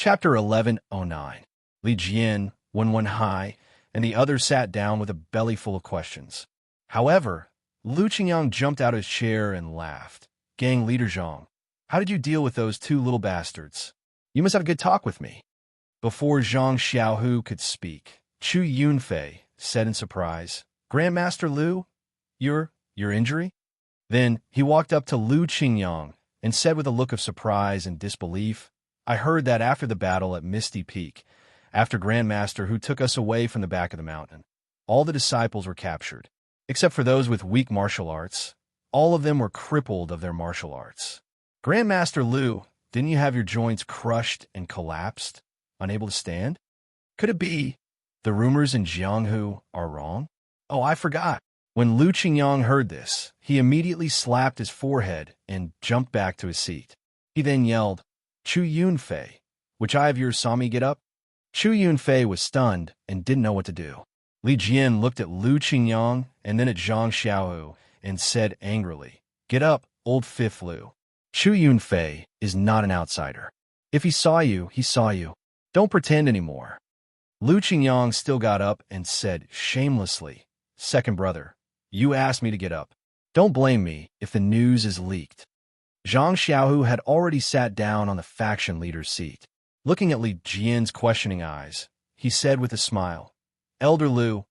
Chapter 1109. Li Jian, one high, and the other sat down with a belly full of questions. However, Lu Qingyang jumped out of his chair and laughed. Gang leader Zhang, how did you deal with those two little bastards? You must have a good talk with me. Before Zhang Xiaohu could speak, Chu Yunfei said in surprise, Grandmaster Lu, your injury? Then he walked up to Lu Qingyang and said with a look of surprise and disbelief, I heard that after the battle at Misty Peak, after Grandmaster who took us away from the back of the mountain, all the disciples were captured, except for those with weak martial arts. All of them were crippled of their martial arts. Grandmaster Lu, didn't you have your joints crushed and collapsed, unable to stand? Could it be the rumors in Jianghu are wrong? Oh, I forgot. When Lu Qingyang heard this, he immediately slapped his forehead and jumped back to his seat. He then yelled, Chu Yunfei, which eye of yours saw me get up? Chu Yunfei was stunned and didn't know what to do. Li Jian looked at Lu Qingyang and then at Zhang Xiaohu and said angrily, Get up, old fifth Lu. Chu Yunfei is not an outsider. If he saw you, he saw you. Don't pretend anymore. Lu Qingyang still got up and said shamelessly, Second brother, you asked me to get up. Don't blame me if the news is leaked. Zhang Xiaohu had already sat down on the faction leader's seat. Looking at Li Jian's questioning eyes, he said with a smile, Elder Lu,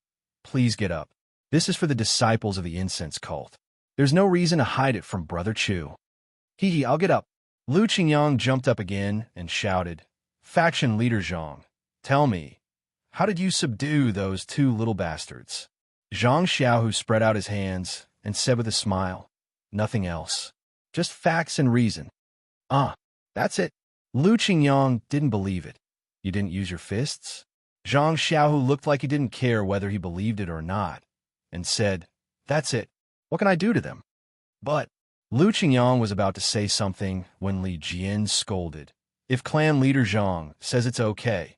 please get up. This is for the disciples of the incense cult. There's no reason to hide it from Brother Chu. Hee, I'll get up. Lu Qingyang jumped up again and shouted, Faction leader Zhang, tell me, how did you subdue those two little bastards? Zhang Xiaohu spread out his hands and said with a smile, Nothing else. Just facts and reason. That's it. Lu Qingyang didn't believe it. You didn't use your fists? Zhang Xiaohu looked like he didn't care whether he believed it or not, and said, That's it. What can I do to them? But Lu Qingyang was about to say something when Li Jian scolded. If clan leader Zhang says it's okay,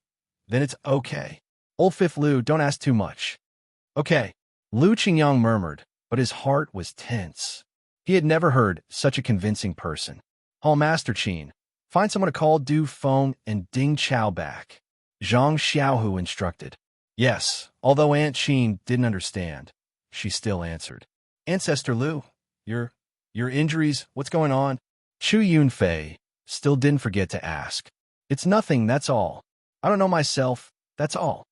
then it's okay. Old fifth Lu, don't ask too much. Okay, Lu Qingyang murmured, but his heart was tense. He had never heard such a convincing person. Hall Master Qin, find someone to call Du Feng and Ding Chao back. Zhang Xiaohu instructed. Yes, although Aunt Qin didn't understand, she still answered. Ancestor Lu, your injuries, what's going on? Chu Yunfei still didn't forget to ask. It's nothing, that's all. I don't know myself, that's all.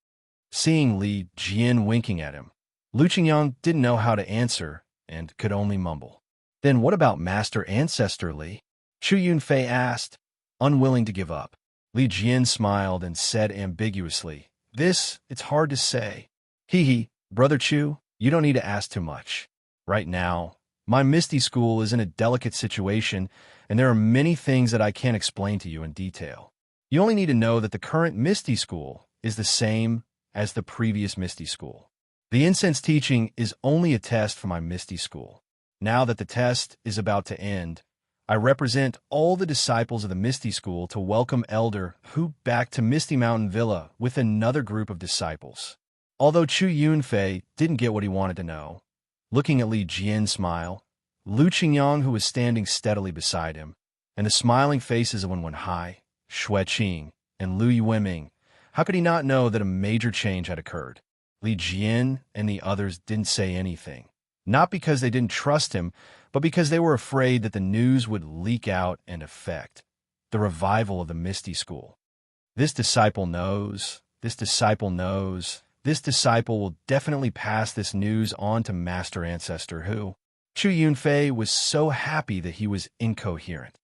Seeing Li Jian winking at him, Lu Qingyang didn't know how to answer and could only mumble. Then what about Master Ancestor Li? Chu Yunfei asked, unwilling to give up. Li Jian smiled and said ambiguously, it's hard to say. Hee, Brother Chu, you don't need to ask too much. Right now, my Misty School is in a delicate situation, and there are many things that I can't explain to you in detail. You only need to know that the current Misty School is the same as the previous Misty School. The incense teaching is only a test for my Misty School. Now that the test is about to end, I represent all the disciples of the Misty School to welcome Elder Hu back to Misty Mountain Villa with another group of disciples. Although Chu Yunfei didn't get what he wanted to know, looking at Li Jian's smile, Lu Qingyang, who was standing steadily beside him, and the smiling faces of Wen Hai, Xue Qing, and Lu Yueming, how could he not know that a major change had occurred? Li Jian and the others didn't say anything, not because they didn't trust him, but because they were afraid that the news would leak out and affect the revival of the Misty School. This disciple knows, this disciple knows, this disciple will definitely pass this news on to Master Ancestor Hu. Chu Yunfei was so happy that he was incoherent.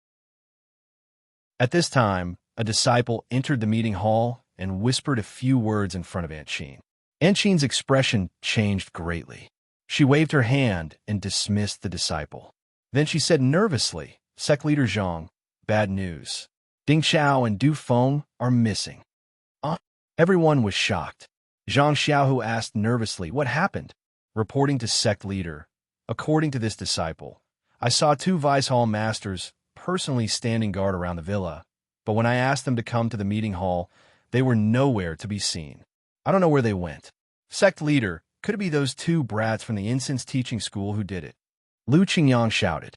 At this time, a disciple entered the meeting hall and whispered a few words in front of Aunt Qin. Aunt Qin's expression changed greatly. She waved her hand and dismissed the disciple. Then she said nervously, Sect Leader Zhang, bad news. Ding Chao and Du Feng are missing. Everyone was shocked. Zhang Xiaohu asked nervously, what happened? Reporting to Sect Leader, according to this disciple, I saw two Vice Hall Masters personally standing guard around the villa, but when I asked them to come to the meeting hall, they were nowhere to be seen. I don't know where they went. Sect Leader, could it be those two brats from the incense teaching school who did it? Lu Qingyang shouted.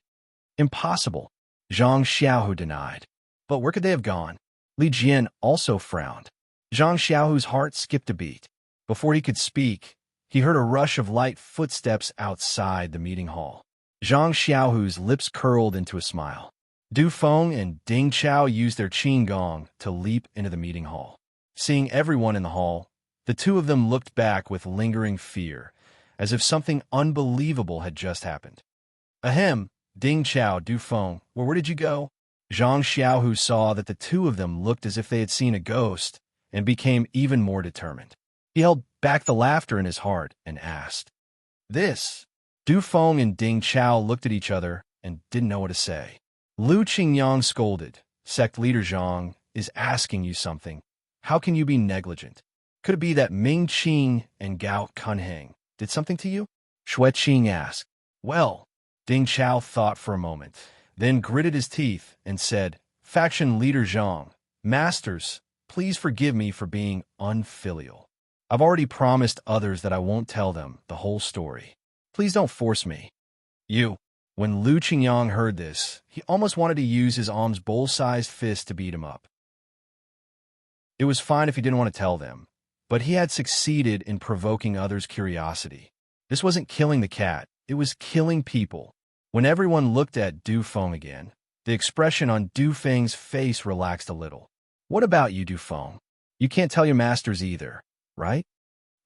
Impossible. Zhang Xiaohu denied. But where could they have gone? Li Jian also frowned. Zhang Xiaohu's heart skipped a beat. Before he could speak, he heard a rush of light footsteps outside the meeting hall. Zhang Xiaohu's lips curled into a smile. Du Feng and Ding Chao used their qin gong to leap into the meeting hall. Seeing everyone in the hall, the two of them looked back with lingering fear, as if something unbelievable had just happened. Ahem, Ding Chao, Du Feng, where did you go? Zhang Xiaohu saw that the two of them looked as if they had seen a ghost and became even more determined. He held back the laughter in his heart and asked, "This?" Du Feng and Ding Chao looked at each other and didn't know what to say. Lu Qingyang scolded, "Sect leader Zhang is asking you something. How can you be negligent? Could it be that Ming Qing and Gao Kunheng did something to you?" Xue Qing asked. "Well," Ding Chao thought for a moment, then gritted his teeth and said, "Faction leader Zhang, masters, please forgive me for being unfilial. I've already promised others that I won't tell them the whole story. Please don't force me." You. When Lu Qingyang heard this, he almost wanted to use his alms bowl-sized fist to beat him up. It was fine if he didn't want to tell them, but he had succeeded in provoking others' curiosity. This wasn't killing the cat, it was killing people. When everyone looked at Du Feng again, the expression on Du Feng's face relaxed a little. "What about you, Du Feng? You can't tell your masters either, right?"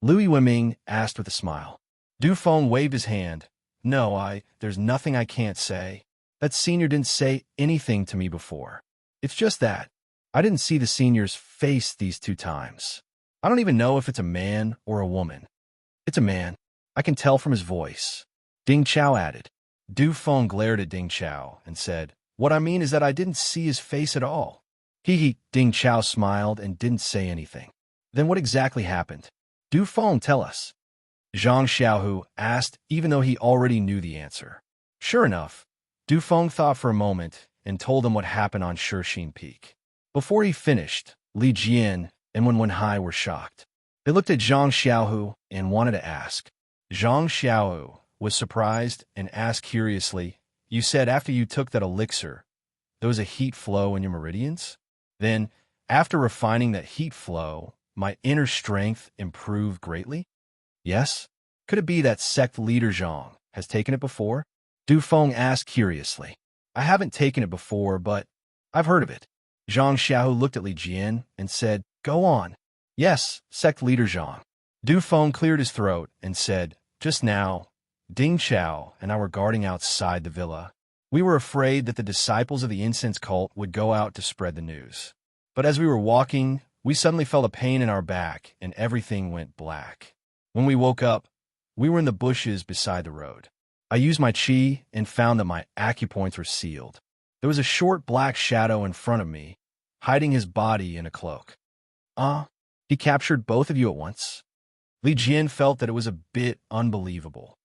Lui Wiming asked with a smile. Du Feng waved his hand. "No, there's nothing I can't say. That senior didn't say anything to me before. It's just that I didn't see the senior's face these 2 times. I don't even know if it's a man or a woman." "It's a man. I can tell from his voice," Ding Chao added. Du Feng glared at Ding Chao and said, "What I mean is that I didn't see his face at all." Ding Chao smiled and didn't say anything. "Then what exactly happened? Du Feng, tell us," Zhang Xiaohu asked, even though he already knew the answer. Sure enough, Du Feng thought for a moment and told them what happened on Shixin Peak. Before he finished, Li Jian and Wenwenhai were shocked. They looked at Zhang Xiaohu and wanted to ask. Zhang Xiaohu was surprised and asked curiously, "You said after you took that elixir, there was a heat flow in your meridians? Then, after refining that heat flow, my inner strength improved greatly?" "Yes? Could it be that sect leader Zhang has taken it before?" Du Feng asked curiously. "I haven't taken it before, but I've heard of it." Zhang Xiaohu looked at Li Jian and said, "Go on." "Yes, sect leader Zhang." Du Feng cleared his throat and said, "Just now, Ding Chao and I were guarding outside the villa. We were afraid that the disciples of the incense cult would go out to spread the news. But as we were walking, we suddenly felt a pain in our back and everything went black. When we woke up, we were in the bushes beside the road. I used my qi and found that my acupoints were sealed. There was a short black shadow in front of me, hiding his body in a cloak." He captured both of you at once?" Li Jian felt that it was a bit unbelievable.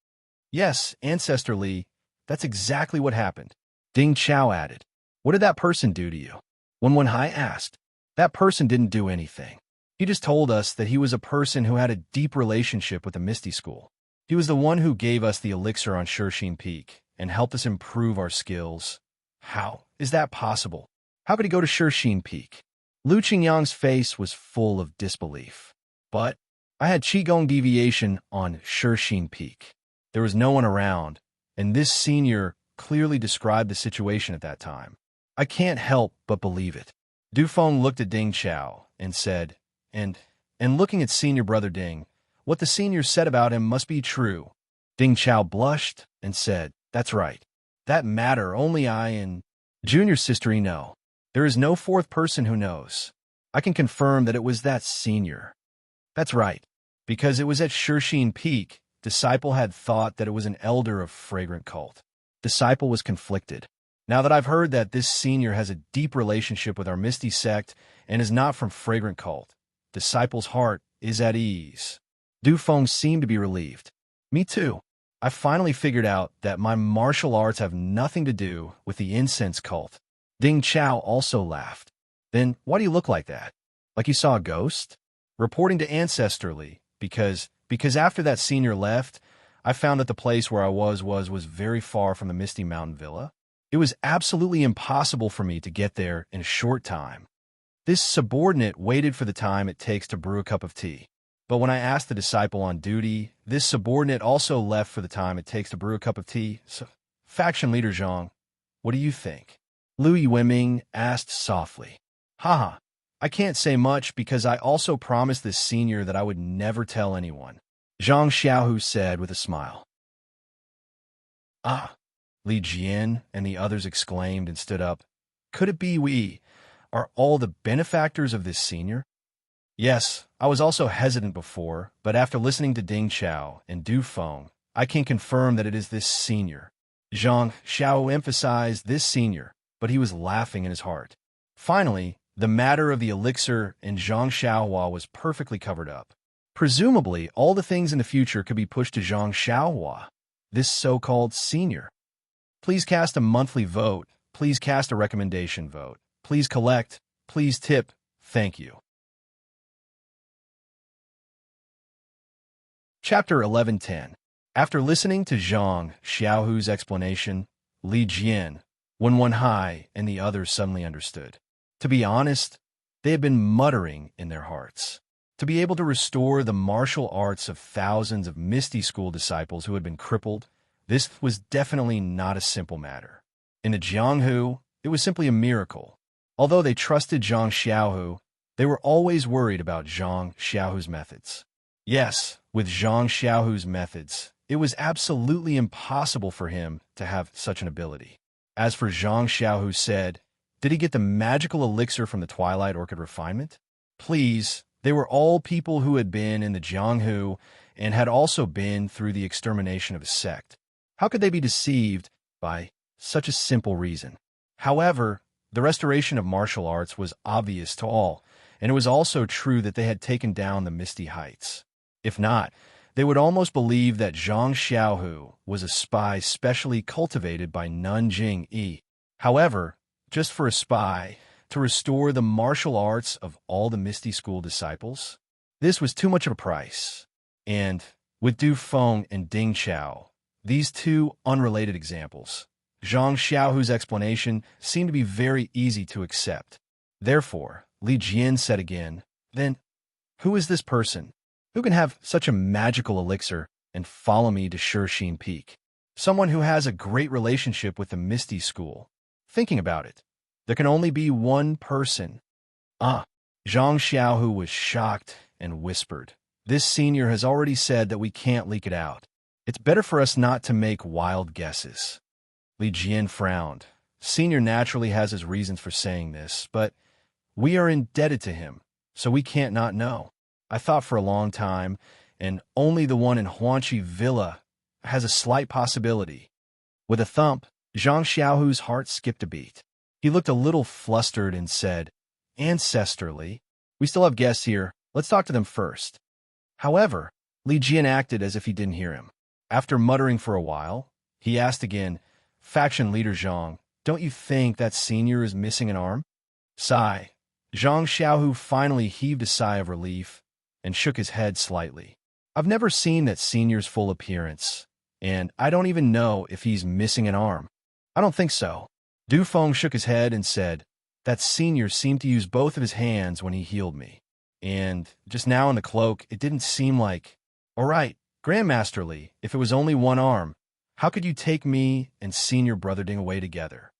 "Yes, Ancestor Li, that's exactly what happened." Ding Chao added. "What did that person do to you?" Wenwenhai asked. "That person didn't do anything. He just told us that he was a person who had a deep relationship with the Misty School. He was the one who gave us the elixir on Shixin Peak and helped us improve our skills." "How is that possible? How could he go to Shixin Peak?" Lu Qingyang's face was full of disbelief. "But I had Qigong deviation on Shixin Peak. There was no one around, and this senior clearly described the situation at that time. I can't help but believe it." Du Feng looked at Ding Chao and said, and looking at senior brother Ding, "What the senior said about him must be true." Ding Chao blushed and said, "That's right. That matter only I and junior sister know. There is no 4th person who knows. I can confirm that it was that senior." "That's right. Because it was at Shixin Peak, Disciple had thought that it was an elder of Fragrant Cult. Disciple was conflicted. Now that I've heard that this senior has a deep relationship with our Misty sect and is not from Fragrant Cult, Disciple's heart is at ease." Du Feng seemed to be relieved. "Me too. I finally figured out that my martial arts have nothing to do with the incense cult." Ding Chao also laughed. "Then why do you look like that? Like you saw a ghost?" "Reporting to Ancestor Li, because after that senior left, I found that the place where I was very far from the Misty Mountain Villa. It was absolutely impossible for me to get there in a short time. This subordinate waited for the time it takes to brew a cup of tea. But when I asked the disciple on duty, this subordinate also left for the time it takes to brew a cup of tea. So, faction leader Zhang, what do you think? Lu Yiming asked softly. Haha, I can't say much because I also promised this senior that I would never tell anyone, Zhang Xiaohu said with a smile. Ah, Li Jian and the others exclaimed and stood up. Could it be we are all the benefactors of this senior? Yes, I was also hesitant before, but after listening to Ding Chao and Du Feng, I can confirm that it is this senior. Zhang Xiao emphasized this senior, but he was laughing in his heart. Finally, the matter of the elixir in Zhang Xiaohua was perfectly covered up. Presumably, all the things in the future could be pushed to Zhang Xiaohua, this so-called senior. Please cast a monthly vote. Please cast a recommendation vote. Please collect. Please tip. Thank you. Chapter 11:10. After listening to Zhang Xiaohu's explanation, Li Jian, Wenwenhai, and the others suddenly understood. To be honest, they had been muttering in their hearts. To be able to restore the martial arts of thousands of Misty School disciples who had been crippled, this was definitely not a simple matter. In the Jianghu, it was simply a miracle. Although they trusted Zhang Xiaohu, they were always worried about Zhang Xiaohu's methods. Yes, with Zhang Xiaohu's methods, it was absolutely impossible for him to have such an ability. As for Zhang Xiaohu said, did he get the magical elixir from the Twilight Orchid Refinement? Please, they were all people who had been in the Jianghu and had also been through the extermination of a sect. How could they be deceived by such a simple reason? However, the restoration of martial arts was obvious to all, and it was also true that they had taken down the Misty Heights. If not, they would almost believe that Zhang Xiaohu was a spy specially cultivated by Nanjing Yi. However, just for a spy to restore the martial arts of all the Misty School disciples, this was too much of a price. And with Du Feng and Ding Chao, these two unrelated examples, Zhang Xiaohu's explanation seemed to be very easy to accept. Therefore, Li Jian said again, then, who is this person? Who can have such a magical elixir and follow me to Shishine Peak? Someone who has a great relationship with the Misty School. Thinking about it, there can only be one person. Zhang Xiaohu was shocked and whispered, this senior has already said that we can't leak it out. It's better for us not to make wild guesses. Li Jian frowned. Senior naturally has his reasons for saying this, but we are indebted to him, so we can't not know. I thought for a long time, and only the one in Huanqi Villa has a slight possibility. With a thump, Zhang Xiaohu's heart skipped a beat. He looked a little flustered and said, ancestrally, we still have guests here. Let's talk to them first. However, Li Jian acted as if he didn't hear him. After muttering for a while, he asked again, faction leader Zhang, don't you think that senior is missing an arm? Sigh. Zhang Xiaohu finally heaved a sigh of relief and shook his head slightly. I've never seen that senior's full appearance, and I don't even know if he's missing an arm. I don't think so. Du Feng shook his head and said, that senior seemed to use both of his hands when he healed me. And just now in the cloak, it didn't seem like... All right, Grandmaster Li, if it was only one arm, how could you take me and senior Brother Ding away together?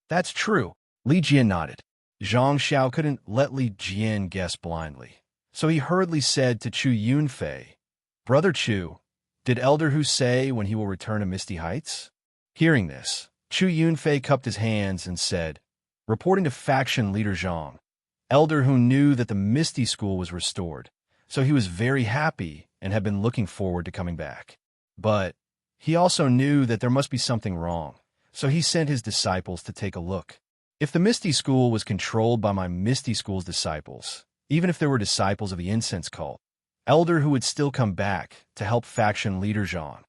That's true. Li Jian nodded. Zhang Xiao couldn't let Li Jian guess blindly, so he hurriedly said to Chu Yunfei, Brother Chu, did Elder Hu say when he will return to Misty Heights? Hearing this, Chu Yunfei cupped his hands and said, reporting to faction leader Zhang, Elder Hu knew that the Misty School was restored, so he was very happy and had been looking forward to coming back. But he also knew that there must be something wrong, so he sent his disciples to take a look. If the Misty School was controlled by my Misty School's disciples, even if there were disciples of the incense cult, Elder Hu would still come back to help faction leader Zhang.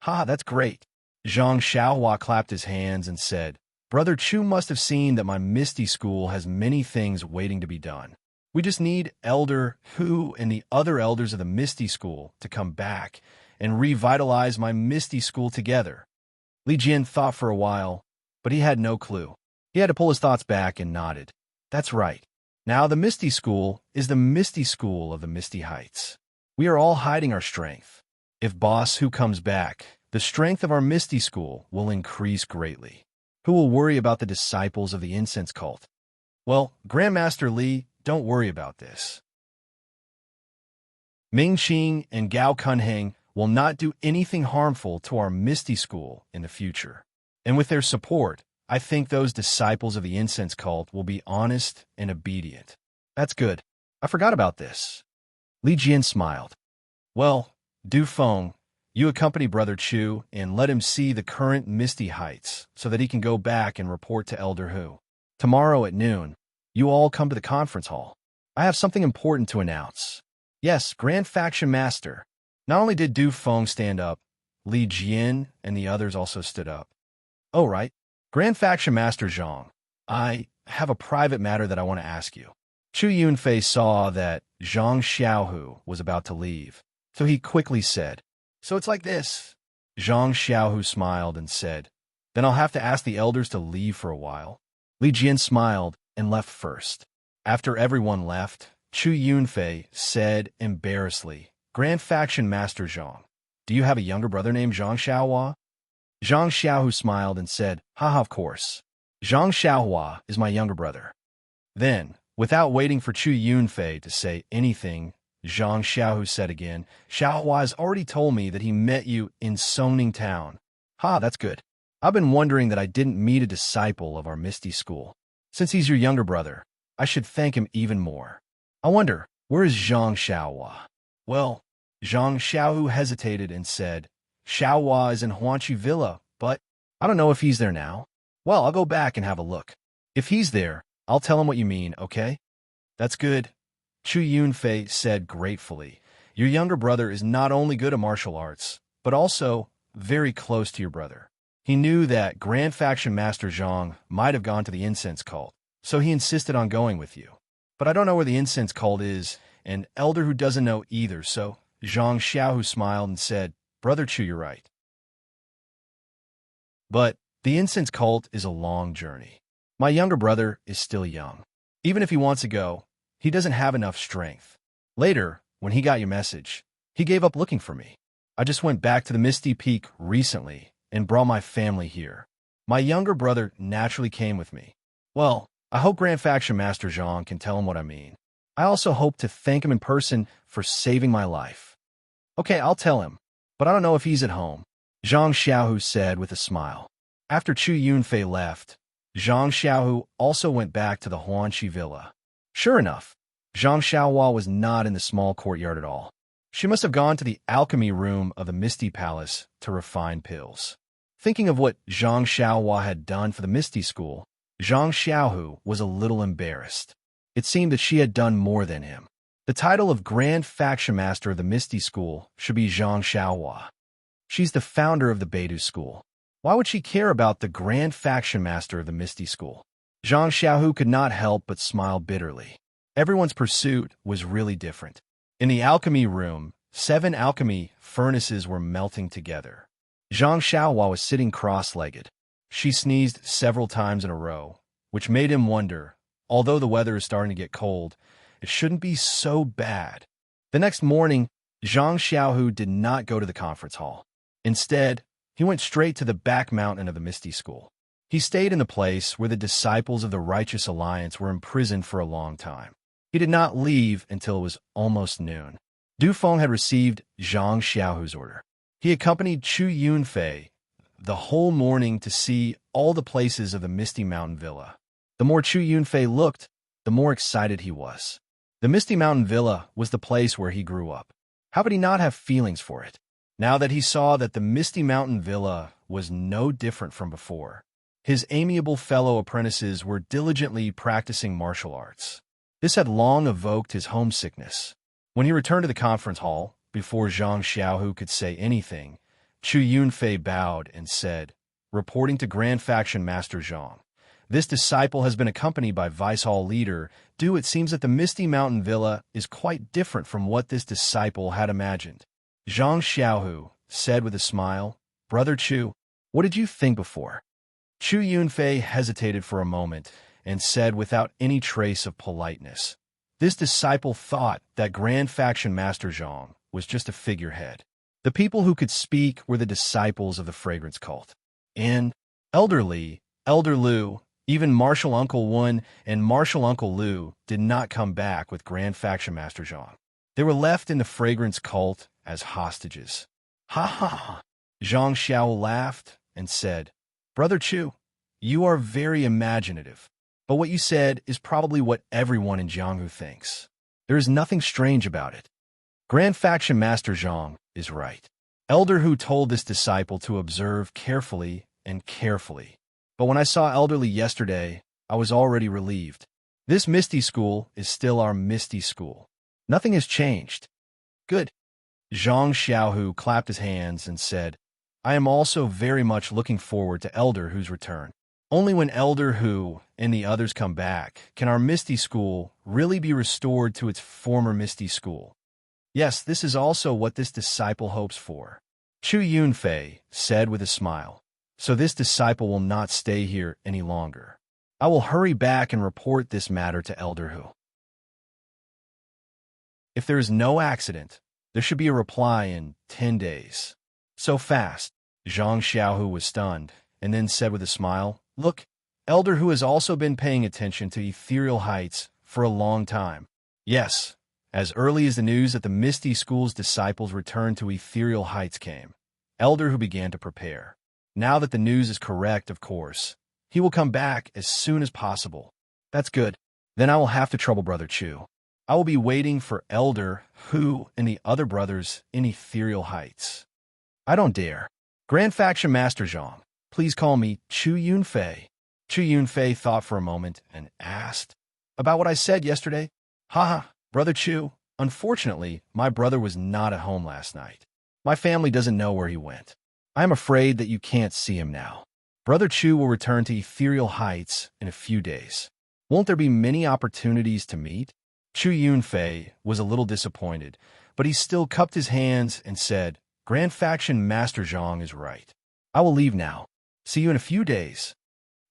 Ha, that's great. Zhang Xiaohua clapped his hands and said, Brother Chu must have seen that my Misty School has many things waiting to be done. We just need Elder Hu and the other elders of the Misty School to come back and revitalize my Misty School together. Li Jian thought for a while, but he had no clue. He had to pull his thoughts back and nodded. That's right. Now the Misty School is the Misty School of the Misty Heights. We are all hiding our strength. If Boss Who comes back, the strength of our Misty School will increase greatly. Who will worry about the disciples of the incense cult? Well, Grandmaster Li, don't worry about this. Ming Qing and Gao Kunheng will not do anything harmful to our Misty School in the future. And with their support, I think those disciples of the incense cult will be honest and obedient. That's good. I forgot about this. Li Jian smiled. Well, Du Feng, you accompany Brother Chu and let him see the current Misty Heights so that he can go back and report to Elder Hu. Tomorrow at noon, you all come to the conference hall. I have something important to announce. Yes, Grand Faction Master. Not only did Du Feng stand up, Li Jian and the others also stood up. Oh, right. Grand Faction Master Zhang, I have a private matter that I want to ask you. Chu Yunfei saw that Zhang Xiaohu was about to leave, so he quickly said, So it's like this. Zhang Xiaohu smiled and said, Then I'll have to ask the elders to leave for a while. Li Jian smiled and left first. After everyone left, Chu Yunfei said embarrassedly, Grand Faction Master Zhang, do you have a younger brother named Zhang Xiaohua? Zhang Xiaohu smiled and said, Haha, of course. Zhang Xiaohua is my younger brother. Then, without waiting for Chu Yunfei to say anything, Zhang Xiaohu said again, Xiaohua has already told me that he met you in Songning Town. Ha, that's good. I've been wondering that I didn't meet a disciple of our Misty School. Since he's your younger brother, I should thank him even more. I wonder, where is Zhang Xiaohua? Well, Zhang Xiaohu hesitated and said, Xiaohua is in Huanqi Villa, but I don't know if he's there now. Well, I'll go back and have a look. If he's there, I'll tell him what you mean, okay? That's good. Chu Yunfei said gratefully, Your younger brother is not only good at martial arts, but also very close to your brother. He knew that Grand Faction Master Zhang might have gone to the incense cult, so he insisted on going with you. But I don't know where the incense cult is, and Elder Hu doesn't know either, so Zhang Xiaohu smiled and said, Brother Chu, you're right. But the incense cult is a long journey. My younger brother is still young. Even if he wants to go, he doesn't have enough strength. Later, when he got your message, he gave up looking for me. I just went back to the Misty Peak recently and brought my family here. My younger brother naturally came with me. Well, I hope Grand Faction Master Zhang can tell him what I mean. I also hope to thank him in person for saving my life. Okay, I'll tell him, but I don't know if he's at home, Zhang Xiaohu said with a smile. After Chu Yunfei left, Zhang Xiaohu also went back to the Huanqi Villa. Sure enough, Zhang Xiaohua was not in the small courtyard at all. She must have gone to the alchemy room of the Misty Palace to refine pills. Thinking of what Zhang Xiaohua had done for the Misty School, Zhang Xiaohu was a little embarrassed. It seemed that she had done more than him. The title of Grand Faction Master of the Misty School should be Zhang Xiaohua. She's the founder of the Beidou School. Why would she care about the Grand Faction Master of the Misty School? Zhang Xiaohu could not help but smile bitterly. Everyone's pursuit was really different. In the alchemy room, 7 alchemy furnaces were melting together. Zhang Xiaohua was sitting cross-legged. She sneezed several times in a row, which made him wonder, although the weather is starting to get cold, it shouldn't be so bad. The next morning, Zhang Xiaohu did not go to the conference hall. Instead, he went straight to the back mountain of the Misty School. He stayed in the place where the disciples of the Righteous Alliance were imprisoned for a long time. He did not leave until it was almost noon. Du Feng had received Zhang Xiaohu's order. He accompanied Chu Yunfei the whole morning to see all the places of the Misty Mountain Villa. The more Chu Yunfei looked, the more excited he was. The Misty Mountain Villa was the place where he grew up. How could he not have feelings for it? Now that he saw that the Misty Mountain Villa was no different from before, his amiable fellow apprentices were diligently practicing martial arts. This had long evoked his homesickness. When he returned to the conference hall, before Zhang Xiaohu could say anything, Chu Yunfei bowed and said, reporting to Grand Faction Master Zhang, this disciple has been accompanied by Vice Hall Leader Du. It seems that the Misty Mountain Villa is quite different from what this disciple had imagined. Zhang Xiaohu said with a smile, Brother Chu, what did you think before? Chu Yunfei hesitated for a moment and said without any trace of politeness, "This disciple thought that Grand Faction Master Zhang was just a figurehead. The people who could speak were the disciples of the fragrance cult. And Elder Li, Elder Lu, even Martial Uncle Wen and Martial Uncle Lu did not come back with Grand Faction Master Zhang. They were left in the fragrance cult as hostages." "Ha ha ha!" Zhang Xiao laughed and said, "Brother Chu, you are very imaginative, but what you said is probably what everyone in Jianghu thinks. There is nothing strange about it. Grand Faction Master Zhang is right." Elder Hu told this disciple to observe carefully and carefully. "But when I saw Elder Li yesterday, I was already relieved. This Misty School is still our Misty School. Nothing has changed." "Good." Zhang Xiaohu clapped his hands and said, "I am also very much looking forward to Elder Hu's return. Only when Elder Hu and the others come back can our Misty School really be restored to its former Misty School. Yes, this is also what this disciple hopes for." Chu Yunfei said with a smile, "So this disciple will not stay here any longer. I will hurry back and report this matter to Elder Hu. If there is no accident, there should be a reply in 10 days. So fast." Zhang Xiaohu was stunned, and then said with a smile, "Look, Elder Hu has also been paying attention to Ethereal Heights for a long time. Yes, as early as the news that the Misty School's disciples returned to Ethereal Heights came, Elder Hu began to prepare. Now that the news is correct, of course, he will come back as soon as possible." "That's good. Then I will have to trouble Brother Chu. I will be waiting for Elder Hu and the other brothers in Ethereal Heights." "I don't dare. Grand Faction Master Zhang, please call me Chu Yunfei." Chu Yunfei thought for a moment and asked, "About what I said yesterday?" "Ha, Brother Chu, unfortunately, my brother was not at home last night. My family doesn't know where he went. I am afraid that you can't see him now. Brother Chu will return to Ethereal Heights in a few days. Won't there be many opportunities to meet?" Chu Yunfei was a little disappointed, but he still cupped his hands and said, "Grand Faction Master Zhang is right. I will leave now. See you in a few days.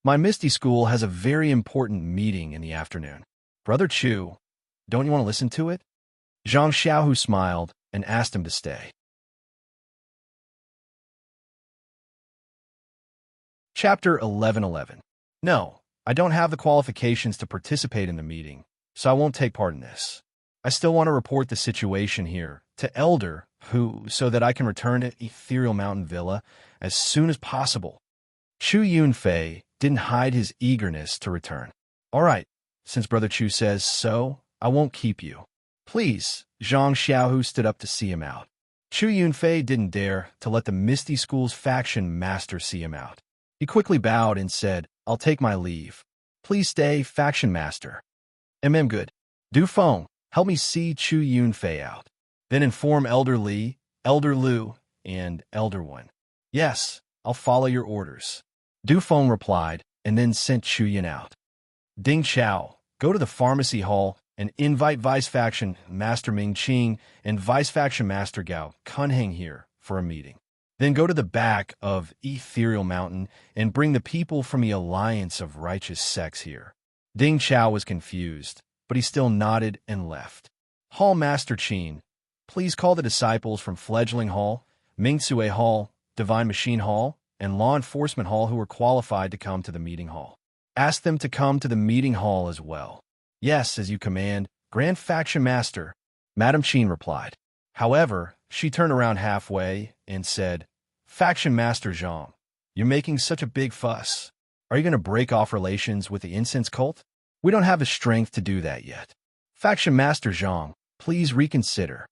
My Misty School has a very important meeting in the afternoon. Brother Chu, don't you want to listen to it?" Zhang Xiaohu smiled and asked him to stay. Chapter 11:11. "No, I don't have the qualifications to participate in the meeting, so I won't take part in this. I still want to report the situation here to Elder Hu so that I can return to Ethereal Mountain Villa as soon as possible." Chu Yunfei didn't hide his eagerness to return. "All right, since Brother Chu says so, I won't keep you. Please." Zhang Xiaohu stood up to see him out. Chu Yunfei didn't dare to let the Misty School's faction master see him out. He quickly bowed and said, "I'll take my leave. Please stay, faction master." Good. Du Feng, help me see Chu Yunfei out. Then inform Elder Li, Elder Lu, and Elder Wen. "Yes, I'll follow your orders." Du Feng replied, and then sent Chu Yin out. "Ding Chao, go to the pharmacy hall and invite Vice Faction Master Ming Qing and Vice Faction Master Gao Kunheng here for a meeting. Then go to the back of Ethereal Mountain and bring the people from the Alliance of Righteous Sects here." Ding Chao was confused, but he still nodded and left. "Hall Master Qin, please call the disciples from Fledgling Hall, Mingtsue Hall, Divine Machine Hall, and Law Enforcement Hall who are qualified to come to the meeting hall. Ask them to come to the meeting hall as well." "Yes, as you command, Grand Faction Master," Madame Qin replied. However, she turned around halfway and said, "Faction Master Zhang, you're making such a big fuss. Are you going to break off relations with the incense cult? We don't have the strength to do that yet. Faction Master Zhang, please reconsider."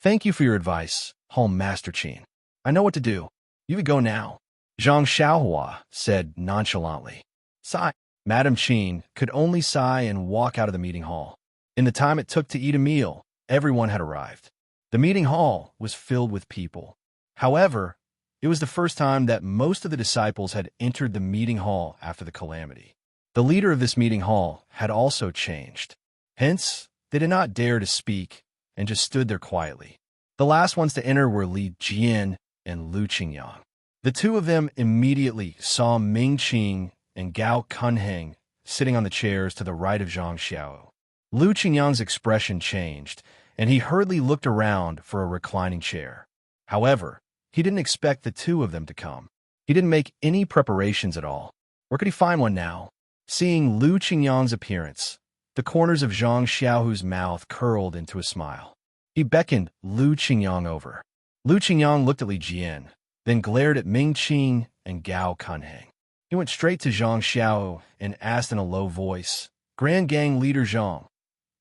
"Thank you for your advice, Hall Master Qin. I know what to do. You could go now," Zhang Xiaohua said nonchalantly. "Sigh." Madame Qin could only sigh and walk out of the meeting hall. In the time it took to eat a meal, everyone had arrived. The meeting hall was filled with people. However, it was the first time that most of the disciples had entered the meeting hall after the calamity. The leader of this meeting hall had also changed. Hence, they did not dare to speak and just stood there quietly. The last ones to enter were Li Jian and Lu Qingyang. The two of them immediately saw Ming Qing and Gao Kunheng sitting on the chairs to the right of Zhang Xiao. Lu Qingyang's expression changed, and he hurriedly looked around for a reclining chair. However, he didn't expect the two of them to come. He didn't make any preparations at all. Where could he find one now? Seeing Lu Qingyang's appearance, the corners of Zhang Xiaohu's mouth curled into a smile. He beckoned Lu Qingyang over. Lu Qingyang looked at Li Jian, then glared at Ming Qing and Gao Cunhang. He went straight to Zhang Xiao and asked in a low voice, "Grand Gang Leader Zhang,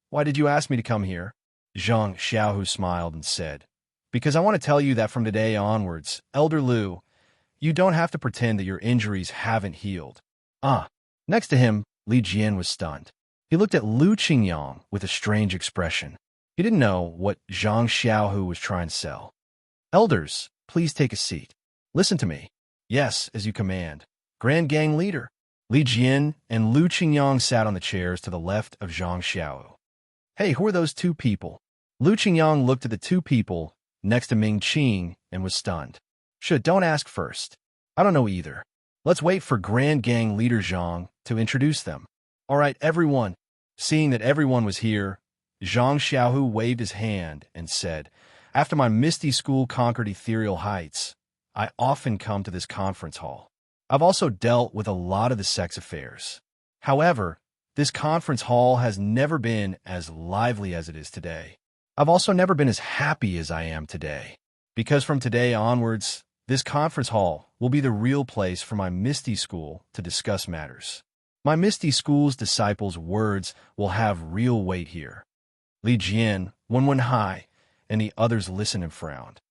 why did you ask me to come here?" Zhang Xiaohu smiled and said, "Because I want to tell you that from today onwards, Elder Lu, you don't have to pretend that your injuries haven't healed." Next to him, Li Jian was stunned. He looked at Lu Qingyang with a strange expression. He didn't know what Zhang Xiaohu was trying to sell. "Elders, please take a seat. Listen to me." "Yes, as you command. Grand Gang Leader." Li Jian and Lu Qingyang sat on the chairs to the left of Zhang Xiaohu. "Hey, who are those two people?" Lu Qingyang looked at the two people next to Ming Qing and was stunned. Don't ask first. I don't know either. Let's wait for Grand Gang Leader Zhang to introduce them." "All right, everyone." Seeing that everyone was here, Zhang Xiaohu waved his hand and said, "After my Misty School conquered ethereal heights, I often come to this conference hall. I've also dealt with a lot of the sex affairs. However, this conference hall has never been as lively as it is today. I've also never been as happy as I am today, because from today onwards, this conference hall will be the real place for my Misty School to discuss matters. My Misty School's disciples' words will have real weight here." Li Jian, Wen Hai, and the others listened and frowned.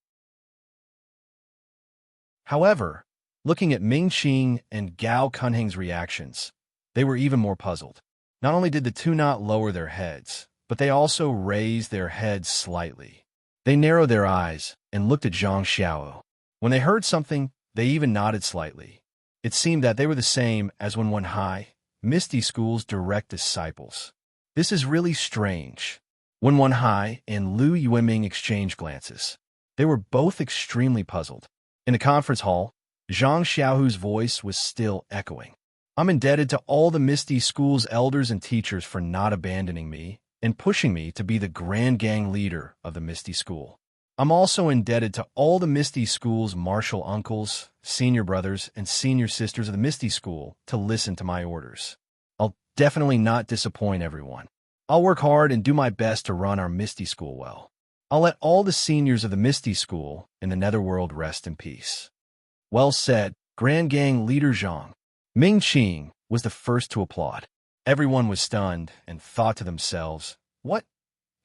However, looking at Ming Qing and Gao Cunhang's reactions, they were even more puzzled. Not only did the two not lower their heads, but they also raised their heads slightly. They narrowed their eyes and looked at Zhang Xiao. When they heard something, they even nodded slightly. It seemed that they were the same as Wen Hai, Misty School's direct disciples. "This is really strange." Wen Hai and Lu Yueming exchanged glances. They were both extremely puzzled. In the conference hall, Zhang Xiaohu's voice was still echoing. "I'm indebted to all the Misty School's elders and teachers for not abandoning me and pushing me to be the Grand Gang Leader of the Misty School. I'm also indebted to all the Misty School's martial uncles, senior brothers, and senior sisters of the Misty School to listen to my orders. I'll definitely not disappoint everyone. I'll work hard and do my best to run our Misty School well. I'll let all the seniors of the Misty School in the Netherworld rest in peace." "Well said, Grand Gang Leader Zhang." Ming Qing was the first to applaud. Everyone was stunned and thought to themselves, "What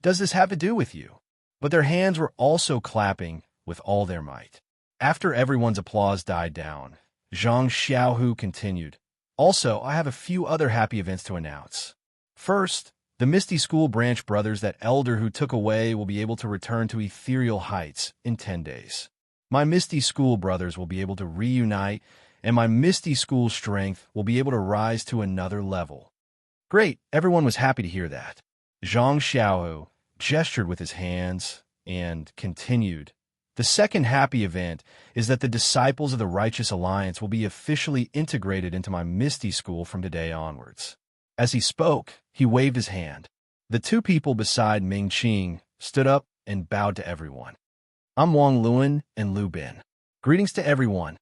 does this have to do with you?" But their hands were also clapping with all their might. After everyone's applause died down, Zhang Xiaohu continued, "Also, I have a few other happy events to announce. First, the Misty School branch brothers that elder who took away will be able to return to ethereal heights in 10 days. My Misty School brothers will be able to reunite, and my Misty School strength will be able to rise to another level." Great, everyone was happy to hear that. Zhang Xiaohu gestured with his hands and continued, "The second happy event is that the disciples of the Righteous Alliance will be officially integrated into my Misty School from today onwards." As he spoke, he waved his hand. The two people beside Ming Qing stood up and bowed to everyone. "I'm Wang Luan and Lu Bin. Greetings to everyone."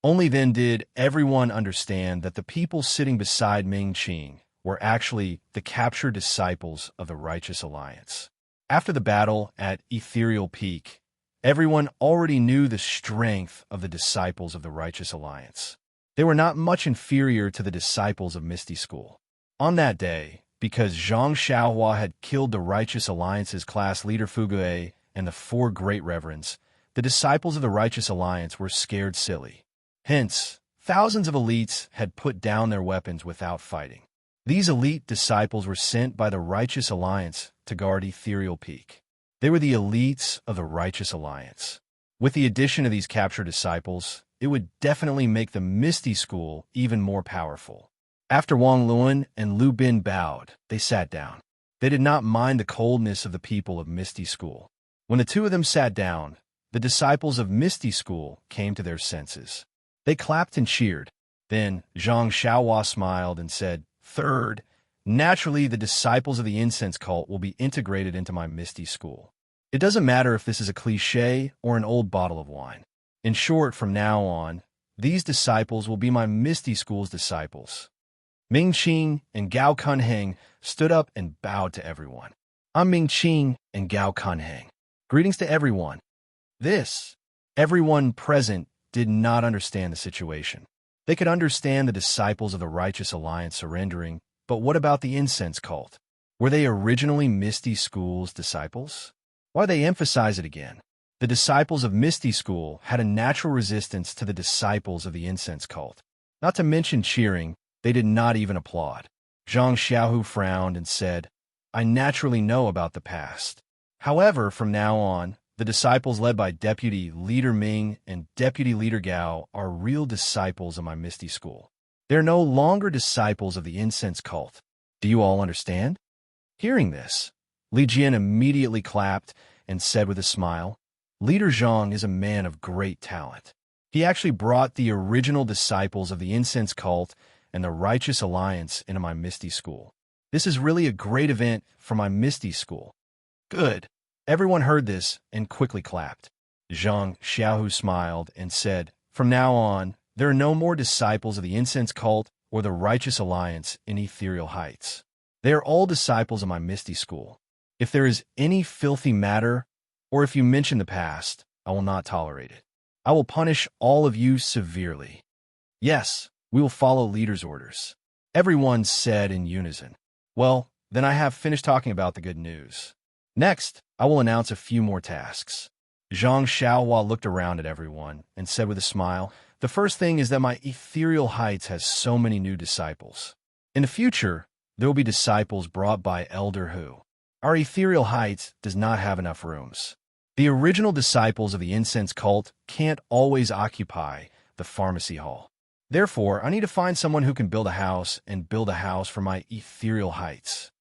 Only then did everyone understand that the people sitting beside Ming Qing were actually the captured disciples of the Righteous Alliance. After the battle at Ethereal Peak, everyone already knew the strength of the disciples of the Righteous Alliance. They were not much inferior to the disciples of Misty School. On that day, because Zhang Xiaohua had killed the Righteous Alliance's class leader Fugue and the four Great Reverends, the disciples of the Righteous Alliance were scared silly. Hence, thousands of elites had put down their weapons without fighting. These elite disciples were sent by the Righteous Alliance to guard Ethereal Peak. They were the elites of the Righteous Alliance. With the addition of these captured disciples, it would definitely make the Misty School even more powerful. After Wang Luan and Lu Bin bowed, they sat down. They did not mind the coldness of the people of Misty School. When the two of them sat down, the disciples of Misty School came to their senses. They clapped and cheered. Then Zhang Xiaohua smiled and said, "Third, naturally the disciples of the incense cult will be integrated into my Misty School. It doesn't matter if this is a cliché or an old bottle of wine. In short, from now on, these disciples will be my Misty School's disciples." Ming Qing and Gao Kunheng stood up and bowed to everyone. "I'm Ming Qing and Gao Kunheng. Greetings to everyone." Everyone present did not understand the situation. They could understand the disciples of the Righteous Alliance surrendering, but what about the incense cult? Were they originally Misty School's disciples? Why they emphasize it again? The disciples of Misty School had a natural resistance to the disciples of the incense cult. Not to mention cheering, they did not even applaud. Zhang Xiaohu frowned and said, "I naturally know about the past. However, from now on, the disciples led by Deputy Leader Ming and Deputy Leader Gao are real disciples of my Misty School. They're no longer disciples of the incense cult. Do you all understand?" Hearing this, Li Jian immediately clapped and said with a smile, "Leader Zhang is a man of great talent. He actually brought the original disciples of the incense cult and the Righteous Alliance into my Misty School. This is really a great event for my Misty School." "Good." Everyone heard this and quickly clapped. Zhang Xiaohu smiled and said, "From now on, there are no more disciples of the incense cult or the Righteous Alliance in Ethereal Heights. They are all disciples of my Misty School. If there is any filthy matter, or if you mention the past, I will not tolerate it. I will punish all of you severely." "Yes, we will follow leader's orders," everyone said in unison. "Well, then I have finished talking about the good news. Next, I will announce a few more tasks." Zhang Xiaohua looked around at everyone and said with a smile, "The first thing is that my Ethereal Heights has so many new disciples. In the future, there will be disciples brought by Elder Hu. Our Ethereal Heights does not have enough rooms. The original disciples of the incense cult can't always occupy the pharmacy hall. Therefore, I need to find someone who can build a house for my Ethereal Heights."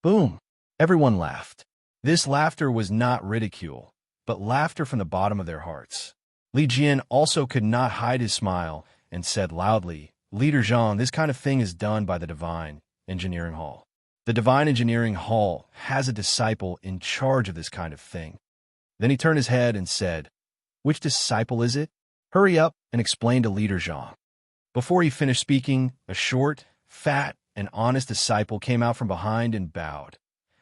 Boom! Everyone laughed. This laughter was not ridicule, but laughter from the bottom of their hearts. Li Jian also could not hide his smile and said loudly, "Leader Zhang, this kind of thing is done by the Divine Engineering Hall. The Divine Engineering Hall has a disciple in charge of this kind of thing." Then he turned his head and said, "Which disciple is it? Hurry up and explain to Leader Zhang." Before he finished speaking, a short, fat, and honest disciple came out from behind and bowed.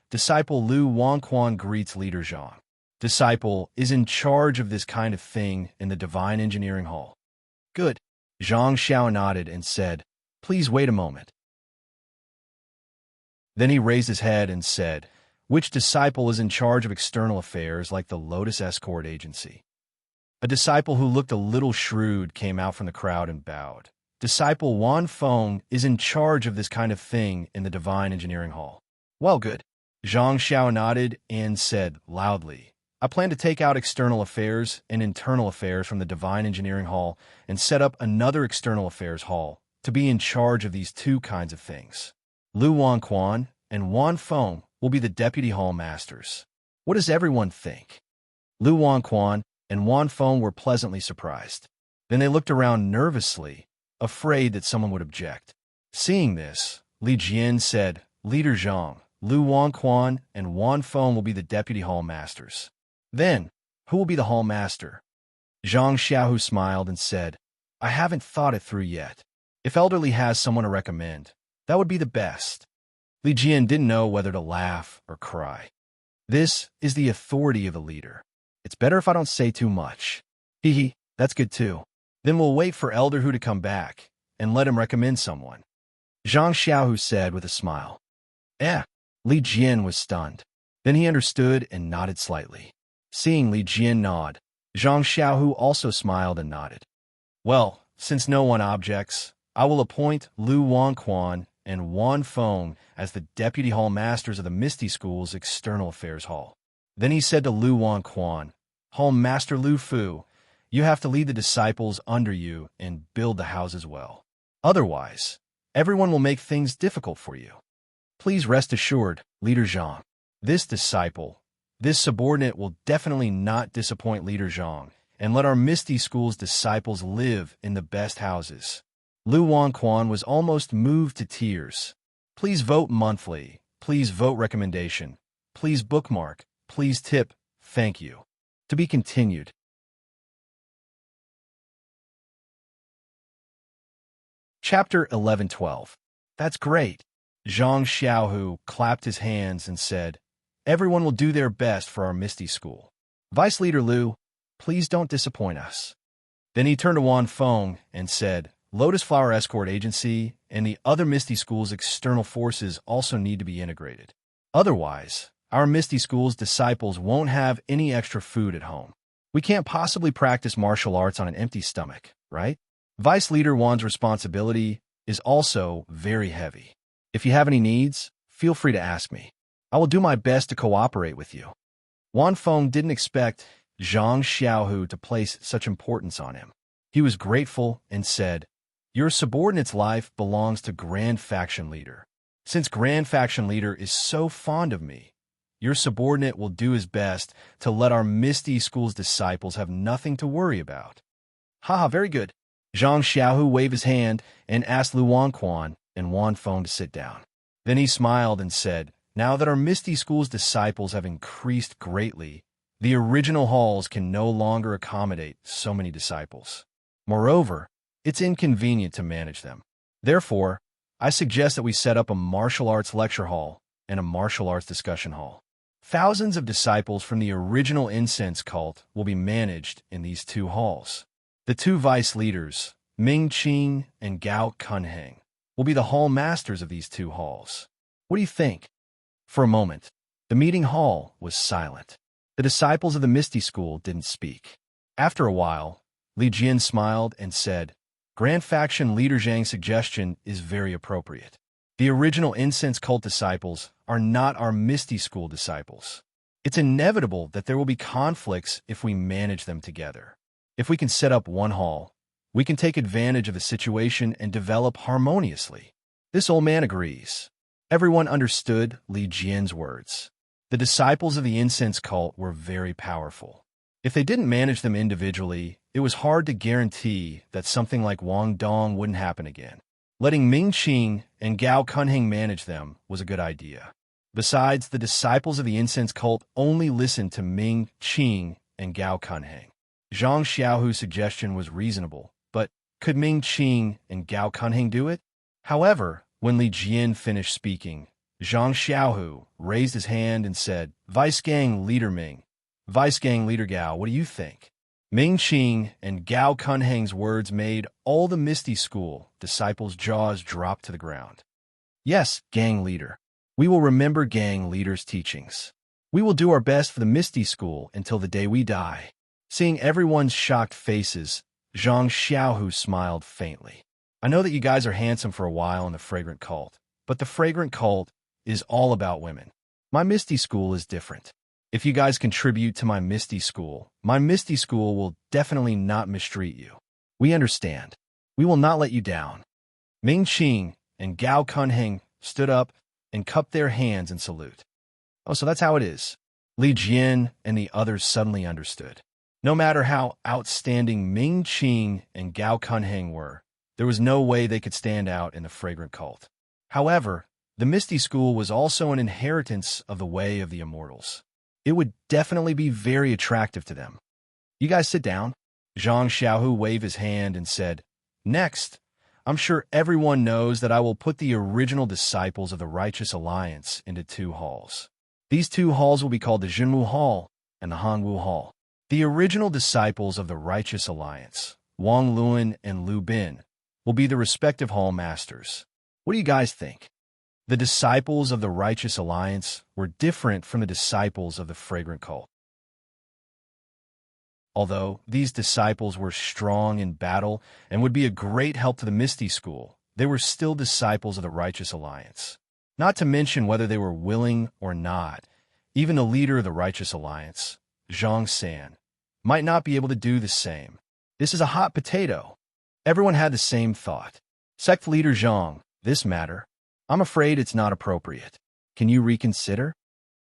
Disciple Lu Wangquan greets Leader Zhang. Disciple is in charge of this kind of thing in the Divine Engineering Hall. "Good." Zhang Xiao nodded and said, "Please wait a moment." Then he raised his head and said, "Which disciple is in charge of external affairs like the Lotus Escort Agency?" A disciple who looked a little shrewd came out from the crowd and bowed. Disciple Wan Feng is in charge of this kind of thing in the Divine Engineering Hall. "Well, good." Zhang Xiao nodded and said loudly, "I plan to take out external affairs and internal affairs from the Divine Engineering Hall and set up another external affairs hall to be in charge of these two kinds of things. Lu Wangquan and Wan Feng will be the deputy hall masters." What does everyone think? Lu Wangquan and Wan Feng were pleasantly surprised. Then they looked around nervously, afraid that someone would object. Seeing this, Li Jian said, "Leader Zhang, Lu Wangquan and Wan Feng will be the deputy hall masters." "Then, who will be the hall master?" Zhang Xiaohu smiled and said, "I haven't thought it through yet. If Elderly has someone to recommend, that would be the best." Li Jian didn't know whether to laugh or cry. This is the authority of the leader. It's better if I don't say too much. Hee, that's good too. Then we'll wait for Elder Hu to come back and let him recommend someone. Zhang Xiaohu said with a smile. Li Jian was stunned. Then he understood and nodded slightly. Seeing Li Jian nod, Zhang Xiaohu also smiled and nodded. "Well, since no one objects, I will appoint Lu Wangquan and Wan Feng as the deputy hall masters of the Misty School's External Affairs Hall." Then he said to Lu Wangquan, "Hall Master Lu Fu, you have to lead the disciples under you and build the houses well. Otherwise, everyone will make things difficult for you. Please rest assured, Leader Zhang, this subordinate will definitely not disappoint Leader Zhang and let our Misty School's disciples live in the best houses." Lu Wanquan was almost moved to tears. Please vote monthly. Please vote recommendation. Please bookmark. Please tip. Thank you. To be continued. Chapter 11-12. That's great. Zhang Xiaohu clapped his hands and said, "Everyone will do their best for our Misty School. Vice Leader Lu, please don't disappoint us." Then he turned to Wan Feng and said, "Lotus Flower Escort Agency and the other Misty School's external forces also need to be integrated. Otherwise, our Misty School's disciples won't have any extra food at home. We can't possibly practice martial arts on an empty stomach, right?" Vice Leader Wan's responsibility is also very heavy. If you have any needs, feel free to ask me. I will do my best to cooperate with you. Wan Feng didn't expect Zhang Xiaohu to place such importance on him. He was grateful and said, "Your subordinate's life belongs to Grand Faction Leader. Since Grand Faction Leader is so fond of me, your subordinate will do his best to let our Misty School's disciples have nothing to worry about." Haha, very good. Zhang Xiaohu waved his hand and asked Lu Wanquan and Wan Feng to sit down. Then he smiled and said, "Now that our Misty School's disciples have increased greatly, the original halls can no longer accommodate so many disciples. Moreover, it's inconvenient to manage them. Therefore, I suggest that we set up a martial arts lecture hall and a martial arts discussion hall. Thousands of disciples from the original incense cult will be managed in these two halls. The two vice leaders, Ming Qing and Gao Kunheng, will be the hall masters of these two halls. What do you think?" For a moment, the meeting hall was silent. The disciples of the Misty School didn't speak. After a while, Li Jian smiled and said, "Grand Faction Leader Zhang's suggestion is very appropriate. The original incense cult disciples are not our Misty School disciples. It's inevitable that there will be conflicts if we manage them together. If we can set up one hall, we can take advantage of the situation and develop harmoniously." This old man agrees. Everyone understood Li Jian's words. The disciples of the incense cult were very powerful. If they didn't manage them individually, it was hard to guarantee that something like Wang Dong wouldn't happen again. Letting Ming Qing and Gao Kunheng manage them was a good idea. Besides, the disciples of the incense cult only listened to Ming Qing and Gao Kunheng. Zhang Xiaohu's suggestion was reasonable, but could Ming Qing and Gao Kunheng do it? However, when Li Jian finished speaking, Zhang Xiaohu raised his hand and said, "Vice Gang Leader Ming, Vice Gang Leader Gao, what do you think?" Ming Qing and Gao Kunheng's words made all the Misty School disciples' jaws drop to the ground. "Yes, Gang Leader. We will remember Gang Leader's teachings. We will do our best for the Misty School until the day we die." Seeing everyone's shocked faces, Zhang Xiaohu smiled faintly. "I know that you guys are handsome for a while in the Fragrant Cult, but the Fragrant Cult is all about women. My Misty School is different. If you guys contribute to my Misty School will definitely not mistreat you. We understand. We will not let you down." Ming Qing and Gao Kunheng stood up and cupped their hands in salute. "Oh, so that's how it is." Li Jian and the others suddenly understood. No matter how outstanding Ming Qing and Gao Kunheng were, there was no way they could stand out in the Fragrant Cult. However, the Misty School was also an inheritance of the way of the immortals. It would definitely be very attractive to them. "You guys sit down." Zhang Xiaohu waved his hand and said, "Next, I'm sure everyone knows that I will put the original disciples of the Righteous Alliance into two halls. These two halls will be called the Junwu Hall and the Hanwu Hall. The original disciples of the Righteous Alliance, Wang Luan and Lu Bin, will be the respective hall masters. What do you guys think?" The disciples of the Righteous Alliance were different from the disciples of the Fragrant Cult. Although these disciples were strong in battle and would be a great help to the Misty School, they were still disciples of the Righteous Alliance. Not to mention whether they were willing or not, even the leader of the Righteous Alliance, Zhang San, might not be able to do the same. This is a hot potato. Everyone had the same thought. "Sect Leader Zhang, this matter, I'm afraid it's not appropriate. Can you reconsider?"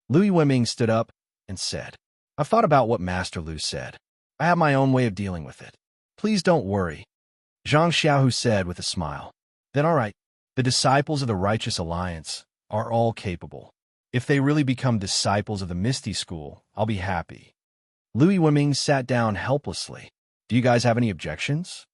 Lu Yueming stood up and said, "I've thought about what Master Lu said. I have my own way of dealing with it. Please don't worry. Zhang Xiaohu said with a smile. Then all right, the disciples of the Righteous Alliance are all capable. If they really become disciples of the Misty School, I'll be happy. Lu Yiming sat down helplessly. Do you guys have any objections?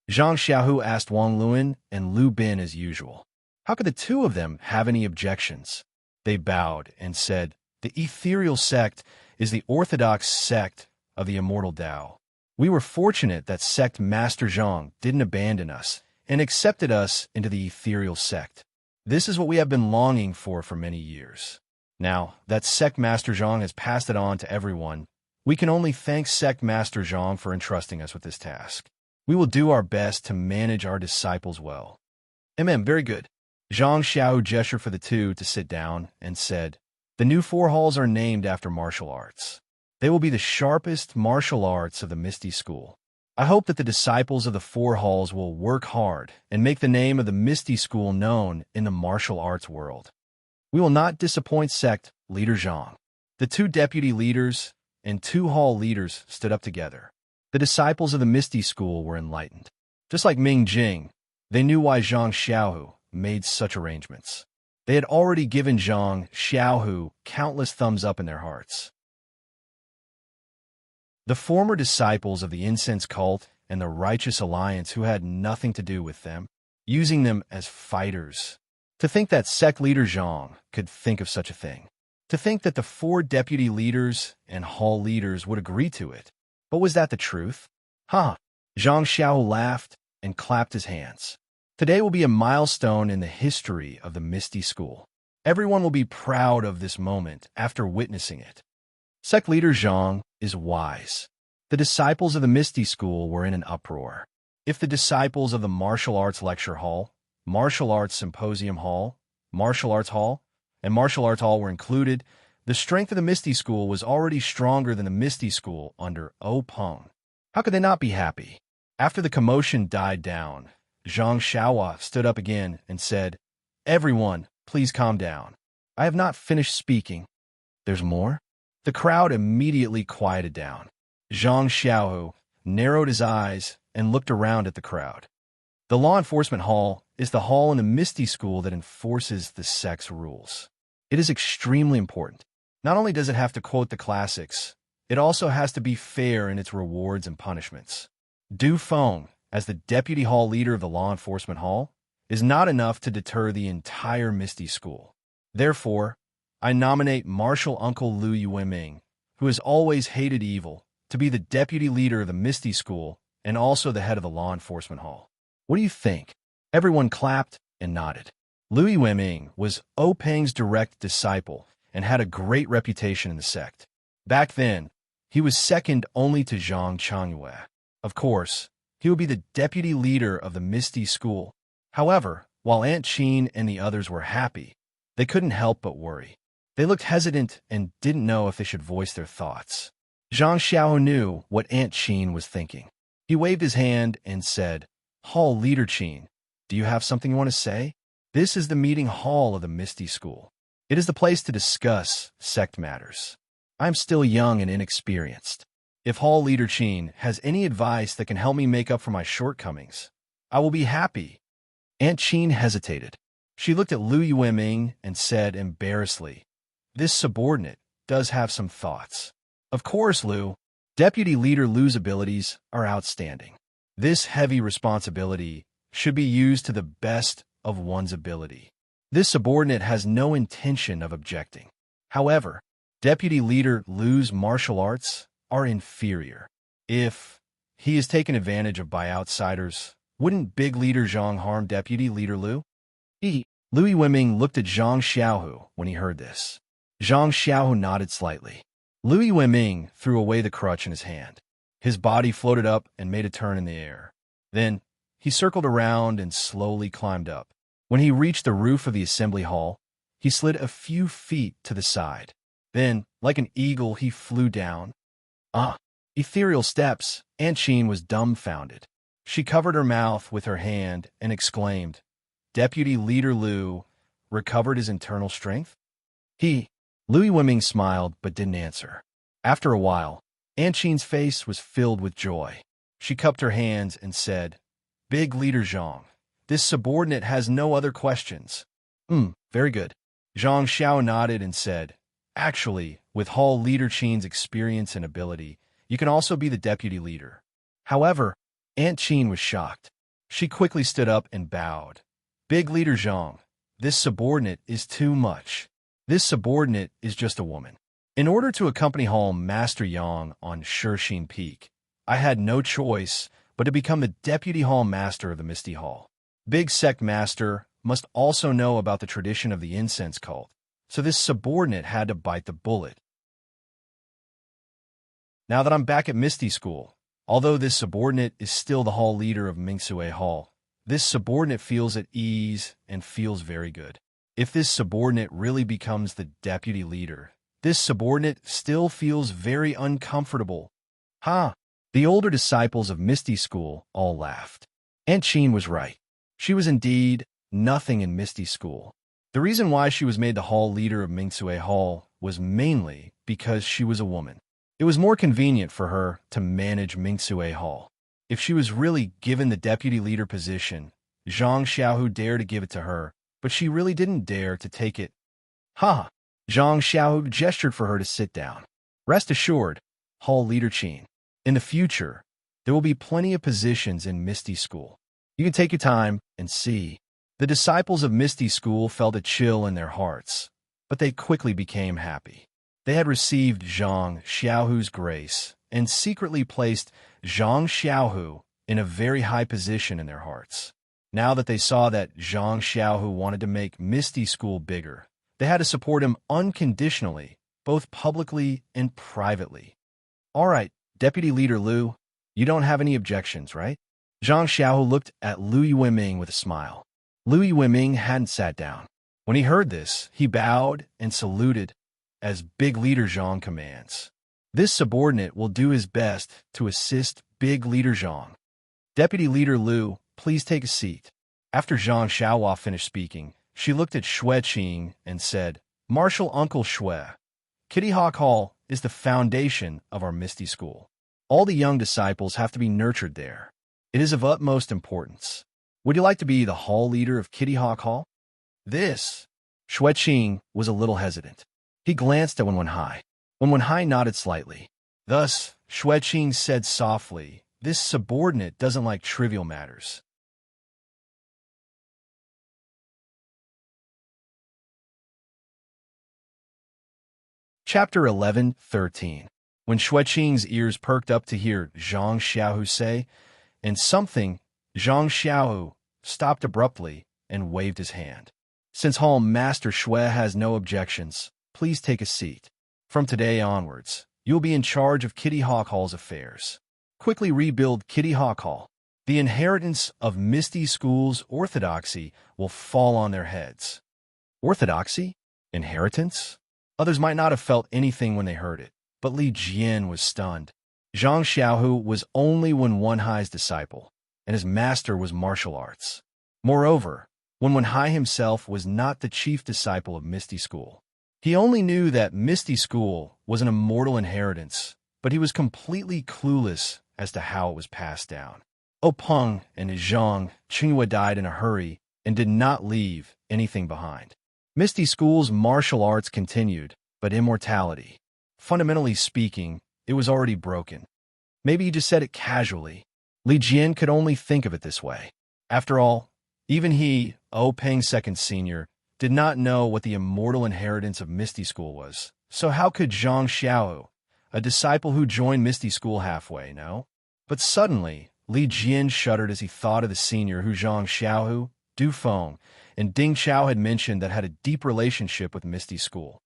Zhang Xiaohu asked Wang Luan and Lu Bin as usual. How could the two of them have any objections? They bowed and said, the ethereal sect is the orthodox sect of the immortal Tao. We were fortunate that sect Master Zhang didn't abandon us and accepted us into the ethereal sect. This is what we have been longing for many years. Now that sect Master Zhang has passed it on to everyone, we can only thank sect Master Zhang for entrusting us with this task. We will do our best to manage our disciples well. Very good. Zhang Xiao gestured for the two to sit down and said, the new 4 halls are named after martial arts. They will be the sharpest martial arts of the Misty School. I hope that the disciples of the 4 halls will work hard and make the name of the Misty School known in the martial arts world. We will not disappoint sect leader Zhang. The 2 deputy leaders and 2 hall leaders stood up together. The disciples of the Misty School were enlightened. Just like Ming Jing, they knew why Zhang Xiaohu made such arrangements. They had already given Zhang Xiaohu countless thumbs up in their hearts. The former disciples of the incense cult and the Righteous Alliance who had nothing to do with them, using them as fighters. To think that sect leader Zhang could think of such a thing. To think that the 4 deputy leaders and hall leaders would agree to it. But was that the truth? Zhang Xiao laughed and clapped his hands. Today will be a milestone in the history of the Misty School. Everyone will be proud of this moment after witnessing it. Sect leader Zhang is wise. The disciples of the Misty School were in an uproar. If the disciples of the Martial Arts Lecture Hall, Martial Arts Symposium Hall, Martial Arts Hall, and Martial Arts Hall were included, the strength of the Misty School was already stronger than the Misty School under O Peng. How could they not be happy? After the commotion died down, Zhang Xiaohua stood up again and said, everyone, please calm down. I have not finished speaking. There's more? The crowd immediately quieted down. Zhang Xiaohu narrowed his eyes and looked around at the crowd. The Law Enforcement Hall is the hall in the Misty School that enforces the sect's rules. It is extremely important. Not only does it have to quote the classics, it also has to be fair in its rewards and punishments. Du Feng, as the deputy hall leader of the Law Enforcement Hall, is not enough to deter the entire Misty School. Therefore, I nominate Martial Uncle Lu Yiming, who has always hated evil, to be the deputy leader of the Misty School and also the head of the Law Enforcement Hall. What do you think? Everyone clapped and nodded. Lu Yiming was O Peng's direct disciple and had a great reputation in the sect. Back then, he was second only to Zhang Changyue. Of course, he would be the deputy leader of the Misty School. However, while Aunt Qin and the others were happy, they couldn't help but worry. They looked hesitant and didn't know if they should voice their thoughts. Zhang Xiao knew what Aunt Qin was thinking. He waved his hand and said, Hall Leader Qin, do you have something you want to say? This is the meeting hall of the Misty School. It is the place to discuss sect matters. I'm still young and inexperienced. If Hall Leader Qin has any advice that can help me make up for my shortcomings, I will be happy. Aunt Qin hesitated. She looked at Lu Yiming and said embarrassedly, this subordinate does have some thoughts. Of course, Lu. Deputy Leader Lu's abilities are outstanding. This heavy responsibility should be used to the best of one's ability. This subordinate has no intention of objecting. However, Deputy Leader Lu's martial arts are inferior. If he is taken advantage of by outsiders, wouldn't Big Leader Zhang harm Deputy Leader Lu? Lu Yiming looked at Zhang Xiaohu when he heard this. Zhang Xiaohu nodded slightly. Lu Yiming threw away the crutch in his hand. His body floated up and made a turn in the air. Then, he circled around and slowly climbed up. When he reached the roof of the assembly hall, he slid a few feet to the side. Then, like an eagle, he flew down. Ethereal steps. Aunt Qin was dumbfounded. She covered her mouth with her hand and exclaimed, Deputy Leader Lu recovered his internal strength? Lu Yiming smiled but didn't answer. After a while, Aunt Qin's face was filled with joy. She cupped her hands and said, Big leader Zhang. This subordinate has no other questions. Very good. Zhang Xiao nodded and said, actually, with Hall Leader Qin's experience and ability, you can also be the deputy leader. However, Aunt Qin was shocked. She quickly stood up and bowed. Big leader Zhang, this subordinate is too much. This subordinate is just a woman. In order to accompany Hall Master Yang on Shixin Peak, I had no choice but to become the deputy hall master of the Misty Hall. Big sect master must also know about the tradition of the incense cult, so this subordinate had to bite the bullet. Now that I'm back at Misty School, although this subordinate is still the hall leader of Mingsue Hall, this subordinate feels at ease and feels very good. If this subordinate really becomes the deputy leader, this subordinate still feels very uncomfortable. The older disciples of Misty School all laughed. Aunt Qin was right. She was indeed nothing in Misty School. The reason why she was made the hall leader of Mingsue Hall was mainly because she was a woman. It was more convenient for her to manage Mingsue Hall. If she was really given the deputy leader position, Zhang Xiaohu dared to give it to her, but she really didn't dare to take it. Zhang Xiaohu gestured for her to sit down. Rest assured, Hall Leader Qin, in the future, there will be plenty of positions in Misty School. You can take your time and see. The disciples of Misty School felt a chill in their hearts, but they quickly became happy. They had received Zhang Xiaohu's grace and secretly placed Zhang Xiaohu in a very high position in their hearts. Now that they saw that Zhang Xiaohu wanted to make Misty School bigger, they had to support him unconditionally, both publicly and privately. All right, Deputy Leader Liu, you don't have any objections, right? Zhang Xiaohu looked at Liu Yueming with a smile. Liu Yueming hadn't sat down. When he heard this, he bowed and saluted as Big Leader Zhang commands. This subordinate will do his best to assist Big Leader Zhang. Deputy Leader Liu, please take a seat. After Zhang Xiaohua finished speaking, she looked at Xue Qing and said, Marshal Uncle Xue, Kitty Hawk Hall is the foundation of our Misty School. All the young disciples have to be nurtured there. It is of utmost importance. Would you like to be the hall leader of Kitty Hawk Hall? Xue Qing was a little hesitant. He glanced at Wenwenhai. Wenwenhai nodded slightly. Thus, Xue Qing said softly, this subordinate doesn't like trivial matters. Chapter 11:13. When Xue Qing's ears perked up to hear Zhang Xiaohu say, and something, Zhang Xiaohu stopped abruptly and waved his hand. Since Hall Master Xue has no objections, please take a seat. From today onwards, you'll be in charge of Kitty Hawk Hall's affairs. Quickly rebuild Kitty Hawk Hall. The inheritance of Misty School's orthodoxy will fall on their heads. Orthodoxy? Inheritance? Others might not have felt anything when they heard it, but Li Jian was stunned. Zhang Xiaohu was only Wenwenhai's disciple, and his master was martial arts. Moreover, Wenwenhai himself was not the chief disciple of Misty School. He only knew that Misty School was an immortal inheritance, but he was completely clueless as to how it was passed down. Peng and his Zhang Qinghua died in a hurry and did not leave anything behind. Misty School's martial arts continued, but immortality. Fundamentally speaking, it was already broken. Maybe he just said it casually. Li Jian could only think of it this way. After all, even he, Peng Second Senior, did not know what the immortal inheritance of Misty School was. So how could Zhang Xiaohu, a disciple who joined Misty School halfway, know? But suddenly, Li Jian shuddered as he thought of the senior who Zhang Xiaohu, Du Feng, and Ding Chao had mentioned that had a deep relationship with Misty School.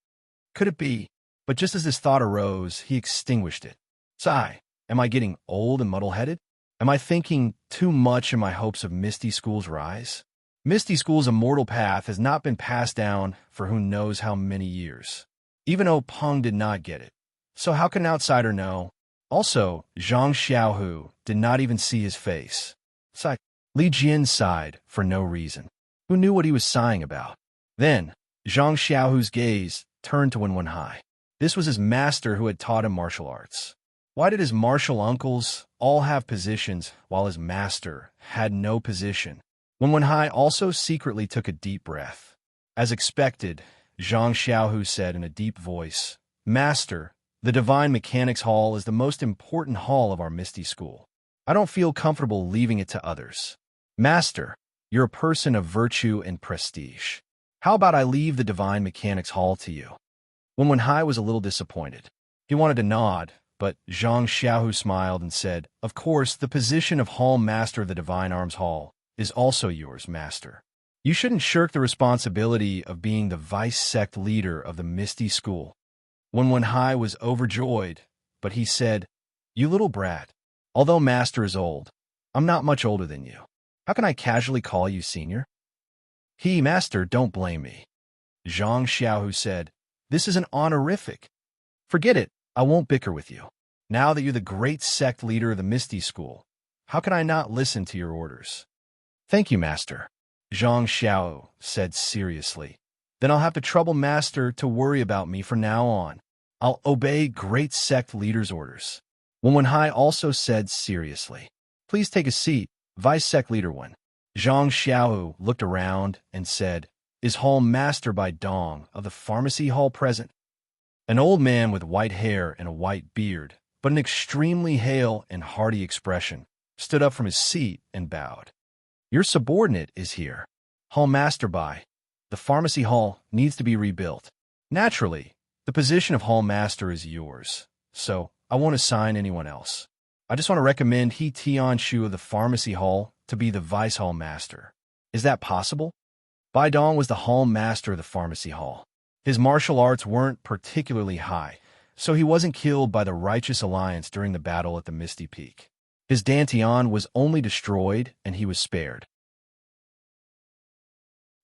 Could it be? But just as this thought arose, he extinguished it. Sigh, am I getting old and muddle-headed? Am I thinking too much in my hopes of Misty School's rise? Misty School's immortal path has not been passed down for who knows how many years. Even Peng did not get it. So how can an outsider know? Also, Zhang Xiaohu did not even see his face. Sigh. Li Jian sighed for no reason. Who knew what he was sighing about? Then, Zhang Xiaohu's gaze turned to Wenwenhai. This was his master who had taught him martial arts. Why did his martial uncles all have positions while his master had no position? Wenwenhai also secretly took a deep breath. As expected, Zhang Xiaohu said in a deep voice, "Master, the Divine Mechanics Hall is the most important hall of our Misty School. I don't feel comfortable leaving it to others. Master, you're a person of virtue and prestige. How about I leave the Divine Mechanics Hall to you?" Wenwenhai was a little disappointed. He wanted to nod, but Zhang Xiaohu smiled and said, "Of course, the position of Hall Master of the Divine Arms Hall is also yours, Master. You shouldn't shirk the responsibility of being the vice-sect leader of the Misty School." Wenwenhai was overjoyed, but he said, "You little brat, although Master is old, I'm not much older than you. How can I casually call you senior?" Master, don't blame me." Zhang Xiaohu said, "This is an honorific. Forget it, I won't bicker with you. Now that you're the great sect leader of the Misty School, how can I not listen to your orders?" "Thank you, Master," Zhang Xiao said seriously. "Then I'll have to trouble Master to worry about me from now on. I'll obey great sect leader's orders." Wenwenhai also said seriously, "Please take a seat, Vice Sect Leader 1. Zhang Xiaohu looked around and said, "Is Hall Master Bai Dong of the Pharmacy Hall present?" An old man with white hair and a white beard, but an extremely hale and hearty expression, stood up from his seat and bowed. "Your subordinate is here. Hall Master Bai. The Pharmacy Hall needs to be rebuilt. Naturally, the position of Hall Master is yours, so I won't assign anyone else. I just want to recommend He Tianshu of the Pharmacy Hall to be the Vice Hall Master. Is that possible?" Bai Dong was the Hall Master of the Pharmacy Hall. His martial arts weren't particularly high, so he wasn't killed by the Righteous Alliance during the battle at the Misty Peak. His Dantian was only destroyed, and he was spared.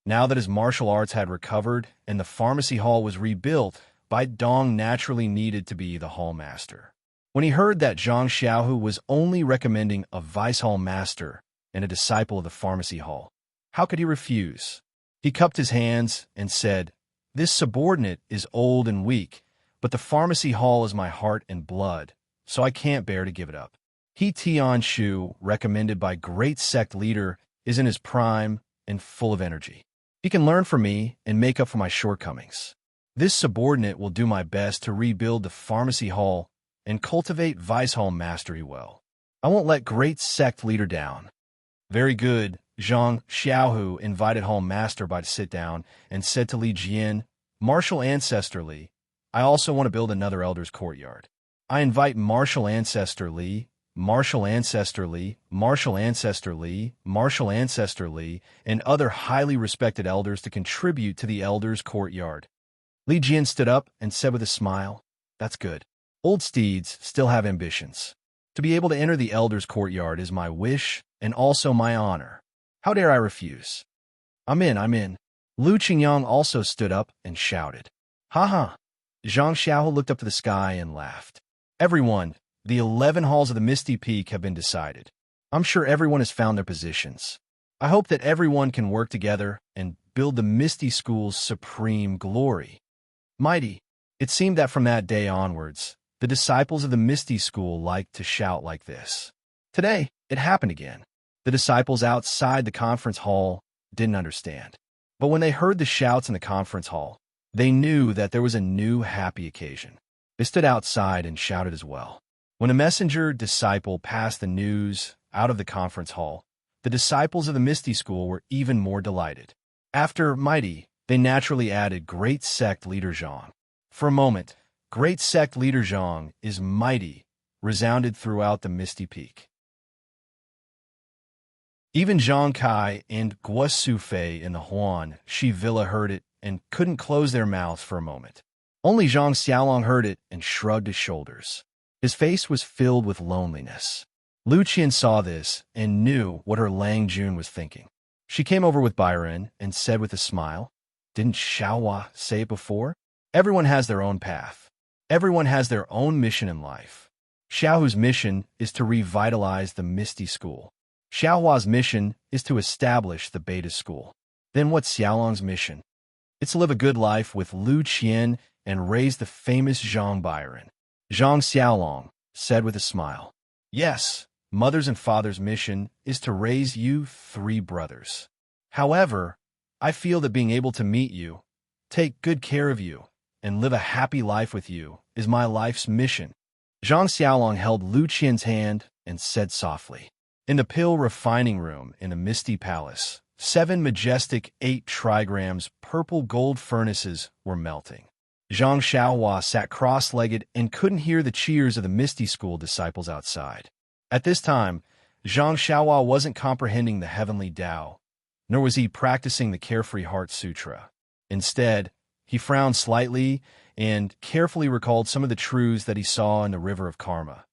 Now that his martial arts had recovered and the Pharmacy Hall was rebuilt, Bai Dong naturally needed to be the Hall Master. When he heard that Zhang Xiaohu was only recommending a Vice Hall Master and a disciple of the Pharmacy Hall, how could he refuse? He cupped his hands and said, "This subordinate is old and weak, but the Pharmacy Hall is my heart and blood, so I can't bear to give it up. He Tianshu, recommended by great sect leader, is in his prime and full of energy. He can learn from me and make up for my shortcomings. This subordinate will do my best to rebuild the Pharmacy Hall and cultivate Vice Hall mastery well. I won't let great sect leader down." "Very good." Zhang Xiaohu invited Hall Master Bai to sit down and said to Li Jian, "Martial Ancestor Li, I also want to build another Elder's Courtyard. I invite Martial Ancestor Li, Martial Ancestor Li, Martial Ancestor Li, Martial Ancestor Li, and other highly respected elders to contribute to the Elder's Courtyard." Li Jian stood up and said with a smile, "That's good. Old steeds still have ambitions. To be able to enter the Elder's Courtyard is my wish and also my honor. How dare I refuse? I'm in. Lu Qingyang also stood up and shouted, "Ha ha!" Zhang Xiaohu looked up to the sky and laughed. "Everyone, the 11 halls of the Misty Peak have been decided. I'm sure everyone has found their positions. I hope that everyone can work together and build the Misty School's supreme glory." Mighty. It seemed that from that day onwards, the disciples of the Misty School liked to shout like this. Today, it happened again. The disciples outside the conference hall didn't understand. But when they heard the shouts in the conference hall, they knew that there was a new happy occasion. They stood outside and shouted as well. When a messenger disciple passed the news out of the conference hall, the disciples of the Misty School were even more delighted. After Mighty, they naturally added Great Sect Leader Zhang. For a moment, Great Sect Leader Zhang is mighty resounded throughout the Misty Peak. Even Zhang Kai and Guo Sufei in the Huan Shi Villa heard it and couldn't close their mouths for a moment. Only Zhang Xiaolong heard it and shrugged his shoulders. His face was filled with loneliness. Lu Qian saw this and knew what her Lang Jun was thinking. She came over with Byron and said with a smile, "Didn't Xiaohua say it before? Everyone has their own path. Everyone has their own mission in life. Xiaohu's mission is to revitalize the Misty School. Xiaohua's mission is to establish the Beta School. Then what's Xiaolong's mission? It's to live a good life with Lu Qian and raise the famous Zhang Byron." Zhang Xiaolong, said with a smile. Yes, Mother's and Father's mission is to raise you 3 brothers. However, I feel that being able to meet you, take good care of you, and live a happy life with you is my life's mission. Zhang Xiaolong held Lu Qian's hand and said softly. In the pill refining room in the Misty Palace, 7 majestic 8 trigrams purple gold furnaces were melting. Zhang Xiaohua sat cross-legged and couldn't hear the cheers of the Misty School disciples outside. At this time, Zhang Xiaohua wasn't comprehending the heavenly Tao, nor was he practicing the Carefree Heart Sutra. Instead, he frowned slightly and carefully recalled some of the truths that he saw in the river of karma.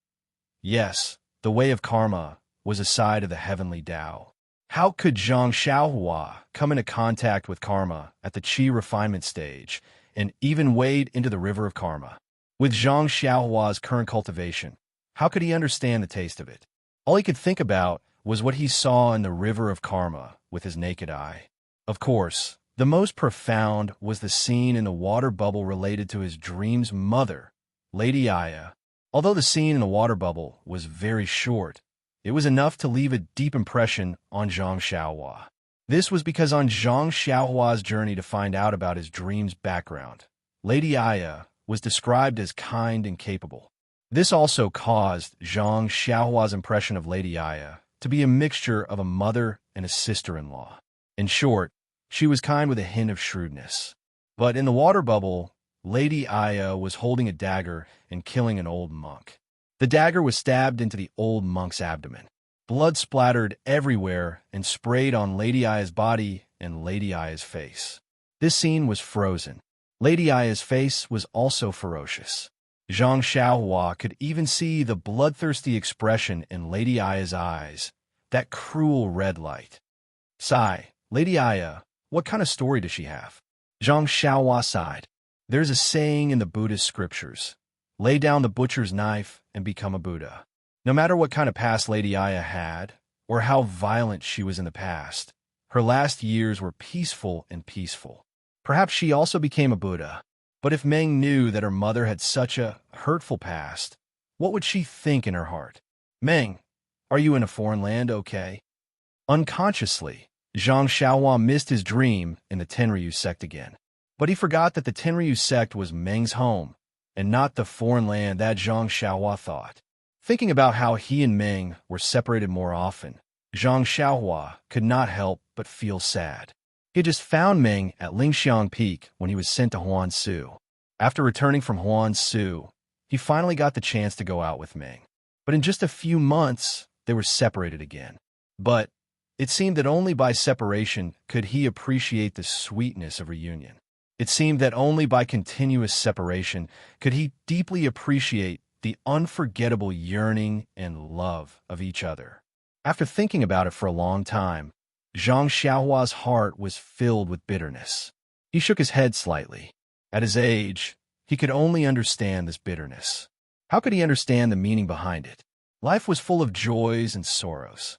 Yes, the way of karma was a side of the heavenly Tao. How could Zhang Xiaohua come into contact with karma at the Qi refinement stage and even wade into the river of karma? With Zhang Xiaohua's current cultivation, how could he understand the taste of it? All he could think about was what he saw in the river of karma with his naked eye. Of course, the most profound was the scene in the water bubble related to his dream's mother, Lady Aya. Although the scene in the water bubble was very short, it was enough to leave a deep impression on Zhang Xiaohua. This was because on Zhang Xiaohua's journey to find out about his dream's background, Lady Aya was described as kind and capable. This also caused Zhang Xiaohua's impression of Lady Aya to be a mixture of a mother and a sister-in-law. In short, she was kind with a hint of shrewdness. But in the water bubble, Lady Aya was holding a dagger and killing an old monk. The dagger was stabbed into the old monk's abdomen. Blood splattered everywhere and sprayed on Lady Aya's body and Lady Aya's face. This scene was frozen. Lady Aya's face was also ferocious. Zhang Xiaohua could even see the bloodthirsty expression in Lady Aya's eyes, that cruel red light. Sigh, Lady Aya, what kind of story does she have? Zhang Xiaohua sighed. There's a saying in the Buddhist scriptures, lay down the butcher's knife and become a Buddha. No matter what kind of past Lady Aya had, or how violent she was in the past, her last years were peaceful and peaceful. Perhaps she also became a Buddha. But if Meng knew that her mother had such a hurtful past, what would she think in her heart? Meng, are you in a foreign land okay? Unconsciously, Zhang Xiaohua missed his dream in the Tenryu sect again. But he forgot that the Tenryu sect was Meng's home, and not the foreign land that Zhang Xiaohua thought. Thinking about how he and Meng were separated more often, Zhang Xiaohua could not help but feel sad. He had just found Meng at Lingxiang Peak when he was sent to Huansu. After returning from Huansu, he finally got the chance to go out with Meng. But in just a few months, they were separated again. But it seemed that only by separation could he appreciate the sweetness of reunion. It seemed that only by continuous separation could he deeply appreciate the unforgettable yearning and love of each other. After thinking about it for a long time, Zhang Xiaohua's heart was filled with bitterness. He shook his head slightly. At his age, he could only understand this bitterness. How could he understand the meaning behind it? Life was full of joys and sorrows.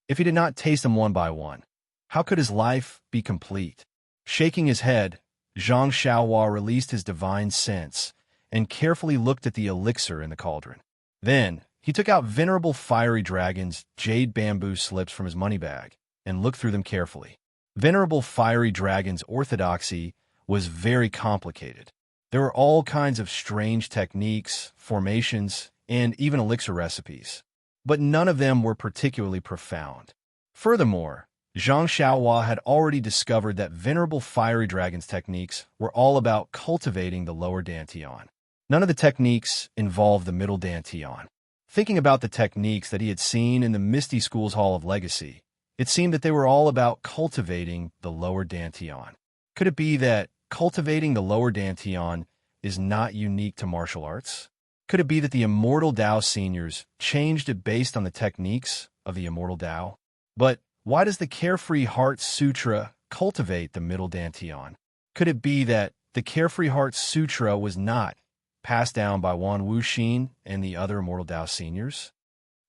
If he did not taste them one by one, how could his life be complete? Shaking his head, Zhang Xiaohua released his divine sense and carefully looked at the elixir in the cauldron. Then, he took out Venerable Fiery Dragon's jade bamboo slips from his money bag and looked through them carefully. Venerable Fiery Dragon's orthodoxy was very complicated. There were all kinds of strange techniques, formations, and even elixir recipes, but none of them were particularly profound. Furthermore, Zhang Xiaohua had already discovered that Venerable Fiery Dragon's techniques were all about cultivating the lower dantian. None of the techniques involved the middle dantian. Thinking about the techniques that he had seen in the Misty School's Hall of Legacy, it seemed that they were all about cultivating the lower dantian. Could it be that cultivating the lower dantian is not unique to martial arts? Could it be that the Immortal Tao seniors changed it based on the techniques of the Immortal Tao? But why does the Carefree Heart Sutra cultivate the middle dantian? Could it be that the Carefree Heart Sutra was not passed down by Wan Wuxin and the other Immortal Tao seniors?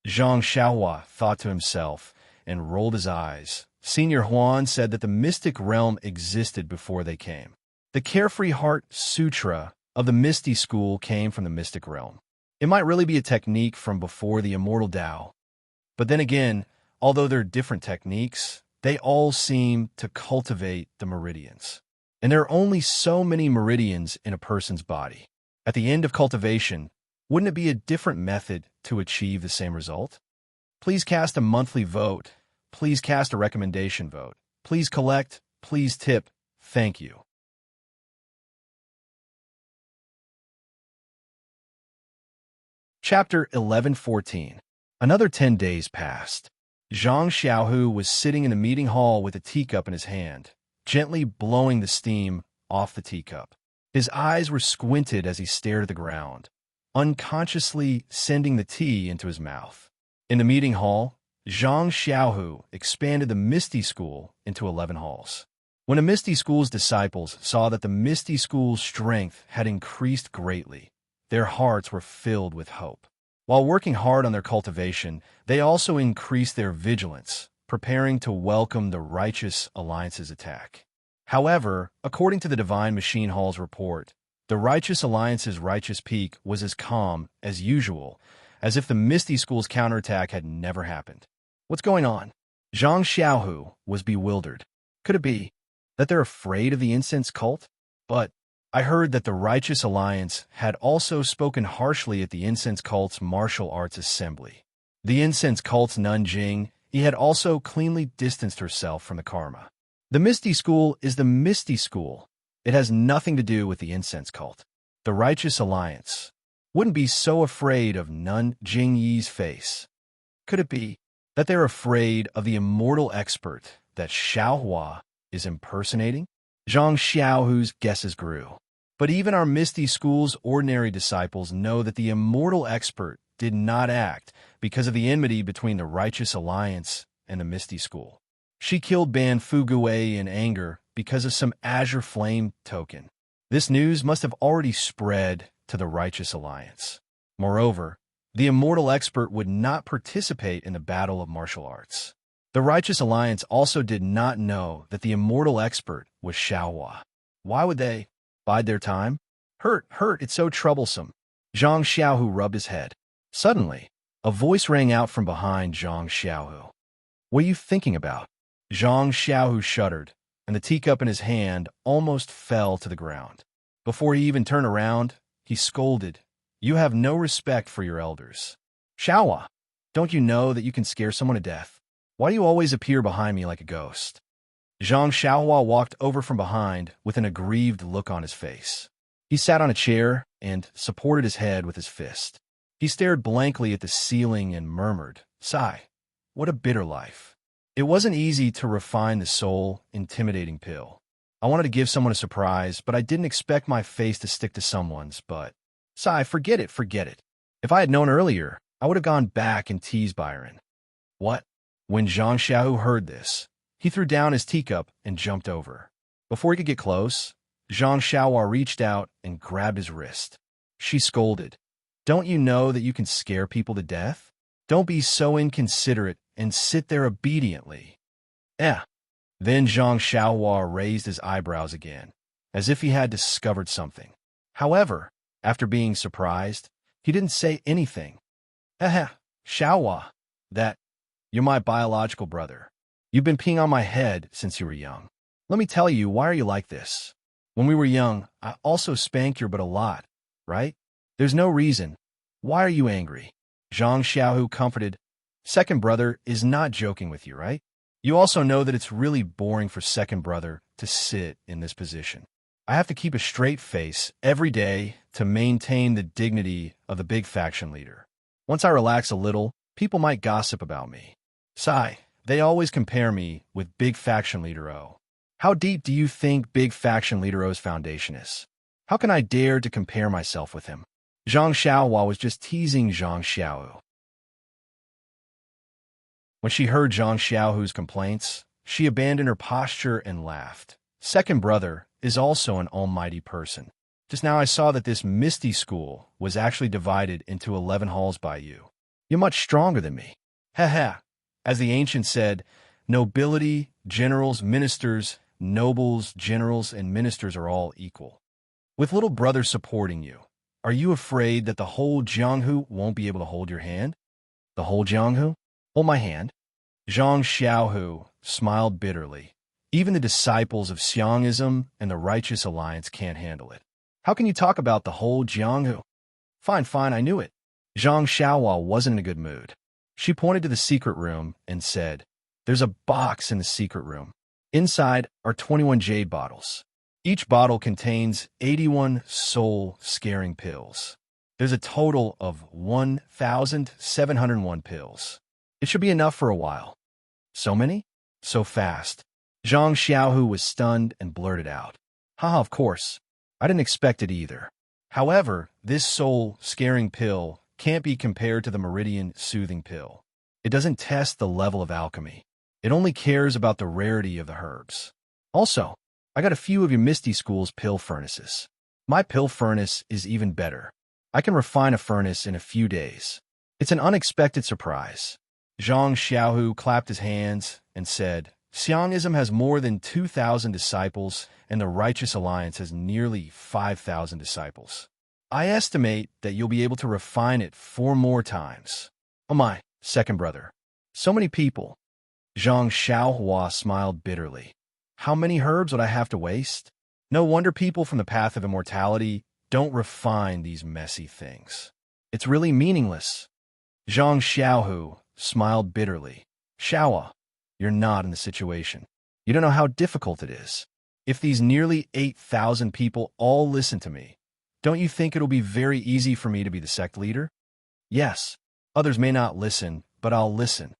Zhang Xiaohua thought to himself and rolled his eyes. Senior Huan said that the mystic realm existed before they came. The Carefree Heart Sutra of the Misty School came from the mystic realm. It might really be a technique from before the immortal Tao. But then again, although they're different techniques, they all seem to cultivate the meridians. And there are only so many meridians in a person's body. At the end of cultivation, wouldn't it be a different method to achieve the same result? Please cast a monthly vote. Please cast a recommendation vote. Please collect. Please tip. Thank you. Chapter 11:14. Another 10 days passed. Zhang Xiaohu was sitting in the meeting hall with a teacup in his hand, gently blowing the steam off the teacup. His eyes were squinted as he stared at the ground, unconsciously sending the tea into his mouth. In the meeting hall, Zhang Xiaohu expanded the Misty School into 11 halls. When the Misty School's disciples saw that the Misty School's strength had increased greatly, their hearts were filled with hope. While working hard on their cultivation, they also increased their vigilance, preparing to welcome the Righteous Alliance's attack. However, according to the Divine Machine Hall's report, the Righteous Alliance's righteous peak was as calm as usual, as if the Misty School's counterattack had never happened. What's going on? Zhang Xiaohu was bewildered. Could it be that they're afraid of the incense cult? But I heard that the Righteous Alliance had also spoken harshly at the incense cult's martial arts assembly. The incense cult's Nanjing, he had also cleanly distanced herself from the karma. The Misty School is the Misty School. It has nothing to do with the incense cult. The Righteous Alliance wouldn't be so afraid of Nun Jingyi's face. Could it be that they're afraid of the immortal expert that Xiaohua is impersonating? Zhang Xiaohu's guesses grew. But even our Misty School's ordinary disciples know that the immortal expert did not act because of the enmity between the Righteous Alliance and the Misty School. She killed Ban Fugui in anger because of some azure flame token. This news must have already spread to the Righteous Alliance. Moreover, the immortal expert would not participate in the battle of martial arts. The Righteous Alliance also did not know that the immortal expert was Xiaohua. Why would they bide their time? Hurt, it's so troublesome. Zhang Xiaohu rubbed his head. Suddenly, a voice rang out from behind Zhang Xiaohu. What are you thinking about? Zhang Xiaohu shuddered, and the teacup in his hand almost fell to the ground. Before he even turned around, he scolded, "You have no respect for your elders. Xiaohua, don't you know that you can scare someone to death? Why do you always appear behind me like a ghost?" Zhang Xiaohua walked over from behind with an aggrieved look on his face. He sat on a chair and supported his head with his fist. He stared blankly at the ceiling and murmured, "Sigh, what a bitter life." It wasn't easy to refine the soul-intimidating pill. I wanted to give someone a surprise, but I didn't expect my face to stick to someone's, but... Sigh, forget it. If I had known earlier, I would have gone back and teased Byron. What? When Zhang Xiaohu heard this, he threw down his teacup and jumped over. Before he could get close, Zhang Xiaohua reached out and grabbed his wrist. She scolded, "Don't you know that you can scare people to death? Don't be so inconsiderate and sit there obediently." Then Zhang Xiaohua raised his eyebrows again, as if he had discovered something. However, after being surprised, he didn't say anything. Xiaohua, you're my biological brother. You've been peeing on my head since you were young. Let me tell you, why are you like this? When we were young, I also spanked your butt a lot, right? There's no reason. Why are you angry? Zhang Xiaohu comforted. Second brother is not joking with you, right? You also know that it's really boring for second brother to sit in this position. I have to keep a straight face every day to maintain the dignity of the big faction leader. Once I relax a little, people might gossip about me. Sigh, they always compare me with Big Faction Leader O. How deep do you think Big Faction Leader O's foundation is? How can I dare to compare myself with him? Zhang Xiaohua was just teasing Zhang Xiaohu. When she heard Zhang Xiaohu's complaints, she abandoned her posture and laughed. Second brother is also an almighty person. Just now I saw that this Misty School was actually divided into 11 halls by you. You're much stronger than me. As the ancient said, nobility, generals, ministers, nobles, generals, and ministers are all equal. With little brother supporting you, are you afraid that the whole Jianghu won't be able to hold your hand? The whole Jianghu? Hold my hand. Zhang Xiaohu smiled bitterly. Even the disciples of Xiangism and the Righteous Alliance can't handle it. How can you talk about the whole Jianghu? Fine, fine, I knew it. Zhang Xiaohua wasn't in a good mood. She pointed to the secret room and said, "There's a box in the secret room. Inside are 21 jade bottles. Each bottle contains 81 soul-scaring pills. There's a total of 1,701 pills. It should be enough for a while." So many? So fast? Zhang Xiaohu was stunned and blurted out, "Haha, of course. I didn't expect it either. However, this soul-scaring pill can't be compared to the Meridian Soothing Pill. It doesn't test the level of alchemy. It only cares about the rarity of the herbs. Also, I got a few of your Misty School's pill furnaces. My pill furnace is even better. I can refine a furnace in a few days. It's an unexpected surprise." Zhang Xiaohu clapped his hands and said, "Xiangism has more than 2,000 disciples, and the Righteous Alliance has nearly 5,000 disciples. I estimate that you'll be able to refine it 4 more times. Oh my, second brother. So many people." Zhang Xiaohua smiled bitterly. "How many herbs would I have to waste? No wonder people from the path of immortality don't refine these messy things. It's really meaningless." Zhang Xiaohu smiled bitterly. "Xiaohua, you're not in the situation. You don't know how difficult it is. If these nearly 8,000 people all listen to me, don't you think it'll be very easy for me to be the sect leader? Yes, others may not listen, but I'll listen.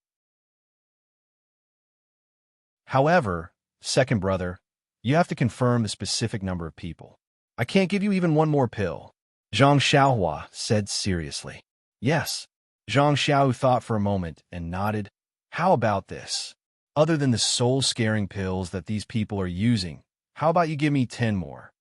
However, second brother, you have to confirm the specific number of people. I can't give you even 1 more pill." Zhang Xiaohua said seriously. "Yes." Zhang Xiao thought for a moment and nodded. "How about this? Other than the soul-scaring pills that these people are using, how about you give me 10 more?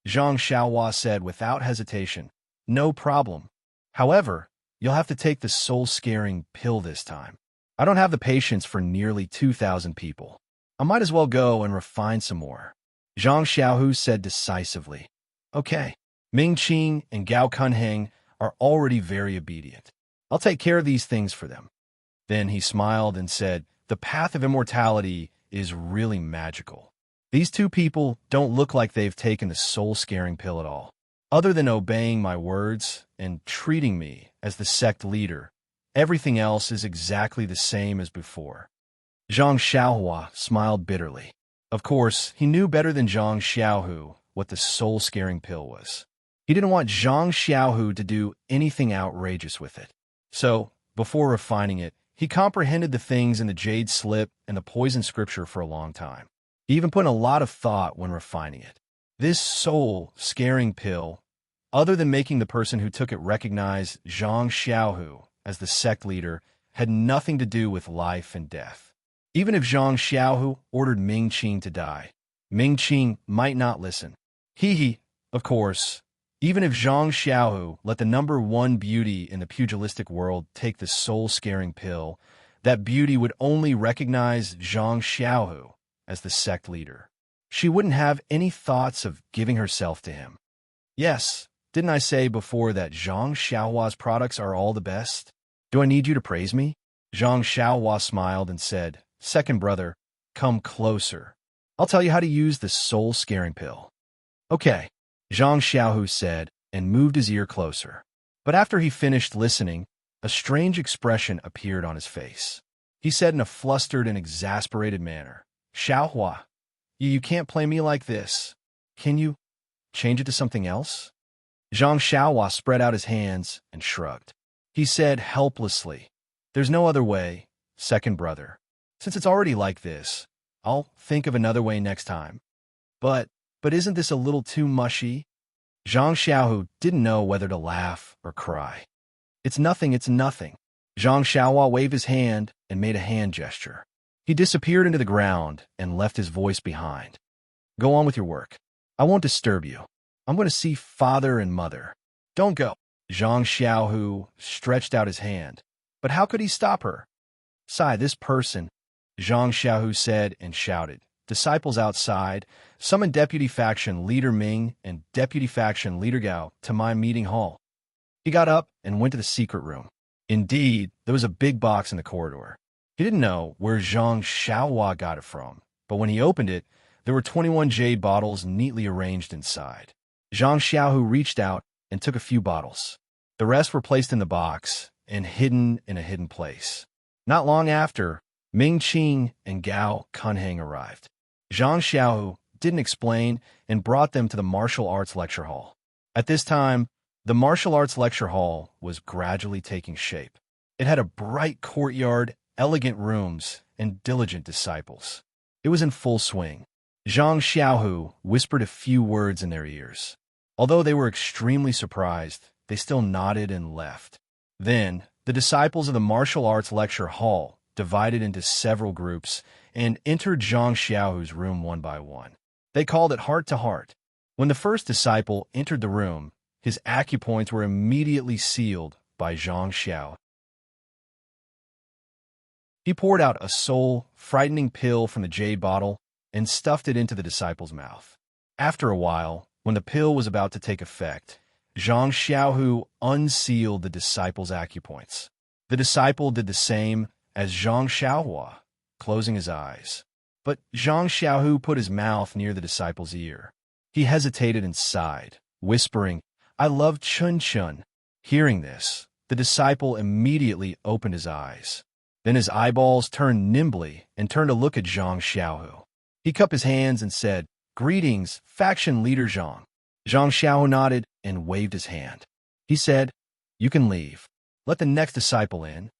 Zhang Xiaohua said without hesitation. "No problem. However, you'll have to take the soul-scaring pill this time. I don't have the patience for nearly 2,000 people. I might as well go and refine some more." Zhang Xiaohu said decisively. "Okay." Ming Qing and Gao Kunheng are already very obedient. I'll take care of these things for them. Then he smiled and said, "The path of immortality is really magical. These 2 people don't look like they've taken the soul-scaring pill at all. Other than obeying my words and treating me as the sect leader, everything else is exactly the same as before." Zhang Xiaohua smiled bitterly. Of course, he knew better than Zhang Xiaohu what the soul-scaring pill was. He didn't want Zhang Xiaohu to do anything outrageous with it. So, before refining it, he comprehended the things in the jade slip and the poison scripture for a long time. He even put in a lot of thought when refining it. This soul-scaring pill, other than making the person who took it recognize Zhang Xiaohu as the sect leader, had nothing to do with life and death. Even if Zhang Xiaohu ordered Ming Qing to die, Ming Qing might not listen. Of course, even if Zhang Xiaohu let the number 1 beauty in the pugilistic world take the soul-scaring pill, that beauty would only recognize Zhang Xiaohu as the sect leader. She wouldn't have any thoughts of giving herself to him. Yes, didn't I say before that Zhang Xiaohua's products are all the best? Do I need you to praise me? Zhang Xiaohua smiled and said, "Second brother, come closer. I'll tell you how to use the soul-scaring pill." "Okay," Zhang Xiaohu said and moved his ear closer. But after he finished listening, a strange expression appeared on his face. He said in a flustered and exasperated manner, "Xiaohua, you can't play me like this. Can you change it to something else?" Zhang Xiaohua spread out his hands and shrugged. He said helplessly, "There's no other way, second brother. Since it's already like this, I'll think of another way next time. But isn't this a little too mushy?" Zhang Xiaohu didn't know whether to laugh or cry. It's nothing. Zhang Xiaohua waved his hand and made a hand gesture. He disappeared into the ground and left his voice behind. "Go on with your work. I won't disturb you. I'm going to see father and mother." "Don't go." Zhang Xiaohu stretched out his hand. But how could he stop her? "Sai, this person," Zhang Xiaohu said and shouted, disciples outside summoned Deputy Faction Leader Ming and Deputy Faction Leader Gao to my meeting hall. He got up and went to the secret room. Indeed, there was a big box in the corridor. He didn't know where Zhang Xiaohua got it from, but when he opened it, there were 21 jade bottles neatly arranged inside. Zhang Xiaohu reached out and took a few bottles. The rest were placed in the box and hidden in a hidden place. Not long after, Ming Qing and Gao Kunheng arrived. Zhang Xiaohu didn't explain and brought them to the martial arts lecture hall. At this time, the martial arts lecture hall was gradually taking shape. It had a bright courtyard, elegant rooms, and diligent disciples. It was in full swing. Zhang Xiaohu whispered a few words in their ears. Although they were extremely surprised, they still nodded and left. Then, the disciples of the martial arts lecture hall divided into several groups and entered Zhang Xiaohu's room one by one. They called it heart to heart. When the first disciple entered the room, his acupoints were immediately sealed by Zhang Xiao. He poured out a soul-frightening pill from the jade bottle and stuffed it into the disciple's mouth. After a while, when the pill was about to take effect, Zhang Xiaohu unsealed the disciple's acupoints. The disciple did the same as Zhang Xiaohua, closing his eyes. But Zhang Xiaohu put his mouth near the disciple's ear. He hesitated and sighed, whispering, "I love Chun Chun." Hearing this, the disciple immediately opened his eyes. Then his eyeballs turned nimbly and turned to look at Zhang Xiaohu. He cupped his hands and said, "Greetings, Faction Leader Zhang." Zhang Xiaohu nodded and waved his hand. He said, "You can leave. Let the next disciple in."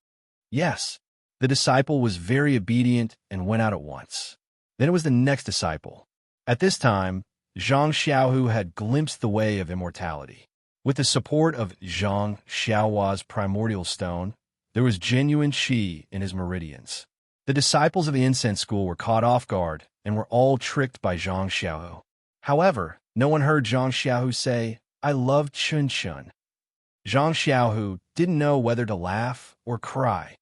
Yes. The disciple was very obedient and went out at once. Then it was the next disciple. At this time, Zhang Xiaohu had glimpsed the way of immortality. With the support of Zhang Xiaohua's primordial stone, there was genuine qi in his meridians. The disciples of the incense school were caught off guard and were all tricked by Zhang Xiaohu. However, no one heard Zhang Xiaohu say, "I love Chun Chun." Zhang Xiaohu didn't know whether to laugh or cry.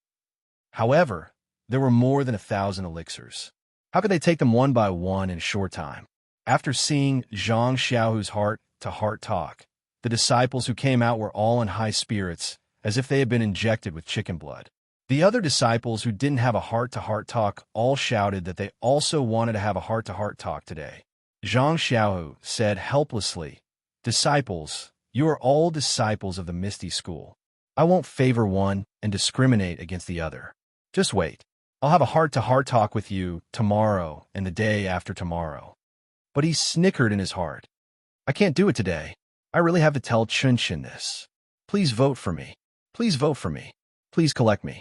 However, there were more than 1,000 elixirs. How could they take them one by one in a short time? After seeing Zhang Xiaohu's heart-to-heart talk, the disciples who came out were all in high spirits, as if they had been injected with chicken blood. The other disciples who didn't have a heart-to-heart talk all shouted that they also wanted to have a heart-to-heart talk today. Zhang Xiaohu said helplessly, "Disciples, you are all disciples of the Misty School. I won't favor one and discriminate against the other. Just wait. I'll have a heart-to-heart talk with you tomorrow and the day after tomorrow." But he snickered in his heart. "I can't do it today. I really have to tell Chun Chun this. Please vote for me. Please vote for me. Please collect me."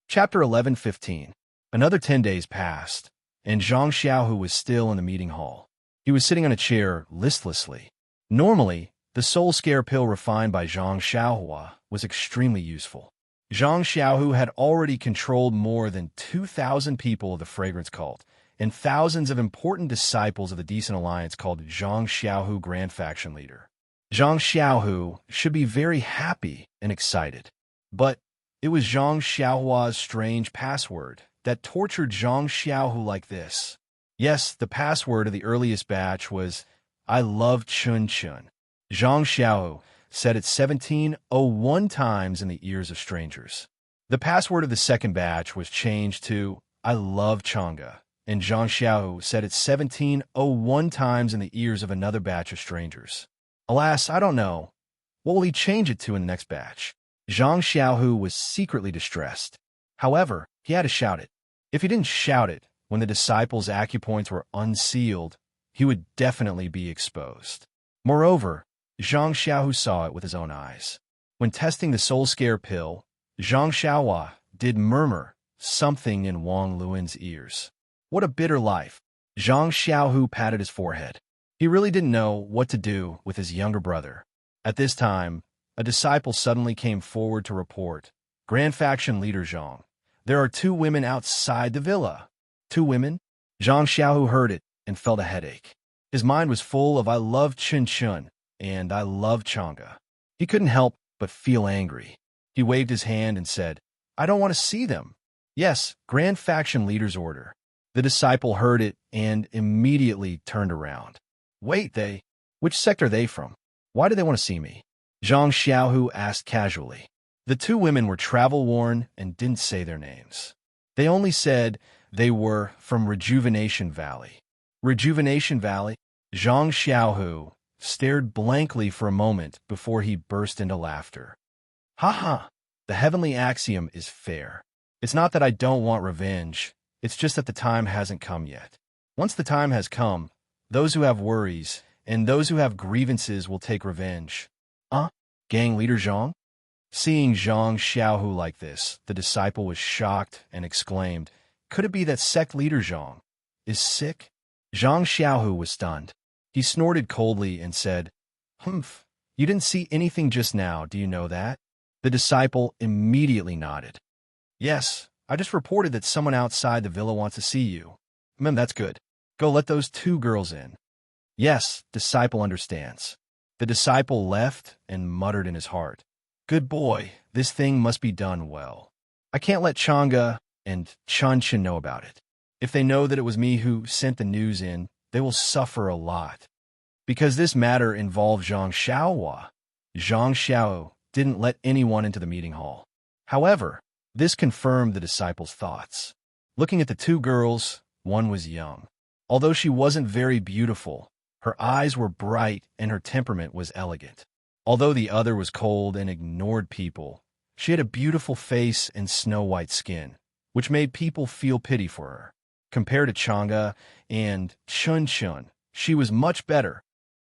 Chapter 11:15. Another 10 days passed, and Zhang Xiaohu was still in the meeting hall. He was sitting on a chair listlessly. Normally, the soul scare pill refined by Zhang Xiaohua was extremely useful. Zhang Xiaohu had already controlled more than 2,000 people of the fragrance cult, and thousands of important disciples of the Decent Alliance called Zhang Xiaohu Grand Faction Leader. Zhang Xiaohu should be very happy and excited. But it was Zhang Xiaohua's strange password that tortured Zhang Xiaohu like this. Yes, the password of the earliest batch was, "I love Chun Chun." Zhang Xiaohu said it 1701 times in the ears of strangers. The password of the second batch was changed to, "I love Chang'e," and Zhang Xiaohu said it 1701 times in the ears of another batch of strangers. Alas, I don't know. What will he change it to in the next batch? Zhang Xiaohu was secretly distressed. However, he had to shout it. If he didn't shout it when the disciples' acupoints were unsealed, he would definitely be exposed. Moreover, Zhang Xiaohu saw it with his own eyes. When testing the soul scare pill, Zhang Xiaohua did murmur something in Wang Luan's ears. What a bitter life. Zhang Xiaohu patted his forehead. He really didn't know what to do with his younger brother. At this time, a disciple suddenly came forward to report, "Grand Faction Leader Zhang, there are 2 women outside the villa." 2 women? Zhang Xiaohu heard it and felt a headache. His mind was full of "I love Chun Chun" and "I love Chang'e." He couldn't help but feel angry. He waved his hand and said, I don't want to see them. Yes, Grand Faction Leader's order. The disciple heard it and immediately turned around. Wait, which sect are they from? Why do they want to see me? Zhang Xiaohu asked casually. The two women were travel-worn and didn't say their names. They only said they were from Rejuvenation Valley. Rejuvenation Valley? Zhang Xiaohu stared blankly for a moment before he burst into laughter. Ha ha! The heavenly axiom is fair. It's not that I don't want revenge, it's just that the time hasn't come yet. Once the time has come, those who have worries and those who have grievances will take revenge. Gang leader Zhang? Seeing Zhang Xiaohu like this, the disciple was shocked and exclaimed, could it be that sect leader Zhang is sick? Zhang Xiaohu was stunned. He snorted coldly and said, Humph, you didn't see anything just now, do you know that? The disciple immediately nodded. Yes, I just reported that someone outside the villa wants to see you. That's good. Go let those two girls in. Yes, disciple understands. The disciple left and muttered in his heart. Good boy, this thing must be done well. I can't let Chang'e and Chunchen know about it. If they know that it was me who sent the news in, they will suffer a lot. Because this matter involved Zhang Xiaohua, Zhang Xiao didn't let anyone into the meeting hall. However, this confirmed the disciple's thoughts. Looking at the two girls, one was young. Although she wasn't very beautiful, her eyes were bright and her temperament was elegant. Although the other was cold and ignored people, she had a beautiful face and snow-white skin, which made people feel pity for her. Compared to Chang'e and Chunchen, she was much better.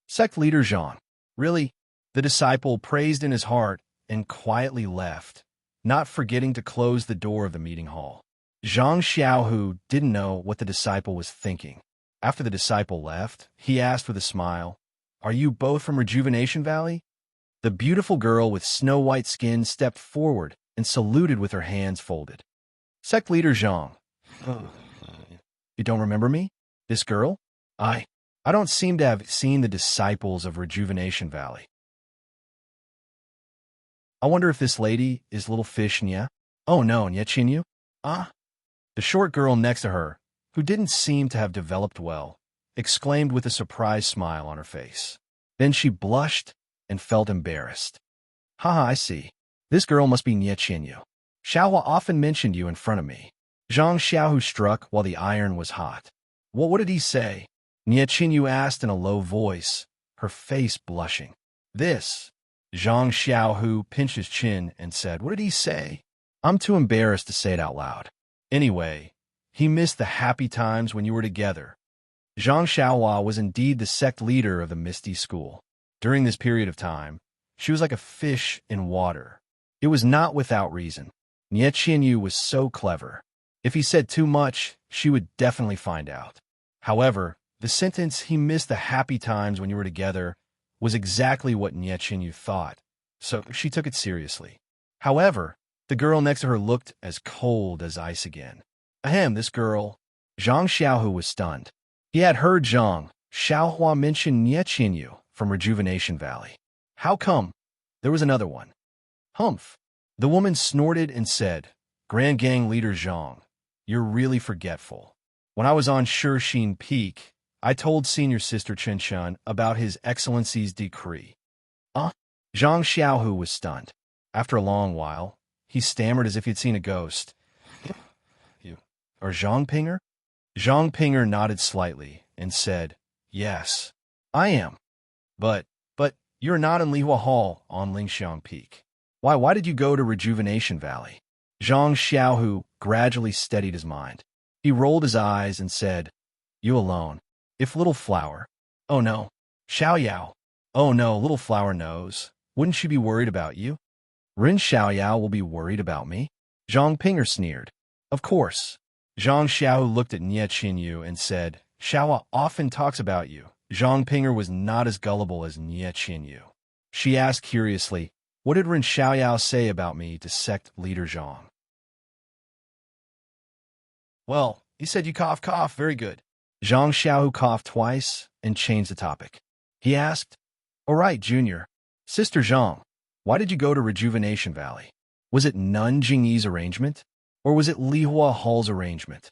Sect leader Zhang. Really? The disciple praised in his heart and quietly left, not forgetting to close the door of the meeting hall. Zhang Xiaohu didn't know what the disciple was thinking. After the disciple left, he asked with a smile, Are you both from Rejuvenation Valley? The beautiful girl with snow-white skin stepped forward and saluted with her hands folded. Sect leader Zhang. You don't remember me? This girl? I don't seem to have seen the disciples of Rejuvenation Valley. I wonder if this lady is little fish Nya? Oh no, Nya Chinyu? The short girl next to her, who didn't seem to have developed well, exclaimed with a surprised smile on her face. Then she blushed and felt embarrassed. Haha, I see. This girl must be Nya Chinyu. Xiaohua often mentioned you in front of me. Zhang Xiaohu struck while the iron was hot. What did he say? Nya Chinyu asked in a low voice, her face blushing. This. Zhang Xiaohu pinched his chin and said, What did he say? I'm too embarrassed to say it out loud. Anyway, he missed the happy times when you were together. Zhang Xiaohua was indeed the sect leader of the Misty School. During this period of time, she was like a fish in water. It was not without reason. Nya Chinyu was so clever. If he said too much, she would definitely find out. However, the sentence, he missed the happy times when you were together, was exactly what Nya Chinyu thought, so she took it seriously. However, the girl next to her looked as cold as ice again. This girl. Zhang Xiaohu was stunned. He had heard Zhang Xiaohua mention Nya Chinyu from Rejuvenation Valley. How come? There was another one. Humph. The woman snorted and said, Grand Gang Leader Zhang, you're really forgetful. When I was on Shixin Peak, I told Senior Sister Chen Chun about His Excellency's decree. Zhang Xiaohu was stunned. After a long while, he stammered as if he'd seen a ghost. You are Zhang Pinger? Zhang Pinger nodded slightly and said, Yes, I am. But you're not in Lihua Hall on Lingxiang Peak. Why did you go to Rejuvenation Valley? Zhang Xiaohu gradually steadied his mind. He rolled his eyes and said, You alone. If Little Flower. Oh no. Xiaoyao. Oh no, Little Flower knows. Wouldn't she be worried about you? Rin Xiaoyao will be worried about me? Zhang Pinger sneered. Of course. Zhang Xiaohu looked at Nya Chinyu and said, Xiaohua often talks about you. Zhang Pinger was not as gullible as Nya Chinyu. She asked curiously, What did Rin Xiaoyao say about me to sect leader Zhang? Well, he said you cough, very good. Zhang Xiaohu coughed twice and changed the topic. He asked, All right, Junior. Sister Zhang, why did you go to Rejuvenation Valley? Was it Nun Jingyi's arrangement? Or was it Lihua Hall's arrangement?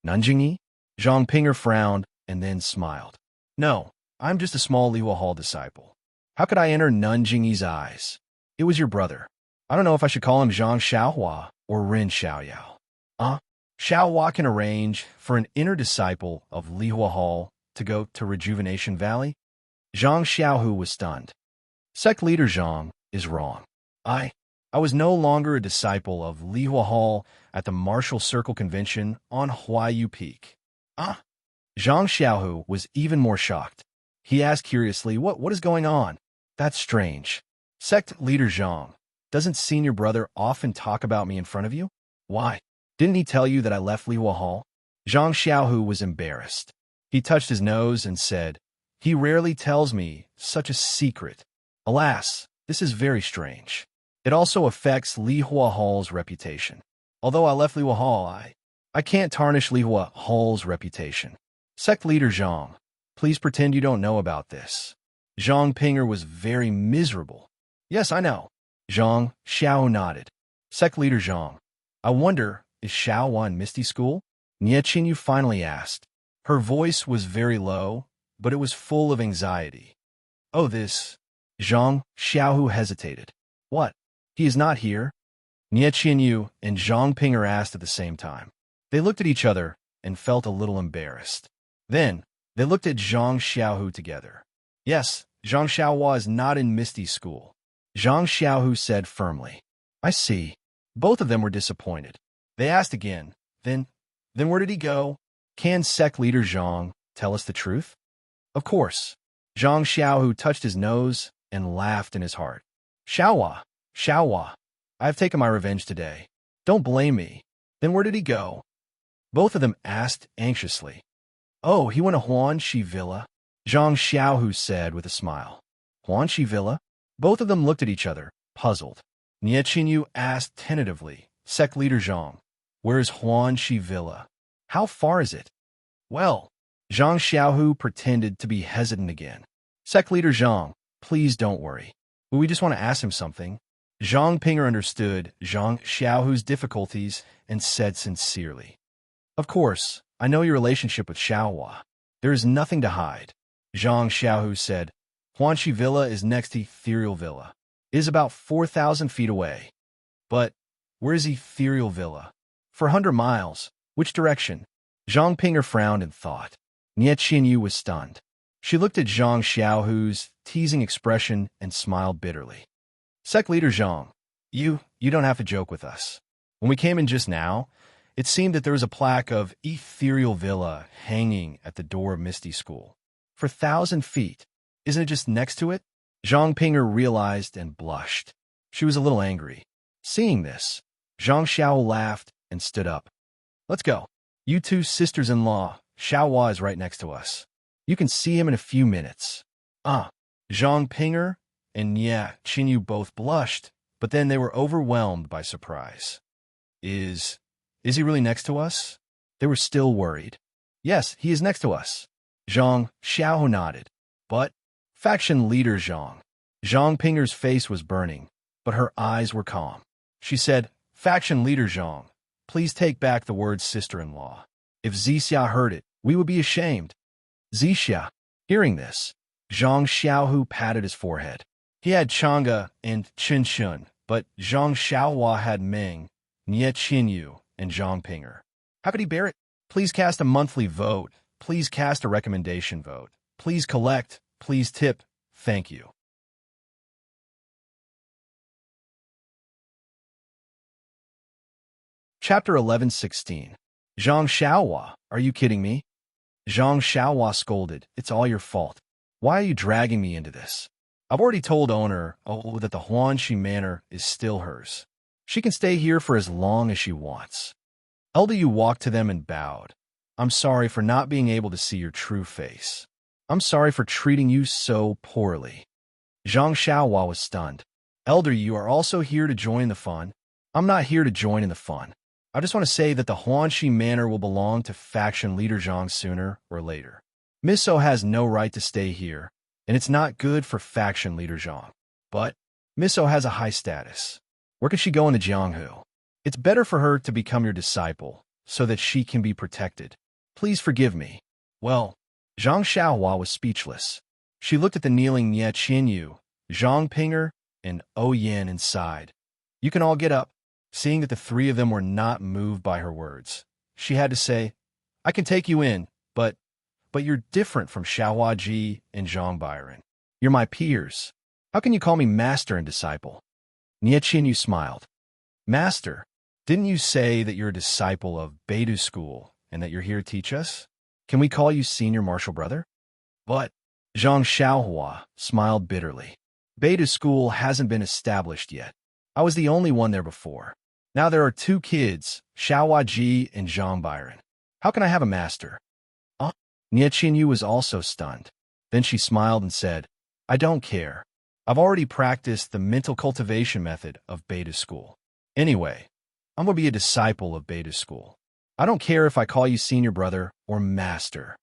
Nun Jingyi? Zhang Ping'er frowned and then smiled. No, I'm just a small Lihua Hall disciple. How could I enter Nun Jingyi's eyes? It was your brother. I don't know if I should call him Zhang Xiaohua or Ren Xiaoyao. Xiaohua can arrange for an inner disciple of Lihua Hall to go to Rejuvenation Valley? Zhang Xiaohu was stunned. Sect leader Zhang is wrong. I was no longer a disciple of Lihua Hall at the Martial Circle Convention on Huayu Peak. Zhang Xiaohu was even more shocked. He asked curiously, what is going on? That's strange. Sect leader Zhang, doesn't senior brother often talk about me in front of you? Why? Didn't he tell you that I left Lihua Hall? Zhang Xiaohu was embarrassed. He touched his nose and said, he rarely tells me such a secret. Alas, this is very strange. It also affects Lihua Hall's reputation. Although I left Lihua Hall, I can't tarnish Lihua Hall's reputation. Sect leader Zhang, please pretend you don't know about this. Zhang Ping'er was very miserable. Yes, I know. Zhang Xiao nodded. Sect leader Zhang, I wonder, is Xiaohua in Misty School? Nie Qinyu finally asked. Her voice was very low, but it was full of anxiety. Oh, this. Zhang Xiaohu hesitated. What? He is not here? Nie Qinyu and Zhang Ping'er asked at the same time. They looked at each other and felt a little embarrassed. Then, they looked at Zhang Xiaohu together. Yes, Zhang Xiaohua is not in Misty School. Zhang Xiaohu said firmly. I see. Both of them were disappointed. They asked again, Then where did he go? Can sect leader Zhang tell us the truth? Of course. Zhang Xiaohu touched his nose and laughed in his heart. Xiaohua, I have taken my revenge today. Don't blame me. Then where did he go? Both of them asked anxiously. Oh, he went to Huanxi Villa, Zhang Xiaohu said with a smile. Huanxi Villa? Both of them looked at each other, puzzled. Nie Qinyu asked tentatively, Sect leader Zhang, where is Huanxi Villa? How far is it? Well, Zhang Xiaohu pretended to be hesitant again. Sect leader Zhang, please don't worry. We just want to ask him something. Zhang Ping'er understood Zhang Xiaohu's difficulties and said sincerely. Of course, I know your relationship with Xiaohua. There is nothing to hide. Zhang Xiaohu said, Huanxi Villa is next to Ethereal Villa. It is about 4,000 feet away. But where is Ethereal Villa? 400 miles. Which direction? Zhang Ping'er frowned and thought. Nie Qinyu was stunned. She looked at Zhang Xiaohu's teasing expression and smiled bitterly. Sect leader Zhang, you don't have to joke with us. When we came in just now, it seemed that there was a plaque of Ethereal Villa hanging at the door of Misty School. For 1,000 feet. Isn't it just next to it? Zhang Ping'er realized and blushed. She was a little angry. Seeing this, Zhang Xiao laughed and stood up. Let's go. You two sisters-in-law, Xiaohua is right next to us. You can see him in a few minutes. Zhang Ping'er and Nie Qinyu both blushed, but then they were overwhelmed by surprise. Is he really next to us? They were still worried. Yes, he is next to us. Zhang Xiao nodded. But faction leader Zhang. Zhang Ping'er's face was burning, but her eyes were calm. She said, Faction leader Zhang, please take back the word sister-in-law. If Zixia heard it, we would be ashamed. Zixia, hearing this, Zhang Xiaohu patted his forehead. He had Chang'e and Qinshun, but Zhang Xiaohua had Ming, Nie Qinyu, and Zhang Ping'er. How could he bear it? Please cast a monthly vote. Please cast a recommendation vote. Please collect. Please tip. Thank you. Chapter 11:16. Zhang Xiaohua, are you kidding me? Zhang Xiaohua scolded. It's all your fault. Why are you dragging me into this? I've already told owner that the Huanxi Manor is still hers. She can stay here for as long as she wants. Elder Yu walked to them and bowed. I'm sorry for not being able to see your true face. I'm sorry for treating you so poorly. Zhang Xiaohua was stunned. Elder, you are also here to join the fun? I'm not here to join in the fun. I just want to say that the Huanxi Manor will belong to faction leader Zhang sooner or later. Miso has no right to stay here, and it's not good for faction leader Zhang. But Miso has a high status. Where could she go in the Jianghu? It's better for her to become your disciple, so that she can be protected. Please forgive me. Well, Zhang Xiaohua was speechless. She looked at the kneeling Nie Qinyu, Zhang Pinger, and Yin and sighed. You can all get up. Seeing that the three of them were not moved by her words, she had to say, I can take you in, but you're different from Xiaohua Ji and Zhang Byron. You're my peers. How can you call me master and disciple? Nie Qinyu smiled. Master, didn't you say that you're a disciple of Beidou School and that you're here to teach us? Can we call you senior martial brother? But Zhang Xiaohua smiled bitterly. Beidou School hasn't been established yet. I was the only one there before. Now there are two kids, Xiaohua Ji and Zhang Byron. How can I have a master? Nie Qinyu was also stunned. Then she smiled and said, I don't care. I've already practiced the mental cultivation method of Beidou School. Anyway, I'm going to be a disciple of Beidou School. I don't care if I call you senior brother or master.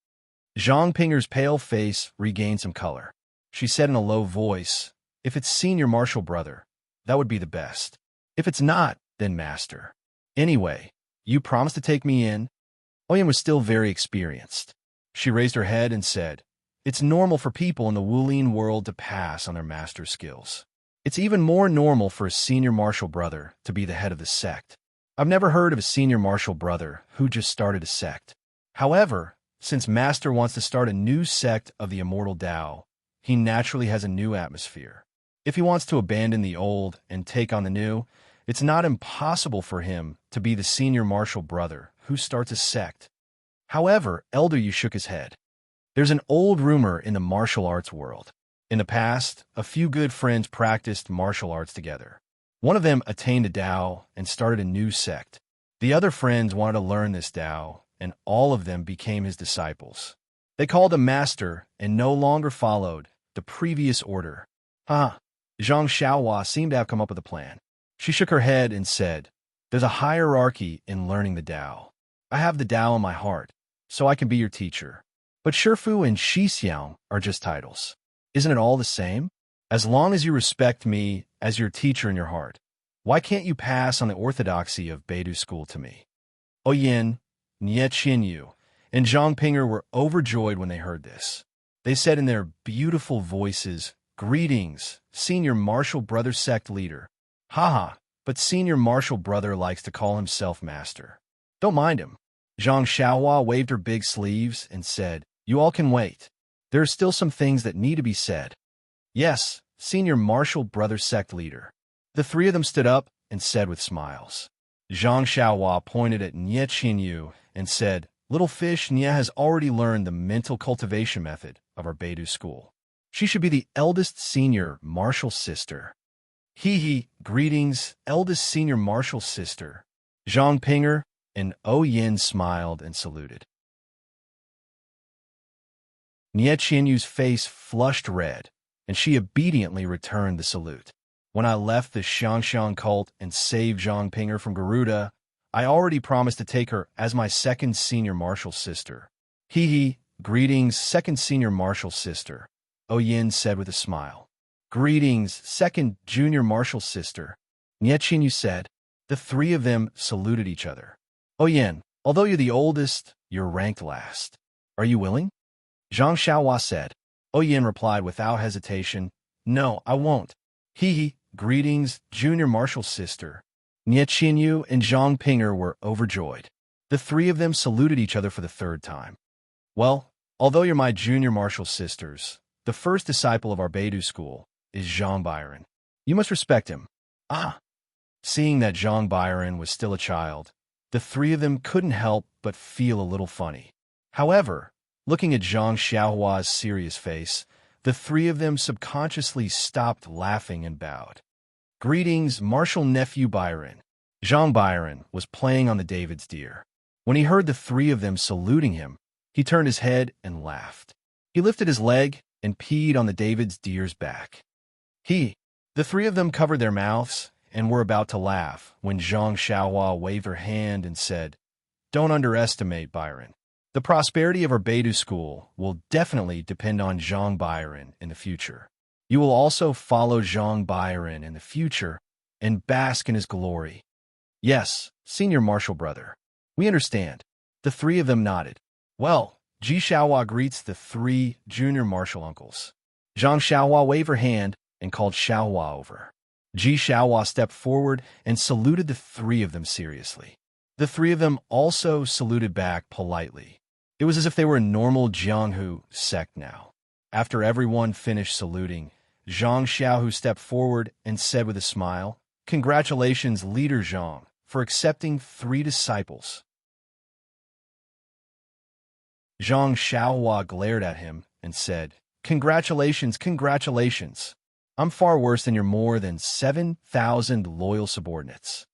Zhang Pinger's pale face regained some color. She said in a low voice, if it's senior martial brother, that would be the best. If it's not, then master. Anyway, you promised to take me in? Oyen was still very experienced. She raised her head and said, it's normal for people in the Wulin world to pass on their master skills. It's even more normal for a senior martial brother to be the head of the sect. I've never heard of a senior martial brother who just started a sect. However, since Master wants to start a new sect of the Immortal Tao, he naturally has a new atmosphere. If he wants to abandon the old and take on the new, it's not impossible for him to be the senior martial brother who starts a sect. However, Elder Yu shook his head. There's an old rumor in the martial arts world. In the past, a few good friends practiced martial arts together. One of them attained a Tao and started a new sect. The other friends wanted to learn this Tao, and all of them became his disciples. They called him Master and no longer followed the previous order. Zhang Xiaohua seemed to have come up with a plan. She shook her head and said, there's a hierarchy in learning the Tao. I have the Tao in my heart, so I can be your teacher. But Shifu and Shixiang are just titles. Isn't it all the same? As long as you respect me as your teacher in your heart, why can't you pass on the orthodoxy of Beidou School to me? Oyen, Nie Qinyu, and Zhang Pinger were overjoyed when they heard this. They said in their beautiful voices, greetings, senior martial brother sect leader. Haha, but senior martial brother likes to call himself master. Don't mind him. Zhang Xiaohua waved her big sleeves and said, you all can wait. There are still some things that need to be said. Yes, senior martial brother sect leader. The three of them stood up and said with smiles. Zhang Xiaohua pointed at Nie Qinyu and said, little fish, Nie has already learned the mental cultivation method of our Beidou School. She should be the eldest senior martial sister. Hee, greetings, eldest senior martial sister. Zhang Pinger and Yin smiled and saluted. Nie Qinyu's face flushed red, and she obediently returned the salute. When I left the Xiangxiang cult and saved Zhang Pinger from Garuda, I already promised to take her as my second senior martial sister. Hee, greetings, second senior martial sister, Yin said with a smile. Greetings, second junior martial sister, Nie Qinyu said. The three of them saluted each other. Yin, although you're the oldest, you're ranked last. Are you willing? Zhang Xiaohua said. Yin replied without hesitation, no, I won't. Hee, greetings, junior martial sister. Nie Qinyu and Zhang Pinger were overjoyed. The three of them saluted each other for the third time. Well, although you're my junior martial sisters, the first disciple of our Beidou School is Zhang Byron. You must respect him. Seeing that Zhang Byron was still a child, the three of them couldn't help but feel a little funny. However, looking at Zhang Xiaohua's serious face, the three of them subconsciously stopped laughing and bowed. Greetings, martial nephew Byron. Zhang Byron was playing on the David's deer. When he heard the three of them saluting him, he turned his head and laughed. He lifted his leg and peed on the David's deer's back. The three of them covered their mouths and were about to laugh when Zhang Xiaohua waved her hand and said, don't underestimate Byron. The prosperity of our Beidou School will definitely depend on Zhang Byron in the future. You will also follow Zhang Byron in the future and bask in his glory. Yes, senior martial brother. We understand. The three of them nodded. Well, Ji Xiaohua greets the three junior martial uncles. Zhang Xiaohua waved her hand and called Xiaohua over. Ji Xiaohua stepped forward and saluted the three of them seriously. The three of them also saluted back politely. It was as if they were a normal Jianghu sect now. After everyone finished saluting, Zhang Xiaohu stepped forward and said with a smile, "Congratulations, Leader Zhang, for accepting 3 disciples." Zhang Xiaohua glared at him and said, "Congratulations, congratulations. I'm far worse than your more than 7,000 loyal subordinates."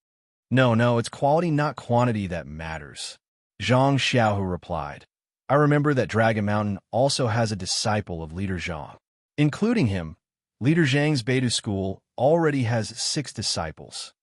No, it's quality, not quantity that matters," Zhang Xiaohu replied. "I remember that Dragon Mountain also has a disciple of Leader Zhang. Including him, Leader Zhang's Beidou school already has 6 disciples."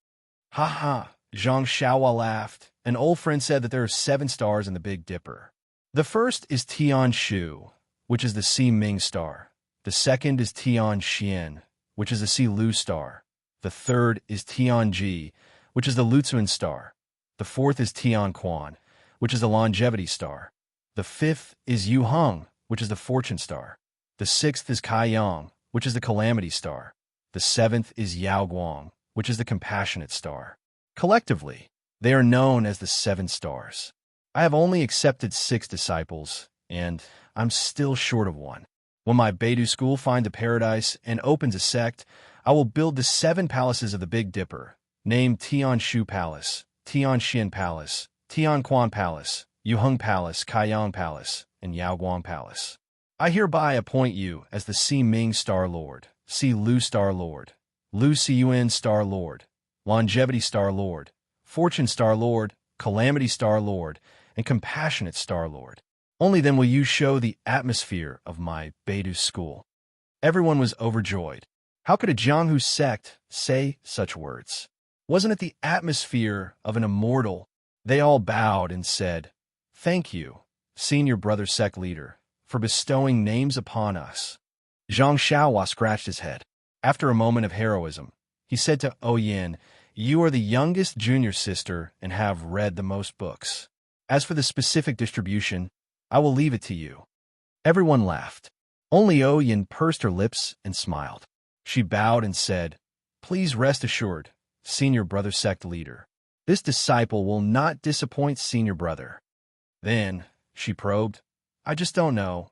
"Ha ha," Zhang Xiaohua laughed. "An old friend said that there are 7 stars in the Big Dipper. The first is Tian Shu, which is the Si Ming star. The second is Tian Xian, which is the Si Lu star. The third is Tian Ji, which is the Luzuan star. The fourth is Tian Quan, which is the longevity star. The fifth is Yu Heng, which is the fortune star. The sixth is Kai Yang, which is the calamity star. The seventh is Yao Guang, which is the compassionate star. Collectively, they are known as the 7 stars. I have only accepted 6 disciples, and I'm still short of 1. When my Beidou school finds a paradise and opens a sect, I will build the 7 palaces of the Big Dipper, named Tian Shu Palace, Tian Xian Palace, Tian Quan Palace, Yu Heng Palace, Kaiyang Palace, and Yao Guang Palace. I hereby appoint you as the Si Ming Star Lord, Si Lu Star Lord, Lu Siyuan Star Lord, Longevity Star Lord, Fortune Star Lord, Calamity Star Lord, and Compassionate Star Lord. Only then will you show the atmosphere of my Beidou school." Everyone was overjoyed. How could a Jianghu sect say such words? Wasn't it the atmosphere of an immortal? They all bowed and said, "Thank you, senior brother sect leader, for bestowing names upon us." Zhang Xiaohua scratched his head. After a moment of heroism, he said to Yin, "You are the youngest junior sister and have read the most books. As for the specific distribution, I will leave it to you." Everyone laughed. Only Yin pursed her lips and smiled. She bowed and said, "Please rest assured, senior brother sect leader. This disciple will not disappoint senior brother." Then, she probed, "I just don't know.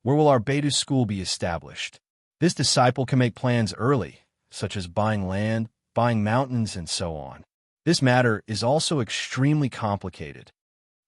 Where will our Beidou school be established? This disciple can make plans early, such as buying land, buying mountains, and so on. This matter is also extremely complicated."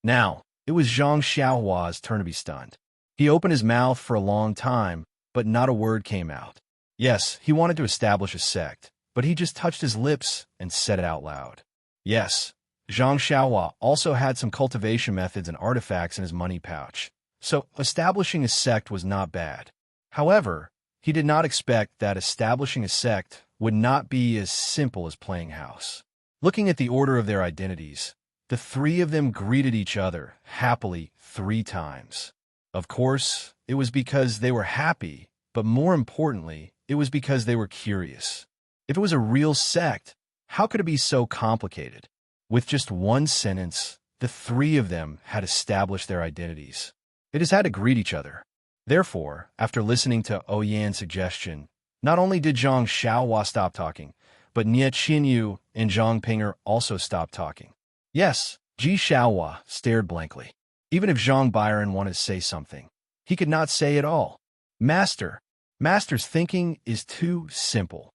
Now, it was Zhang Xiaohua's turn to be stunned. He opened his mouth for a long time, but not a word came out. Yes, he wanted to establish a sect, but he just touched his lips and said it out loud. Yes, Zhang Xiaohua also had some cultivation methods and artifacts in his money pouch, so establishing a sect was not bad. However, he did not expect that establishing a sect would not be as simple as playing house. Looking at the order of their identities, the 3 of them greeted each other happily 3 times. Of course, it was because they were happy, but more importantly, it was because they were curious. If it was a real sect, how could it be so complicated? With just 1 sentence, the 3 of them had established their identities. They just had to greet each other. Therefore, after listening to Yan's suggestion, not only did Zhang Xiaohua stop talking, but Nie Qinyu and Zhang Pinger also stopped talking. Yes, Ji Xiaohua stared blankly. Even if Zhang Byron wanted to say something, he could not say it all. Master's thinking is too simple.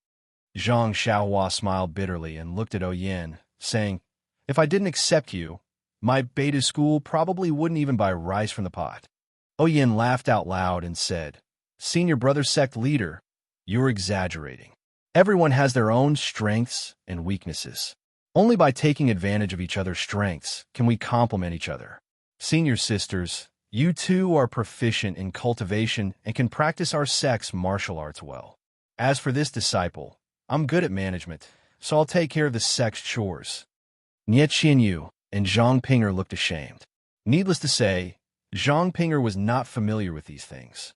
Zhang Xiaohua smiled bitterly and looked at Yin, saying, "If I didn't accept you, my Beidou school probably wouldn't even buy rice from the pot." Yin laughed out loud and said, "Senior brother sect leader, you're exaggerating. Everyone has their own strengths and weaknesses. Only by taking advantage of each other's strengths can we complement each other. Senior sisters, you too are proficient in cultivation and can practice our sect's martial arts well. As for this disciple, I'm good at management, so I'll take care of the sect's chores." Nie Qinyu and Zhang Pinger looked ashamed. Needless to say, Zhang Pinger was not familiar with these things.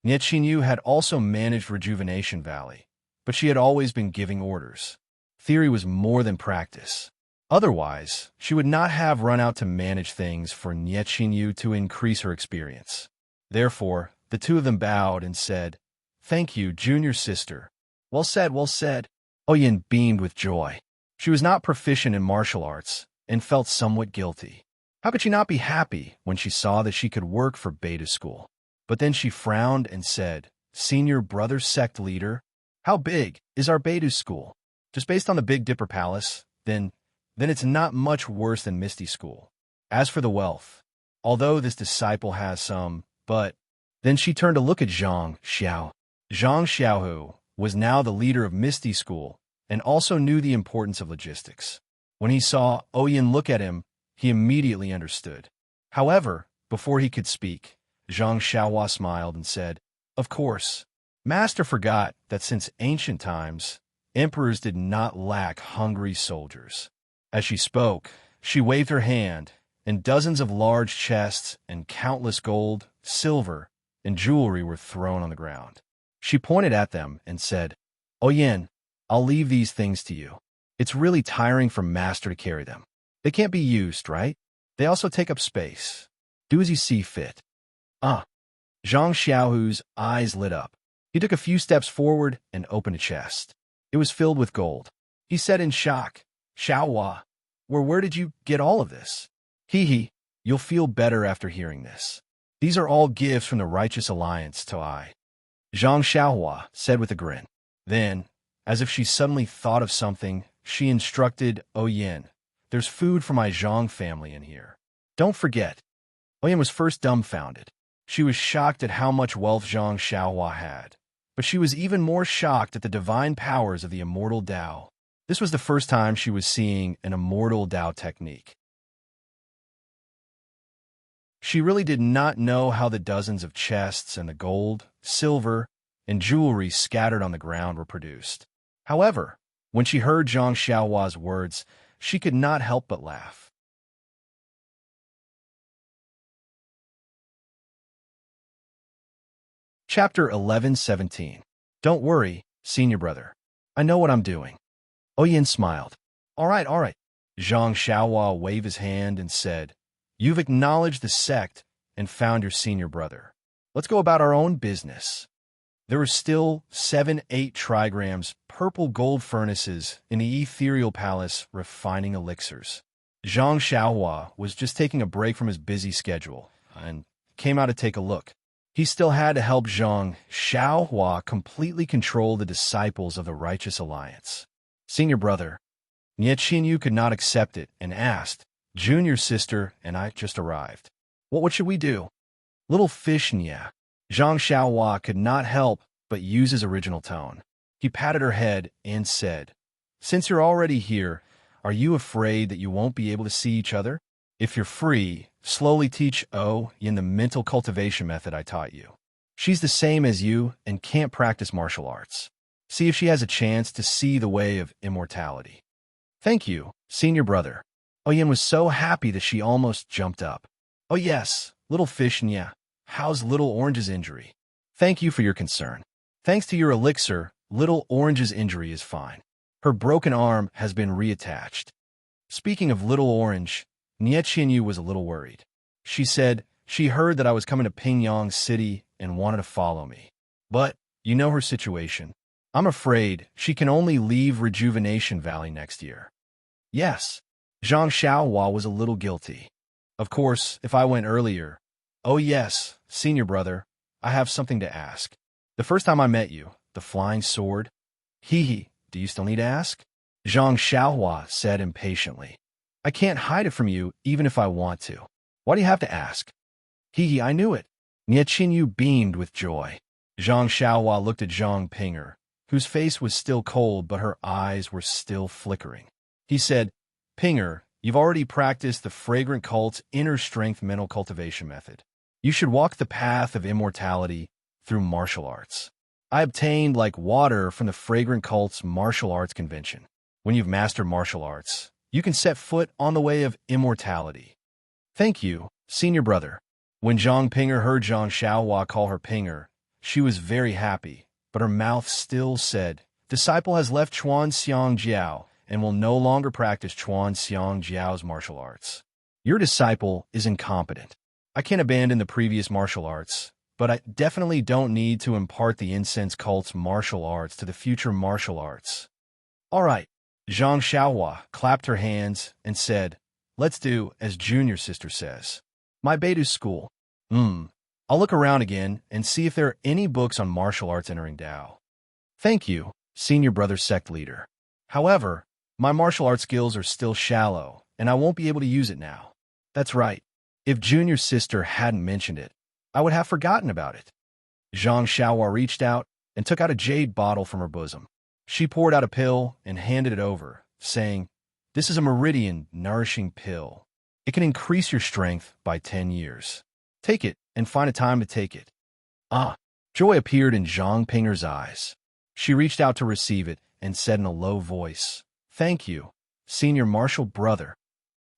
Nie Qinyu had also managed Rejuvenation Valley, but she had always been giving orders. Theory was more than practice. Otherwise, she would not have run out to manage things for Nietchinyu to increase her experience. Therefore, the two of them bowed and said, "Thank you, junior sister." "Well said, well said." Oyin beamed with joy. She was not proficient in martial arts and felt somewhat guilty. How could she not be happy when she saw that she could work for Beta School? But then she frowned and said, "Senior brother sect leader, how big is our Beta School?" Just based on the Big Dipper Palace, then it's not much worse than Misty School. As for the wealth, although this disciple has some, but then she turned to look at Zhang Xiao. Zhang Xiaohu was now the leader of Misty School and also knew the importance of logistics. When he saw Oyin look at him, he immediately understood. However, before he could speak, Zhang Xiaohua smiled and said, "Of course, Master forgot that since ancient times, emperors did not lack hungry soldiers." As she spoke, she waved her hand, and dozens of large chests and countless gold, silver, and jewelry were thrown on the ground. She pointed at them and said, "Oyin, I'll leave these things to you. It's really tiring for Master to carry them. They can't be used, right? They also take up space. Do as you see fit." Ah. Zhang Xiaohu's eyes lit up. He took a few steps forward and opened a chest. It was filled with gold. He said in shock, "Xiaohua, where did you get all of this?" "Hee, you'll feel better after hearing this. These are all gifts from the Righteous Alliance to I," Zhang Xiaohua said with a grin. Then, as if she suddenly thought of something, she instructed Oyin, "There's food for my Zhang family in here. Don't forget." Oyin was first dumbfounded. She was shocked at how much wealth Zhang Xiaohua had, but she was even more shocked at the divine powers of the immortal Tao. This was the first time she was seeing an immortal Tao technique. She really did not know how the dozens of chests and the gold, silver, and jewelry scattered on the ground were produced. However, when she heard Zhang Xiaohua's words, she could not help but laugh. Chapter 11:17. Don't worry, senior brother. I know what I'm doing. Oyin smiled. All right. Zhang Xiaohua waved his hand and said, "You've acknowledged the sect and found your senior brother. Let's go about our own business." There were still 7-8 trigrams purple gold furnaces in the ethereal palace refining elixirs. Zhang Xiaohua was just taking a break from his busy schedule and came out to take a look. He still had to help Zhang Xiaohua completely control the disciples of the Righteous Alliance. "Senior brother," Nietchinyu could not accept it and asked, "Junior sister and I just arrived. What should we do?" "Little fish, Nia." Zhang Xiaohua could not help but use his original tone. He patted her head and said, "Since you're already here, are you afraid that you won't be able to see each other? If you're free, slowly teach Yin the mental cultivation method I taught you. She's the same as you and can't practice martial arts. See if she has a chance to see the way of immortality." "Thank you, senior brother." Oyin was so happy that she almost jumped up. "Oh yes, little fish Nya. How's little Orange's injury?" "Thank you for your concern. Thanks to your elixir, little Orange's injury is fine. Her broken arm has been reattached." Speaking of little Orange, Nietchinyu was a little worried. She said she heard that I was coming to Pingyang City and wanted to follow me. But, you know her situation. I'm afraid she can only leave Rejuvenation Valley next year. Yes, Zhang Xiaohua was a little guilty. Of course, if I went earlier. "Oh yes, senior brother, I have something to ask. The first time I met you, the flying sword." "Hee, do you still need to ask?" Zhang Xiaohua said impatiently. "I can't hide it from you even if I want to. Why do you have to ask?" "Hee, I knew it." Nietchinyu beamed with joy. Zhang Xiaohua looked at Zhang Pinger, whose face was still cold but her eyes were still flickering. He said, "Pinger, you've already practiced the Fragrant Cult's inner strength mental cultivation method. You should walk the path of immortality through martial arts. I obtained like water from the Fragrant Cult's martial arts convention. When you've mastered martial arts, you can set foot on the way of immortality." "Thank you, senior brother." When Zhang Pinger heard Zhang Xiaohua call her Pinger, she was very happy, but her mouth still said, disciple has left Chuan Xiang Jiao and will no longer practice Chuan Xiang Jiao's martial arts. Your disciple is incompetent. I can't abandon the previous martial arts, but I definitely don't need to impart the incense cult's martial arts to the future martial arts. All right. Zhang Xiaohua clapped her hands and said, let's do as junior sister says. My Beidou school. I'll look around again and see if there are any books on martial arts entering Dao. Thank you, senior brother sect leader. However, my martial arts skills are still shallow, and I won't be able to use it now. That's right. If junior sister hadn't mentioned it, I would have forgotten about it. Zhang Xiaohua reached out and took out a jade bottle from her bosom. She poured out a pill and handed it over, saying, this is a meridian nourishing pill. It can increase your strength by 10 years. Take it and find a time to take it. Joy appeared in Zhang Pinger's eyes. She reached out to receive it and said in a low voice, thank you, senior martial brother.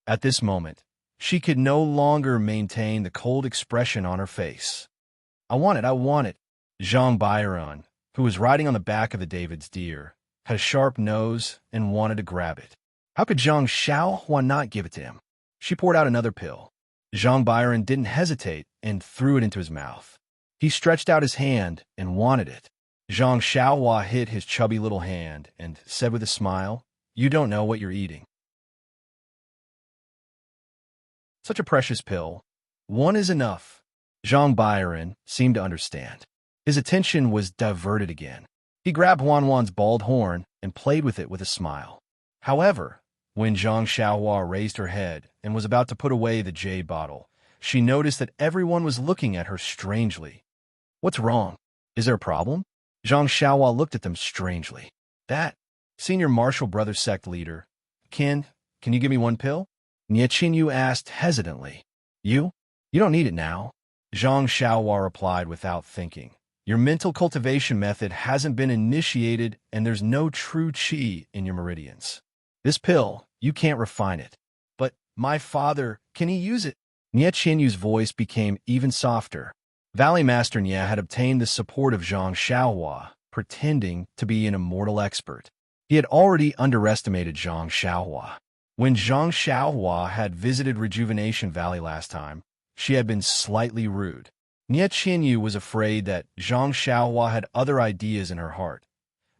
At this moment, she could no longer maintain the cold expression on her face. I want it. Zhang Byron, who was riding on the back of the David's deer, had a sharp nose and wanted to grab it. How could Zhang Xiaohua not give it to him? She poured out another pill. Zhang Byron didn't hesitate and threw it into his mouth. He stretched out his hand and wanted it. Zhang Xiaohua hit his chubby little hand and said with a smile, you don't know what you're eating. Such a precious pill. One is enough. Zhang Byron seemed to understand. His attention was diverted again. He grabbed Huan's bald horn and played with it with a smile. However, when Zhang Xiaohua raised her head and was about to put away the jade bottle, she noticed that everyone was looking at her strangely. What's wrong? Is there a problem? Zhang Xiaohua looked at them strangely. That, senior martial brother sect leader, can you give me one pill? Nie Qinyu asked hesitantly. You don't need it now. Zhang Xiaohua replied without thinking. Your mental cultivation method hasn't been initiated and there's no true qi in your meridians. This pill, you can't refine it. But my father, can he use it? Nie Qinyu's voice became even softer. Valley Master Nie had obtained the support of Zhang Xiaohua, pretending to be an immortal expert. He had already underestimated Zhang Xiaohua. When Zhang Xiaohua had visited Rejuvenation Valley last time, she had been slightly rude. Nie Qinyu was afraid that Zhang Xiaohua had other ideas in her heart.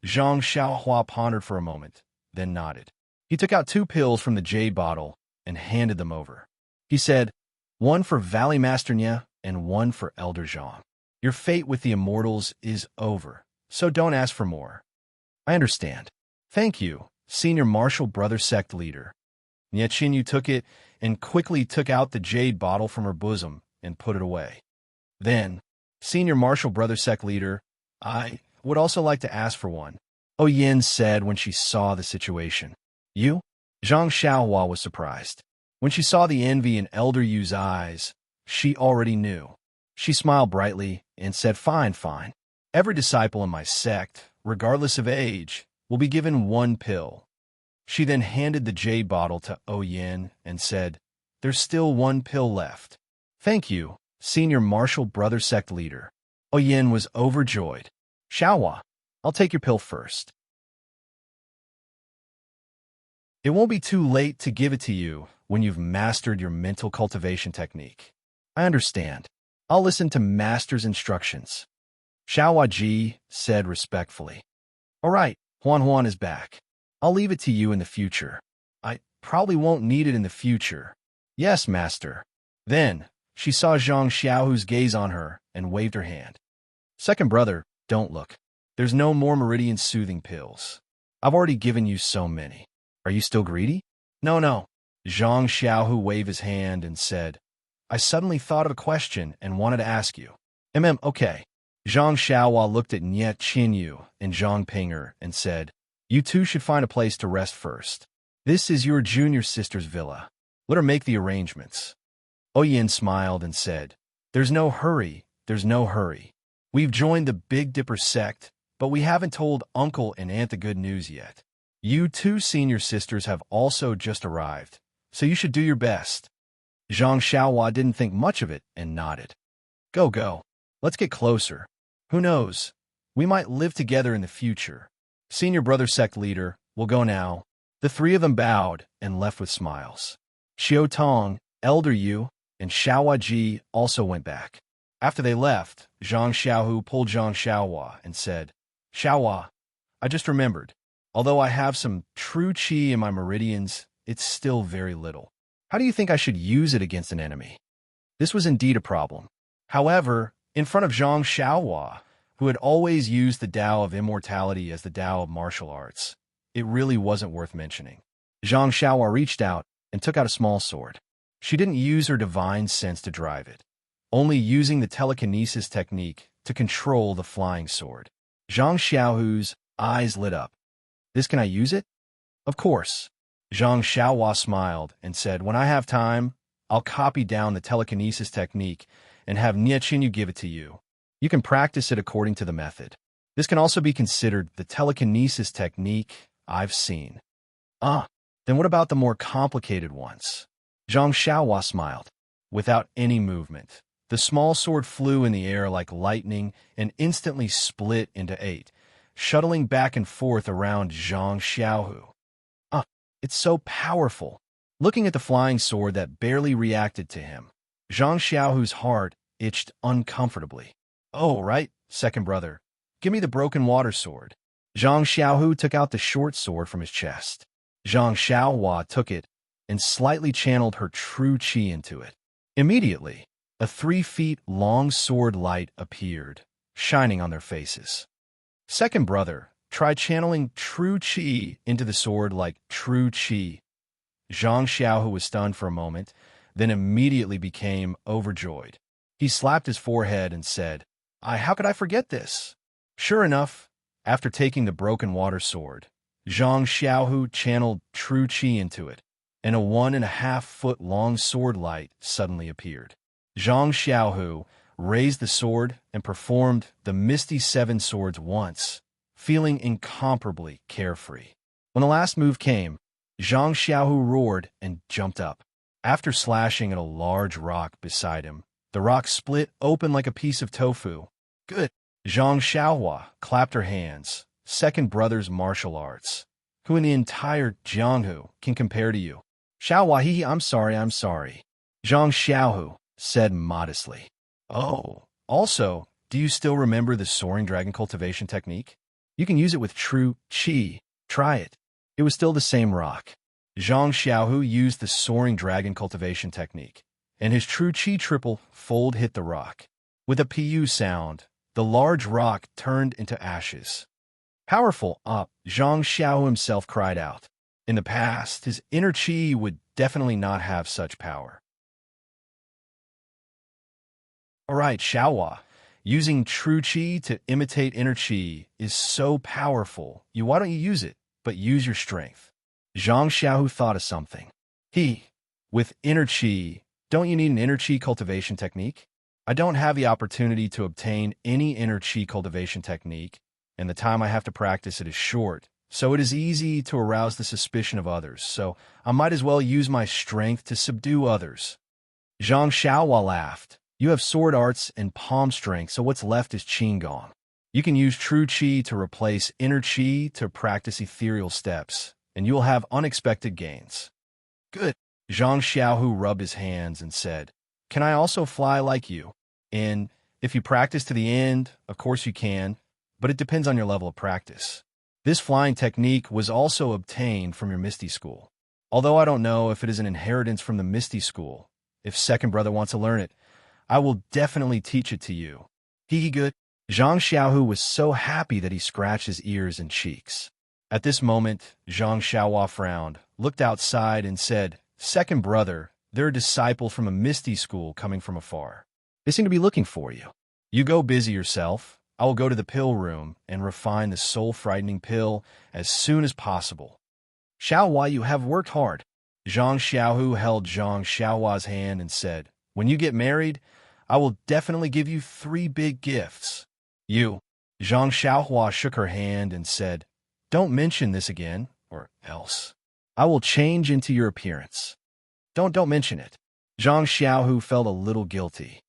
Zhang Xiaohua pondered for a moment, then nodded. He took out 2 pills from the jade bottle and handed them over. He said, one for Valley Master Nie and one for Elder Zhang. Your fate with the immortals is over, so don't ask for more. I understand. Thank you, senior martial brother sect leader. Nie Qinyu took it and quickly took out the jade bottle from her bosom and put it away. Then, senior martial brother sect leader, I would also like to ask for one, Yin said when she saw the situation. You? Zhang Xiaohua was surprised. When she saw the envy in Elder Yu's eyes, she already knew. She smiled brightly and said, fine. Every disciple in my sect, regardless of age, will be given 1 pill. She then handed the jade bottle to Yin and said, there's still 1 pill left. Thank you, senior martial brother sect leader. Yin was overjoyed. Xiaohua, I'll take your pill first. It won't be too late to give it to you when you've mastered your mental cultivation technique. I understand. I'll listen to master's instructions. Xiaohua Ji said respectfully. All right, Huan is back. I'll leave it to you in the future. I probably won't need it in the future. Yes, master. Then, she saw Zhang Xiaohu's gaze on her and waved her hand. Second brother, don't look. There's no more meridian soothing pills. I've already given you so many. Are you still greedy? No. Zhang Xiaohu waved his hand and said, I suddenly thought of a question and wanted to ask you. Okay. Zhang Xiaohua looked at Nie Qinyu and Zhang Pinger and said, you two should find a place to rest first. This is your junior sister's villa. Let her make the arrangements. Yin smiled and said, there's no hurry. We've joined the Big Dipper sect, but we haven't told Uncle and Aunt the good news yet. You 2 senior sisters have also just arrived, so you should do your best. Zhang Xiaohua didn't think much of it and nodded. Go. Let's get closer. Who knows? We might live together in the future. Senior brother sect leader, we'll go now. The three of them bowed and left with smiles. Xiao Tong, Elder Yu, and Xiaohua Ji also went back. After they left, Zhang Xiaohu pulled Zhang Xiaohua and said, Xiaohua, I just remembered. Although I have some true qi in my meridians, it's still very little. How do you think I should use it against an enemy? This was indeed a problem. However, in front of Zhang Xiaohua, who had always used the Tao of immortality as the Tao of martial arts, it really wasn't worth mentioning. Zhang Xiaohua reached out and took out a small sword. She didn't use her divine sense to drive it, only using the telekinesis technique to control the flying sword. Zhang Xiaohu's eyes lit up. This can I use it? Of course. Zhang Xiaohua smiled and said, when I have time, I'll copy down the telekinesis technique and have Niechinyu give it to you. You can practice it according to the method. This can also be considered the telekinesis technique I've seen. Then what about the more complicated ones? Zhang Xiaohua smiled. Without any movement, the small sword flew in the air like lightning and instantly split into 8, shuttling back and forth around Zhang Xiaohu. It's so powerful. Looking at the flying sword that barely reacted to him, Zhang Xiaohu's heart itched uncomfortably. Oh, right, second brother. Give me the broken water sword. Zhang Xiaohu took out the short sword from his chest. Zhang Xiaohua took it and slightly channeled her true qi into it. Immediately, a 3 feet long sword light appeared, shining on their faces. Second brother, try channeling true qi into the sword like true qi. Zhang Xiaohu was stunned for a moment, then immediately became overjoyed. He slapped his forehead and said, how could I forget this? Sure enough, after taking the broken water sword, Zhang Xiaohu channeled true qi into it, and a 1.5-foot long sword light suddenly appeared. Zhang Xiaohu raised the sword and performed the Misty 7 Swords once, feeling incomparably carefree. When the last move came, Zhang Xiaohu roared and jumped up. After slashing at a large rock beside him, the rock split open like a piece of tofu. Good. Zhang Xiaohua clapped her hands. Second brother's martial arts. Who in the entire Jianghu can compare to you? Xiaohua, I'm sorry. Zhang Xiaohu said modestly. Oh, also, do you still remember the soaring dragon cultivation technique? You can use it with true qi. Try it. It was still the same rock. Zhang Xiaohu used the soaring dragon cultivation technique, and his true qi triple fold hit the rock. With a pu sound, the large rock turned into ashes. Powerful, Zhang Xiaohu himself cried out. In the past, his inner qi would definitely not have such power. Alright, Xiaohua, using true qi to imitate inner qi is so powerful. Why don't you use it, but use your strength? Zhang Xiaohu thought of something. With inner qi, don't you need an inner qi cultivation technique? I don't have the opportunity to obtain any inner qi cultivation technique, and the time I have to practice it is short, so it is easy to arouse the suspicion of others, so I might as well use my strength to subdue others. Zhang Xiaohua laughed. You have sword arts and palm strength, so what's left is qigong. You can use true qi to replace inner qi to practice ethereal steps, and you will have unexpected gains. Good. Zhang Xiaohu rubbed his hands and said, can I also fly like you? And if you practice to the end, of course you can, but it depends on your level of practice. This flying technique was also obtained from your Misty School. Although I don't know if it is an inheritance from the Misty School, if second brother wants to learn it, I will definitely teach it to you. Good. Zhang Xiaohu was so happy that he scratched his ears and cheeks. At this moment, Zhang Xiaohua frowned, looked outside, and said, second brother, there are disciples from a Misty School coming from afar. They seem to be looking for you. You go busy yourself. I will go to the pill room and refine the soul-frightening pill as soon as possible. Xiaohua, you have worked hard. Zhang Xiaohu held Zhang Xiaohua's hand and said, when you get married, I will definitely give you 3 big gifts. Zhang Xiaohua shook her hand and said, don't mention this again, or else I will change into your appearance. Don't mention it. Zhang Xiaohu felt a little guilty.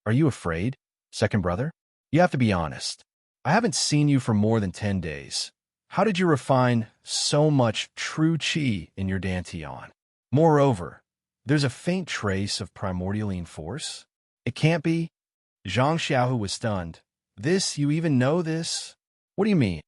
Are you afraid, second brother? You have to be honest. I haven't seen you for more than 10 days. How did you refine so much true qi in your dantian? Moreover, there's a faint trace of primordialine force. It can't be. Zhang Xiaohu was stunned. This, you even know this? What do you mean?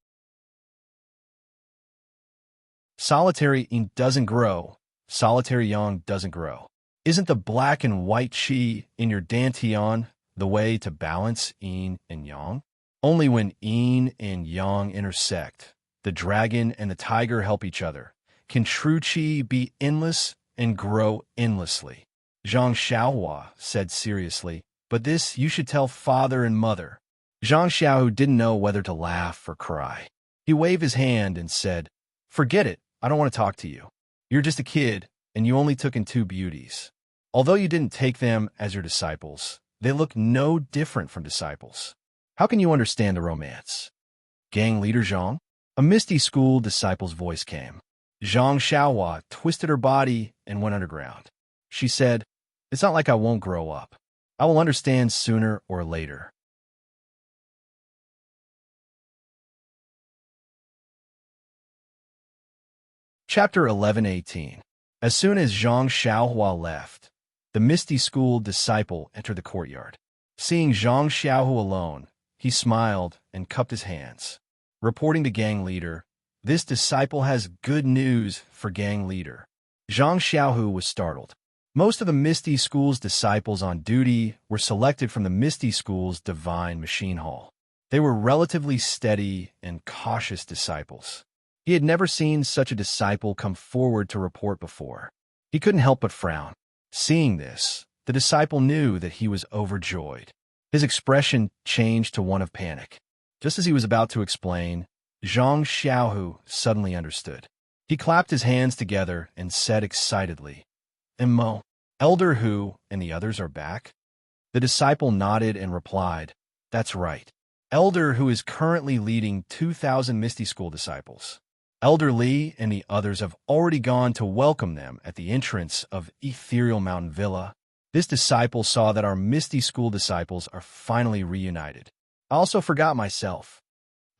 Solitary yin doesn't grow. Solitary yang doesn't grow. Isn't the black and white qi in your dantian the way to balance yin and yang? Only when yin and yang intersect, the dragon and the tiger help each other, can true qi be endless and grow endlessly. Zhang Xiaohua said seriously, but this you should tell father and mother. Zhang Xiaohu didn't know whether to laugh or cry. He waved his hand and said, "Forget it, I don't want to talk to you. You're just a kid, and you only took in 2 beauties. Although you didn't take them as your disciples, they look no different from disciples. How can you understand the romance?" Gang leader Zhang? A misty school disciple's voice came. Zhang Xiaohua twisted her body and went underground. She said, "It's not like I won't grow up. I will understand sooner or later." Chapter 11:18. As soon as Zhang Xiaohua left, the misty school disciple entered the courtyard. Seeing Zhang Xiaohu alone, he smiled and cupped his hands. Reporting to gang leader, "This disciple has good news for gang leader." Zhang Xiaohu was startled. Most of the Misty School's disciples on duty were selected from the Misty School's Divine Machine Hall. They were relatively steady and cautious disciples. He had never seen such a disciple come forward to report before. He couldn't help but frown. Seeing this, the disciple knew that he was overjoyed. His expression changed to one of panic. Just as he was about to explain, Zhang Xiaohu suddenly understood. He clapped his hands together and said excitedly, "Immo, Elder Hu and the others are back?" The disciple nodded and replied, "That's right. Elder Hu is currently leading 2,000 Misty School disciples. Elder Li and the others have already gone to welcome them at the entrance of Ethereal Mountain Villa. This disciple saw that our Misty School disciples are finally reunited. I also forgot myself."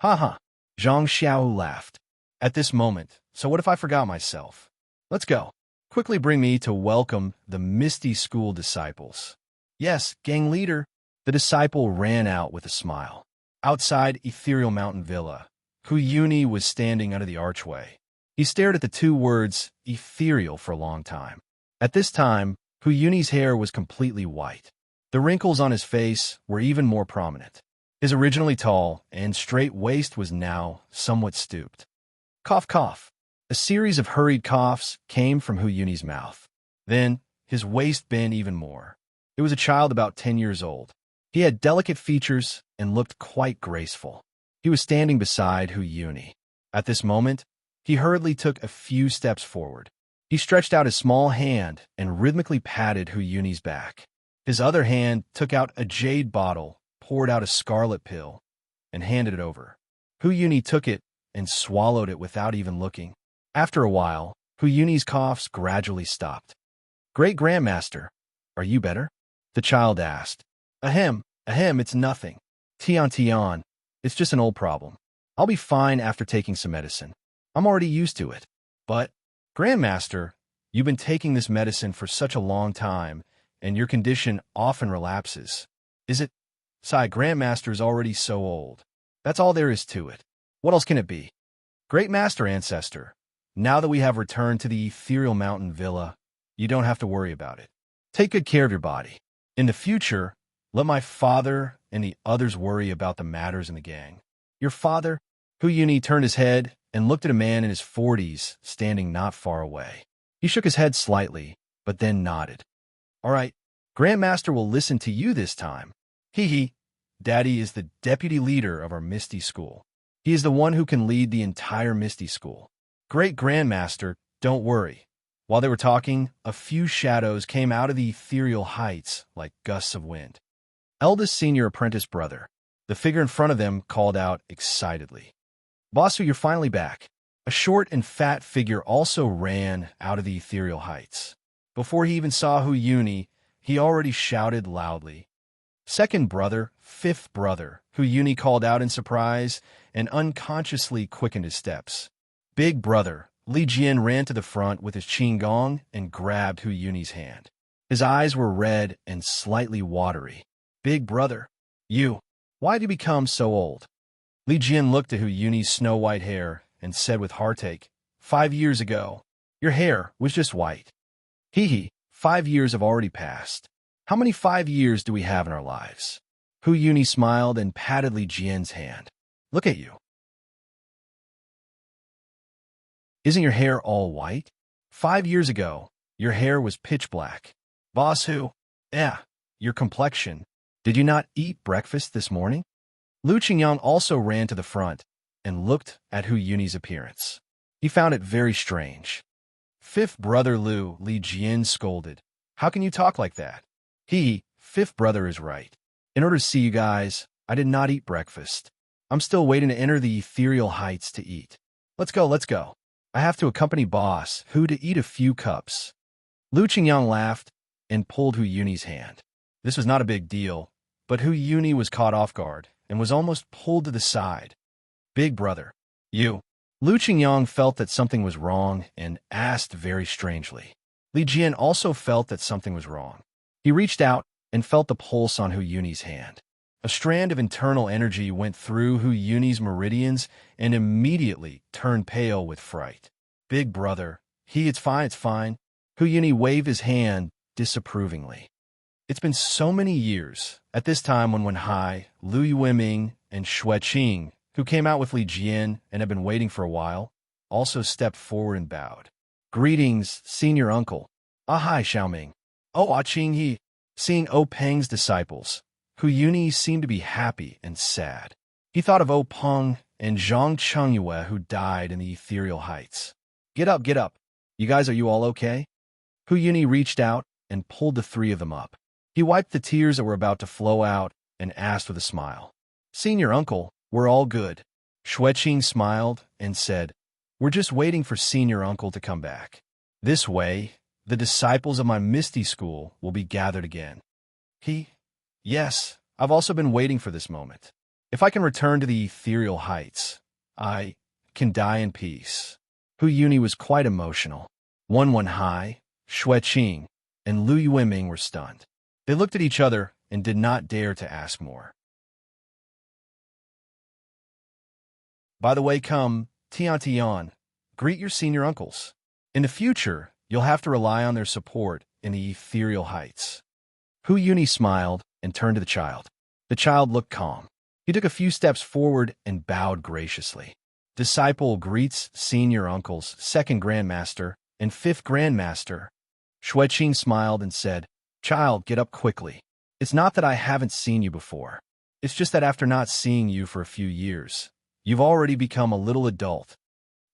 "Ha." Zhang Xiao laughed. At this moment, so what if I forgot myself? Let's go. Quickly bring me to welcome the Misty School disciples." "Yes, gang leader." The disciple ran out with a smile. Outside Ethereal Mountain Villa, Hu Yuni was standing under the archway. He stared at the 2 words, ethereal, for a long time. At this time, Hu Yuni's hair was completely white. The wrinkles on his face were even more prominent. His originally tall and straight waist was now somewhat stooped. Cough, cough. A series of hurried coughs came from Hu Yuni's mouth. Then, his waist bent even more. It was a child about 10 years old. He had delicate features and looked quite graceful. He was standing beside Hu Yuni. At this moment, he hurriedly took a few steps forward. He stretched out his small hand and rhythmically patted Hu Yuni's back. His other hand took out a jade bottle, poured out a scarlet pill, and handed it over. Hu Yuni took it and swallowed it without even looking. After a while, Hu Yuni's coughs gradually stopped. "Great Grandmaster, are you better?" the child asked. Ahem, it's nothing. Tian, it's just an old problem. I'll be fine after taking some medicine. I'm already used to it." "But, Grandmaster, you've been taking this medicine for such a long time, and your condition often relapses. Is it? Sigh, Grandmaster is already so old. That's all there is to it. What else can it be?" "Great Master Ancestor, now that we have returned to the Ethereal Mountain Villa, you don't have to worry about it. Take good care of your body. In the future, let my father and the others worry about the matters in the gang." "Your father?" Hu Yuni turned his head and looked at a man in his 40s standing not far away. He shook his head slightly, but then nodded. "All right, Grandmaster will listen to you this time. Hee. Daddy is the deputy leader of our Misty School. He is the one who can lead the entire Misty School." "Great Grandmaster, don't worry." While they were talking, a few shadows came out of the ethereal heights like gusts of wind. Eldest senior apprentice brother. The figure in front of them called out excitedly. "Bossu, you're finally back." A short and fat figure also ran out of the ethereal heights. Before he even saw Hu Yuni, he already shouted loudly, Second brother, fifth brother, Hu Yuni called out in surprise and unconsciously quickened his steps. Big brother, Li Jian ran to the front with his qigong and grabbed Hu Yuni's hand. His eyes were red and slightly watery. Big brother, why did you become so old? Li Jian looked at Hu Yuni's snow-white hair and said with heartache, 5 years ago, your hair was just white. Hee, 5 years have already passed. How many 5 years do we have in our lives? Hu Yuni smiled and patted Li Jian's hand. Look at you. Isn't your hair all white? 5 years ago, your hair was pitch black. Boss Hu, your complexion. Did you not eat breakfast this morning? Lu Qingyang also ran to the front and looked at Hu Yuni's appearance. He found it very strange. Fifth brother Li Jian scolded. How can you talk like that? Fifth brother is right. In order to see you guys, I did not eat breakfast. I'm still waiting to enter the ethereal heights to eat. Let's go. I have to accompany Boss Hu to eat a few cups. Lu Qingyang laughed and pulled Hu Yuni's hand. This was not a big deal, but Hu Yuni was caught off guard and was almost pulled to the side. Big brother, Lu Qingyang felt that something was wrong and asked very strangely. Li Jian also felt that something was wrong. He reached out and felt the pulse on Hu Yuni's hand. A strand of internal energy went through Hu Yuni's meridians and immediately turned pale with fright. Big brother, it's fine. Hu Yuni waved his hand disapprovingly. It's been so many years. At this time, when Hai, Lu Yuiming, and Xue Qing, who came out with Li Jian and had been waiting for a while, also stepped forward and bowed. Greetings, senior uncle. Hi, Xiaoming. Qing He. Seeing Peng's disciples, Hu Yuni seemed to be happy and sad. He thought of Peng and Zhang Chengyue who died in the ethereal heights. Get up. You guys, are you all okay? Hu Yuni reached out and pulled the three of them up. He wiped the tears that were about to flow out and asked with a smile. Senior uncle, we're all good. Xue Qing smiled and said, we're just waiting for senior uncle to come back. This way, the disciples of my Misty School will be gathered again. Yes, I've also been waiting for this moment. If I can return to the ethereal heights, I can die in peace. Hu Yuni was quite emotional. Hai, Xue Qing, and Lu Yuiming were stunned. They looked at each other and did not dare to ask more. By the way, come, Tian, greet your senior uncles. In the future, you'll have to rely on their support in the ethereal heights. Hu Yuni smiled and turned to the child. The child looked calm. He took a few steps forward and bowed graciously. Disciple greets senior uncles, second grandmaster, and fifth grandmaster. Xue Qing smiled and said, child, get up quickly. It's not that I haven't seen you before. It's just that after not seeing you for a few years, you've already become a little adult.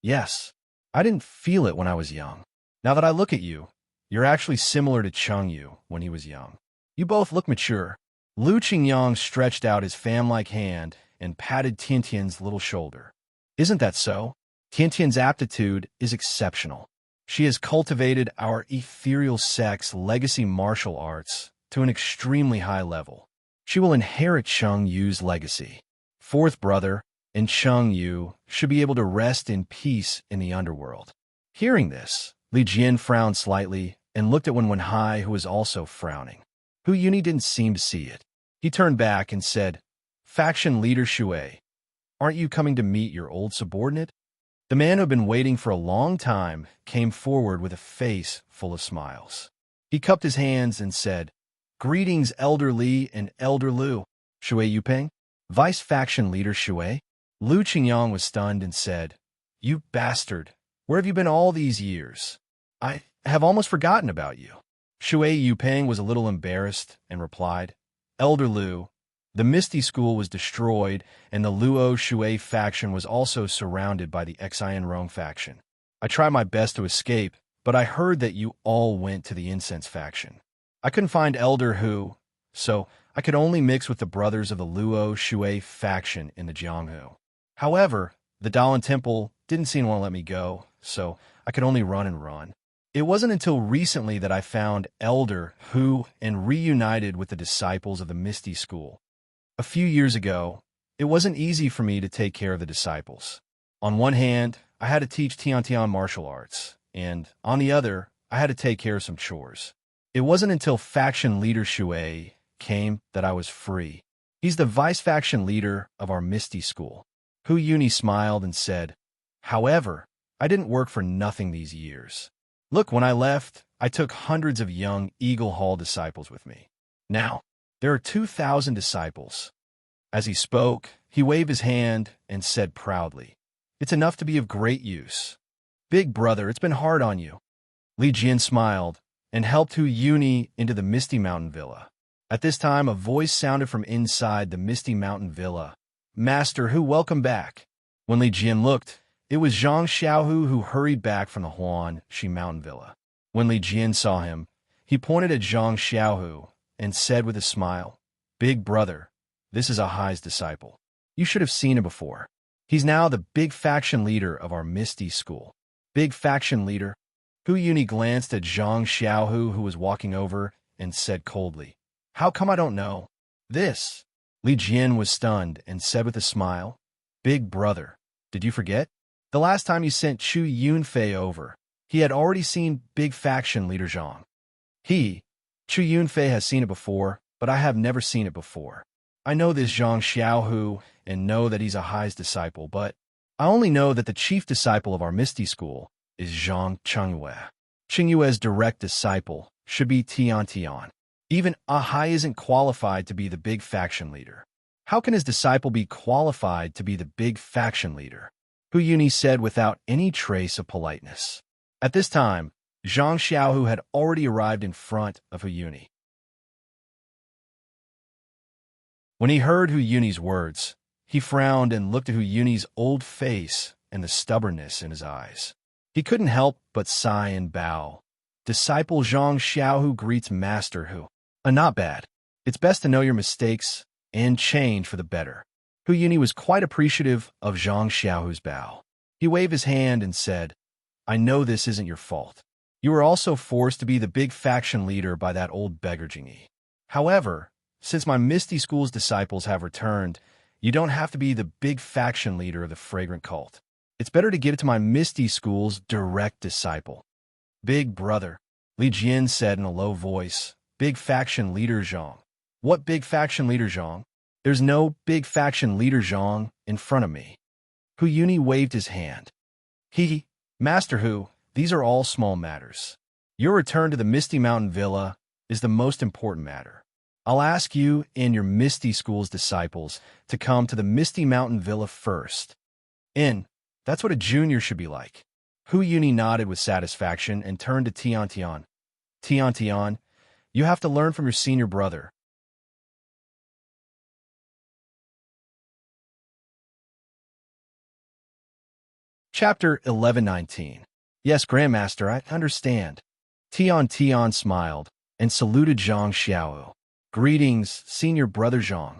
Yes, I didn't feel it when I was young. Now that I look at you, you're actually similar to Chengyu when he was young. You both look mature. Lu Qingyang stretched out his fan-like hand and patted Tiantian's little shoulder. Isn't that so? Tiantian's aptitude is exceptional. She has cultivated our ethereal sex legacy martial arts to an extremely high level. She will inherit Chengyu's legacy. Fourth brother and Chengyu should be able to rest in peace in the underworld. Hearing this, Li Jian frowned slightly and looked at Hai, who was also frowning. Hu Yuni didn't seem to see it. He turned back and said, Faction leader Xue, aren't you coming to meet your old subordinate? The man who had been waiting for a long time came forward with a face full of smiles. He cupped his hands and said, Greetings, Elder Li and Elder Lu. Xue Yupeng, Vice Faction leader Xue. Lu Qingyang was stunned and said, You bastard, where have you been all these years? I have almost forgotten about you. Xue Yupeng was a little embarrassed and replied, Elder Lu, the Misty School was destroyed and the Luo Xue faction was also surrounded by the Xian Rong faction. I tried my best to escape, but I heard that you all went to the Incense faction. I couldn't find Elder Hu, so I could only mix with the brothers of the Luo Xue faction in the Jianghu. However, the Dalan Temple didn't seem to want to let me go, so I could only run and run. It wasn't until recently that I found Elder who and reunited with the disciples of the Misty School. A few years ago, it wasn't easy for me to take care of the disciples. On one hand, I had to teach Tian martial arts, and on the other, I had to take care of some chores. It wasn't until faction leader Shui came that I was free. He's the vice faction leader of our Misty School. Hu Yuni smiled and said, "However, I didn't work for nothing these years. Look, when I left, I took hundreds of young Eagle Hall disciples with me. Now, there are 2,000 disciples." As he spoke, he waved his hand and said proudly, "It's enough to be of great use. Big brother, it's been hard on you." Li Jian smiled and helped Hu Yuni into the Misty Mountain Villa. At this time, a voice sounded from inside the Misty Mountain Villa. "Master Hu, welcome back." When Li Jian looked, it was Zhang Xiaohu who hurried back from the Huan Shi Mountain Villa. When Li Jian saw him, he pointed at Zhang Xiaohu and said with a smile, "Big brother, this is Ahai's disciple. You should have seen him before. He's now the big faction leader of our Misty School." Big faction leader? Hu Yuni glanced at Zhang Xiaohu, who was walking over, and said coldly, "How come I don't know this?" Li Jian was stunned and said with a smile, "Big brother, did you forget? The last time you sent Chu Yunfei over, he had already seen big faction leader Zhang. Chu Yunfei has seen it before, but I have never seen it before. I know this Zhang Xiaohu and know that he's Ahai's disciple, but I only know that the chief disciple of our Misty School is Zhang Chengyue. Chengyue's direct disciple should be Tian. Even Ahai isn't qualified to be the big faction leader. How can his disciple be qualified to be the big faction leader?" Hu Yuni said without any trace of politeness. At this time, Zhang Xiaohu had already arrived in front of Hu Yuni. When he heard Hu Yuni's words, he frowned and looked at Hu Yuni's old face and the stubbornness in his eyes. He couldn't help but sigh and bow. "Disciple Zhang Xiaohu greets Master Hu. Not bad. It's best to know your mistakes and change for the better." Hu Yuni was quite appreciative of Zhang Xiaohu's bow. He waved his hand and said, "I know this isn't your fault. You were also forced to be the big faction leader by that old beggar Jingyi. However, since my Misty School's disciples have returned, you don't have to be the big faction leader of the fragrant cult. It's better to give it to my Misty School's direct disciple." "Big brother," Li Jian said in a low voice, "Big faction leader Zhang." "What big faction leader Zhang? There's no big faction leader Zhang in front of me." Hu Yuni waved his hand. Master Hu, these are all small matters. Your return to the Misty Mountain Villa is the most important matter. I'll ask you and your Misty School's disciples to come to the Misty Mountain Villa first. That's what a junior should be like." Hu Yuni nodded with satisfaction and turned to Tian. "Tian, you have to learn from your senior brother." Chapter 11:19. "Yes, Grandmaster, I understand." Tian smiled and saluted Zhang Xiaohu. "Greetings, senior brother Zhang."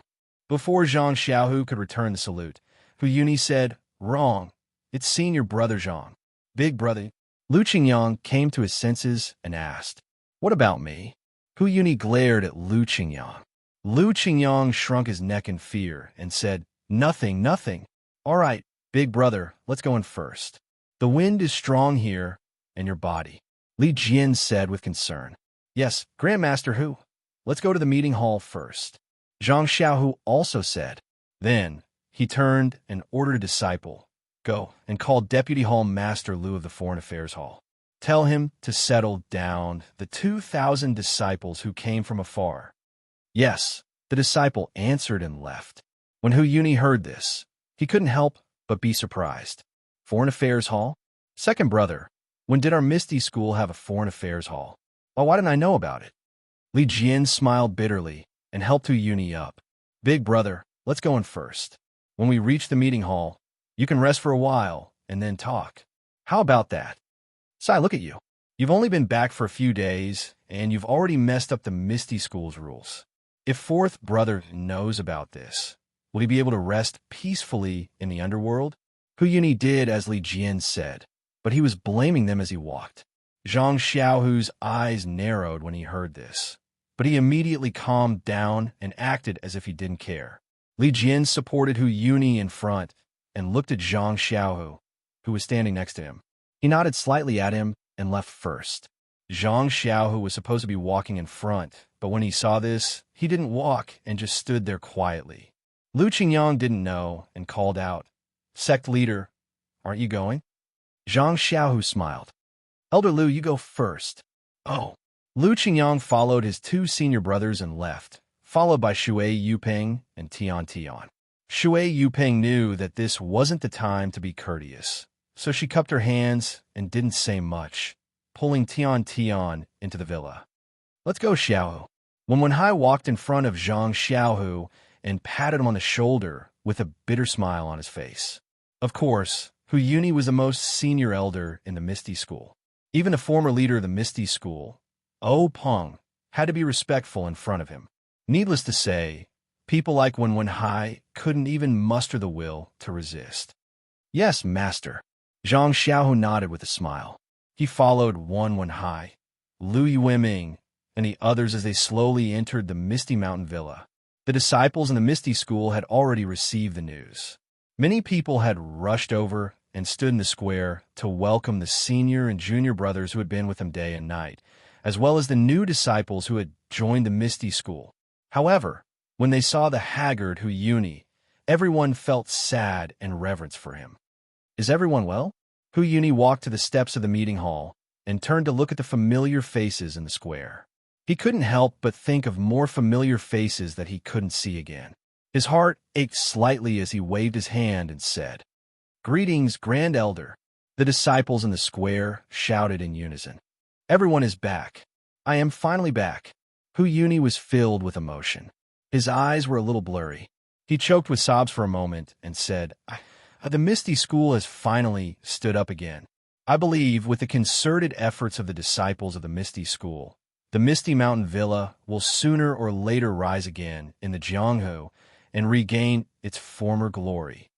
Before Zhang Xiaohu could return the salute, Hu Yuni said, "Wrong. It's senior brother Zhang." "Big brother." Lu Qingyang came to his senses and asked, "What about me?" Hu Yuni glared at Lu Qingyang. Lu Qingyang shrunk his neck in fear and said, Nothing. "All right, big brother, let's go in first. The wind is strong here, and your body." Li Jian said with concern. "Yes, Grandmaster Hu. Let's go to the meeting hall first." Zhang Xiaohu also said. Then he turned and ordered a disciple, "Go and call Deputy Hall Master Lu of the Foreign Affairs Hall. Tell him to settle down the 2,000 disciples who came from afar." "Yes," the disciple answered and left. When Hu Yuni heard this, he couldn't help but be surprised. Foreign Affairs Hall? Second brother, when did our Misty School have a Foreign Affairs Hall? Why didn't I know about it? Li Jian smiled bitterly and helped Hu Yuni up. "Big brother, let's go in first. When we reach the meeting hall, you can rest for a while and then talk. How about that? Sai, look at you. You've only been back for a few days, and you've already messed up the Misty School's rules. If fourth brother knows about this, will he be able to rest peacefully in the underworld?" Hu Yuni did as Li Jian said, but he was blaming them as he walked. Zhang Xiaohu's eyes narrowed when he heard this, but he immediately calmed down and acted as if he didn't care. Li Jian supported Hu Yuni in front and looked at Zhang Xiaohu, who was standing next to him. He nodded slightly at him and left first. Zhang Xiaohu was supposed to be walking in front, but when he saw this, he didn't walk and just stood there quietly. Lu Qingyang didn't know and called out, "Sect leader, aren't you going?" Zhang Xiaohu smiled. "Elder Lu, you go first." "Oh." Lu Qingyang followed his two senior brothers and left, followed by Shui Yuping and Tian Tian. Shui Yuping knew that this wasn't the time to be courteous, so she cupped her hands and didn't say much, pulling Tian Tian into the villa. "Let's go, Xiaohu." Wenwenhai walked in front of Zhang Xiaohu and patted him on the shoulder with a bitter smile on his face. Of course, Hu Yuni was the most senior elder in the Misty School. Even the former leader of the Misty School, O Peng, had to be respectful in front of him. Needless to say, people like Wenwenhai couldn't even muster the will to resist. "Yes, master." Zhang Xiaohu nodded with a smile. He followed Wenwenhai, Lu Yuiming, and the others as they slowly entered the Misty Mountain Villa. The disciples in the Misty School had already received the news. Many people had rushed over and stood in the square to welcome the senior and junior brothers who had been with them day and night, as well as the new disciples who had joined the Misty School. However, when they saw the haggard Hu Yuni, everyone felt sad and reverence for him. "Is everyone well?" Hu Yuni walked to the steps of the meeting hall and turned to look at the familiar faces in the square. He couldn't help but think of more familiar faces that he couldn't see again. His heart ached slightly as he waved his hand and said, "Greetings, Grand Elder." The disciples in the square shouted in unison. "Everyone is back. I am finally back." Hu Yuni was filled with emotion. His eyes were a little blurry. He choked with sobs for a moment and said, "The Misty School has finally stood up again. I believe with the concerted efforts of the disciples of the Misty School, the Misty Mountain Villa will sooner or later rise again in the Jianghu and regain its former glory.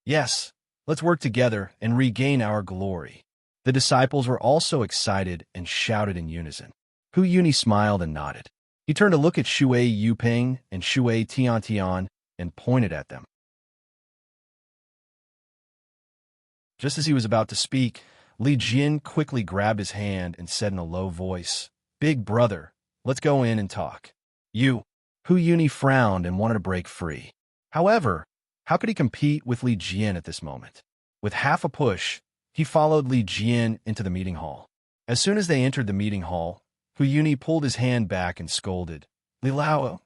Yes, let's work together and regain our glory." The disciples were also excited and shouted in unison. Hu Yuni smiled and nodded. He turned to look at Shui Yuping and Shui Tian and pointed at them. Just as he was about to speak, Li Jin quickly grabbed his hand and said in a low voice, "Big brother, let's go in and talk." "You." Hu Yuni frowned and wanted to break free. However, how could he compete with Li Jin at this moment? With half a push, he followed Li Jin into the meeting hall. As soon as they entered the meeting hall, Hu Yuni pulled his hand back and scolded, "Li Lao,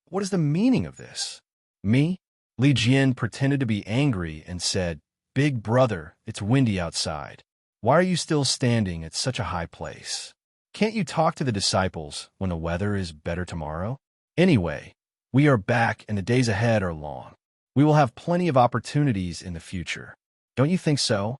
what is the meaning of this?" "Me?" Li Jin pretended to be angry and said, "Big brother, it's windy outside. Why are you still standing at such a high place? Can't you talk to the disciples when the weather is better tomorrow? Anyway, we are back and the days ahead are long. We will have plenty of opportunities in the future. Don't you think so?"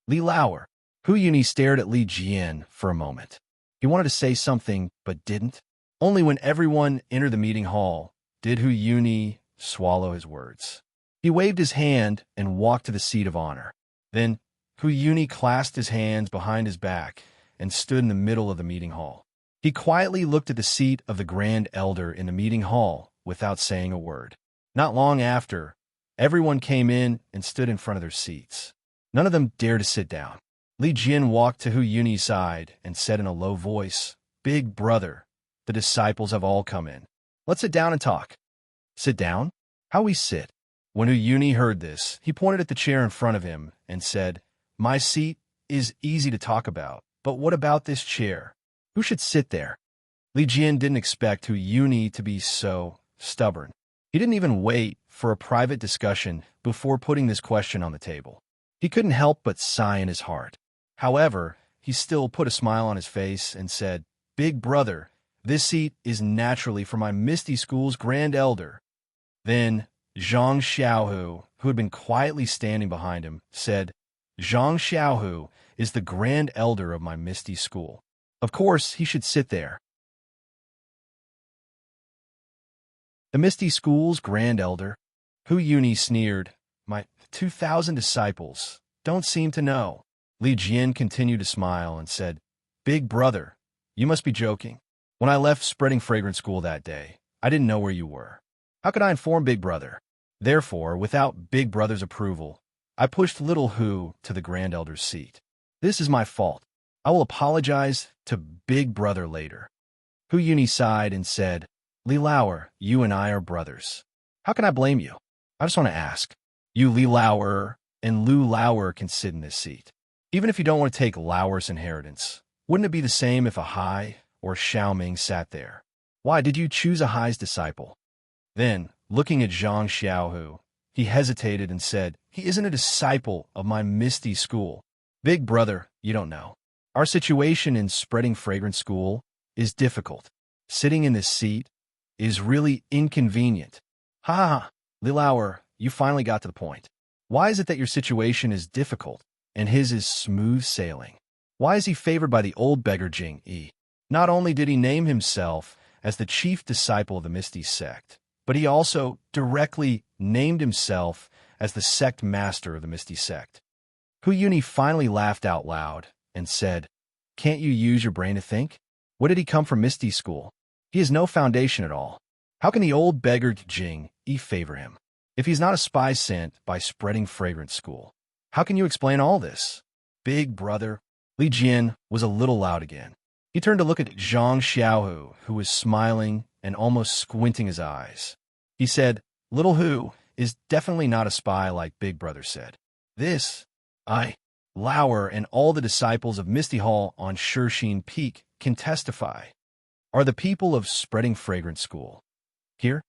Li Lauer. Hu Yuni stared at Li Jian for a moment. He wanted to say something, but didn't. Only when everyone entered the meeting hall did Hu Yuni swallow his words. He waved his hand and walked to the seat of honor. Then Hu Yuni clasped his hands behind his back and stood in the middle of the meeting hall. He quietly looked at the seat of the Grand Elder in the meeting hall without saying a word. Not long after, everyone came in and stood in front of their seats. None of them dared to sit down. Li Jin walked to Hu Yuni's side and said in a low voice, "Big brother, the disciples have all come in. Let's sit down and talk." "Sit down? How we sit?" When Hu Yuni heard this, he pointed at the chair in front of him and said, "My seat is easy to talk about, but what about this chair? Who should sit there?" Li Jin didn't expect Hu Yuni to be so stubborn. He didn't even wait for a private discussion before putting this question on the table. He couldn't help but sigh in his heart. However, he still put a smile on his face and said, "Big brother, this seat is naturally for my Misty School's Grand Elder." Then Zhang Xiaohu, who had been quietly standing behind him, said, "Zhang Xiaohu is the Grand Elder of my Misty School. Of course, he should sit there." The Misty School's Grand Elder? Hu Yuni sneered, "My 2,000 disciples don't seem to know." Li Jian continued to smile and said, Big brother, you must be joking. When I left Spreading Fragrance School that day, I didn't know where you were. How could I inform Big Brother? Therefore, without Big Brother's approval, I pushed Little Who to the Grand Elder's seat. This is my fault. I will apologize to Big Brother later. Hu Yuni sighed and said, Li Lauer, you and I are brothers. How can I blame you? I just want to ask. You Li Lauer and Lu Lauer can sit in this seat. Even if you don't want to take Lauer's inheritance, wouldn't it be the same if a Hai or Xiaoming sat there? Why did you choose a Hai's disciple? Then, looking at Zhang Xiaohu, he hesitated and said, He isn't a disciple of my Misty School. Big brother, you don't know. Our situation in Spreading Fragrance School is difficult. Sitting in this seat is really inconvenient. Ha ha ha, Li Lauer, you finally got to the point. Why is it that your situation is difficult and his is smooth sailing? Why is he favored by the old beggar Jing Yi? Not only did he name himself as the chief disciple of the Misty sect, but he also directly named himself as the sect master of the Misty sect. Hu Yuni finally laughed out loud and said, Can't you use your brain to think? What did he come from Misty School? He has no foundation at all. How can the old beggar Jing Yi favor him? If he's not a spy sent by Spreading Fragrance School, how can you explain all this? Big brother. Li Jian was a little loud again. He turned to look at Zhang Xiaohu, who was smiling and almost squinting his eyes. He said, Little Hu is definitely not a spy like Big Brother said. This, Lauer, and all the disciples of Misty Hall on Shirsheen Peak can testify. Are the people of Spreading Fragrance School here?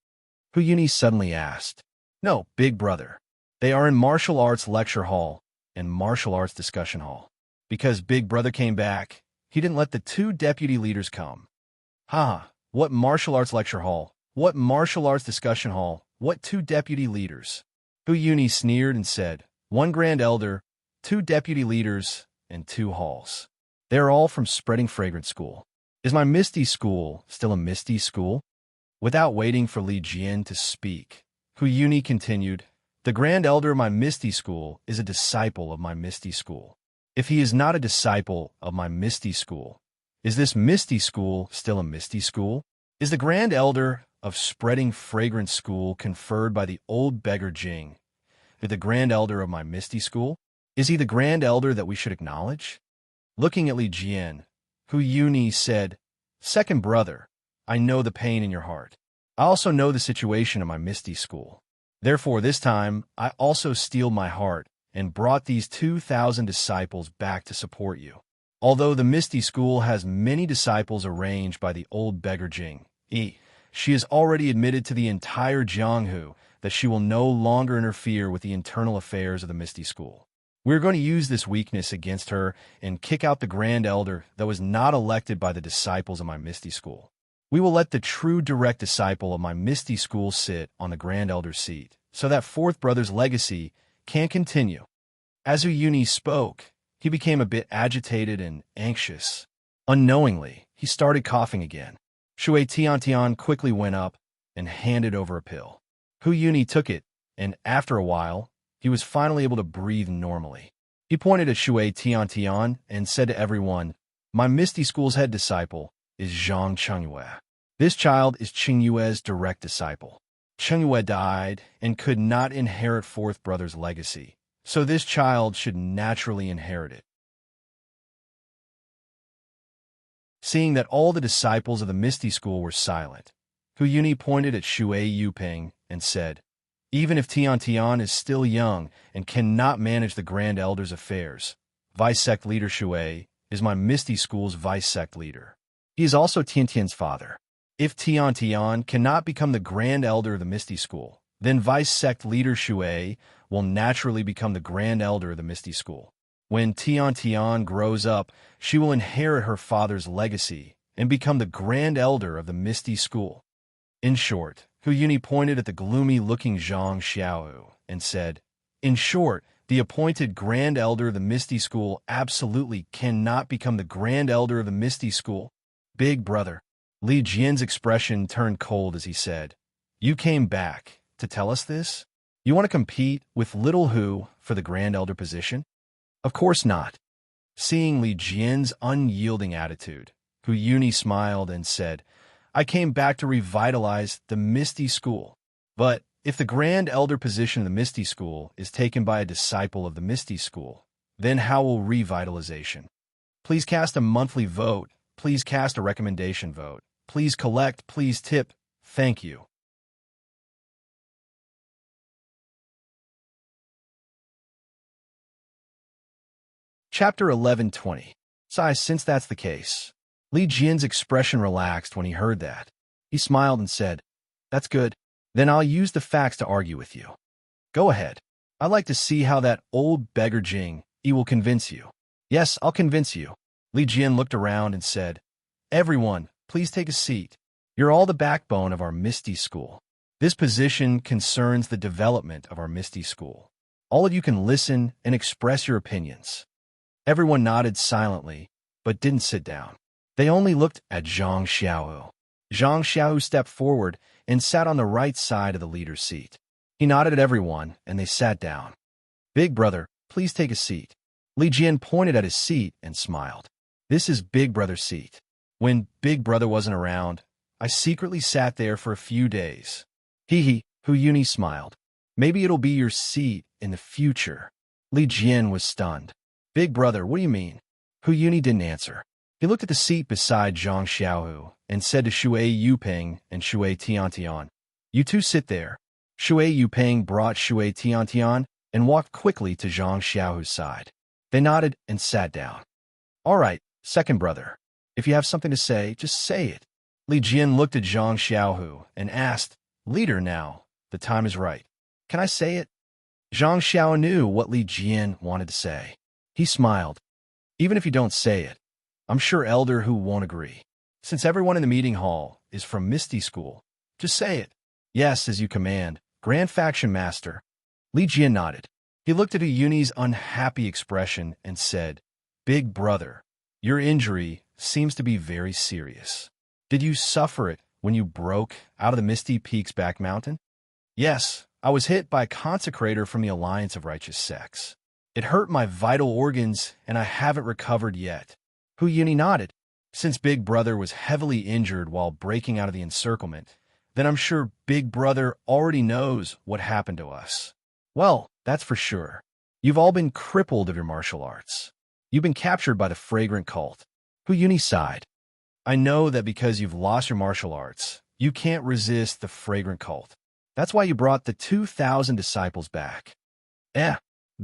Hu Yuni suddenly asked. No, Big Brother. They are in Martial Arts Lecture Hall and Martial Arts Discussion Hall. Because Big Brother came back, he didn't let the two deputy leaders come. Ha! What Martial Arts Lecture Hall? What Martial Arts Discussion Hall? What two deputy leaders? Hu Yuni sneered and said, One Grand Elder, two deputy leaders, and two halls. They are all from Spreading Fragrance School. Is my Misty School still a Misty School? Without waiting for Li Jian to speak, Hu Yuni continued, The Grand Elder of my Misty School is a disciple of my Misty School. If he is not a disciple of my Misty School, is this Misty School still a Misty School? Is the Grand Elder of Spreading Fragrance School conferred by the old beggar Jing the Grand Elder of my Misty School? Is he the Grand Elder that we should acknowledge? Looking at Li Jian, Hu Yuni said, Second brother, I know the pain in your heart. I also know the situation of my Misty School. Therefore, this time, I also steeled my heart and brought these 2,000 disciples back to support you. Although the Misty School has many disciples arranged by the old beggar Jing Yi, she has already admitted to the entire Jianghu that she will no longer interfere with the internal affairs of the Misty School. We are going to use this weakness against her and kick out the Grand Elder that was not elected by the disciples of my Misty School. We will let the true direct disciple of my Misty School sit on the Grand Elder's seat, so that fourth brother's legacy can continue. As Hu Yuni spoke, he became a bit agitated and anxious. Unknowingly, he started coughing again. Shui Tiantian quickly went up and handed over a pill. Hu Yuni took it, and after a while, he was finally able to breathe normally. He pointed at Shui Tiantian and said to everyone, My Misty School's head disciple is Zhang Chengyue. This child is Chengyue's direct disciple. Chengyue died and could not inherit fourth brother's legacy, so this child should naturally inherit it. Seeing that all the disciples of the Misty School were silent, Hu Yuni pointed at Shui Yuping and said, Even if Tiantian is still young and cannot manage the Grand Elder's affairs, Vice-Sect Leader Shui is my Misty School's Vice-Sect Leader. He is also Tiantian's father. If Tiantian cannot become the Grand Elder of the Misty School, then Vice-Sect Leader Shui will naturally become the Grand Elder of the Misty School. When Tiantian grows up, she will inherit her father's legacy and become the Grand Elder of the Misty School. In short, Hu Yuni pointed at the gloomy-looking Zhang Xiaohu and said, In short, the appointed Grand Elder of the Misty School absolutely cannot become the Grand Elder of the Misty School. Big brother. Li Jian's expression turned cold as he said, You came back to tell us this? You want to compete with Little Hu for the Grand Elder position? Of course not. Seeing Li Jian's unyielding attitude, Hu Yuni smiled and said, I came back to revitalize the Misty School. But if the Grand Elder position in the Misty School is taken by a disciple of the Misty School, then how will revitalization? Please cast a monthly vote. Please cast a recommendation vote. Please collect. Please tip. Thank you. Chapter 11:20. Since that's the case. Li Jian's expression relaxed when he heard that. He smiled and said, That's good. Then I'll use the facts to argue with you. Go ahead. I'd like to see how that old beggar Jing he will convince you. Yes, I'll convince you. Li Jian looked around and said, Everyone, please take a seat. You're all the backbone of our Misty School. This position concerns the development of our Misty School. All of you can listen and express your opinions. Everyone nodded silently, but didn't sit down. They only looked at Zhang Xiaohu. Zhang Xiaohu stepped forward and sat on the right side of the leader's seat. He nodded at everyone, and they sat down. Big brother, please take a seat. Li Jian pointed at his seat and smiled. This is Big Brother's seat. When Big Brother wasn't around, I secretly sat there for a few days. Hee, Hu Yuni smiled. Maybe it'll be your seat in the future. Li Jian was stunned. Big brother, what do you mean? Hu Yuni didn't answer. He looked at the seat beside Zhang Xiaohu and said to Shui Yuping and Shui Tiantian, You two sit there. Shui Yuping brought Shui Tiantian and walked quickly to Zhang Xiaohu's side. They nodded and sat down. All right, second brother. If you have something to say, just say it. Li Jian looked at Zhang Xiaohu and asked, Leader now, the time is right. Can I say it? Zhang Xiao knew what Li Jian wanted to say. He smiled. Even if you don't say it, I'm sure Elder Hu won't agree. Since everyone in the meeting hall is from Misty School, just say it. Yes, as you command, Grand Faction Master. Li Jian nodded. He looked at Yuni's unhappy expression and said, Big brother, your injury seems to be very serious. Did you suffer it when you broke out of the Misty Peaks back mountain? Yes, I was hit by a consecrator from the Alliance of Righteous Sects. It hurt my vital organs, and I haven't recovered yet. Hu Yuni nodded. Since Big Brother was heavily injured while breaking out of the encirclement, then I'm sure Big Brother already knows what happened to us. Well, that's for sure. You've all been crippled of your martial arts. You've been captured by the fragrant cult. Hu Yuni sighed. I know that because you've lost your martial arts, you can't resist the fragrant cult. That's why you brought the 2,000 disciples back.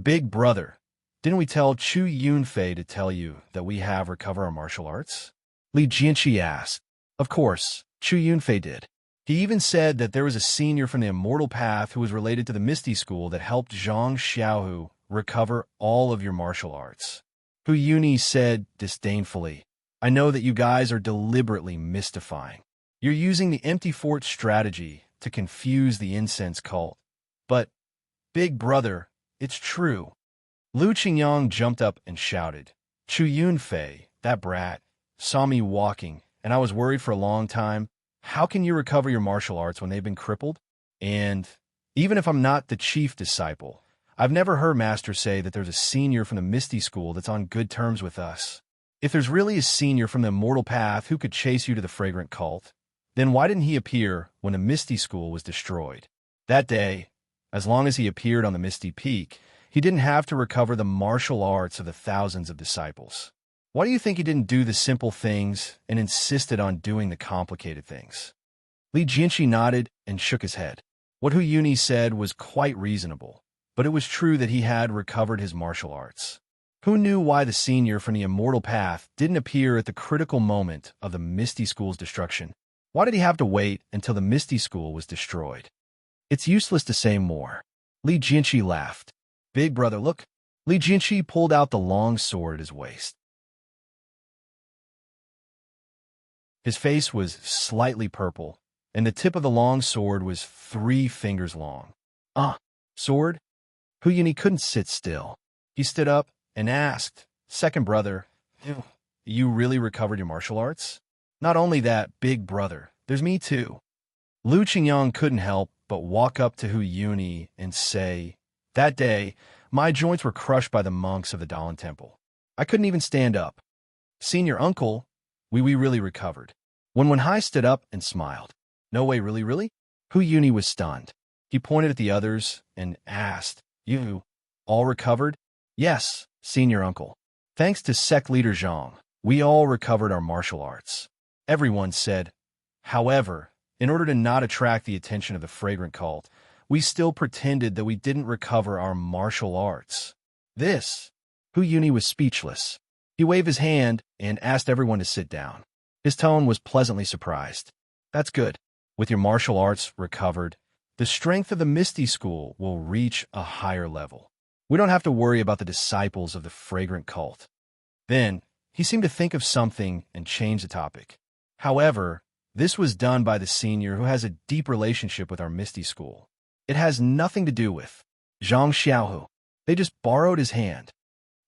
Big brother, didn't we tell Chu Yunfei to tell you that we have recovered our martial arts? Li Jianqi asked. Of course, Chu Yunfei did. He even said that there was a senior from the Immortal Path who was related to the Misty School that helped Zhang Xiaohu recover all of your martial arts. Hu Yuni said disdainfully, I know that you guys are deliberately mystifying. You're using the empty fort strategy to confuse the incense cult. But, big brother, it's true. Lu Qingyang jumped up and shouted, Chu Yunfei, that brat, saw me walking, and I was worried for a long time. How can you recover your martial arts when they've been crippled? And even if I'm not the chief disciple, I've never heard Master say that there's a senior from the Misty School that's on good terms with us. If there's really a senior from the Immortal Path who could chase you to the fragrant cult, then why didn't he appear when the Misty School was destroyed? That day, as long as he appeared on the Misty Peak, he didn't have to recover the martial arts of the thousands of disciples. Why do you think he didn't do the simple things and insisted on doing the complicated things? Li Jianqi nodded and shook his head. What Hu Yuni said was quite reasonable, but it was true that he had recovered his martial arts. Who knew why the senior from the Immortal Path didn't appear at the critical moment of the Misty School's destruction? Why did he have to wait until the Misty School was destroyed? It's useless to say more. Li Jianqi laughed. Big brother, look. Li Jianqi pulled out the long sword at his waist. His face was slightly purple, and the tip of the long sword was 3 fingers long. Sword? Hu Yuni couldn't sit still. He stood up and asked, Second brother, you really recovered your martial arts? Not only that, big brother, there's me too. Lu Qingyang couldn't help but walk up to Hu Yuni and say, That day, my joints were crushed by the monks of the Dalan Temple. I couldn't even stand up. Senior uncle, we really recovered. When Hai stood up and smiled. No way, really? Hu Yuni was stunned. He pointed at the others and asked, You all recovered? Yes, senior uncle. Thanks to sect leader Zhang, we all recovered our martial arts. Everyone said. However, in order to not attract the attention of the fragrant cult, we still pretended that we didn't recover our martial arts. Hu Yuni was speechless. He waved his hand and asked everyone to sit down. His tone was pleasantly surprised. That's good. With your martial arts recovered, the strength of the Misty School will reach a higher level. We don't have to worry about the disciples of the fragrant cult. Then, he seemed to think of something and change the topic. However, this was done by the senior who has a deep relationship with our Misty School. It has nothing to do with Zhang Xiaohu. They just borrowed his hand.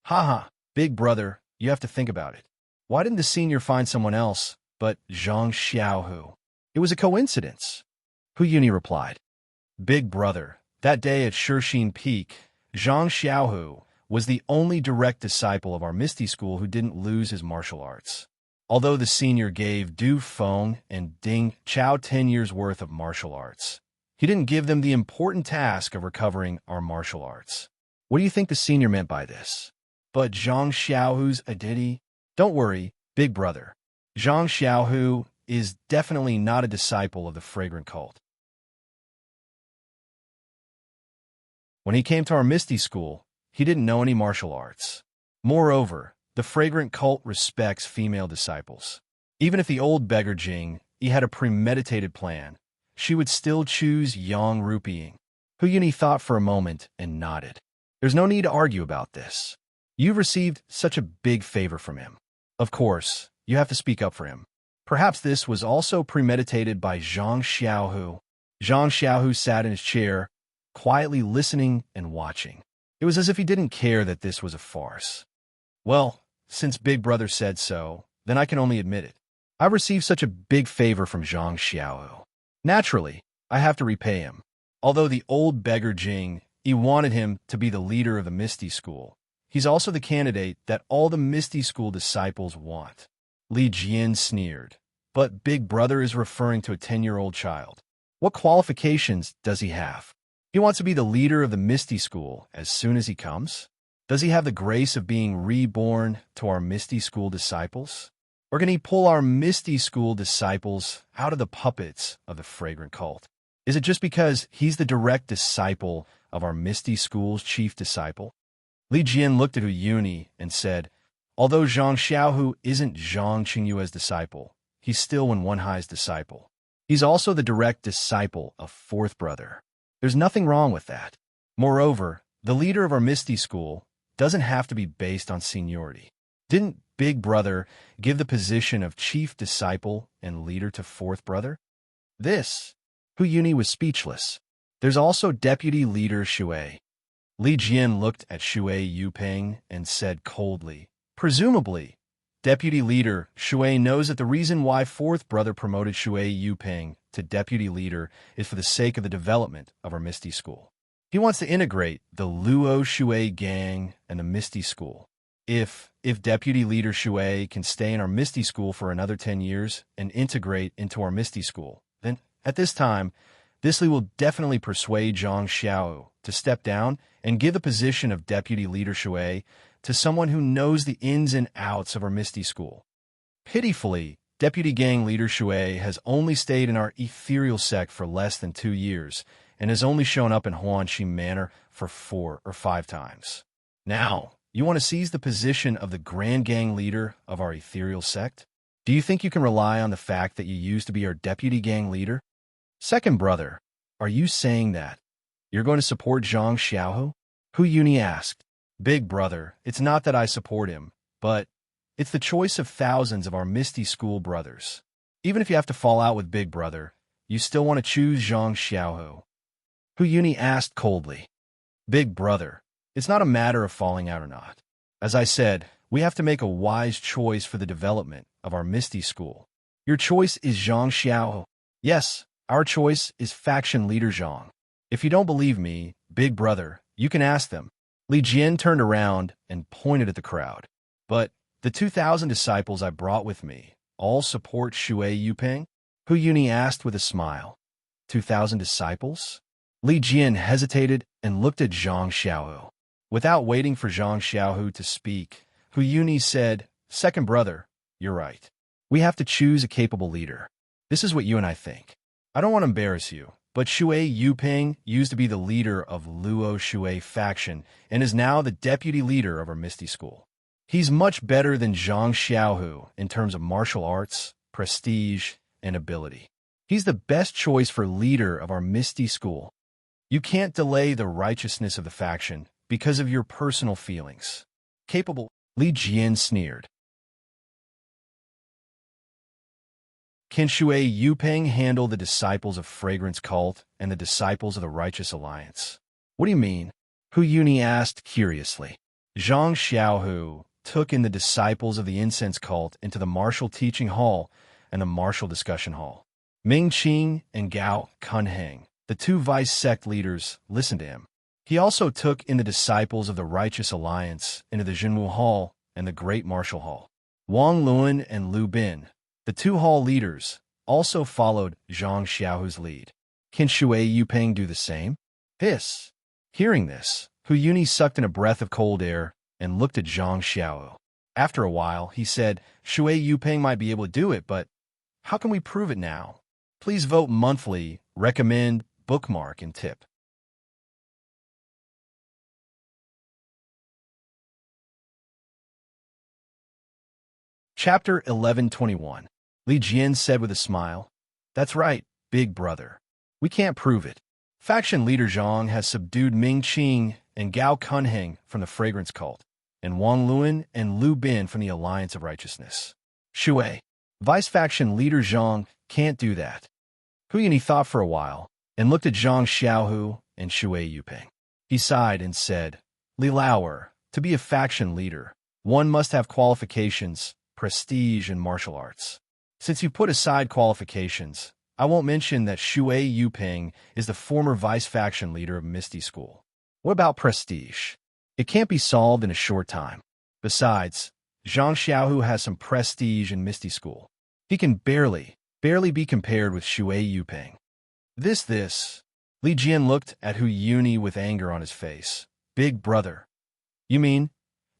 Haha, big brother, you have to think about it. Why didn't the senior find someone else but Zhang Xiaohu? It was a coincidence. Hu Yuni replied. Big brother, that day at Shixin Peak, Zhang Xiaohu was the only direct disciple of our Misty School who didn't lose his martial arts. Although the senior gave Du Feng and Ding Chao 10 years' worth of martial arts, he didn't give them the important task of recovering our martial arts. What do you think the senior meant by this? But Zhang Xiaohu's identity? Don't worry, big brother. Zhang Xiaohu is definitely not a disciple of the fragrant cult. When he came to our Misty School, he didn't know any martial arts. Moreover, the fragrant cult respects female disciples. Even if the old beggar Jing had a premeditated plan, she would still choose Yang Rupiying. Hu Yuni thought for a moment and nodded. There's no need to argue about this. You've received such a big favor from him. Of course, you have to speak up for him. Perhaps this was also premeditated by Zhang Xiaohu. Zhang Xiaohu sat in his chair, quietly listening and watching. It was as if he didn't care that this was a farce. Well, since Big Brother said so, then I can only admit it. I received such a big favor from Zhang Xiaohu. Naturally, I have to repay him. Although the old beggar Jing, he wanted him to be the leader of the Misty School, he's also the candidate that all the Misty School disciples want. Li Jian sneered. But Big Brother is referring to a 10-year-old child. What qualifications does he have? He wants to be the leader of the Misty School as soon as he comes? Does he have the grace of being reborn to our Misty School disciples? Or can he pull our Misty School disciples out of the puppets of the fragrant cult? Is it just because he's the direct disciple of our Misty School's chief disciple? Li Jian looked at Hu Yuni and said, although Zhang Xiaohu isn't Zhang Qingyue's disciple, he's still Wenhai's disciple. He's also the direct disciple of fourth brother. There's nothing wrong with that. Moreover, the leader of our Misty School doesn't have to be based on seniority. Didn't Big Brother give the position of chief disciple and leader to fourth brother? Hu Yuni was speechless. There's also deputy leader Shui. Li Jian looked at Shui Yupeng and said coldly, presumably, deputy leader Shui knows that the reason why fourth brother promoted Shui Yupeng to deputy leader is for the sake of the development of our Misty School. He wants to integrate the Luo Shui gang and the Misty School. If deputy leader Shui can stay in our Misty School for another 10 years and integrate into our Misty School, then at this time, this Li will definitely persuade Zhang Xiao to step down and give the position of deputy leader Shui to someone who knows the ins and outs of our Misty School. Pitifully, deputy gang leader Shui has only stayed in our ethereal sect for less than 2 years and has only shown up in Huanxi Manor for 4 or 5 times. Now, you want to seize the position of the grand gang leader of our ethereal sect? Do you think you can rely on the fact that you used to be our deputy gang leader? Second brother, are you saying that you're going to support Zhang Xiaohu? Hu Yuni asked. Big brother, it's not that I support him, but it's the choice of thousands of our Misty School brothers. Even if you have to fall out with Big Brother, you still want to choose Zhang Xiaohu. Hu Yuni asked coldly. Big brother, it's not a matter of falling out or not. As I said, we have to make a wise choice for the development of our Misty School. Your choice is Zhang Xiaohu. Yes, our choice is faction leader Zhang. If you don't believe me, Big Brother, you can ask them. Li Jian turned around and pointed at the crowd. But the 2,000 disciples I brought with me all support Shui Yuping? Hu Yuni asked with a smile. 2,000 disciples? Li Jian hesitated and looked at Zhang Xiaohu. Without waiting for Zhang Xiaohu to speak, Hu Yuni said, "Second brother, you're right. We have to choose a capable leader. This is what you and I think. I don't want to embarrass you, but Shui Yuping used to be the leader of Luo Shui faction and is now the deputy leader of our Misty School. He's much better than Zhang Xiaohu in terms of martial arts, prestige, and ability. He's the best choice for leader of our Misty School. You can't delay the righteousness of the faction because of your personal feelings." Capable, Li Jian sneered. Can Shui Yuping handle the disciples of Fragrance Cult and the disciples of the Righteous Alliance? What do you mean? Hu Yuni asked curiously. Zhang Xiaohu took in the disciples of the Incense Cult into the Martial Teaching Hall and the Martial Discussion Hall. Ming Qing and Gao Kunheng, the two vice sect leaders, listened to him. He also took in the disciples of the Righteous Alliance into the Jinwu Hall and the Great Martial Hall. Wang Luan and Lu Bin, the two hall leaders, also followed Zhang Xiaohu's lead. Can Shui Yuping do the same? Hearing this, Hu Yuni sucked in a breath of cold air and looked at Zhang Xiaohu. After a while, he said, "Shui Yuping might be able to do it, but how can we prove it now? Please vote monthly, recommend, bookmark, and tip." Chapter 1121. Li Jian said with a smile, "That's right, big brother. We can't prove it. Faction leader Zhang has subdued Ming Qing and Gao Kunheng from the Fragrance Cult, and Wang Luan and Lu Bin from the Alliance of Righteousness. Shui, vice faction leader Zhang, can't do that." Hu Yuni thought for a while and looked at Zhang Xiaohu and Shui Yuping. He sighed and said, "Li Lauer, to be a faction leader, one must have qualifications, prestige, and martial arts. Since you put aside qualifications, I won't mention that Shui Yuping is the former vice faction leader of Misty School. What about prestige? It can't be solved in a short time. Besides, Zhang Xiaohu has some prestige in Misty School. He can barely be compared with Shui Yuping." This. Li Jian looked at Hu Yuni with anger on his face. "Big brother, you mean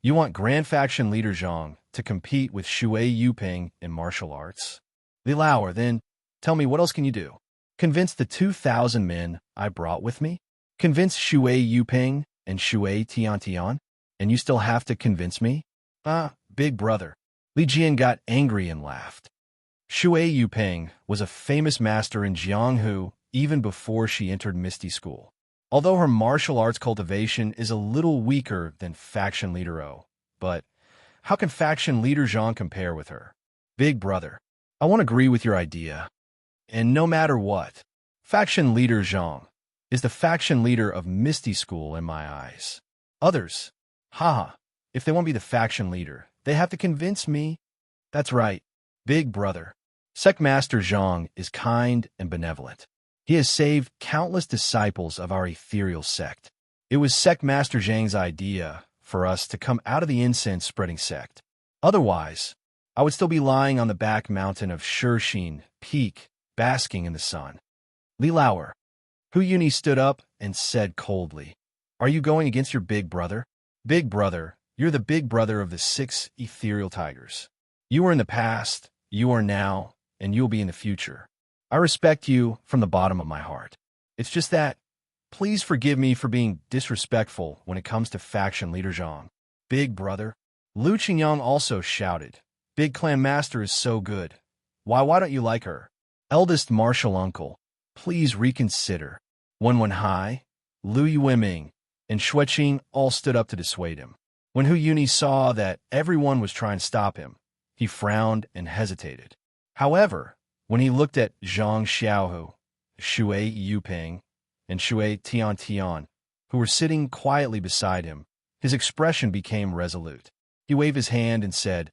you want Grand Faction leader Zhang to compete with Shui Yuping in martial arts? Li Lauer, then tell me, what else can you do? Convince the 2,000 men I brought with me? Convince Shui Yuping and Shui Tiantian? And you still have to convince me?" Big brother." Li Jian got angry and laughed. Shui Yuping was a famous master in Jianghu even before she entered Misty School. Although her martial arts cultivation is a little weaker than faction leader O, but how can faction leader Zhang compare with her? Big brother, I won't agree with your idea. And no matter what, faction leader Zhang is the faction leader of Misty School in my eyes. Others, if they won't be the faction leader, they have to convince me. That's right, big brother. Sect Master Zhang is kind and benevolent. He has saved countless disciples of our ethereal sect. It was Sect Master Zhang's idea for us to come out of the incense-spreading sect. Otherwise, I would still be lying on the back mountain of Shirxin Peak, basking in the sun. Li Lauer. Hu Yuni stood up and said coldly, "Are you going against your big brother? Big brother, you're the big brother of the 6 ethereal tigers. You were in the past, you are now, and you'll be in the future. I respect you from the bottom of my heart. It's just that, please forgive me for being disrespectful when it comes to faction leader Zhang." Big brother. Lu Qingyang also shouted, "Big clan master is so good. Why don't you like her? Eldest martial uncle, please reconsider." Wen Hai, Lu Yueming, and Xueqing all stood up to dissuade him. When Hu Yuni saw that everyone was trying to stop him, he frowned and hesitated. However, when he looked at Zhang Xiaohu, Shui Yuping, and Shui Tiantian, who were sitting quietly beside him, his expression became resolute. He waved his hand and said,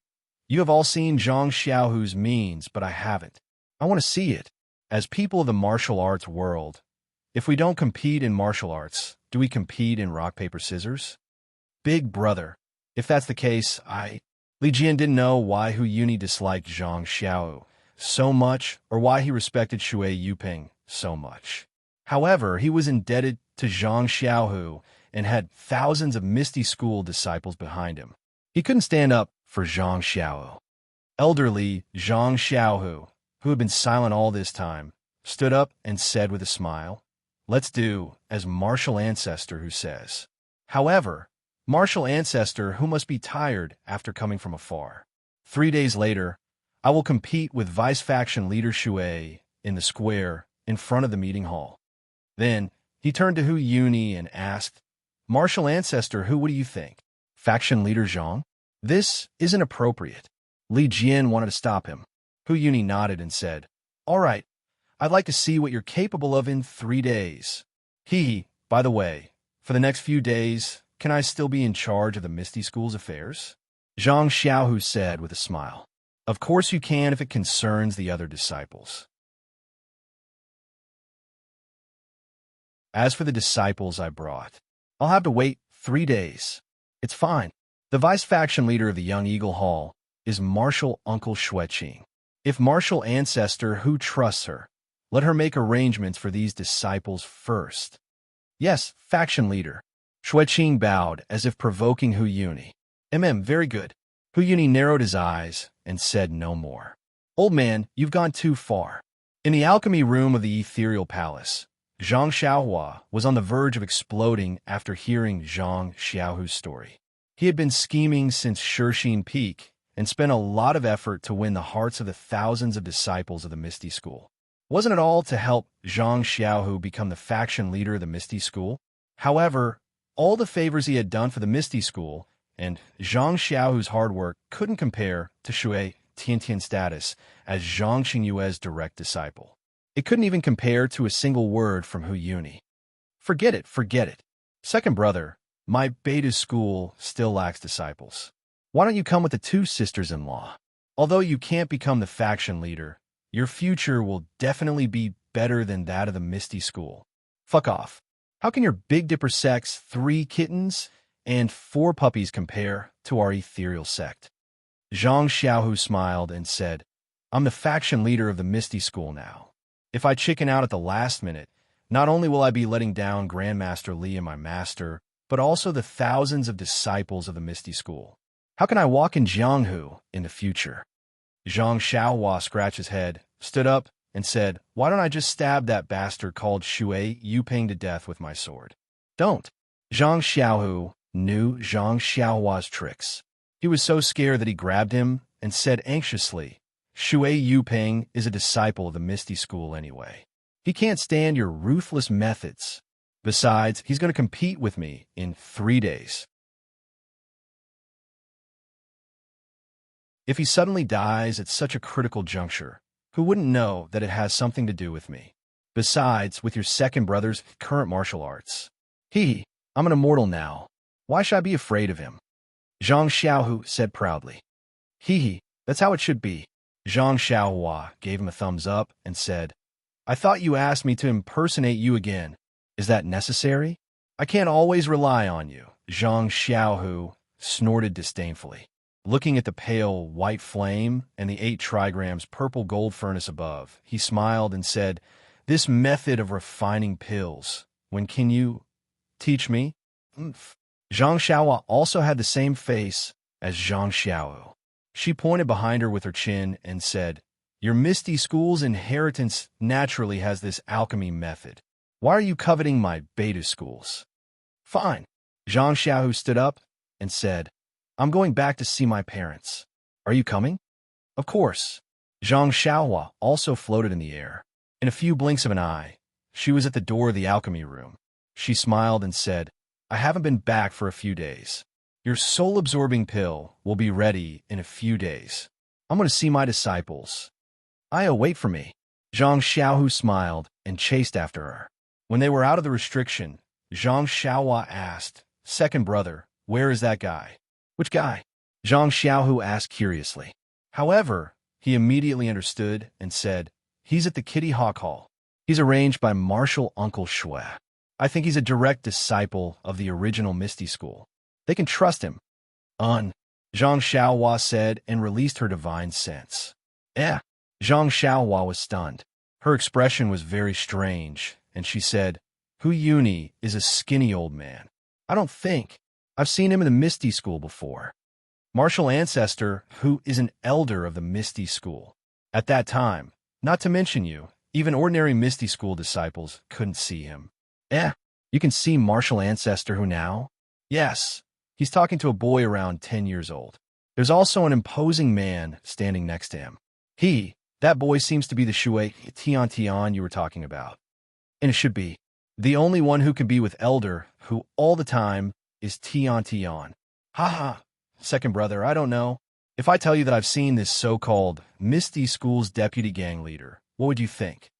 "You have all seen Zhang Xiaohu's means, but I haven't. I want to see it. As people of the martial arts world, if we don't compete in martial arts, do we compete in rock, paper, scissors? Big brother, if that's the case, Li Jian didn't know why Hu Yuni disliked Zhang Xiao so much or why he respected Shui Yuping so much. However, he was indebted to Zhang Xiaohu and had thousands of Misty School disciples behind him. He couldn't stand up for Zhang Xiao. Elderly Zhang Xiaohu, who had been silent all this time, stood up and said with a smile, "Let's do as martial ancestor who says." However, martial ancestor who must be tired after coming from afar. 3 days later, I will compete with vice faction leader Shui in the square in front of the meeting hall. Then he turned to Hu Yuni and asked, "Martial ancestor, what do you think? Faction leader Zhang? This isn't appropriate." Li Jian wanted to stop him. Hu Yuni nodded and said, "All right, I'd like to see what you're capable of in 3 days. By the way, for the next few days, can I still be in charge of the Misty School's affairs?" Zhang Xiaohu said with a smile, "Of course you can if it concerns the other disciples." As for the disciples I brought, I'll have to wait 3 days. It's fine. The vice faction leader of the Young Eagle Hall is Martial Uncle Xueqing. If Martial Ancestor Who trusts her, let her make arrangements for these disciples first. Yes, faction leader. Xueqing bowed as if provoking Hu Yuni. Very good. Hu Yuni narrowed his eyes and said no more. Old man, you've gone too far. In the alchemy room of the ethereal palace, Zhang Xiaohua was on the verge of exploding after hearing Zhang Xiaohu's story. He had been scheming since Shixin Peak and spent a lot of effort to win the hearts of the thousands of disciples of the Misty School. Wasn't it all to help Zhang Xiaohu become the faction leader of the Misty School? However, all the favors he had done for the Misty School and Zhang Xiaohu's hard work couldn't compare to Shui Tiantian's status as Zhang Xingyue's direct disciple. It couldn't even compare to a single word from Hu Yuni. Forget it. Second brother, my beta school still lacks disciples. Why don't you come with the 2 sisters-in-law? Although you can't become the faction leader, your future will definitely be better than that of the Misty School. Fuck off. How can your Big Dipper sect's 3 kittens and 4 puppies compare to our ethereal sect? Zhang Xiaohu smiled and said, I'm the faction leader of the Misty School now. If I chicken out at the last minute, not only will I be letting down Grandmaster Li and my master, but also the thousands of disciples of the Misty School. How can I walk in Jianghu in the future? Zhang Xiaohua scratched his head, stood up, and said, Why don't I just stab that bastard called Shui Yuping to death with my sword? Don't. Zhang Xiaohu knew Zhang Xiaohua's tricks. He was so scared that he grabbed him and said anxiously, Shui Yuping is a disciple of the Misty School anyway. He can't stand your ruthless methods. Besides, he's going to compete with me in 3 days. If he suddenly dies at such a critical juncture, who wouldn't know that it has something to do with me? Besides, with your second brother's current martial arts. I'm an immortal now. Why should I be afraid of him? Zhang Xiaohu said proudly. That's how it should be. Zhang Xiaohua gave him a thumbs up and said, I thought you asked me to impersonate you again. Is that necessary? I can't always rely on you. Zhang Xiaohu snorted disdainfully. Looking at the pale white flame and the 8 trigrams purple gold furnace above, he smiled and said, This method of refining pills, when can you teach me? Zhang Xiaohua also had the same face as Zhang Xiaohu. She pointed behind her with her chin and said, Your Misty School's inheritance naturally has this alchemy method. Why are you coveting my beta schools? Fine. Zhang Xiaohu stood up and said, I'm going back to see my parents. Are you coming? Of course. Zhang Xiaohua also floated in the air. In a few blinks of an eye, she was at the door of the alchemy room. She smiled and said, I haven't been back for a few days. Your soul-absorbing pill will be ready in a few days. I'm going to see my disciples. Wait for me. Zhang Xiaohu smiled and chased after her. When they were out of the restriction, Zhang Xiaohua asked, Second brother, where is that guy? Which guy? Zhang Xiaohu asked curiously. However, he immediately understood and said, He's at the Kitty Hawk Hall. He's arranged by Martial Uncle Shui. I think he's a direct disciple of the original Misty School. They can trust him. Zhang Zhang Xiaohua said and released her divine sense. Eh. Zhang Xiaohua was stunned. Her expression was very strange, and she said, Hu Yuni is a skinny old man. I don't think. I've seen him in the Misty School before. Martial ancestor who is an elder of the Misty School. At that time, not to mention you, even ordinary Misty School disciples couldn't see him. Eh, you can see martial ancestor who now? Yes, he's talking to a boy around 10 years old. There's also an imposing man standing next to him. That boy seems to be the Shui Tian you were talking about. And it should be. The only one who can be with elder who all the time is Tian. Haha, second brother, I don't know. If I tell you that I've seen this so-called Misty School's deputy gang leader, what would you think?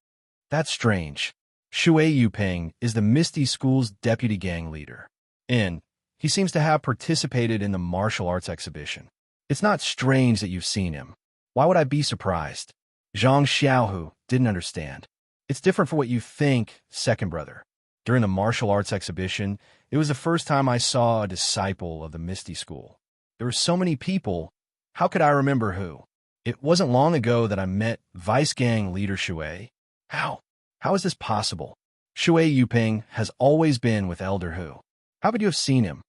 That's strange. Shui Yuping is the Misty School's deputy gang leader. And he seems to have participated in the martial arts exhibition. It's not strange that you've seen him. Why would I be surprised? Zhang Xiaohu didn't understand. It's different for what you think, second brother. During the martial arts exhibition, it was the first time I saw a disciple of the Misty School. There were so many people. How could I remember who? It wasn't long ago that I met Vice Gang leader Shui. How? How is this possible? Shui Yuping has always been with Elder Hu. How would you have seen him?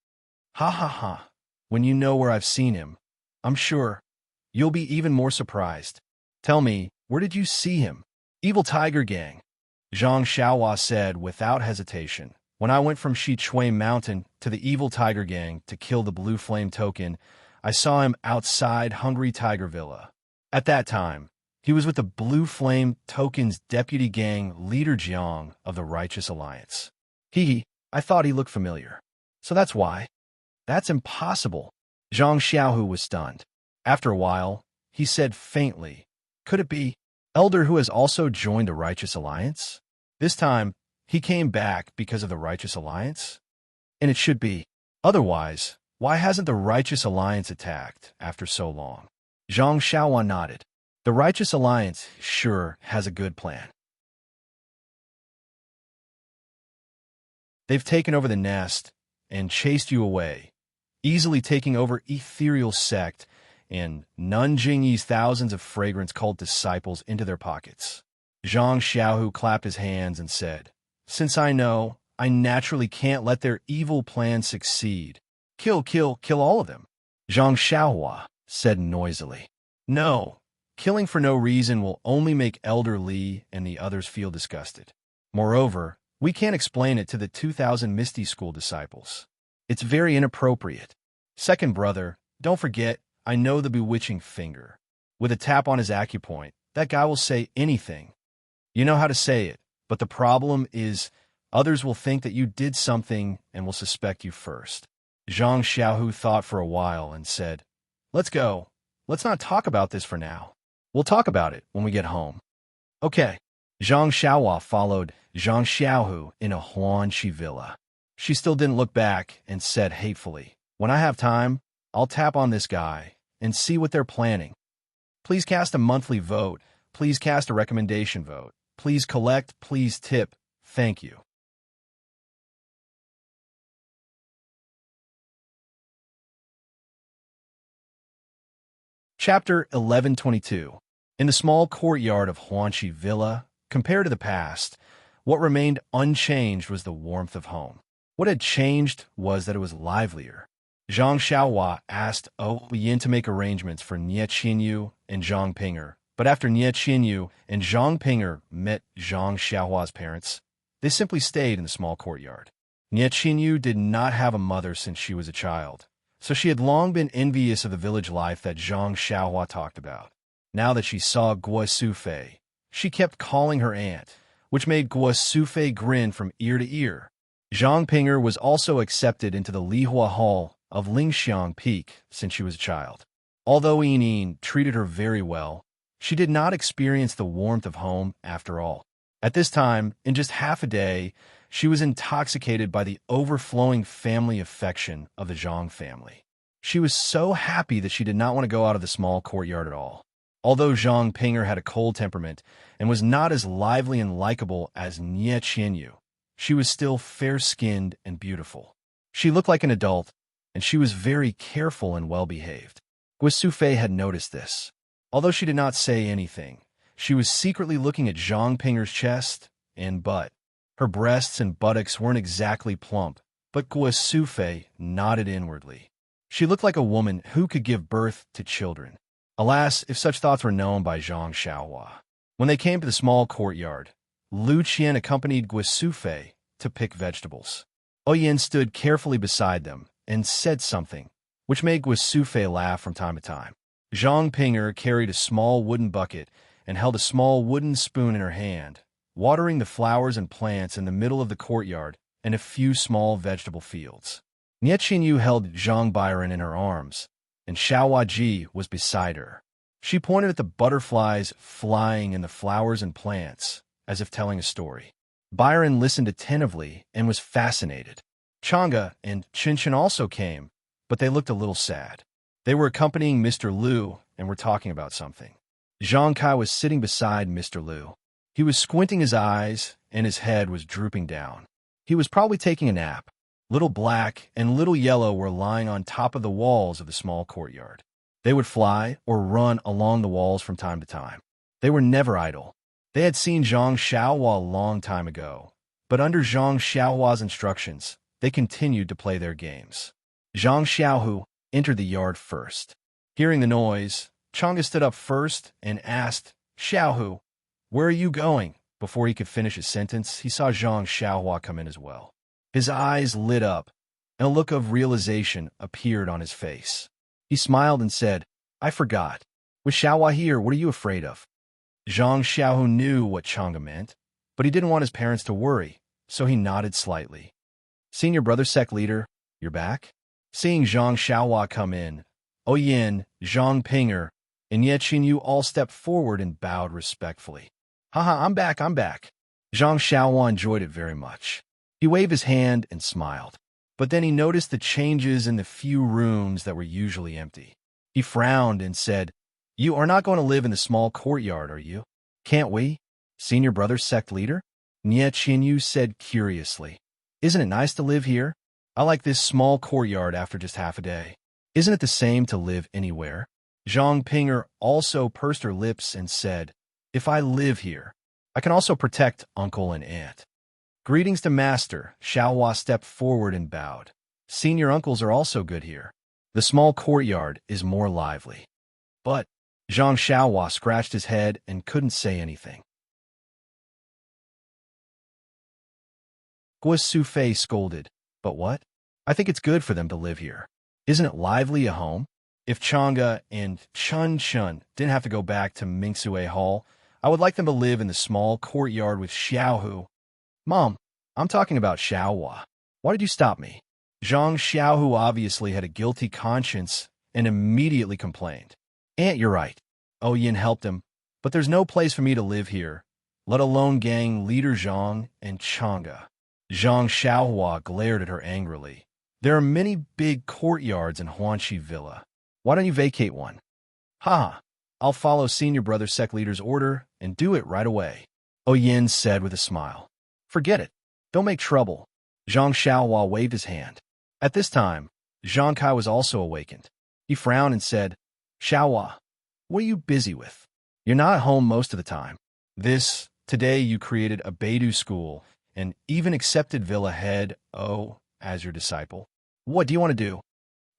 Ha ha ha. When you know where I've seen him, I'm sure you'll be even more surprised. Tell me, where did you see him? Evil Tiger Gang. Zhang Xiaohua said without hesitation. When I went from Shichuan Mountain to the Evil Tiger Gang to kill the Blue Flame Token, I saw him outside Hungry Tiger Villa. At that time, he was with the Blue Flame Token's deputy gang leader Jiang of the Righteous Alliance. I thought he looked familiar. So that's why. That's impossible. Zhang Xiaohu was stunned. After a while, he said faintly, Could it be Elder Hu has also joined the Righteous Alliance? This time, he came back because of the Righteous Alliance? And it should be. Otherwise, why hasn't the Righteous Alliance attacked after so long? Zhang Xiaohua nodded. The Righteous Alliance sure has a good plan. They've taken over the nest and chased you away, easily taking over ethereal sect and Nanjingyi's thousands of fragrance cult disciples into their pockets. Zhang Xiaohu clapped his hands and said, Since I know, I naturally can't let their evil plan succeed. Kill all of them. Zhang Xiaohua said noisily. No, killing for no reason will only make Elder Li and the others feel disgusted. Moreover, we can't explain it to the 2,000 Misty School disciples. It's very inappropriate. Second brother, don't forget, I know the bewitching finger. With a tap on his acupoint, that guy will say anything. You know how to say it, but the problem is others will think that you did something and will suspect you first. Zhang Xiaohu thought for a while and said, Let's go. Let's not talk about this for now. We'll talk about it when we get home. Okay. Zhang Xiaohua followed Zhang Xiaohu in a Huanxi villa. She still didn't look back and said hatefully, When I have time, I'll tap on this guy and see what they're planning. Please cast a monthly vote. Please cast a recommendation vote. Please collect. Please tip. Thank you. Chapter 1122. In the small courtyard of Huanxi Villa, compared to the past, what remained unchanged was the warmth of home. What had changed was that it was livelier. Zhang Xiaohua asked Yin to make arrangements for Nie Qinyu and Zhang Pinger, but after Nie Qinyu and Zhang Pinger met Zhang Xiaohua's parents, they simply stayed in the small courtyard. Nie Qinyu did not have a mother since she was a child, so she had long been envious of the village life that Zhang Xiaohua talked about. Now that she saw Guo Sufei, she kept calling her aunt, which made Guo Sufei grin from ear to ear. Zhang Pinger was also accepted into the Lihua Hall of Lingxiang Peak since she was a child. Although Yining treated her very well, she did not experience the warmth of home after all. At this time, in just half a day, she was intoxicated by the overflowing family affection of the Zhang family. She was so happy that she did not want to go out of the small courtyard at all. Although Zhang Pinger had a cold temperament and was not as lively and likable as Nie Qianyu, she was still fair-skinned and beautiful. She looked like an adult, and she was very careful and well-behaved. Guisufei had noticed this. Although she did not say anything, she was secretly looking at Zhang Pinger's chest and butt. Her breasts and buttocks weren't exactly plump, but Guisufei nodded inwardly. She looked like a woman who could give birth to children. Alas, if such thoughts were known by Zhang Xiaohua. When they came to the small courtyard, Lu Qian accompanied Guisufei to pick vegetables. Oyin stood carefully beside them and said something, which made Guisufei laugh from time to time. Zhang Pinger carried a small wooden bucket and held a small wooden spoon in her hand, watering the flowers and plants in the middle of the courtyard and a few small vegetable fields. Nie Qinyu held Zhang Byron in her arms, and Xiaohua Ji was beside her. She pointed at the butterflies flying in the flowers and plants, as if telling a story. Byron listened attentively and was fascinated. Chang'e and Qinshan also came, but they looked a little sad. They were accompanying Mr. Liu and were talking about something. Zhang Kai was sitting beside Mr. Liu. He was squinting his eyes, and his head was drooping down. He was probably taking a nap. Little Black and Little Yellow were lying on top of the walls of the small courtyard. They would fly or run along the walls from time to time. They were never idle. They had seen Zhang Xiaohua a long time ago, but under Zhang Xiaohua's instructions, they continued to play their games. Zhang Xiaohu entered the yard first. Hearing the noise, Chang'e stood up first and asked, "Xiaohu, where are you going?" Before he could finish his sentence, he saw Zhang Xiaohua come in as well. His eyes lit up, and a look of realization appeared on his face. He smiled and said, "I forgot. With Xiaohua here, what are you afraid of?" Zhang Xiaohu knew what Chang'e meant, but he didn't want his parents to worry, so he nodded slightly. "Senior brother sect leader, you're back?" Seeing Zhang Xiaohua come in, Oyin, Zhang Pinger, and Nie Qinyu all stepped forward and bowed respectfully. "Haha, I'm back. Zhang Xiaohua enjoyed it very much. He waved his hand and smiled. But then he noticed the changes in the few rooms that were usually empty. He frowned and said, "You are not going to live in the small courtyard, are you?" "Can't we?" Senior brother sect leader? Nie Qinyu said curiously. "Isn't it nice to live here? I like this small courtyard after just half a day. Isn't it the same to live anywhere?" Zhang Pinger also pursed her lips and said, "If I live here, I can also protect uncle and aunt." "Greetings to master." Xiaohua stepped forward and bowed. "Senior uncles are also good here. The small courtyard is more lively." But Zhang Xiaohua scratched his head and couldn't say anything. Guisufei scolded, "But what? I think it's good for them to live here. Isn't it lively a home? If Chang'e and Chun didn't have to go back to Mingsue Hall, I would like them to live in the small courtyard with Xiaohu." "Mom, I'm talking about Xiaohua. Why did you stop me?" Zhang Xiaohu obviously had a guilty conscience and immediately complained. "Aunt, you're right." Oyin helped him, "But there's no place for me to live here, let alone gang leader Zhang and Chang'e." Zhang Xiaohua glared at her angrily. "There are many big courtyards in Huanxi Villa. Why don't you vacate one?" "Ha! I'll follow senior brother sect leader's order and do it right away," Oyin said with a smile. "Forget it. Don't make trouble." Zhang Xiaohua waved his hand. At this time, Zhang Kai was also awakened. He frowned and said, "Xiaohua, what are you busy with? You're not at home most of the time. Today you created a Beidou school and even accepted Villa Head as your disciple. What do you want to do?"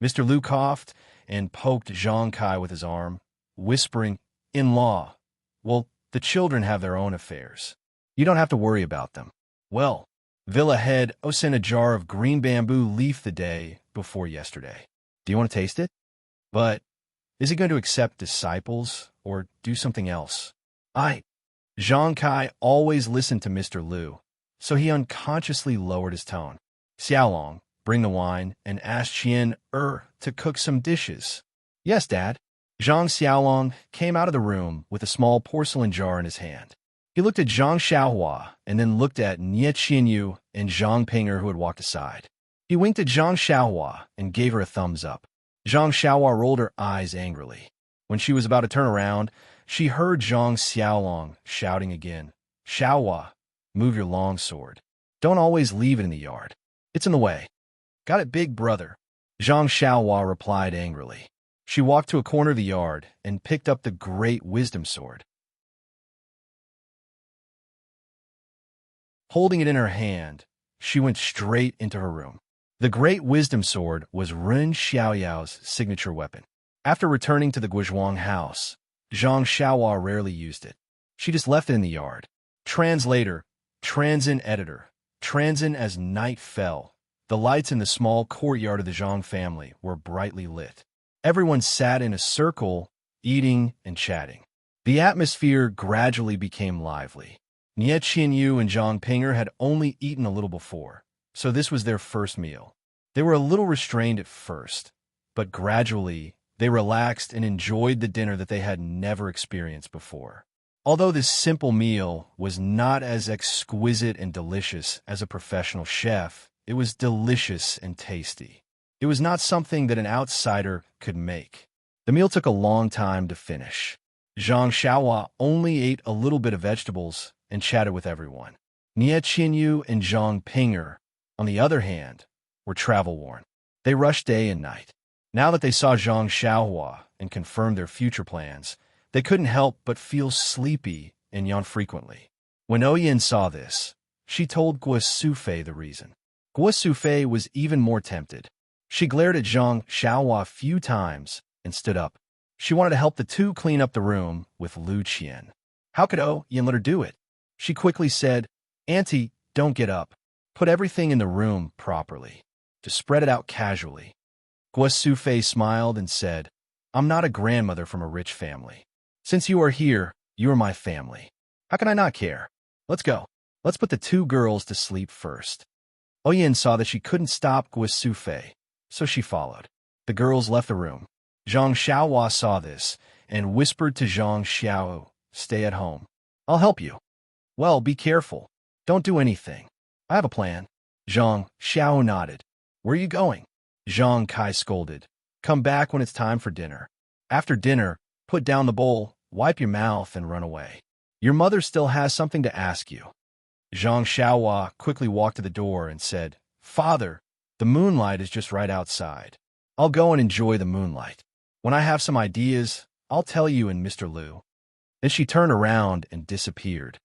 Mr. Liu coughed and poked Zhang Kai with his arm, whispering, "In-law, well, the children have their own affairs. You don't have to worry about them." "Well, Villa Head sent a jar of green bamboo leaf the day before yesterday. Do you want to taste it? But is he going to accept disciples or do something else?" Zhang Kai always listened to Mr. Liu, so he unconsciously lowered his tone. "Xiaolong, bring the wine, and ask Qian to cook some dishes." "Yes, Dad." Zhang Xiaolong came out of the room with a small porcelain jar in his hand. He looked at Zhang Xiaohua and then looked at Nie Qinyu and Zhang Pinger, who had walked aside. He winked at Zhang Xiaohua and gave her a thumbs up. Zhang Xiaohua rolled her eyes angrily. When she was about to turn around, she heard Zhang Xiaolong shouting again, "Xiaohua, move your long sword. Don't always leave it in the yard. It's in the way." "Got it, big brother." Zhang Xiaohua replied angrily. She walked to a corner of the yard and picked up the great wisdom sword. Holding it in her hand, she went straight into her room. The great wisdom sword was Ren Xiaoyao's signature weapon. After returning to the Guizhuang house, Zhang Xiaohua rarely used it. She just left it in the yard. Translator, Transin editor, Transin. As night fell, the lights in the small courtyard of the Zhang family were brightly lit. Everyone sat in a circle, eating and chatting. The atmosphere gradually became lively. Nie Qianyu and Zhang Pinger had only eaten a little before, so this was their first meal. They were a little restrained at first, but gradually they relaxed and enjoyed the dinner that they had never experienced before. Although this simple meal was not as exquisite and delicious as a professional chef, it was delicious and tasty. It was not something that an outsider could make. The meal took a long time to finish. Zhang Xiaohua only ate a little bit of vegetables and chatted with everyone. Nie Qianyu and Zhang Pinger, on the other hand, were travel-worn. They rushed day and night. Now that they saw Zhang Xiaohua and confirmed their future plans, they couldn't help but feel sleepy and yawn frequently. When Oyin saw this, she told Guo Sufei the reason. Guo Sufei was even more tempted. She glared at Zhang Xiaohua a few times and stood up. She wanted to help the two clean up the room with Lu Qian. How could Oyin let her do it? She quickly said, "Auntie, don't get up. Put everything in the room properly. Just spread it out casually." Guo Sufei smiled and said, "I'm not a grandmother from a rich family. Since you are here, you are my family. How can I not care? Let's go. Let's put the two girls to sleep first." Oyin saw that she couldn't stop Guo Sufei, so she followed. The girls left the room. Zhang Xiaohua saw this and whispered to Zhang Xiao, "Stay at home. I'll help you." "Well, be careful. Don't do anything. I have a plan." Zhang Xiao nodded. "Where are you going?" Zhang Kai scolded. "Come back when it's time for dinner. After dinner, put down the bowl, wipe your mouth, and run away. Your mother still has something to ask you." Zhang Xiaohua quickly walked to the door and said, "Father, the moonlight is just right outside. I'll go and enjoy the moonlight. When I have some ideas, I'll tell you and Mr. Liu." Then she turned around and disappeared.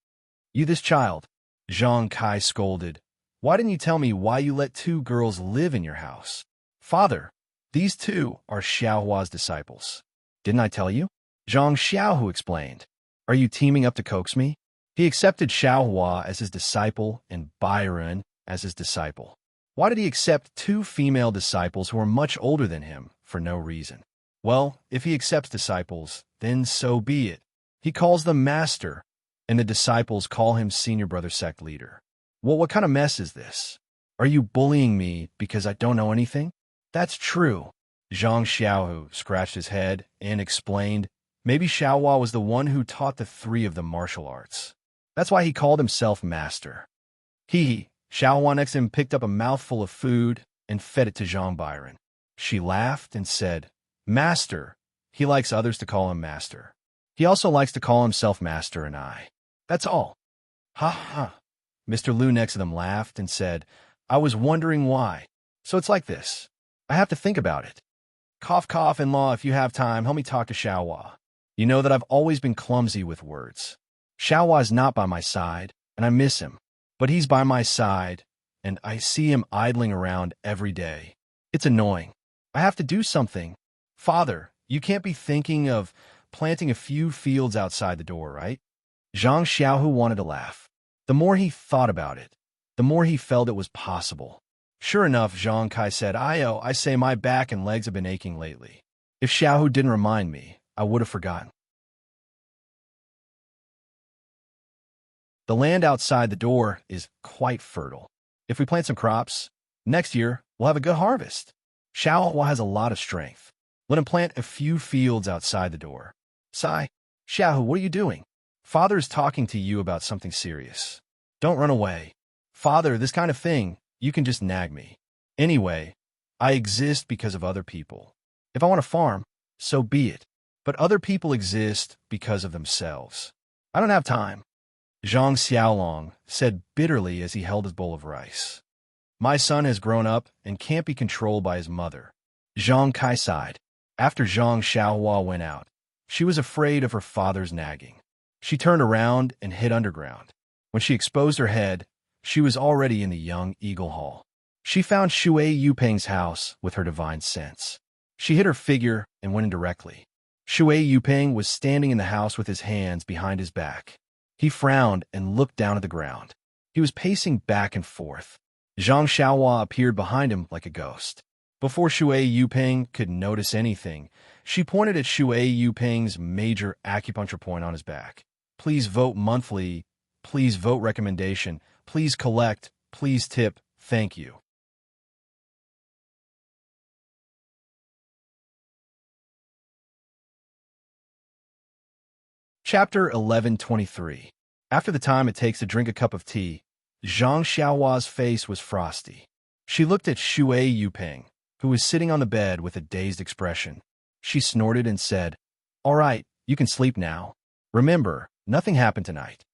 "You this child," Zhang Kai scolded. "Why didn't you tell me why you let two girls live in your house?" "Father, these two are Xiaohua's disciples." "Didn't I tell you?" Zhang Xiaohu explained. "Are you teaming up to coax me?" He accepted Xiaohua as his disciple and Byron as his disciple. Why did he accept two female disciples who are much older than him for no reason? Well, if he accepts disciples, then so be it. He calls them master, and the disciples call him senior brother sect leader. Well, what kind of mess is this? Are you bullying me because I don't know anything? That's true. Zhang Xiaohu scratched his head and explained, maybe Xiaohua was the one who taught the three of them martial arts. That's why he called himself master. Xiaohua next to him picked up a mouthful of food and fed it to Zhang Byron. She laughed and said, "Master." He likes others to call him master. He also likes to call himself master and I. That's all. Ha ha. Mr. Liu next to them laughed and said, "I was wondering why. So it's like this. I have to think about it. Cough, cough, in-law, if you have time, help me talk to Xiaohua. You know that I've always been clumsy with words. Xiaohua is not by my side, and I miss him. But he's by my side, and I see him idling around every day. It's annoying. I have to do something. Father, you can't be thinking of planting a few fields outside the door, right?" Zhang Xiaohu wanted to laugh. The more he thought about it, the more he felt it was possible. Sure enough, Zhang Kai said, I say my back and legs have been aching lately. If Xiaohu didn't remind me, I would have forgotten. The land outside the door is quite fertile. If we plant some crops, next year we'll have a good harvest. Xiaohua has a lot of strength. Let him plant a few fields outside the door. Sigh. Xiaohu, what are you doing? Father is talking to you about something serious. Don't run away. Father, this kind of thing, you can just nag me. Anyway, I exist because of other people. If I want to farm, so be it. But other people exist because of themselves. I don't have time. Zhang Xiaolong said bitterly as he held his bowl of rice. My son has grown up and can't be controlled by his mother. Zhang Kai sighed. After Zhang Xiaohua went out, she was afraid of her father's nagging. She turned around and hid underground. When she exposed her head, she was already in the young Eagle Hall. She found Shui Yuping's house with her divine sense. She hid her figure and went in directly. Shui Yuping was standing in the house with his hands behind his back. He frowned and looked down at the ground. He was pacing back and forth. Zhang Xiaohua appeared behind him like a ghost. Before Shui Yuping could notice anything, she pointed at Shui Yuping's major acupuncture point on his back. Please vote monthly. Please vote recommendation. Please collect. Please tip. Thank you. Chapter 1123. After the time it takes to drink a cup of tea, Zhang Xiaohua's face was frosty. She looked at Shui Yuping, who was sitting on the bed with a dazed expression. She snorted and said, "All right, you can sleep now. Remember, nothing happened tonight."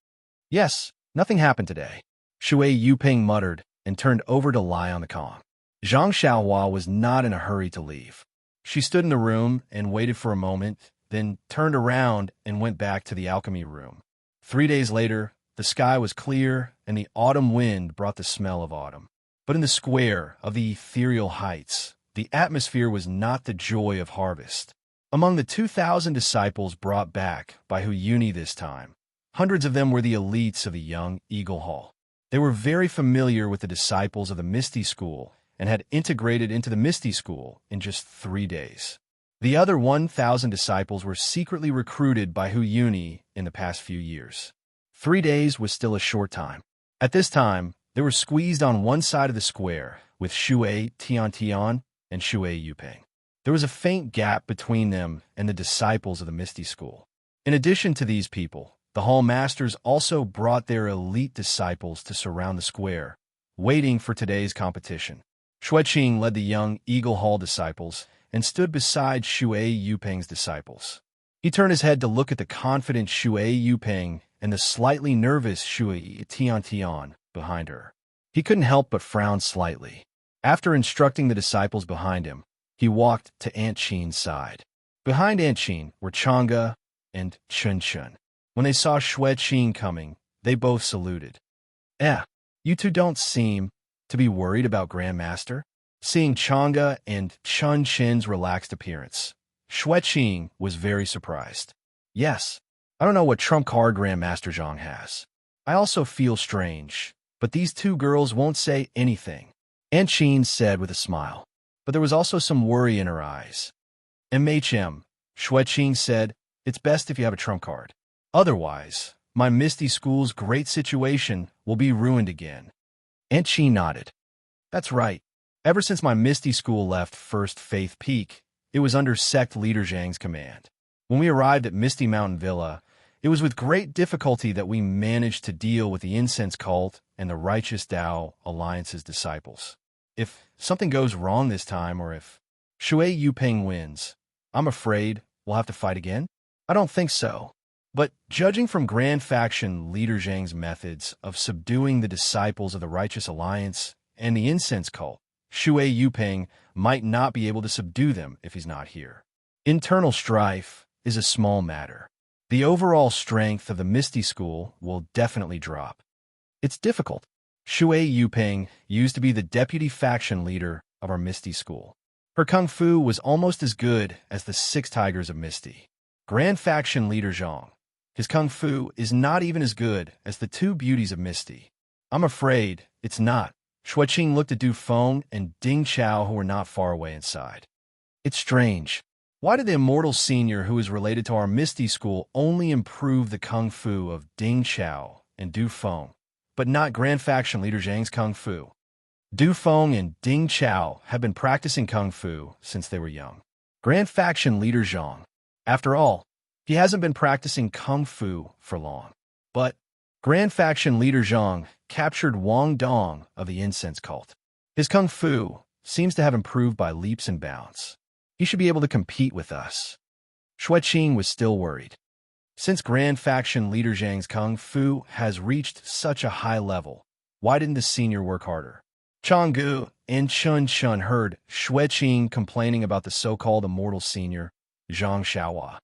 "Yes, nothing happened today," Shui Yuping muttered and turned over to lie on the Kong. Zhang Xiaohua was not in a hurry to leave. She stood in the room and waited for a moment, then turned around and went back to the alchemy room. 3 days later, the sky was clear and the autumn wind brought the smell of autumn. But in the square of the ethereal heights, the atmosphere was not the joy of harvest. Among the 2,000 disciples brought back by Huyuni this time, hundreds of them were the elites of the young Eagle Hall. They were very familiar with the disciples of the Misty School and had integrated into the Misty School in just 3 days. The other 1,000 disciples were secretly recruited by Huyuni in the past few years. 3 days was still a short time. At this time, they were squeezed on one side of the square with Shui Tiantian and Shui Yuping. There was a faint gap between them and the disciples of the Misty School. In addition to these people, the Hall Masters also brought their elite disciples to surround the square, waiting for today's competition. Xueqing led the young Eagle Hall disciples and stood beside Shui Yuping's disciples. He turned his head to look at the confident Shui Yuping and the slightly nervous Shui Tiantian behind her. He couldn't help but frown slightly. After instructing the disciples behind him, he walked to Aunt Chin's side. Behind Aunt Chin were Chang'e and Chun Chun. When they saw Xueqing coming, they both saluted. You two don't seem to be worried about Grandmaster?" Seeing Chang'e and Chun Chin's relaxed appearance, Xueqing was very surprised. "Yes, I don't know what trump card Grandmaster Zhang has. I also feel strange, but these two girls won't say anything," Aunt Chin said with a smile. But there was also some worry in her eyes. "MHM," Xueqing said, "it's best if you have a trump card. Otherwise, my Misty School's great situation will be ruined again." Aunt Chin nodded. "That's right. Ever since my Misty School left First Faith Peak, it was under Sect Leader Zhang's command. When we arrived at Misty Mountain Villa, it was with great difficulty that we managed to deal with the incense cult and the Righteous Tao Alliance's disciples. If something goes wrong this time, or if Shui Yuping wins, I'm afraid we'll have to fight again? I don't think so. But judging from Grand Faction Leader Zhang's methods of subduing the disciples of the Righteous Alliance and the incense cult, Shui Yuping might not be able to subdue them if he's not here. Internal strife is a small matter. The overall strength of the Misty School will definitely drop. It's difficult. Shui Yuping used to be the deputy faction leader of our Misty School. Her kung fu was almost as good as the 6 Tigers of Misty. Grand Faction Leader Zhang, his kung fu is not even as good as the 2 beauties of Misty. I'm afraid it's not. Xueqing looked at Du Feng and Ding Chao, who were not far away inside. It's strange. Why did the Immortal Senior, who is related to our Misty School, only improve the kung fu of Ding Chao and Du Feng, but not Grand Faction Leader Zhang's kung fu? Du Feng and Ding Chao have been practicing kung fu since they were young. Grand Faction Leader Zhang, after all, he hasn't been practicing kung fu for long. But Grand Faction Leader Zhang captured Wang Dong of the incense cult. His kung fu seems to have improved by leaps and bounds. He should be able to compete with us. Xueqing was still worried. Since Grand Faction Leader Zhang's kung fu has reached such a high level, why didn't the senior work harder? Changgu and Chun Chun heard Xue Qing complaining about the so-called immortal senior, Zhang Xiaohua.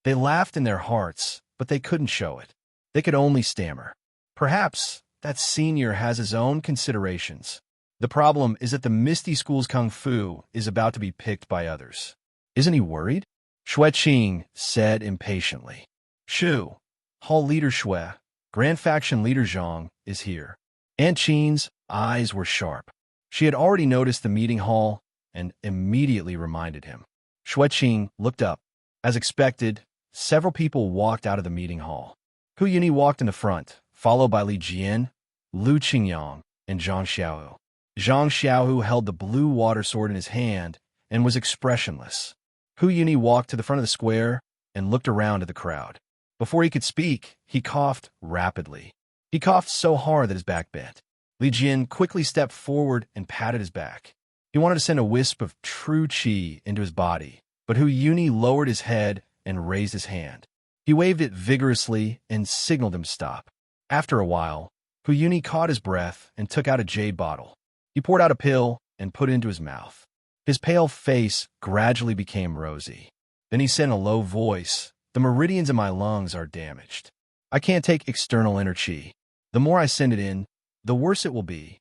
They laughed in their hearts, but they couldn't show it. They could only stammer. Perhaps that senior has his own considerations. The problem is that the Misty School's Kung Fu is about to be picked by others. Isn't he worried? Xue Qing said impatiently. Shu, Hall Leader Xue, Grand Faction Leader Zhang, is here. Aunt Qing's eyes were sharp. She had already noticed the meeting hall and immediately reminded him. Xue Qing looked up. As expected, several people walked out of the meeting hall. Hu Yuni walked in the front, followed by Li Jian, Lu Qingyang, and Zhang Xiaohu. Zhang Xiaohu held the blue water sword in his hand and was expressionless. Hu Yuni walked to the front of the square and looked around at the crowd. Before he could speak, he coughed rapidly. He coughed so hard that his back bent. Li Jian quickly stepped forward and patted his back. He wanted to send a wisp of true qi into his body, but Hu Yuni lowered his head and raised his hand. He waved it vigorously and signaled him to stop. After a while, Hu Yuni caught his breath and took out a jade bottle. He poured out a pill and put it into his mouth. His pale face gradually became rosy. Then he said in a low voice, "The meridians in my lungs are damaged. I can't take external inner qi. The more I send it in, the worse it will be."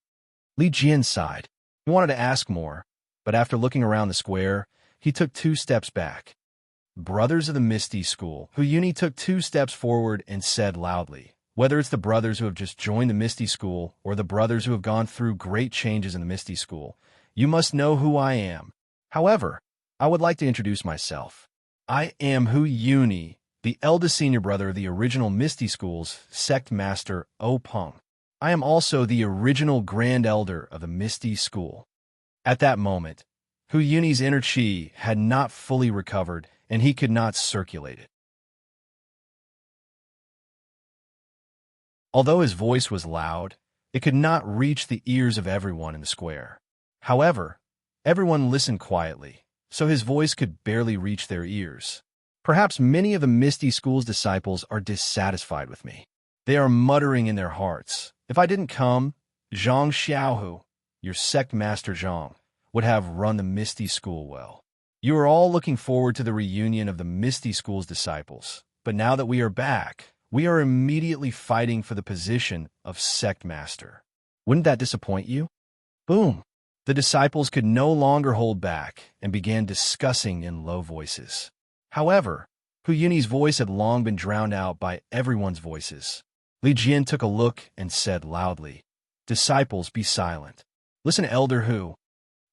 Li Jian sighed. He wanted to ask more, but after looking around the square, he took 2 steps back. Brothers of the Misty School. Hu Yuni took 2 steps forward and said loudly, "Whether it's the brothers who have just joined the Misty School or the brothers who have gone through great changes in the Misty School, you must know who I am. However, I would like to introduce myself. I am Hu Yuni, the eldest senior brother of the original Misty School's sect master, O Peng. I am also the original Grand Elder of the Misty School." At that moment, Hu Yuni's inner qi had not fully recovered, and he could not circulate it. Although his voice was loud, it could not reach the ears of everyone in the square. However, everyone listened quietly, so his voice could barely reach their ears. Perhaps many of the Misty School's disciples are dissatisfied with me. They are muttering in their hearts, "If I didn't come, Zhang Xiaohu, your sect master Zhang, would have run the Misty School well." You are all looking forward to the reunion of the Misty School's disciples, but now that we are back, we are immediately fighting for the position of sect master. Wouldn't that disappoint you? Boom! The disciples could no longer hold back and began discussing in low voices. However, Hu Yuni's voice had long been drowned out by everyone's voices. Li Jian took a look and said loudly, "Disciples, be silent. Listen, Elder Hu."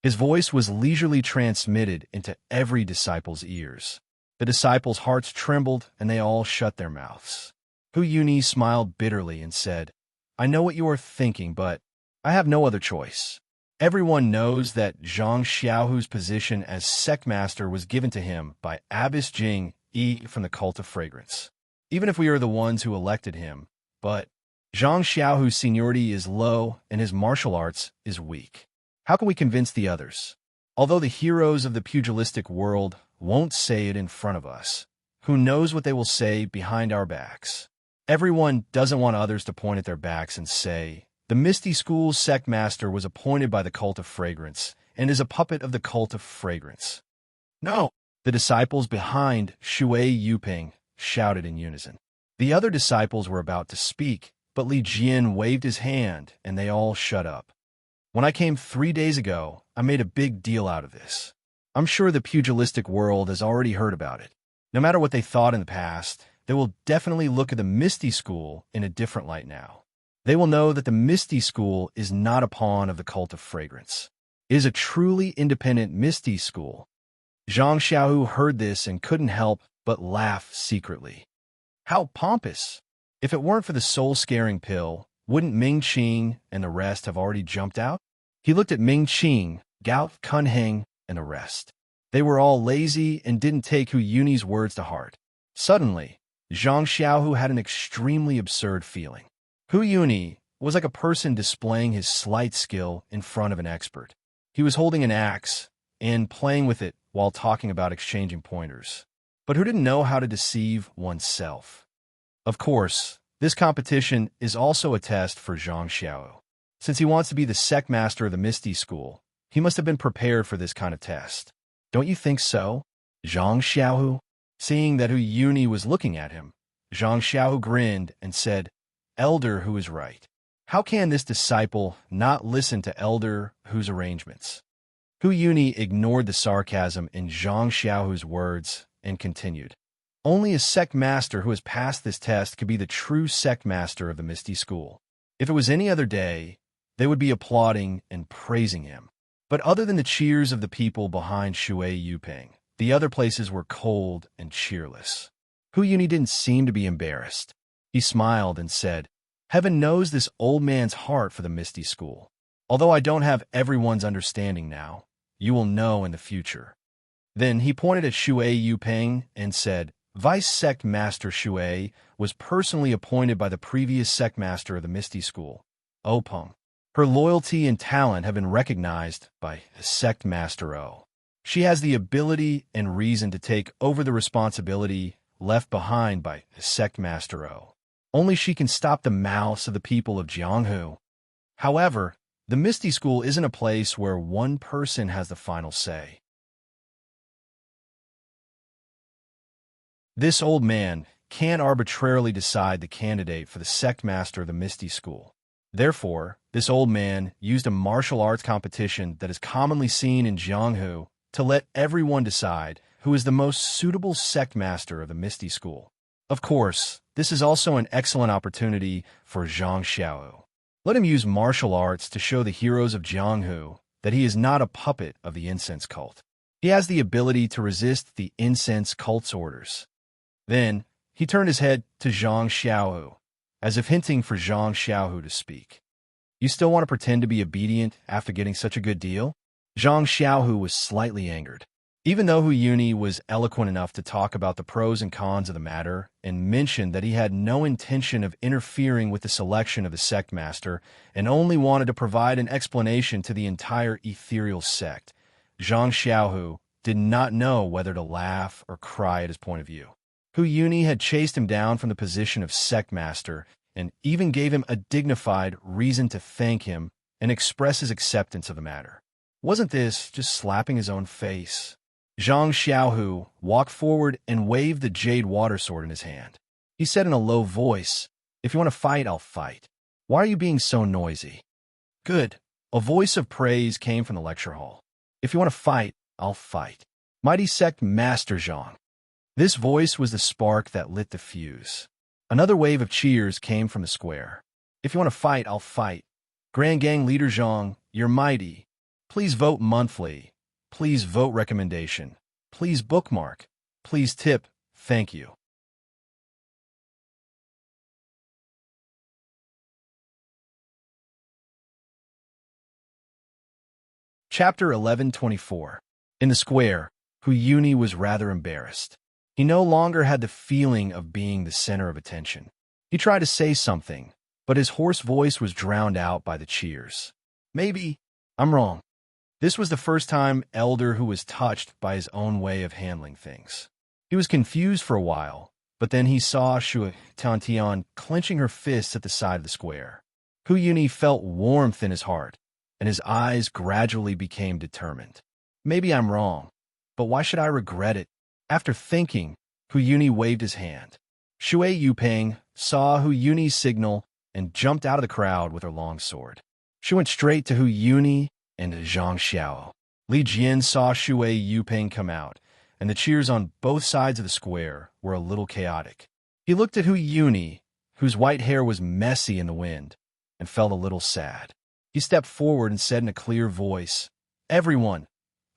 His voice was leisurely transmitted into every disciple's ears. The disciples' hearts trembled and they all shut their mouths. Hu Yuni smiled bitterly and said, "I know what you are thinking, but I have no other choice. Everyone knows that Zhang Xiaohu's position as sect master was given to him by Abbess Jing Yi from the Cult of Fragrance. Even if we are the ones who elected him, but Zhang Xiaohu's seniority is low and his martial arts is weak. How can we convince the others? Although the heroes of the pugilistic world won't say it in front of us, who knows what they will say behind our backs? Everyone doesn't want others to point at their backs and say, 'The Misty School's sect master was appointed by the Cult of Fragrance and is a puppet of the Cult of Fragrance.'" "No!" The disciples behind Shui Yuping shouted in unison. The other disciples were about to speak, but Li Jian waved his hand and they all shut up. "When I came 3 days ago, I made a big deal out of this. I'm sure the pugilistic world has already heard about it. No matter what they thought in the past, they will definitely look at the Misty School in a different light now. They will know that the Misty School is not a pawn of the Cult of Fragrance. It is a truly independent Misty School." Zhang Xiaohu heard this and couldn't help but laugh secretly. How pompous! If it weren't for the soul-scaring pill, wouldn't Ming Qing and the rest have already jumped out? He looked at Ming Qing, Gao Kunheng, and the rest. They were all lazy and didn't take Hu Yuni's words to heart. Suddenly, Zhang Xiaohu had an extremely absurd feeling. Hu Yuni was like a person displaying his slight skill in front of an expert. He was holding an axe and playing with it while talking about exchanging pointers. But who didn't know how to deceive oneself? Of course, This competition is also a test for Zhang Xiao. Since he wants to be the sect master of the Misty School, he must have been prepared for this kind of test. Don't you think so? Zhang Xiao? Seeing that Hu Yuni was looking at him, Zhang Xiao grinned and said, Elder Hu is right. How can this disciple not listen to Elder Hu's arrangements? Hu Yuni ignored the sarcasm in Zhang Xiaohu's words and continued. Only a sect master who has passed this test could be the true sect master of the Misty School. If it was any other day, they would be applauding and praising him. But other than the cheers of the people behind Shui Yuping, the other places were cold and cheerless. Hu Yuni didn't seem to be embarrassed. He smiled and said, Heaven knows this old man's heart for the Misty School. Although I don't have everyone's understanding now, you will know in the future. Then he pointed at Shui Yuping and said, Vice Sect Master Shui was personally appointed by the previous Sect Master of the Misty School, Openg. Her loyalty and talent have been recognized by Sect Master O. She has the ability and reason to take over the responsibility left behind by Sect Master O. Only she can stop the mouths of the people of Jianghu. However, the Misty School isn't a place where one person has the final say. This old man can't arbitrarily decide the candidate for the sect master of the Misty School. Therefore, this old man used a martial arts competition that is commonly seen in Jianghu to let everyone decide who is the most suitable sect master of the Misty School. Of course, this is also an excellent opportunity for Zhang Xiao. Let him use martial arts to show the heroes of Jianghu that he is not a puppet of the incense cult. He has the ability to resist the incense cult's orders. Then, he turned his head to Zhang Xiaohu, as if hinting for Zhang Xiaohu to speak. You still want to pretend to be obedient after getting such a good deal? Zhang Xiaohu was slightly angered. Even though Hu Yuni was eloquent enough to talk about the pros and cons of the matter and mentioned that he had no intention of interfering with the selection of the sect master and only wanted to provide an explanation to the entire ethereal sect, Zhang Xiaohu did not know whether to laugh or cry at his point of view. Hu Yuni had chased him down from the position of sect master and even gave him a dignified reason to thank him and express his acceptance of the matter. Wasn't this just slapping his own face? Zhang Xiaohu walked forward and waved the jade water sword in his hand. He said in a low voice, If you want to fight, I'll fight. Why are you being so noisy? Good. A voice of praise came from the lecture hall. If you want to fight, I'll fight. Mighty Sect Master Zhang. This voice was the spark that lit the fuse. Another wave of cheers came from the square. If you want to fight, I'll fight. Grand Gang Leader Zhang, you're mighty. Please vote monthly. Please vote recommendation. Please bookmark. Please tip. Thank you. Chapter 1124. In the square, Hu Yuni was rather embarrassed. He no longer had the feeling of being the center of attention. He tried to say something, but his hoarse voice was drowned out by the cheers. Maybe I'm wrong. This was the first time Elder Hu was touched by his own way of handling things. He was confused for a while, but then he saw Shui Tiantian clenching her fists at the side of the square. Hu Yuni felt warmth in his heart, and his eyes gradually became determined. Maybe I'm wrong, but why should I regret it? After thinking, Hu Yuni waved his hand. Shui Yuping saw Hu Yuni's signal and jumped out of the crowd with her long sword. She went straight to Hu Yuni and Zhang Xiao. Li Jian saw Shui Yuping come out, and the cheers on both sides of the square were a little chaotic. He looked at Hu Yuni, whose white hair was messy in the wind, and felt a little sad. He stepped forward and said in a clear voice, Everyone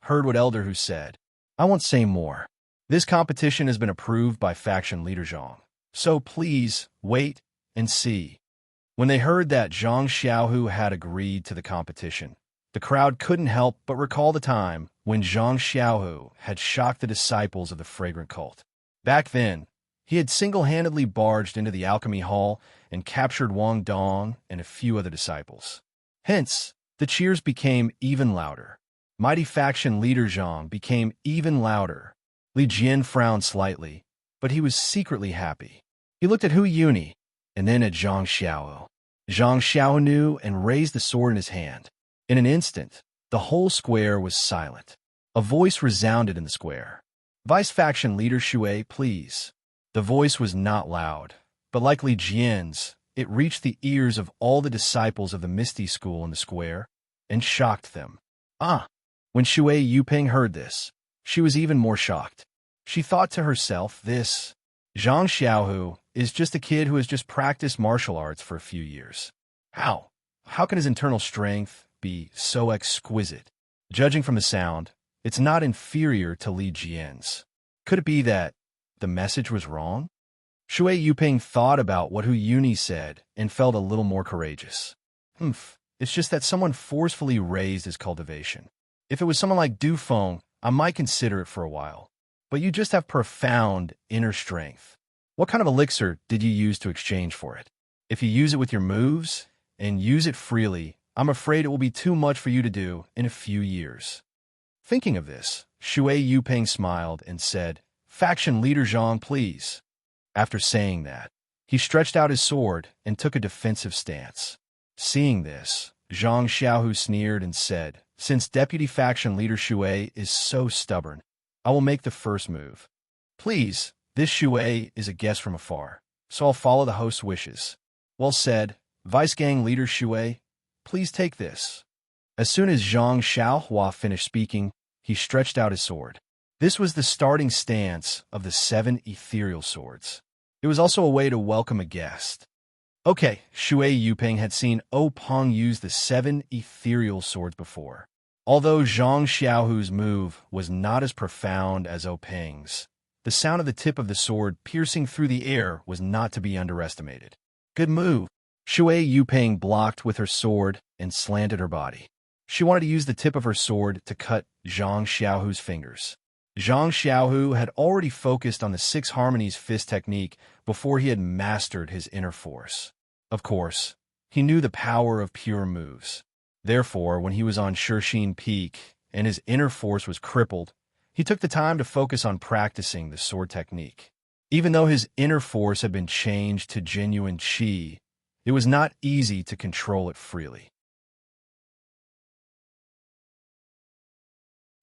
heard what Elder Hu said. I won't say more. This competition has been approved by faction leader Zhang, so please wait and see. When they heard that Zhang Xiaohu had agreed to the competition, the crowd couldn't help but recall the time when Zhang Xiaohu had shocked the disciples of the fragrant cult. Back then, he had single-handedly barged into the alchemy hall and captured Wang Dong and a few other disciples. Hence, the cheers became even louder. Mighty faction leader Zhang became even louder. Li Jian frowned slightly, but he was secretly happy. He looked at Hu Yuni, and then at Zhang Xiao. Zhang Xiao knew and raised the sword in his hand. In an instant, the whole square was silent. A voice resounded in the square. "Vice faction leader Shui, please." The voice was not loud, but like Li Jian's, it reached the ears of all the disciples of the Misty School in the square and shocked them. When Shui Yuping heard this, she was even more shocked. She thought to herself, this Zhang Xiaohu is just a kid who has just practiced martial arts for a few years. How? How can his internal strength be so exquisite? Judging from the sound, it's not inferior to Li Jian's. Could it be that the message was wrong? Shui Yuping thought about what Hu Yuni said and felt a little more courageous. It's just that someone forcefully raised his cultivation. If it was someone like Du Feng, I might consider it for a while. But you just have profound inner strength. What kind of elixir did you use to exchange for it? If you use it with your moves, and use it freely, I'm afraid it will be too much for you to do in a few years. Thinking of this, Shui Yuping smiled and said, "Faction leader Zhang, please." After saying that, he stretched out his sword and took a defensive stance. Seeing this, Zhang Xiaohu sneered and said, "Since Deputy Faction Leader Shui is so stubborn, I will make the first move. Please, this Shui is a guest from afar, so I'll follow the host's wishes." "Well said, Vice Gang Leader Shui. Please take this." As soon as Zhang Xiaohua finished speaking, he stretched out his sword. This was the starting stance of the 7 ethereal swords. It was also a way to welcome a guest. Okay, Shui Yuping had seen O Peng use the 7 ethereal swords before. Although Zhang Xiaohu's move was not as profound as O Peng's, the sound of the tip of the sword piercing through the air was not to be underestimated. Good move. Shui Yuping blocked with her sword and slanted her body. She wanted to use the tip of her sword to cut Zhang Xiaohu's fingers. Zhang Xiaohu had already focused on the 6 harmonies fist technique before he had mastered his inner force. Of course, he knew the power of pure moves. Therefore, when he was on Shishine Peak and his inner force was crippled, he took the time to focus on practicing the sword technique. Even though his inner force had been changed to genuine qi, it was not easy to control it freely.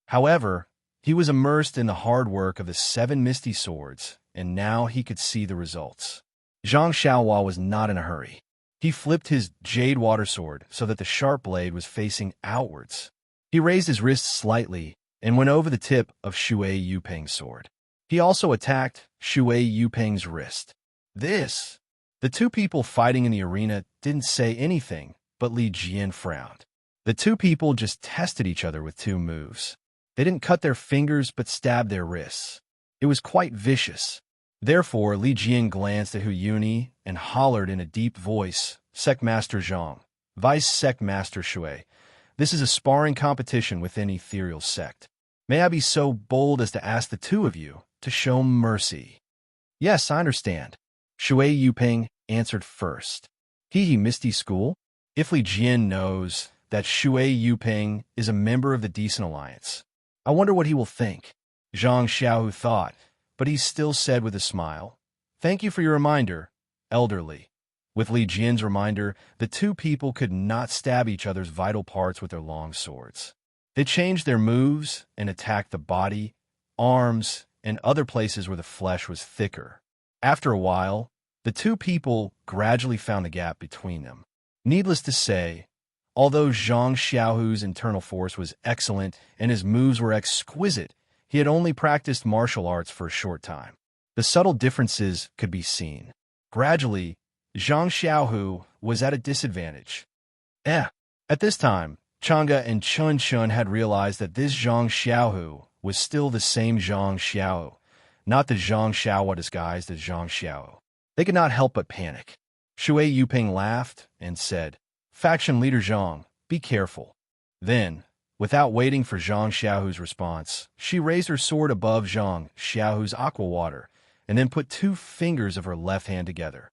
However, he was immersed in the hard work of the 7 misty swords, and now he could see the results. Zhang Xiaohua was not in a hurry. He flipped his jade water sword so that the sharp blade was facing outwards. He raised his wrist slightly and went over the tip of Shui Yuping's sword. He also attacked Shui Yuping's wrist. The 2 people fighting in the arena didn't say anything, but Li Jian frowned. The 2 people just tested each other with 2 moves. They didn't cut their fingers but stabbed their wrists. It was quite vicious. Therefore, Li Jian glanced at Hu Yuni and hollered in a deep voice, "Sect Master Zhang, Vice Sect Master Shui, this is a sparring competition within Ethereal Sect. May I be so bold as to ask the 2 of you to show mercy?" "Yes, I understand." Shui Yuping answered first. Misty School? If Li Jian knows that Shui Yuping is a member of the Decent Alliance, I wonder what he will think. Zhang Xiaohu thought, but he still said with a smile, "Thank you for your reminder, elderly." With Li Jian's reminder, the 2 people could not stab each other's vital parts with their long swords. They changed their moves and attacked the body, arms, and other places where the flesh was thicker. After a while, the 2 people gradually found the gap between them. Needless to say, although Zhang Xiaohu's internal force was excellent and his moves were exquisite, he had only practiced martial arts for a short time. The subtle differences could be seen. Gradually, Zhang Xiaohu was at a disadvantage. At this time, Chang'e and Chun Chun had realized that this Zhang Xiaohu was still the same Zhang Xiao, not the Zhang Xiaohua disguised as Zhang Xiao. They could not help but panic. Shui Yuping laughed and said, "Faction leader Zhang, be careful." Then, without waiting for Zhang Xiaohu's response, she raised her sword above Zhang Xiaohu's aqua water and then put 2 fingers of her left hand together.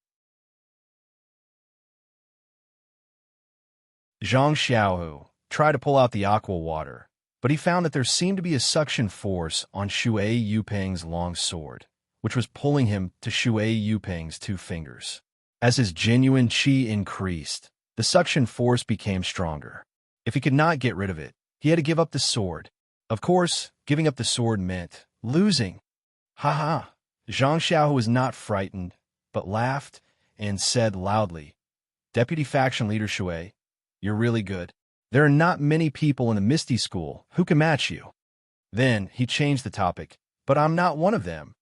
Zhang Xiaohu tried to pull out the aqua water, but he found that there seemed to be a suction force on Shui Yuping's long sword, which was pulling him to Shui Yuping's 2 fingers. As his genuine chi increased, the suction force became stronger. If he could not get rid of it, he had to give up the sword. Of course, giving up the sword meant losing. Ha ha! Zhang Xiao was not frightened, but laughed and said loudly, "Deputy Faction Leader Shui, you're really good. There are not many people in the Misty School who can match you." Then he changed the topic, "But I'm not one of them."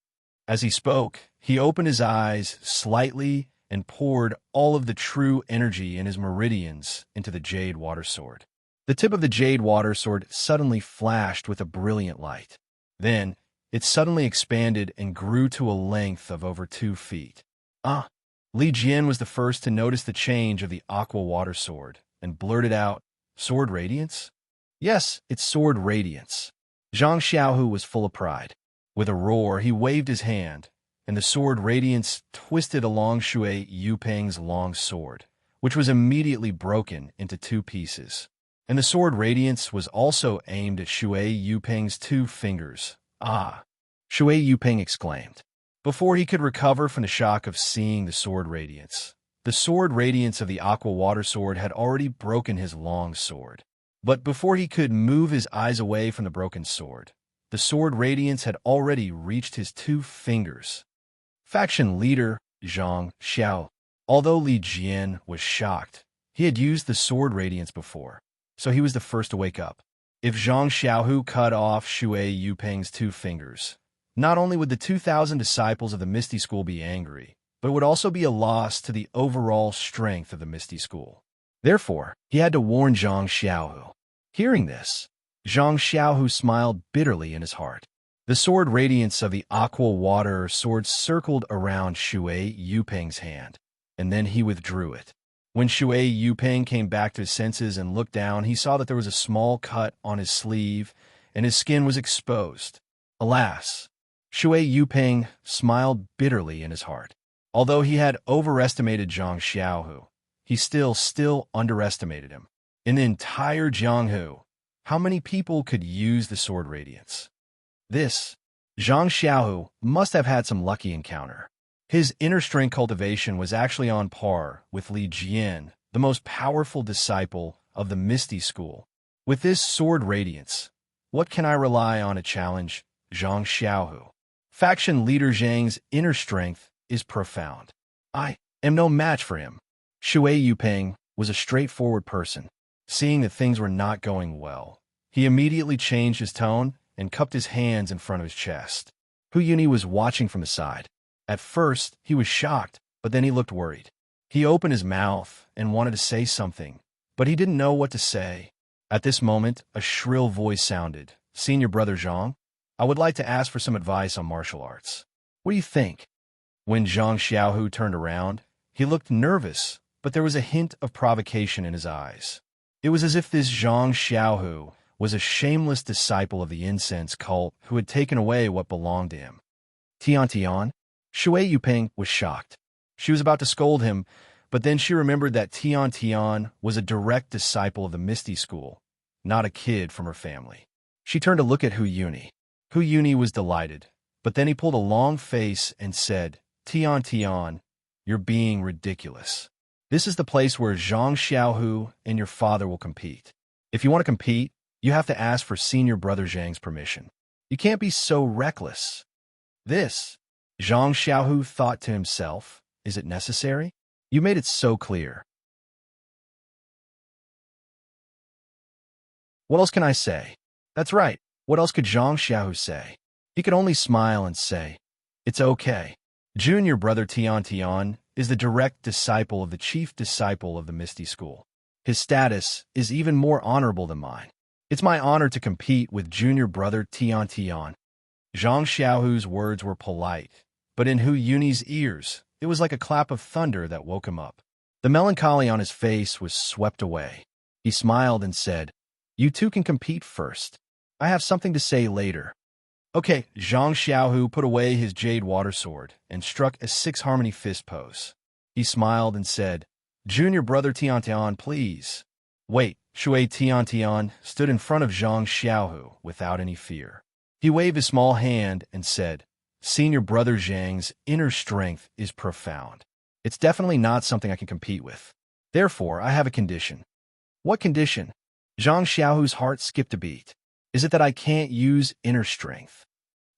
As he spoke, he opened his eyes slightly and poured all of the true energy in his meridians into the jade water sword. The tip of the jade water sword suddenly flashed with a brilliant light. Then, it suddenly expanded and grew to a length of over 2 feet. Li Jian was the first to notice the change of the aqua water sword and blurted out, "Sword Radiance?" "Yes, it's Sword Radiance." Zhang Xiaohu was full of pride. With a roar, he waved his hand, and the Sword Radiance twisted along Shui Yupeng's long sword, which was immediately broken into 2 pieces. And the Sword Radiance was also aimed at Shui Yupeng's 2 fingers. "Ah!" Shui Yupeng exclaimed. Before he could recover from the shock of seeing the Sword Radiance, the Sword Radiance of the Aqua Water Sword had already broken his long sword. But before he could move his eyes away from the broken sword, the Sword Radiance had already reached his 2 fingers. Faction Leader Zhang Xiao. Although Li Jian was shocked, he had used the Sword Radiance before, so he was the first to wake up. If Zhang Xiaohu cut off Shui Yupeng's 2 fingers, not only would the 2,000 disciples of the Misty School be angry, but it would also be a loss to the overall strength of the Misty School. Therefore, he had to warn Zhang Xiaohu. Hearing this, Zhang Xiaohu smiled bitterly in his heart. The Sword Radiance of the Aqua Water Sword circled around Shui Yupeng's hand, and then he withdrew it. When Shui Yupeng came back to his senses and looked down, he saw that there was a small cut on his sleeve, and his skin was exposed. Alas! Shui Yupeng smiled bitterly in his heart. Although he had overestimated Zhang Xiaohu, he still underestimated him. In the entire Jianghu, how many people could use the Sword Radiance? This, Zhang Xiaohu must have had some lucky encounter. His inner strength cultivation was actually on par with Li Jian, the most powerful disciple of the Misty School. With this Sword Radiance, what can I rely on to challenge Zhang Xiaohu? Faction Leader Zhang's inner strength is profound. I am no match for him. Shui Yupeng was a straightforward person. Seeing that things were not going well, he immediately changed his tone and cupped his hands in front of his chest. Hu Yuni was watching from the side. At first, he was shocked, but then he looked worried. He opened his mouth and wanted to say something, but he didn't know what to say. At this moment, a shrill voice sounded. "Senior Brother Zhang, I would like to ask for some advice on martial arts. What do you think?" When Zhang Xiaohu turned around, he looked nervous, but there was a hint of provocation in his eyes. It was as if this Zhang Xiaohu was a shameless disciple of the incense cult who had taken away what belonged to him. Tian, Shui Yupeng was shocked. She was about to scold him, but then she remembered that Tian was a direct disciple of the Misty School, not a kid from her family. She turned to look at Hu Yuni. Hu Yuni was delighted, but then he pulled a long face and said, Tian, you're being ridiculous. This is the place where Zhang Xiaohu and your father will compete. If you want to compete, you have to ask for Senior Brother Zhang's permission. You can't be so reckless. This, Zhang Xiaohu thought to himself, is it necessary? You made it so clear. What else can I say? That's right. What else could Zhang Xiaohu say? He could only smile and say, it's okay. Junior Brother Tian is the direct disciple of the chief disciple of the Misty School. His status is even more honorable than mine. It's my honor to compete with Junior Brother Tian. Zhang Xiaohu's words were polite, but in Hu Yuni's ears, it was like a clap of thunder that woke him up. The melancholy on his face was swept away. He smiled and said, you two can compete first. I have something to say later. Okay, Zhang Xiaohu put away his jade water sword and struck a 6-harmony fist pose. He smiled and said, Junior Brother Tian, please. Wait, Shui Tian stood in front of Zhang Xiaohu without any fear. He waved his small hand and said, Senior Brother Zhang's inner strength is profound. It's definitely not something I can compete with. Therefore, I have a condition. What condition? Zhang Xiaohu's heart skipped a beat. Is it that I can't use inner strength?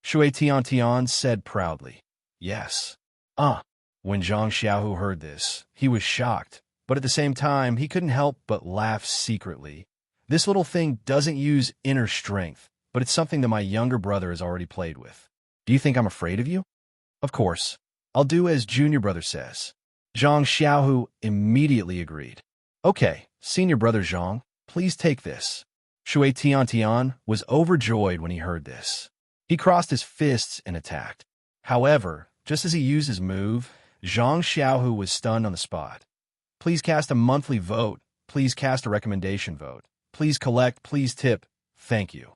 Shui Tiantian said proudly. Yes. When Zhang Xiaohu heard this, he was shocked, but at the same time, he couldn't help but laugh secretly. This little thing doesn't use inner strength, but it's something that my younger brother has already played with. Do you think I'm afraid of you? Of course. I'll do as junior brother says. Zhang Xiaohu immediately agreed. Okay, senior brother Zhang, please take this. Shui Tiantian was overjoyed when he heard this. He crossed his fists and attacked. However, just as he used his move, Zhang Xiaohu was stunned on the spot. Please cast a monthly vote. Please cast a recommendation vote. Please collect. Please tip. Thank you.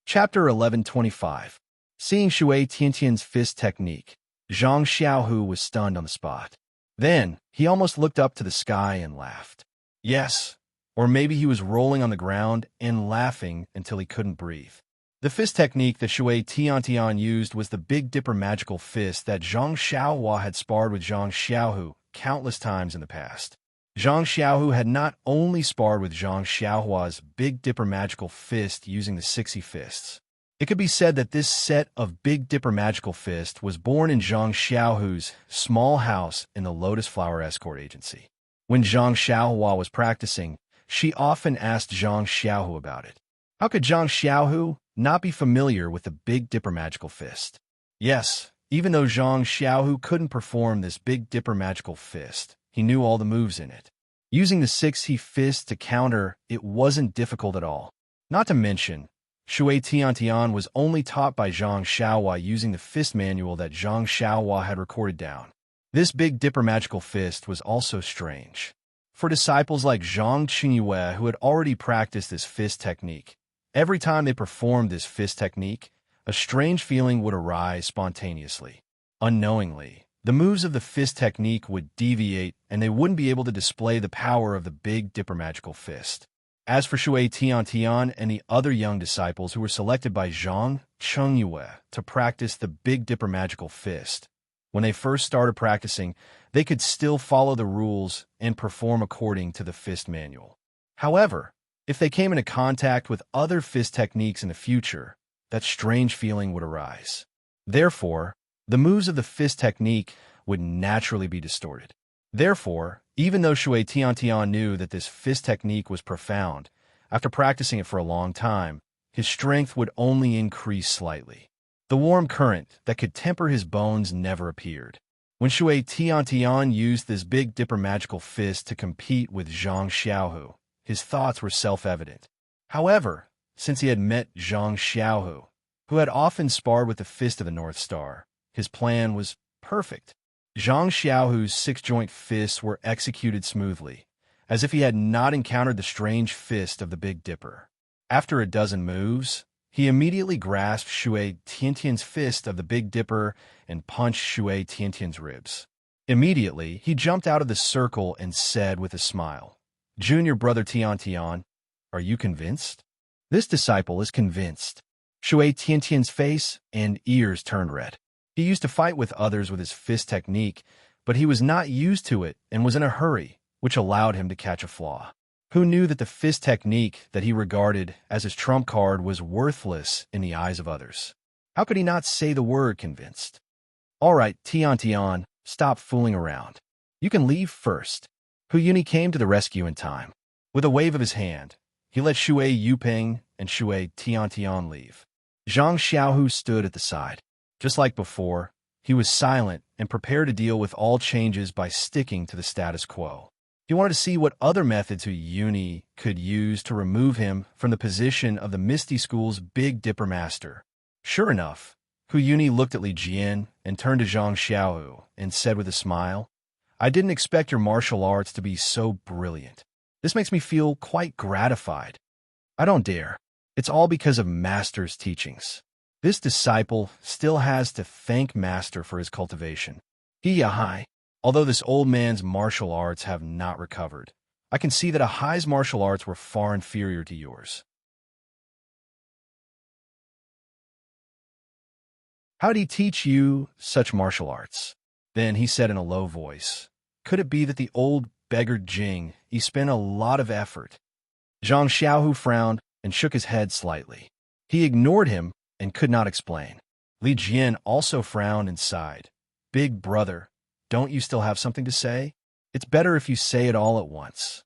Chapter 1125. Seeing Shui Tiantian's fist technique, Zhang Xiaohu was stunned on the spot. Then, he almost looked up to the sky and laughed. Yes, or maybe he was rolling on the ground and laughing until he couldn't breathe. The fist technique that Shui Tiantian used was the Big Dipper magical fist that Zhang Xiaohua had sparred with Zhang Xiaohu countless times in the past. Zhang Xiaohu had not only sparred with Zhang Xiaohua's Big Dipper magical fist using the 60 fists. It could be said that this set of Big Dipper magical fist was born in Zhang Xiaohu's small house in the Lotus Flower Escort Agency. When Zhang Xiaohua was practicing, she often asked Zhang Xiaohu about it. How could Zhang Xiaohu not be familiar with the Big Dipper magical fist? Yes, even though Zhang Xiaohu couldn't perform this Big Dipper magical fist, he knew all the moves in it. Using the 60 fist to counter, it wasn't difficult at all. Not to mention, Shui Tiantian was only taught by Zhang Xiaohua using the fist manual that Zhang Xiaohua had recorded down. This Big Dipper magical fist was also strange. For disciples like Zhang Qingyue who had already practiced this fist technique, every time they performed this fist technique, a strange feeling would arise spontaneously. Unknowingly, the moves of the fist technique would deviate and they wouldn't be able to display the power of the Big Dipper magical fist. As for Shui Tiantian and the other young disciples who were selected by Zhang Qingyue to practice the Big Dipper magical fist, when they first started practicing, they could still follow the rules and perform according to the fist manual. However, if they came into contact with other fist techniques in the future, that strange feeling would arise. Therefore, the moves of the fist technique would naturally be distorted. Therefore, even though Shui Tiantian knew that this fist technique was profound, after practicing it for a long time, his strength would only increase slightly. The warm current that could temper his bones never appeared. When Shui Tiantian used this Big Dipper magical fist to compete with Zhang Xiaohu, his thoughts were self-evident. However, since he had met Zhang Xiaohu, who had often sparred with the fist of the North Star, his plan was perfect. Zhang Xiaohu's six-joint fists were executed smoothly, as if he had not encountered the strange fist of the Big Dipper. After a dozen moves, he immediately grasped Shui Tiantian's fist of the Big Dipper and punched Shui Tiantian's ribs. Immediately, he jumped out of the circle and said with a smile, "Junior brother Tiantian, are you convinced?" This disciple is convinced. Shui Tiantian's face and ears turned red. He used to fight with others with his fist technique, but he was not used to it and was in a hurry, which allowed him to catch a flaw. Who knew that the fist technique that he regarded as his trump card was worthless in the eyes of others? How could he not say the word convinced? All right, Tiantian, stop fooling around. You can leave first. Hu Yuni came to the rescue in time. With a wave of his hand, he let Shui Yuping and Shui Tiantian leave. Zhang Xiaohu stood at the side. Just like before, he was silent and prepared to deal with all changes by sticking to the status quo. He wanted to see what other methods Hu Yuni could use to remove him from the position of the Misty School's Big Dipper Master. Sure enough, Hu Yuni looked at Li Jian and turned to Zhang Xiaohu and said with a smile, "I didn't expect your martial arts to be so brilliant. This makes me feel quite gratified. I don't dare. It's all because of Master's teachings." This disciple still has to thank Master for his cultivation. Hi. Although this old man's martial arts have not recovered, I can see that Ahai's martial arts were far inferior to yours. How'd he teach you such martial arts? Then he said in a low voice, could it be that the old beggar Jing, he spent a lot of effort? Zhang Xiaohu frowned and shook his head slightly. He ignored him and could not explain. Li Jian also frowned and sighed. Big brother, don't you still have something to say? It's better if you say it all at once.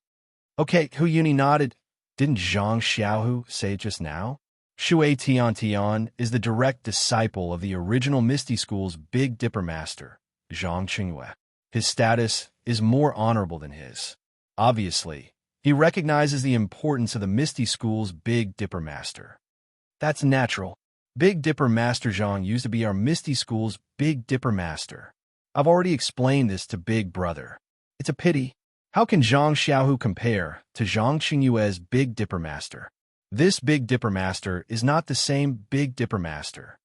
Okay, Hu Yuni nodded. Didn't Zhang Xiaohu say it just now? Shui Tian is the direct disciple of the original Misty School's Big Dipper master, Zhang Qingyue. His status is more honorable than his. Obviously, he recognizes the importance of the Misty School's Big Dipper master. That's natural. Big Dipper Master Zhang used to be our Misty School's Big Dipper master. I've already explained this to Big Brother. It's a pity. How can Zhang Xiaohu compare to Zhang Qingyue's Big Dipper master? This Big Dipper master is not the same Big Dipper master.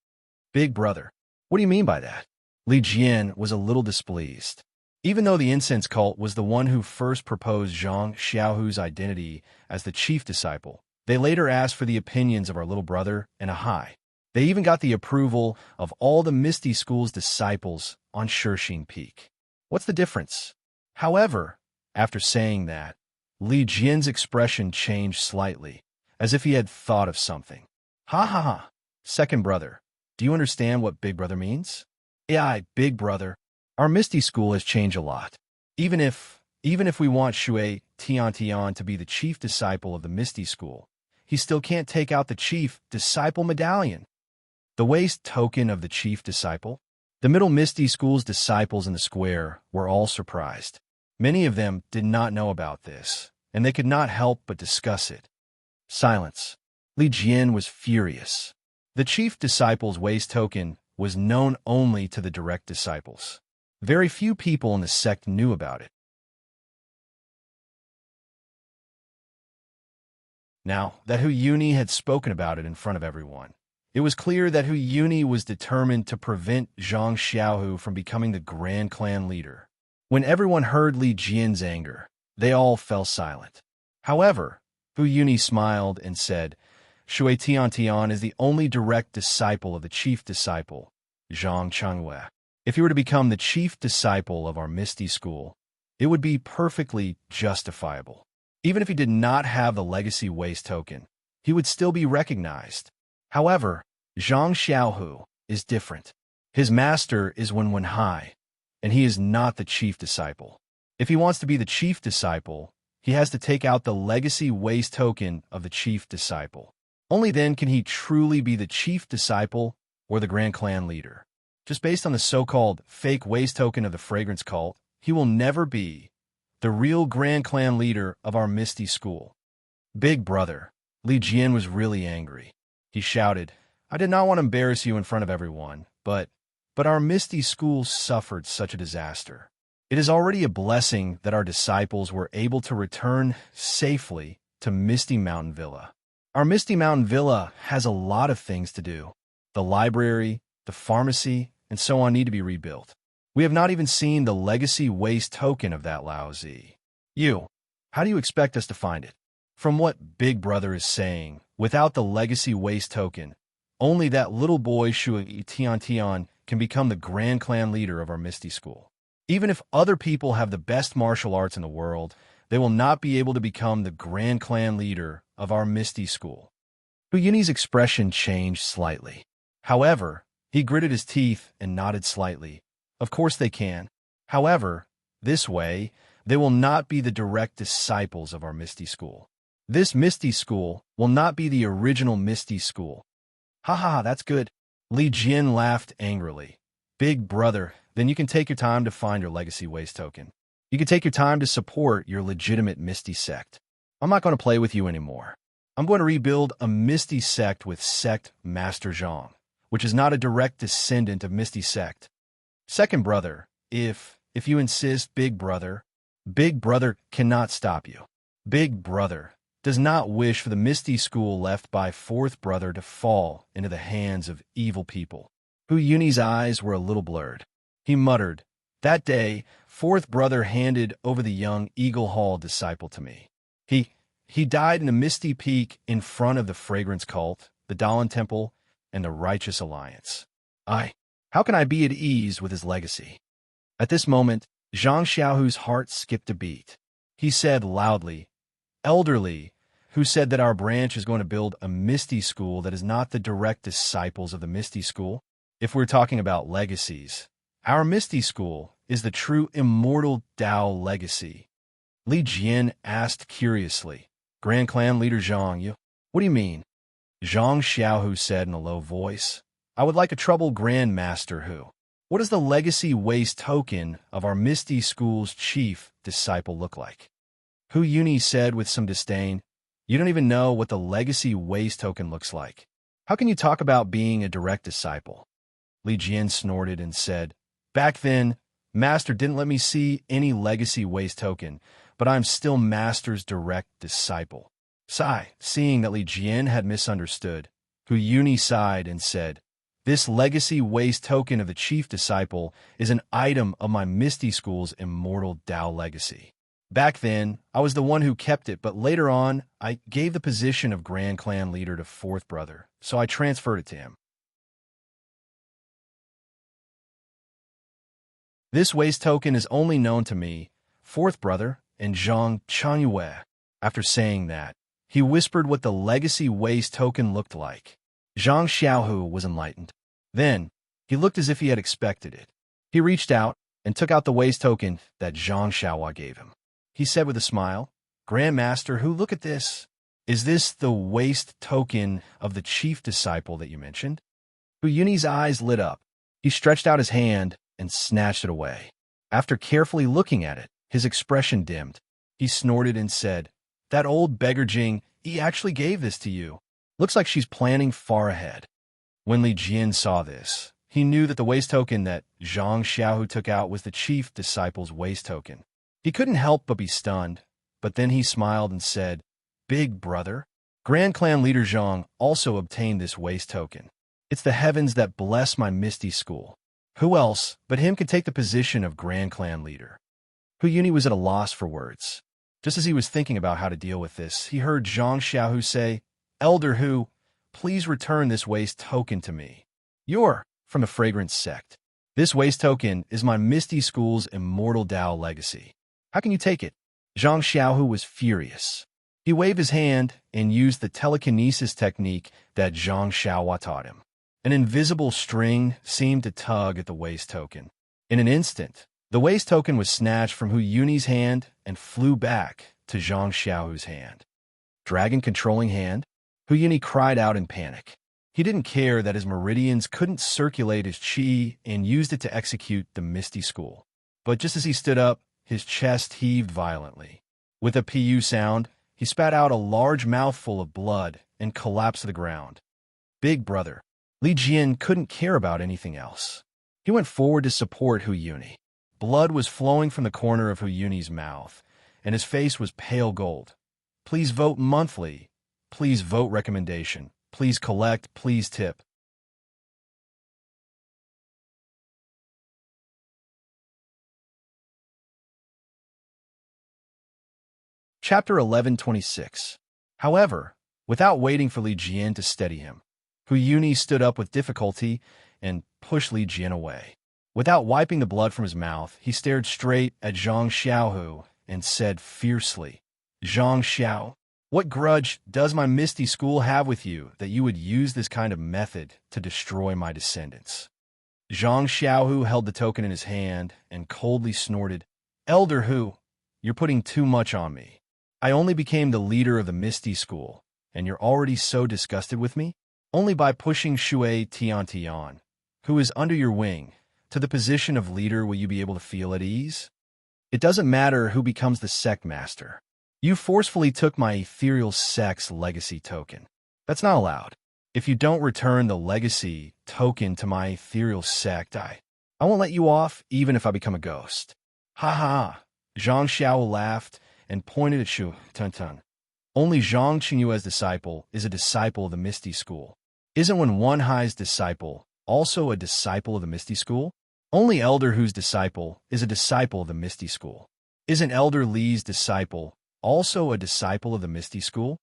Big Brother, what do you mean by that? Li Jian was a little displeased. Even though the incense cult was the one who first proposed Zhang Xiaohu's identity as the chief disciple, they later asked for the opinions of our little brother and Ahai. They even got the approval of all the Misty School's disciples on Shirxin Peak. What's the difference? However, after saying that, Li Jian's expression changed slightly, as if he had thought of something. Ha ha ha. Second brother, do you understand what Big Brother means? Yeah, Big Brother. Our Misty School has changed a lot. Even if we want Shui Tian to be the chief disciple of the Misty School, he still can't take out the chief disciple medallion. The waist token of the chief disciple? The Middle Misty School's disciples in the square were all surprised. Many of them did not know about this, and they could not help but discuss it. Silence. Li Jian was furious. The chief disciple's waist token was known only to the direct disciples. Very few people in the sect knew about it. Now that Hu Yuni had spoken about it in front of everyone, it was clear that Hu Yuni was determined to prevent Zhang Xiaohu from becoming the Grand Clan leader. When everyone heard Li Jian's anger, they all fell silent. However, Hu Yuni smiled and said, Shui Tian is the only direct disciple of the chief disciple, Zhang Qingyue. If he were to become the chief disciple of our Misty School, it would be perfectly justifiable. Even if he did not have the legacy waist token, he would still be recognized. However, Zhang Xiaohu is different. His master is Wenwenhai, and he is not the chief disciple. If he wants to be the chief disciple, he has to take out the legacy waist token of the chief disciple. Only then can he truly be the chief disciple or the Grand Clan leader. Just based on the so-called fake waist token of the fragrance cult, he will never be the real Grand Clan leader of our Misty School. Big Brother, Li Jian was really angry. He shouted, I did not want to embarrass you in front of everyone, but our Misty School suffered such a disaster. It is already a blessing that our disciples were able to return safely to Misty Mountain Villa. Our Misty Mountain Villa has a lot of things to do. The library, the pharmacy, and so on need to be rebuilt. We have not even seen the legacy waist token of that Laozi. How do you expect us to find it? From what Big Brother is saying, without the legacy waist token, only that little boy Shui Tian can become the Grand Clan leader of our Misty School. Even if other people have the best martial arts in the world, they will not be able to become the Grand Clan leader of our Misty School. Hu Yuni's expression changed slightly. However, he gritted his teeth and nodded slightly. Of course they can. However, this way, they will not be the direct disciples of our Misty School. This Misty School will not be the original Misty School. Ha ha, that's good. Li Jian laughed angrily. Big Brother, then you can take your time to find your legacy waist token. You can take your time to support your legitimate Misty sect. I'm not going to play with you anymore. I'm going to rebuild a Misty sect with Sect Master Zhang, which is not a direct descendant of Misty sect. Second brother, if you insist, Big Brother cannot stop you. Big Brother does not wish for the Misty School left by fourth brother to fall into the hands of evil people. Hu Yuni's eyes were a little blurred. He muttered, That day, fourth brother handed over the young Eagle Hall disciple to me. He died in a Misty Peak in front of the Fragrance Cult, the Dalan Temple, and the Righteous Alliance. I How can I be at ease with his legacy? At this moment, Zhang Xiaohu's heart skipped a beat. He said loudly, Elderly, who said that our branch is going to build a Misty School that is not the direct disciples of the Misty School? If we're talking about legacies, our Misty School is the true immortal Dao legacy. Li Jian asked curiously. Grand Clan Leader Zhang, what do you mean? Zhang Xiaohu said in a low voice, I would like a troubled Grand Master who. What does the legacy waste token of our Misty School's chief disciple look like? Hu Yuni said with some disdain, You don't even know what the legacy waste token looks like. How can you talk about being a direct disciple? Li Jian snorted and said, Back then, Master didn't let me see any legacy waste token, but I'm still Master's direct disciple. Sigh, seeing that Li Jian had misunderstood, Hu Yuni sighed and said, This legacy waste token of the chief disciple is an item of my Misty School's immortal Dao legacy. Back then, I was the one who kept it, but later on, I gave the position of Grand Clan Leader to fourth brother, so I transferred it to him. This waste token is only known to me, fourth brother, and Zhang Chanyue. After saying that, he whispered what the legacy waste token looked like. Zhang Xiaohu was enlightened. Then, he looked as if he had expected it. He reached out and took out the waste token that Zhang Xiaohua gave him. He said with a smile, Grandmaster, who look at this. Is this the waste token of the chief disciple that you mentioned? Hu Yuni's eyes lit up. He stretched out his hand and snatched it away. After carefully looking at it, his expression dimmed. He snorted and said, That old beggar Jing, he actually gave this to you. Looks like she's planning far ahead. When Li Jian saw this, he knew that the waste token that Zhang Xiaohu took out was the chief disciple's waste token. He couldn't help but be stunned, but then he smiled and said, Big brother, Grand Clan Leader Zhang also obtained this waste token. It's the heavens that bless my Misty School. Who else but him could take the position of Grand Clan Leader? Hu Yuni was at a loss for words. Just as he was thinking about how to deal with this, he heard Zhang Xiaohu say, Elder Hu, please return this waste token to me. You're from the Fragrance Sect. This waste token is my Misty School's immortal Dao legacy. How can you take it? Zhang Xiaohu was furious. He waved his hand and used the telekinesis technique that Zhang Xiaohua taught him. An invisible string seemed to tug at the waste token. In an instant, the waste token was snatched from Hu Yuni's hand and flew back to Zhang Xiaohu's hand. Dragon controlling hand? Hu Yuni cried out in panic. He didn't care that his meridians couldn't circulate his chi and used it to execute the Misty School. But just as he stood up, his chest heaved violently. With a pu sound, he spat out a large mouthful of blood and collapsed to the ground. Big brother, Li Jian couldn't care about anything else. He went forward to support Hu Yuni. Blood was flowing from the corner of Hu Yuni's mouth, and his face was pale gold. Please vote monthly. Please vote recommendation. Please collect. Please tip. Chapter 1126. However, without waiting for Li Jian to steady him, Hu Yuni stood up with difficulty and pushed Li Jian away. Without wiping the blood from his mouth, he stared straight at Zhang Xiaohu and said fiercely, Zhang Xiao, what grudge does my Misty School have with you that you would use this kind of method to destroy my descendants? Zhang Xiaohu held the token in his hand and coldly snorted, Elder Hu, you're putting too much on me. I only became the leader of the Misty School, and you're already so disgusted with me? Only by pushing Shui Tian, who is under your wing, to the position of leader will you be able to feel at ease? It doesn't matter who becomes the sect master. You forcefully took my ethereal sect's legacy token. That's not allowed. If you don't return the legacy token to my ethereal sect, I won't let you off even if I become a ghost. Ha ha! Zhang Xiao laughed and pointed at Shu Tun. Only Zhang Qingyue's disciple is a disciple of the Misty School. Isn't Wen Wenhai's disciple also a disciple of the Misty School? Only Elder Hu's disciple is a disciple of the Misty School. Isn't Elder Li's disciple also a disciple of the Misty School?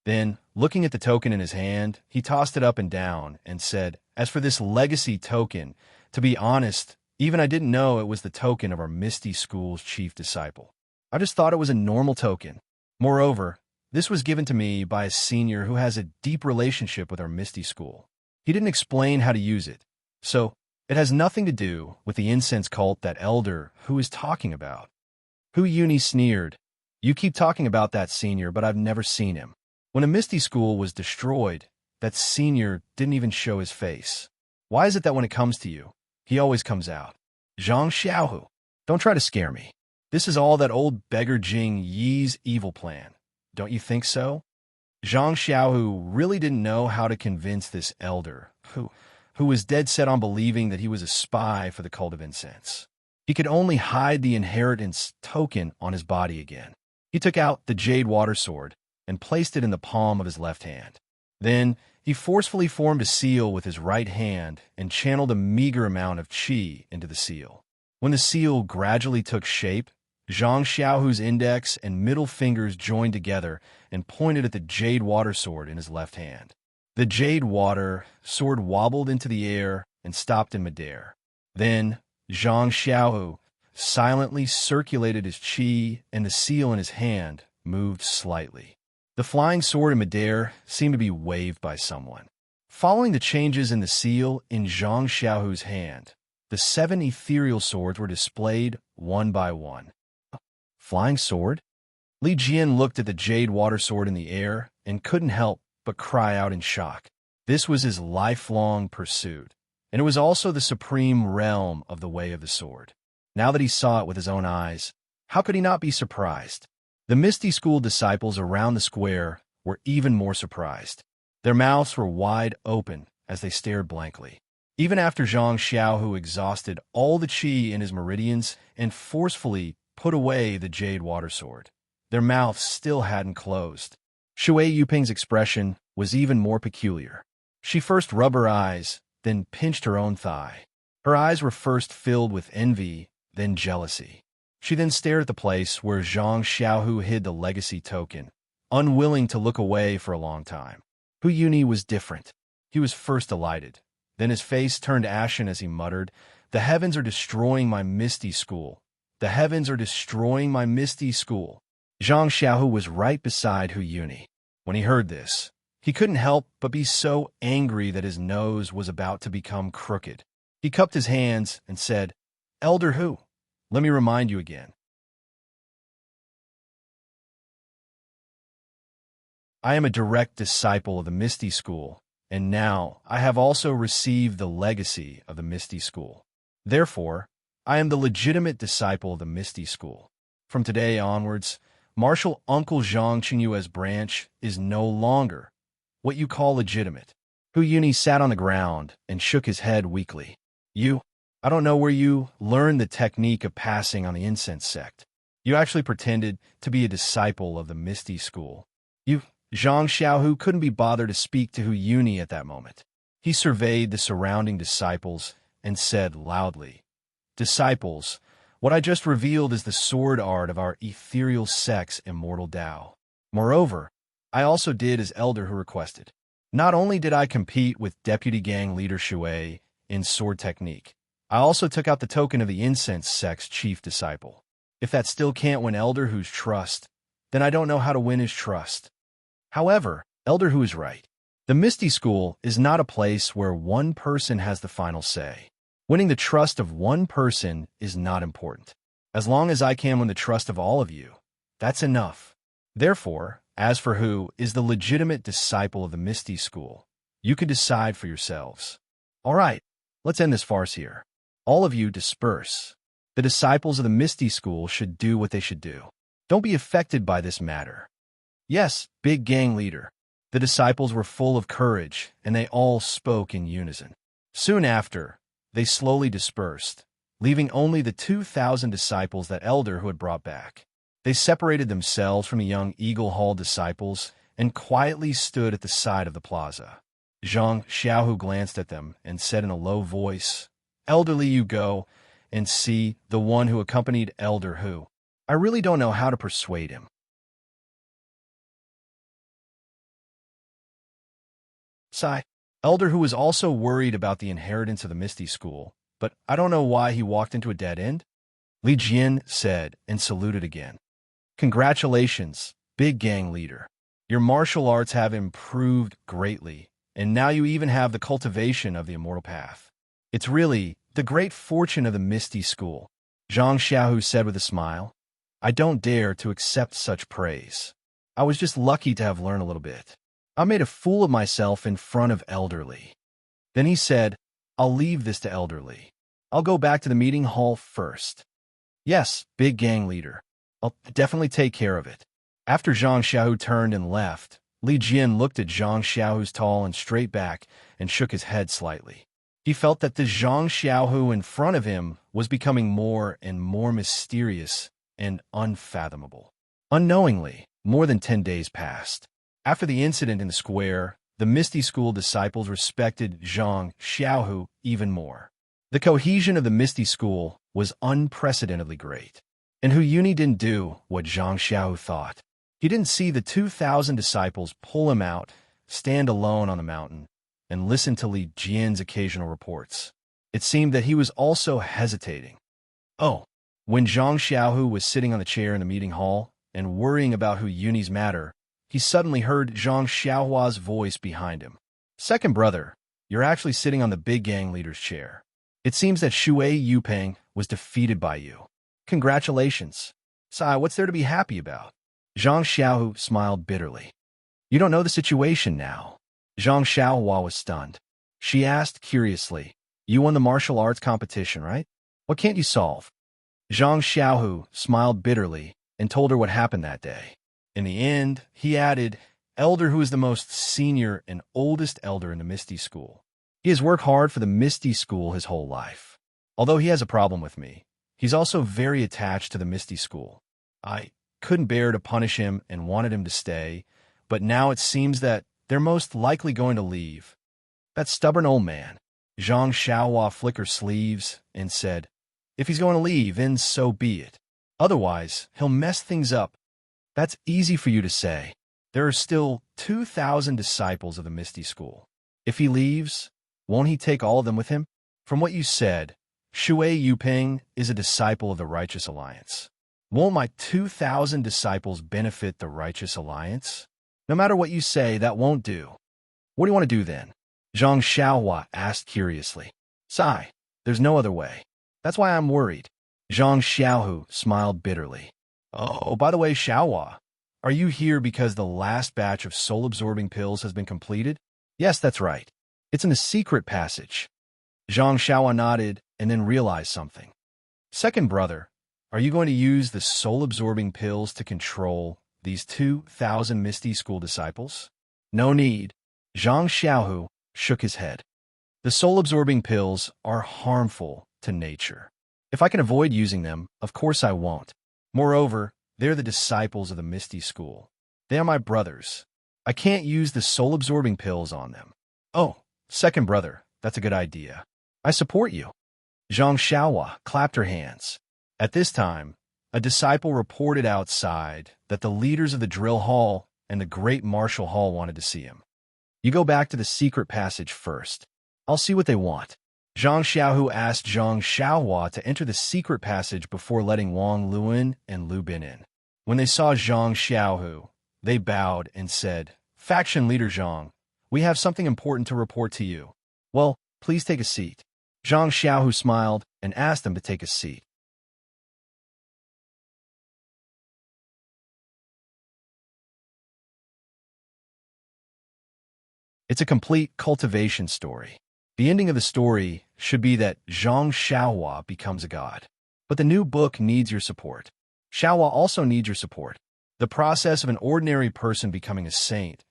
Then, looking at the token in his hand, he tossed it up and down and said, "As for this legacy token, to be honest, even I didn't know it was the token of our Misty School's chief disciple. I just thought it was a normal token. Moreover, this was given to me by a senior who has a deep relationship with our Misty School. He didn't explain how to use it, so it has nothing to do with the incense cult that elder who is talking about." Hu Yuni sneered. "You keep talking about that senior, but I've never seen him. When a Misty School was destroyed, that senior didn't even show his face. Why is it that when it comes to you, he always comes out? Zhang Xiaohu, don't try to scare me. This is all that old beggar Jing Yi's evil plan. Don't you think so?" Zhang Xiaohu really didn't know how to convince this elder, who was dead set on believing that he was a spy for the cult of incense. He could only hide the inheritance token on his body again. He took out the jade water sword and placed it in the palm of his left hand. Then he forcefully formed a seal with his right hand and channeled a meager amount of qi into the seal. When the seal gradually took shape, Zhang Xiaohu's index and middle fingers joined together and pointed at the jade water sword in his left hand. The jade water sword wobbled into the air and stopped in midair. Then Zhang Xiaohu silently circulated his qi, and the seal in his hand moved slightly. The flying sword in midair seemed to be waved by someone. Following the changes in the seal in Zhang Xiaohu's hand, the 7 ethereal swords were displayed one by one. Flying sword? Li Jian looked at the jade water sword in the air and couldn't help but cry out in shock. This was his lifelong pursuit, and it was also the supreme realm of the way of the sword. Now that he saw it with his own eyes, how could he not be surprised? The Misty School disciples around the square were even more surprised. Their mouths were wide open as they stared blankly. Even after Zhang Xiaohu exhausted all the qi in his meridians and forcefully put away the jade water sword, their mouths still hadn't closed. Shui Yuping's expression was even more peculiar. She first rubbed her eyes, then pinched her own thigh. Her eyes were first filled with envy, then jealousy. She then stared at the place where Zhang Xiaohu hid the legacy token, unwilling to look away for a long time. Hu Yuni was different. He was first delighted. Then his face turned ashen as he muttered, "The heavens are destroying my Misty School. The heavens are destroying my Misty School." Zhang Xiaohu was right beside Hu Yuni. When he heard this, he couldn't help but be so angry that his nose was about to become crooked. He cupped his hands and said, "Elder Hu, let me remind you again. I am a direct disciple of the Misty School, and now I have also received the legacy of the Misty School. Therefore, I am the legitimate disciple of the Misty School. From today onwards, Marshal Uncle Zhang Qingyue's branch is no longer what you call legitimate." Hu Yuni sat on the ground and shook his head weakly. I don't know where you learned the technique of passing on the incense sect. You actually pretended to be a disciple of the Misty School. Zhang Xiaohu couldn't be bothered to speak to Hu Yuni at that moment. He surveyed the surrounding disciples and said loudly, "Disciples, what I just revealed is the sword art of our ethereal sect's immortal Tao. Moreover, I also did as Elder Hu requested. Not only did I compete with Deputy Gang Leader Shui in sword technique, I also took out the token of the incense sect's chief disciple. If that still can't win Elder Hu's trust, then I don't know how to win his trust." However, Elder Hu is right. The Misty School is not a place where one person has the final say. Winning the trust of one person is not important. As long as I can win the trust of all of you, that's enough. Therefore, as for who is the legitimate disciple of the Misty School, you can decide for yourselves. All right, let's end this farce here. All of you disperse. The disciples of the Misty School should do what they should do. Don't be affected by this matter. Yes, big gang leader. The disciples were full of courage, and they all spoke in unison. Soon after, they slowly dispersed, leaving only the 2,000 disciples that Elder Hu had brought back. They separated themselves from the young Eagle Hall disciples and quietly stood at the side of the plaza. Zhang Xiaohu glanced at them and said in a low voice, "Elderly, you go and see the one who accompanied Elder Hu. I really don't know how to persuade him." Sigh. Elder who was also worried about the inheritance of the Misty School, but I don't know why he walked into a dead end. Li Jian said and saluted again. Congratulations, big gang leader. Your martial arts have improved greatly, and now you even have the cultivation of the immortal path. It's really the great fortune of the Misty School, Zhang Xiaohu said with a smile. I don't dare to accept such praise. I was just lucky to have learned a little bit. I made a fool of myself in front of Elderly. Then he said, I'll leave this to Elderly. I'll go back to the meeting hall first. Yes, big gang leader. I'll definitely take care of it. After Zhang Xiaohu turned and left, Li Jian looked at Zhang Xiaohu's tall and straight back and shook his head slightly. He felt that the Zhang Xiaohu in front of him was becoming more and more mysterious and unfathomable. Unknowingly, more than 10 days passed. After the incident in the square, the Misty School disciples respected Zhang Xiaohu even more. The cohesion of the Misty School was unprecedentedly great. And Hu Yuni didn't do what Zhang Xiaohu thought. He didn't see the 2,000 disciples pull him out, stand alone on the mountain, and listen to Li Jian's occasional reports. It seemed that he was also hesitating. Oh, when Zhang Xiaohu was sitting on the chair in the meeting hall and worrying about Hu Yuni's matter, he suddenly heard Zhang Xiaohua's voice behind him. Second brother, you're actually sitting on the big gang leader's chair. It seems that Shui Yupeng was defeated by you. Congratulations. Sai, what's there to be happy about? Zhang Xiaohu smiled bitterly. You don't know the situation now. Zhang Xiaohua was stunned. She asked curiously, you won the martial arts competition, right? What can't you solve? Zhang Xiaohu smiled bitterly and told her what happened that day. In the end, he added, Elder who is the most senior and oldest elder in the Misty School. He has worked hard for the Misty School his whole life. Although he has a problem with me, he's also very attached to the Misty School. I couldn't bear to punish him and wanted him to stay, but now it seems that they're most likely going to leave. That stubborn old man. Zhang Xiaohua flicked her sleeves and said, if he's going to leave, then so be it. Otherwise, he'll mess things up. That's easy for you to say. There are still 2,000 disciples of the Misty School. If he leaves, won't he take all of them with him? From what you said, Shui Yupeng is a disciple of the Righteous Alliance. Won't my 2,000 disciples benefit the Righteous Alliance? No matter what you say, that won't do. What do you want to do then? Zhang Xiaohua asked curiously. Sigh, there's no other way. That's why I'm worried. Zhang Xiaohu smiled bitterly. Oh, by the way, Xiaohua, are you here because the last batch of soul-absorbing pills has been completed? Yes, that's right. It's in the secret passage. Zhang Xiaohua nodded and then realized something. Second brother, are you going to use the soul-absorbing pills to control these 2,000 Misty School disciples? No need. Zhang Xiaohu shook his head. The soul-absorbing pills are harmful to nature. If I can avoid using them, of course I won't. Moreover, they're the disciples of the Misty School. They are my brothers. I can't use the soul-absorbing pills on them. Oh, second brother, that's a good idea. I support you. Zhang Xiaohua clapped her hands. At this time, a disciple reported outside that the leaders of the drill hall and the great martial hall wanted to see him. You go back to the secret passage first. I'll see what they want. Zhang Xiaohu asked Zhang Xiaohua to enter the secret passage before letting Wang Luan and Lu Bin in. When they saw Zhang Xiaohu, they bowed and said, Faction Leader Zhang, we have something important to report to you. Well, please take a seat. Zhang Xiaohu smiled and asked them to take a seat. It's a complete cultivation story. The ending of the story should be that Zhang Xiaohua becomes a god. But the new book needs your support. Xiaohua also needs your support. The process of an ordinary person becoming a saint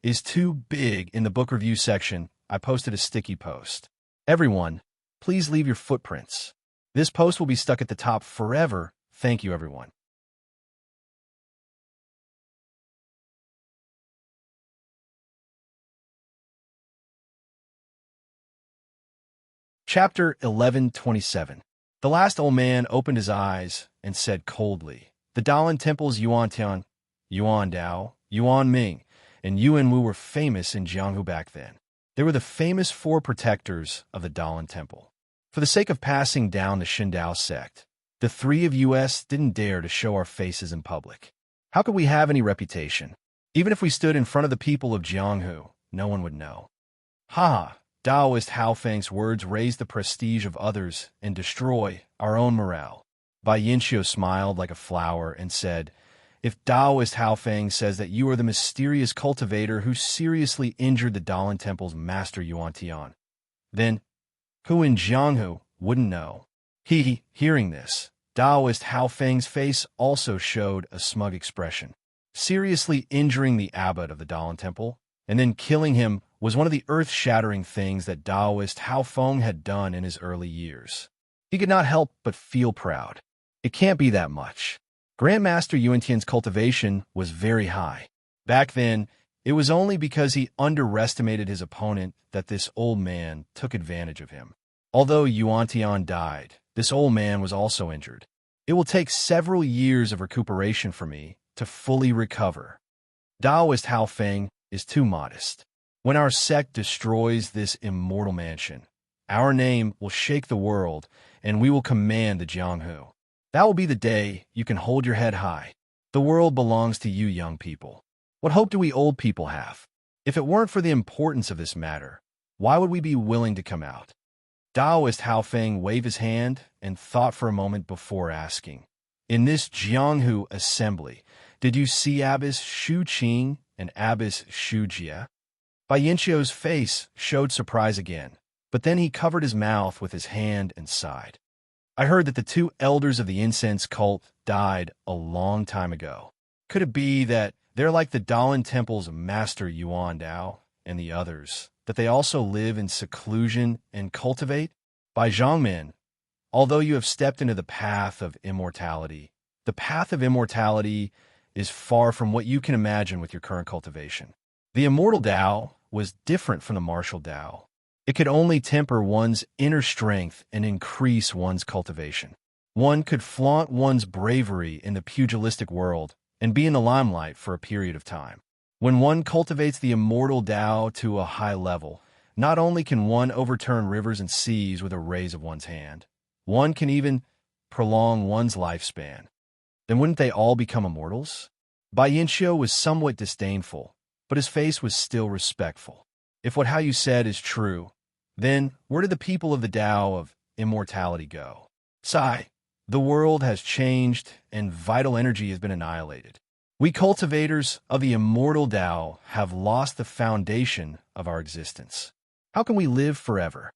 is too big. In the book review section, I posted a sticky post. Everyone, please leave your footprints. This post will be stuck at the top forever. Thank you, everyone. Chapter 1127. The last old man opened his eyes and said coldly, the Dalan temples Yuantian, Yuandao, Yuanming, and Yuanwu were famous in Jianghu back then. They were the famous four protectors of the Dalan Temple. For the sake of passing down the Shindao sect, the three of us didn't dare to show our faces in public. How could we have any reputation? Even if we stood in front of the people of Jianghu, no one would know. Ha! Taoist Hao Feng's words raise the prestige of others and destroy our own morale. Bai Yinxiu smiled like a flower and said, if Taoist Hao Feng says that you are the mysterious cultivator who seriously injured the Dalan Temple's master Yuan Tian, then who in Jianghu wouldn't know? Hearing this, Taoist Hao Feng's face also showed a smug expression. Seriously injuring the abbot of the Dalan Temple and then killing him was one of the earth-shattering things that Taoist Hao Feng had done in his early years. He could not help but feel proud. It can't be that much. Grandmaster Yuan Tian's cultivation was very high. Back then, it was only because he underestimated his opponent that this old man took advantage of him. Although Yuan Tian died, this old man was also injured. It will take several years of recuperation for me to fully recover. Taoist Hao Feng is too modest. When our sect destroys this immortal mansion, our name will shake the world and we will command the Jianghu. That will be the day you can hold your head high. The world belongs to you young people. What hope do we old people have? If it weren't for the importance of this matter, why would we be willing to come out? Taoist Hao Feng waved his hand and thought for a moment before asking, in this Jianghu assembly, did you see Abbess Shu Qing and Abbess Shu Jia? Bai Yinxiu's face showed surprise again, but then he covered his mouth with his hand and sighed. I heard that the two elders of the incense cult died a long time ago. Could it be that they're like the Dalan Temple's master Yuan Dao and the others, that they also live in seclusion and cultivate? By Zhangmin, although you have stepped into the path of immortality, the path of immortality is far from what you can imagine with your current cultivation. The immortal Dao was different from the martial Dao. It could only temper one's inner strength and increase one's cultivation. One could flaunt one's bravery in the pugilistic world and be in the limelight for a period of time. When one cultivates the immortal Tao to a high level, not only can one overturn rivers and seas with a raise of one's hand, one can even prolong one's lifespan. Then wouldn't they all become immortals? Bai Yinxiu was somewhat disdainful, but his face was still respectful. If what Hao Yu said is true, then where did the people of the Tao of immortality go? Sigh, the world has changed and vital energy has been annihilated. We cultivators of the immortal Tao have lost the foundation of our existence. How can we live forever?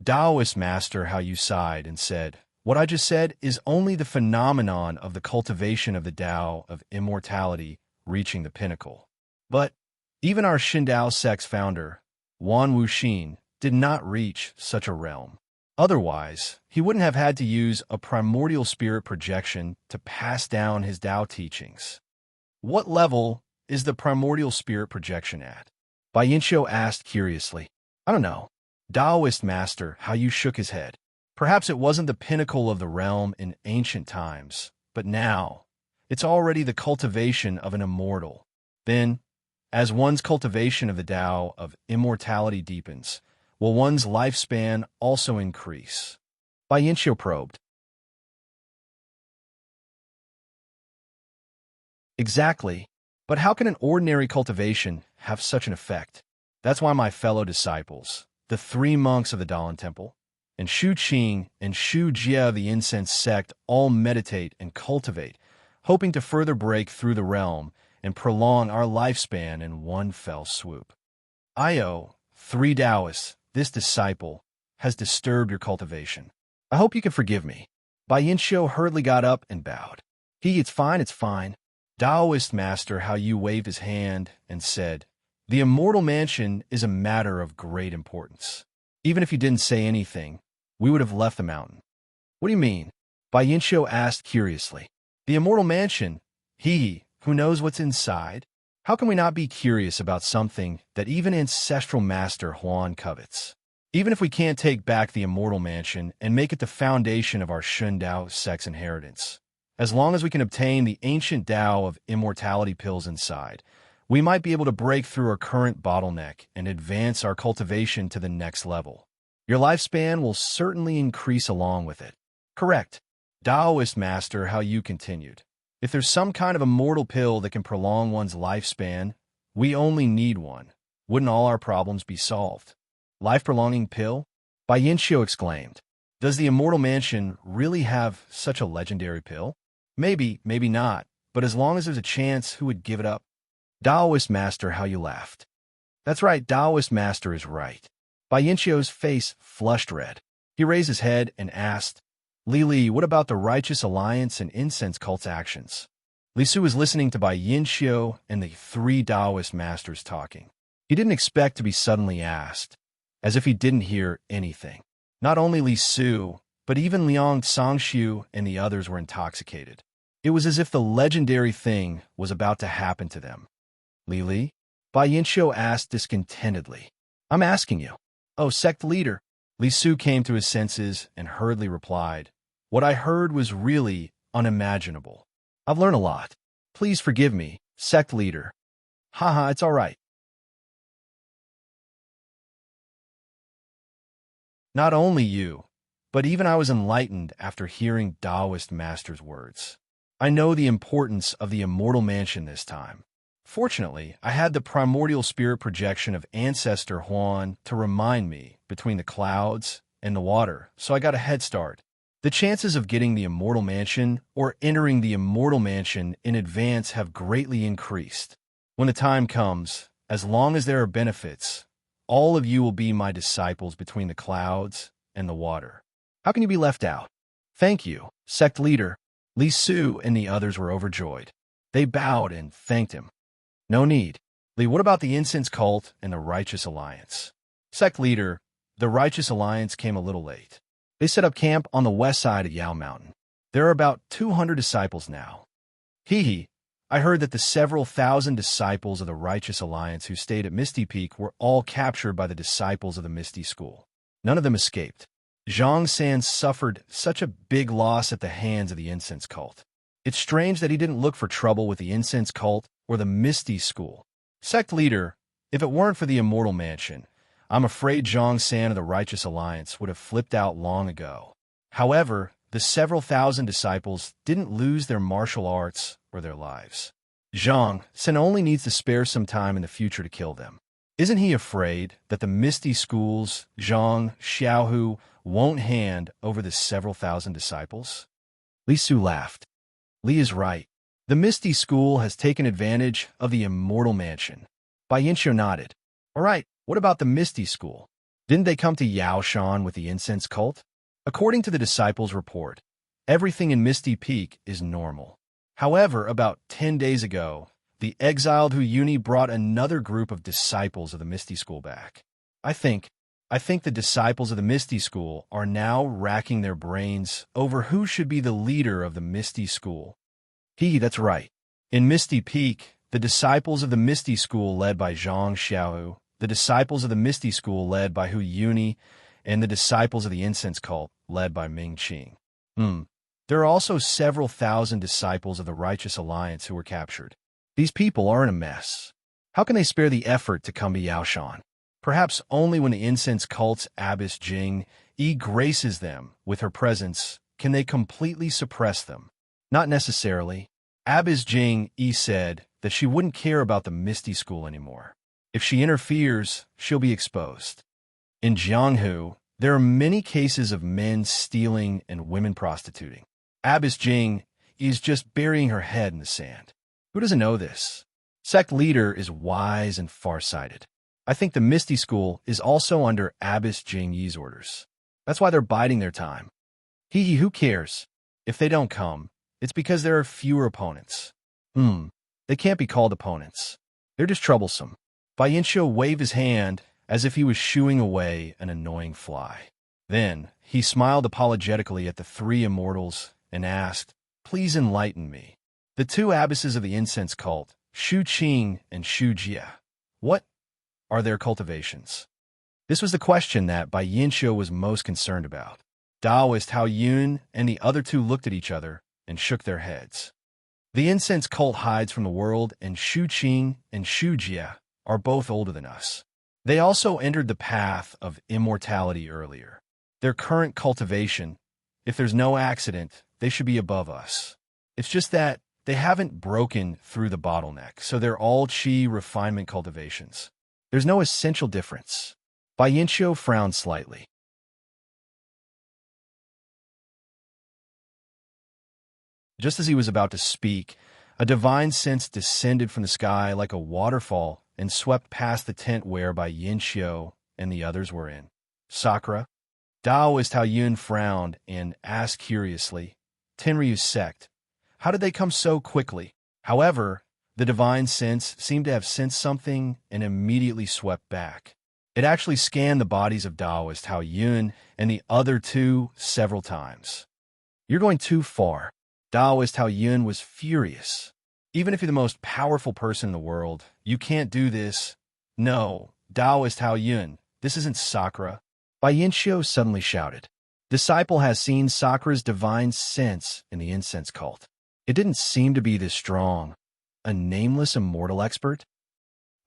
Taoist master Hao Yu sighed and said, what I just said is only the phenomenon of the cultivation of the Tao of immortality reaching the pinnacle. But even our Shindao sect's founder, Wan Wuxin, did not reach such a realm. Otherwise, he wouldn't have had to use a primordial spirit projection to pass down his Tao teachings. What level is the primordial spirit projection at? Bai Yinxiu asked curiously. I don't know. Taoist master Hao Yu shook his head. Perhaps it wasn't the pinnacle of the realm in ancient times, but now, it's already the cultivation of an immortal. Then, as one's cultivation of the Tao of immortality deepens, will one's lifespan also increase? Bai Yinxiu probed. Exactly. But how can an ordinary cultivation have such an effect? That's why my fellow disciples, the three monks of the Dalan Temple, and Shu Qing and Shu Jia of the incense sect all meditate and cultivate, hoping to further break through the realm and prolong our lifespan in one fell swoop. Io, three Taoists, this disciple, has disturbed your cultivation. I hope you can forgive me. Bai Yinxiu hurriedly got up and bowed. It's fine, it's fine. Taoist master Hao Yu waved his hand and said, the immortal mansion is a matter of great importance. Even if you didn't say anything, we would have left the mountain. What do you mean? Bai Yinxiu asked curiously. The immortal mansion? Who knows what's inside? How can we not be curious about something that even ancestral master Huan covets? Even if we can't take back the immortal mansion and make it the foundation of our Shun Dao sect's inheritance, as long as we can obtain the ancient Tao of immortality pills inside, we might be able to break through our current bottleneck and advance our cultivation to the next level. Your lifespan will certainly increase along with it. Correct. Taoist Master How You continued. If there's some kind of immortal pill that can prolong one's lifespan, we only need one. Wouldn't all our problems be solved? Life-prolonging pill? Bayancio exclaimed. Does the immortal mansion really have such a legendary pill? Maybe, maybe not, but as long as there's a chance, who would give it up? Taoist Master How You laughed. That's right, Taoist Master is right. Bayancio's face flushed red. He raised his head and asked, Li, what about the Righteous Alliance and incense cult's actions? Li Su was listening to Bayancio and the three Taoist masters talking. He didn't expect to be suddenly asked, as if he didn't hear anything. Not only Li Su, but even Liang Songxiu and the others were intoxicated. It was as if the legendary thing was about to happen to them. Li? Bayancio asked discontentedly. I'm asking you. Oh, sect leader. Li Su came to his senses and hurriedly replied, What I heard was really unimaginable. I've learned a lot. Please forgive me, sect leader. Haha, it's all right. Not only you, but even I was enlightened after hearing Taoist Master's words. I know the importance of the immortal mansion this time. Fortunately, I had the primordial spirit projection of Ancestor Huan to remind me between the clouds and the water, so I got a head start. The chances of getting the immortal mansion or entering the immortal mansion in advance have greatly increased. When the time comes, as long as there are benefits, all of you will be my disciples between the clouds and the water. How can you be left out? Thank you, sect leader. Li Su and the others were overjoyed. They bowed and thanked him. No need. Li, what about the incense cult and the Righteous Alliance? Sect leader, the Righteous Alliance came a little late. They set up camp on the west side of Yao Mountain. There are about 200 disciples now. I heard that the several thousand disciples of the Righteous Alliance who stayed at Misty Peak were all captured by the disciples of the Misty School. None of them escaped. Zhang San suffered such a big loss at the hands of the incense cult. It's strange that he didn't look for trouble with the incense cult or the Misty School. Sect leader, if it weren't for the immortal mansion, I'm afraid Zhang San of the Righteous Alliance would have flipped out long ago. However, the several thousand disciples didn't lose their martial arts or their lives. Zhang San only needs to spare some time in the future to kill them. Isn't he afraid that the Misty School's Zhang Xiaohu won't hand over the several thousand disciples? Li Su laughed. Li is right. The Misty School has taken advantage of the immortal mansion. Bayancio nodded. All right, what about the Misty School? Didn't they come to Yaoshan with the incense cult? According to the disciples' report, everything in Misty Peak is normal. However, about 10 days ago, the exiled Huyuni brought another group of disciples of the Misty School back. I think the disciples of the Misty School are now racking their brains over who should be the leader of the Misty School. That's right. In Misty Peak, the disciples of the Misty School led by Zhang Xiaohu, the disciples of the Misty School led by Huyuni, and the disciples of the incense cult led by Ming Qing. There are also several thousand disciples of the Righteous Alliance who were captured. These people are in a mess. How can they spare the effort to come to Yaoshan? Perhaps only when the incense cult's abbess Jing graces them with her presence can they completely suppress them. Not necessarily. Abbess Jing said that she wouldn't care about the Misty School anymore. If she interferes, she'll be exposed. In Jianghu, there are many cases of men stealing and women prostituting. Abbess Jing is just burying her head in the sand. Who doesn't know this? Sect leader is wise and farsighted. I think the Misty School is also under Abbess Jing Yi's orders. That's why they're biding their time. Who cares? If they don't come, it's because there are fewer opponents. They can't be called opponents. They're just troublesome. Bayancio waved his hand as if he was shooing away an annoying fly. Then he smiled apologetically at the three immortals and asked, Please enlighten me. The two abbesses of the incense cult, Shu Qing and Shu Jia, what are their cultivations? This was the question that Bayancio was most concerned about. Taoist Hao Yun and the other two looked at each other and shook their heads. The incense cult hides from the world, and Shu Qing and Shu Jia are both older than us. They also entered the path of immortality earlier. Their current cultivation, if there's no accident, they should be above us. It's just that they haven't broken through the bottleneck, so they're all Qi refinement cultivations. There's no essential difference. Bai Yinqiu frowned slightly. Just as he was about to speak, a divine sense descended from the sky like a waterfall and swept past the tent where Bai Yinqiu and the others were in. Sakura? Taoist Hao Yun frowned and asked curiously, Tenryu's sect, how did they come so quickly? However, the divine sense seemed to have sensed something and immediately swept back. It actually scanned the bodies of Taoist Hao Yun and the other two several times. You're going too far. Taoist Hao Yun was furious. Even if you're the most powerful person in the world, you can't do this. No, Taoist Hao Yun, this isn't Sakura. Bai Yinqiu suddenly shouted. Disciple has seen Sakura's divine sense in the incense cult. It didn't seem to be this strong. A nameless immortal expert?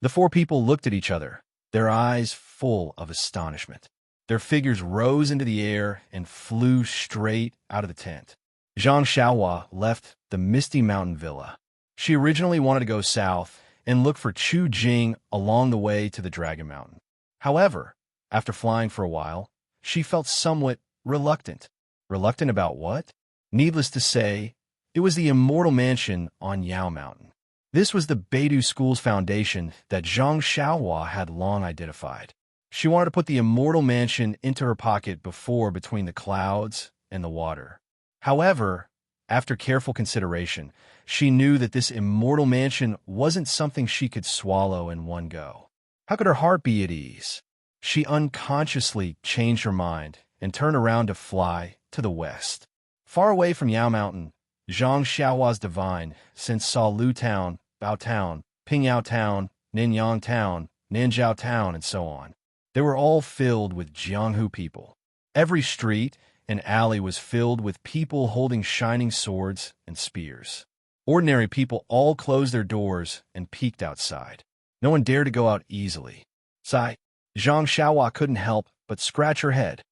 The four people looked at each other, their eyes full of astonishment. Their figures rose into the air and flew straight out of the tent. Zhang Xiaohua left the Misty Mountain Villa. She originally wanted to go south and look for Chu Jing along the way to the Dragon Mountain. However, after flying for a while, she felt somewhat reluctant. Reluctant about what? Needless to say, it was the immortal mansion on Yao Mountain. This was the Beidou School's foundation that Zhang Xiaohua had long identified. She wanted to put the immortal mansion into her pocket before between the clouds and the water. However, after careful consideration, she knew that this immortal mansion wasn't something she could swallow in one go. How could her heart be at ease? She unconsciously changed her mind and turned around to fly to the west. Far away from Yao Mountain, Zhang Xiaohua's divine sense saw Lu Town, Bao Town, Pingyao Town, Ninyang Town, Nanzhao Town, and so on. They were all filled with Jianghu people. Every street and alley was filled with people holding shining swords and spears. Ordinary people all closed their doors and peeked outside. No one dared to go out easily. Sigh. Zhang Xiaohua couldn't help but scratch her head.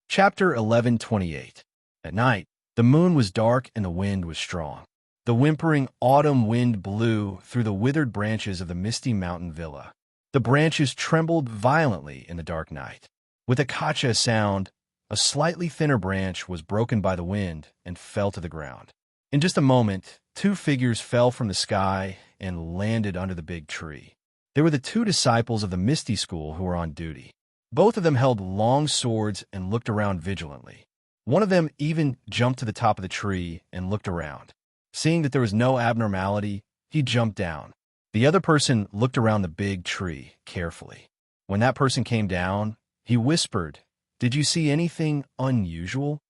Chapter 1128. At night, the moon was dark and the wind was strong. The whimpering autumn wind blew through the withered branches of the Misty Mountain Villa. The branches trembled violently in the dark night. With a kacha sound, a slightly thinner branch was broken by the wind and fell to the ground. In just a moment, two figures fell from the sky and landed under the big tree. They were the two disciples of the Misty School who were on duty. Both of them held long swords and looked around vigilantly. One of them even jumped to the top of the tree and looked around. Seeing that there was no abnormality, he jumped down. The other person looked around the big tree carefully. When that person came down, he whispered, "Did you see anything unusual?"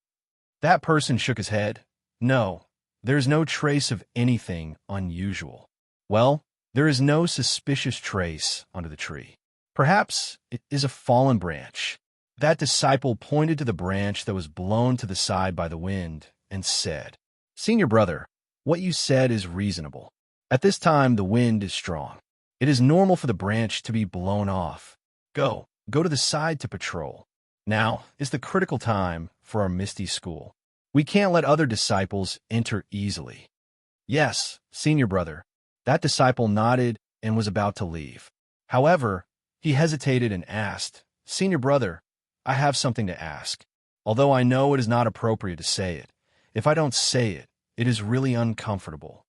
That person shook his head. "No, there's no trace of anything unusual." "Well, there is no suspicious trace under the tree. Perhaps it is a fallen branch." That disciple pointed to the branch that was blown to the side by the wind and said, "Senior brother, what you said is reasonable. At this time, the wind is strong. It is normal for the branch to be blown off. Go to the side to patrol. Now is the critical time for our Misty School. We can't let other disciples enter easily." "Yes, senior brother." That disciple nodded and was about to leave. However, he hesitated and asked, "Senior brother, I have something to ask. Although I know it is not appropriate to say it. If I don't say it, it is really uncomfortable."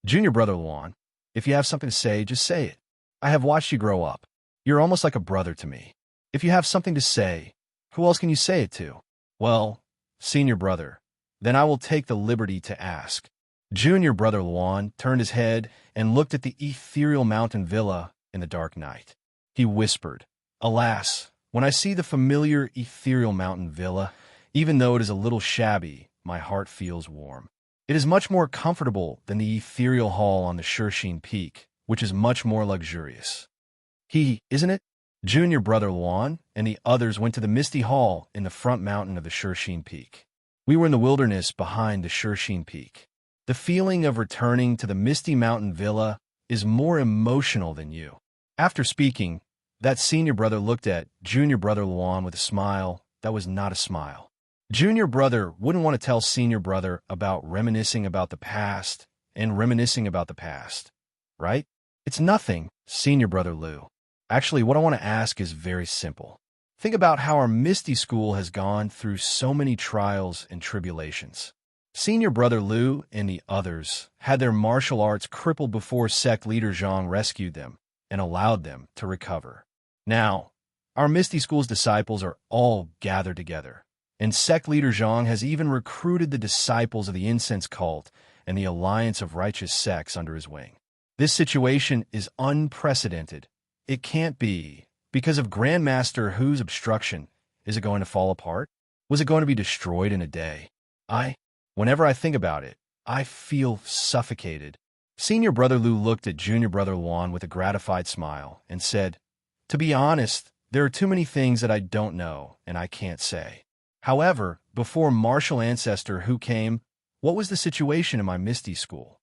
"Junior brother Luan, if you have something to say, just say it. I have watched you grow up. You're almost like a brother to me. If you have something to say, who else can you say it to?" "Well, senior brother, then I will take the liberty to ask." Junior brother Luan turned his head and looked at the ethereal mountain villa in the dark night. He whispered, "Alas, when I see the familiar ethereal mountain villa, even though it is a little shabby, my heart feels warm. It is much more comfortable than the ethereal hall on the Shurxin Peak, which is much more luxurious." "Isn't it?" Junior brother Luan and the others went to the Misty Hall in the front mountain of the Shirsheen Peak. We were in the wilderness behind the Shirsheen Peak. The feeling of returning to the Misty Mountain Villa is more emotional than you. After speaking, that senior brother looked at junior brother Luan with a smile that was not a smile. Junior brother wouldn't want to tell senior brother about reminiscing about the past and reminiscing about the past, right? It's nothing, senior brother Lou. Actually, what I want to ask is very simple. Think about how our Misty School has gone through so many trials and tribulations. Senior brother Lou and the others had their martial arts crippled before sect leader Zhang rescued them and allowed them to recover. Now, our Misty School's disciples are all gathered together, and sect leader Zhang has even recruited the disciples of the incense cult and the Alliance of Righteous Sects under his wing. This situation is unprecedented. It can't be. Because of Grandmaster Hu's obstruction, is it going to fall apart? Was it going to be destroyed in a day? Whenever I think about it, I feel suffocated. Senior brother Lou looked at junior brother Luan with a gratified smile and said, "To be honest, there are too many things that I don't know and I can't say. However, before martial ancestor Hu came, what was the situation in my Misty School?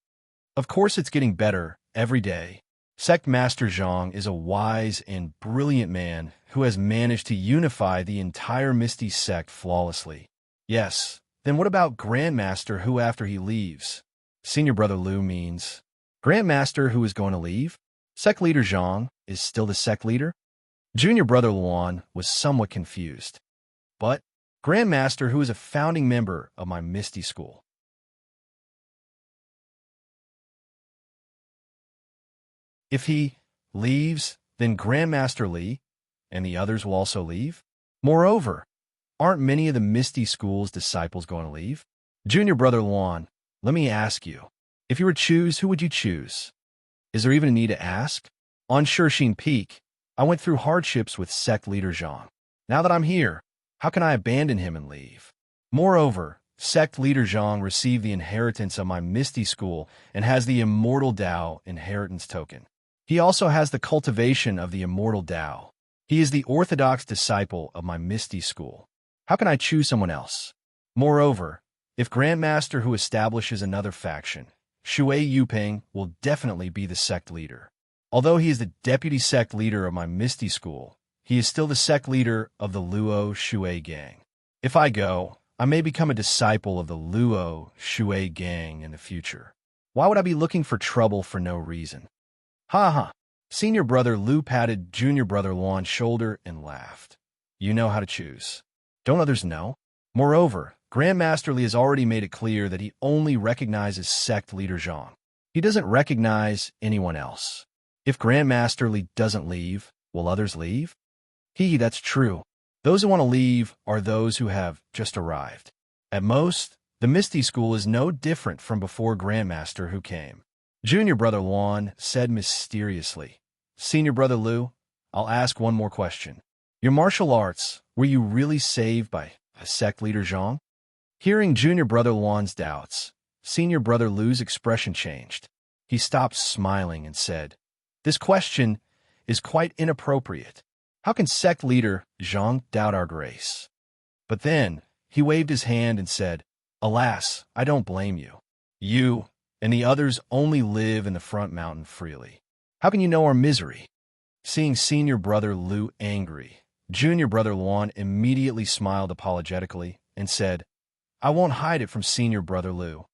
Of course it's getting better every day. Sect Master Zhang is a wise and brilliant man who has managed to unify the entire Misty sect flawlessly. Yes, then what about Grandmaster Hu after he leaves?" Senior brother Lou means, Grandmaster Hu is going to leave? Sect leader Zhang is still the sect leader? Junior brother Luan was somewhat confused. But Grandmaster Hu is a founding member of my Misty School. If he leaves, then Grandmaster Li and the others will also leave? Moreover, aren't many of the Misty School's disciples going to leave? Junior brother Luan, let me ask you, if you were to choose, who would you choose? Is there even a need to ask? On Shirsheen Peak, I went through hardships with sect leader Zhang. Now that I'm here, how can I abandon him and leave? Moreover, sect leader Zhang received the inheritance of my Misty School and has the Immortal Tao inheritance token. He also has the cultivation of the Immortal Tao. He is the orthodox disciple of my Misty School. How can I choose someone else? Moreover, if Grandmaster Hu establishes another faction, Shui Yuping will definitely be the sect leader. Although he is the deputy sect leader of my Misty School, he is still the sect leader of the Luo Shui gang. If I go, I may become a disciple of the Luo Shui gang in the future. Why would I be looking for trouble for no reason? Ha ha. Senior brother Lou patted junior brother Luan's shoulder and laughed. You know how to choose. Don't others know? Moreover, Grandmaster Li has already made it clear that he only recognizes sect leader Zhang. He doesn't recognize anyone else. If Grandmaster Li doesn't leave, will others leave? That's true. Those who want to leave are those who have just arrived. At most, the Misty School is no different from before Grandmaster Hu came. Junior brother Luan said mysteriously. Senior brother Lou, I'll ask one more question. Your martial arts, were you really saved by sect leader Zhang? Hearing junior brother Luan's doubts, senior brother Lou's expression changed. He stopped smiling and said, "This question is quite inappropriate. How can sect leader Zhang doubt our grace?" But then he waved his hand and said, "Alas, I don't blame you. You and the others only live in the front mountain freely. How can you know our misery?" Seeing senior brother Lou angry, junior brother Luan immediately smiled apologetically and said, "I won't hide it from senior brother Lou.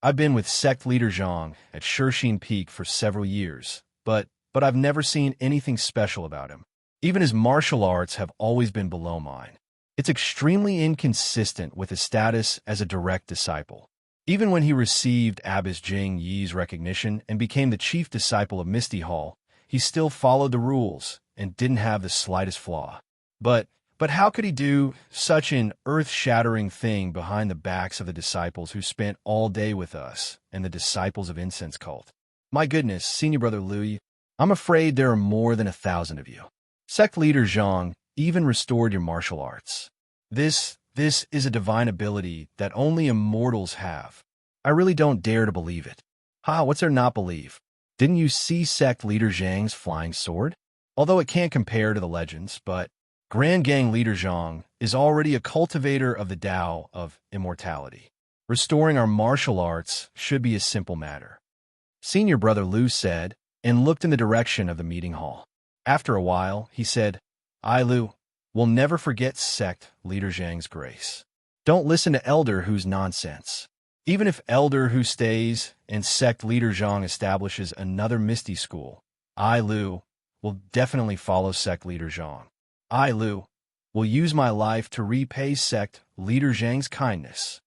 I've been with sect leader Zhang at Shirsheen Peak for several years, but I've never seen anything special about him. Even his martial arts have always been below mine. It's extremely inconsistent with his status as a direct disciple. Even when he received Abbess Jing Yi's recognition and became the chief disciple of Misty Hall, he still followed the rules and didn't have the slightest flaw. But how could he do such an earth-shattering thing behind the backs of the disciples who spent all day with us and the disciples of Incense Cult? My goodness, senior brother Louis, I'm afraid there are more than 1,000 of you. Sect leader Zhang even restored your martial arts. This is a divine ability that only immortals have. I really don't dare to believe it. Ha, what's there not believe? Didn't you see sect leader Zhang's flying sword? Although it can't compare to the legends, but Grand Gang leader Zhang is already a cultivator of the Tao of immortality. Restoring our martial arts should be a simple matter. Senior brother Lu said, and looked in the direction of the meeting hall. After a while, he said, I, Lu, will never forget sect leader Zhang's grace. Don't listen to Elder Hu's nonsense. Even if Elder Hu stays and sect leader Zhang establishes another Misty school, I, Lu, will definitely follow sect leader Zhang. I, Lu, will use my life to repay sect leader Zhang's kindness.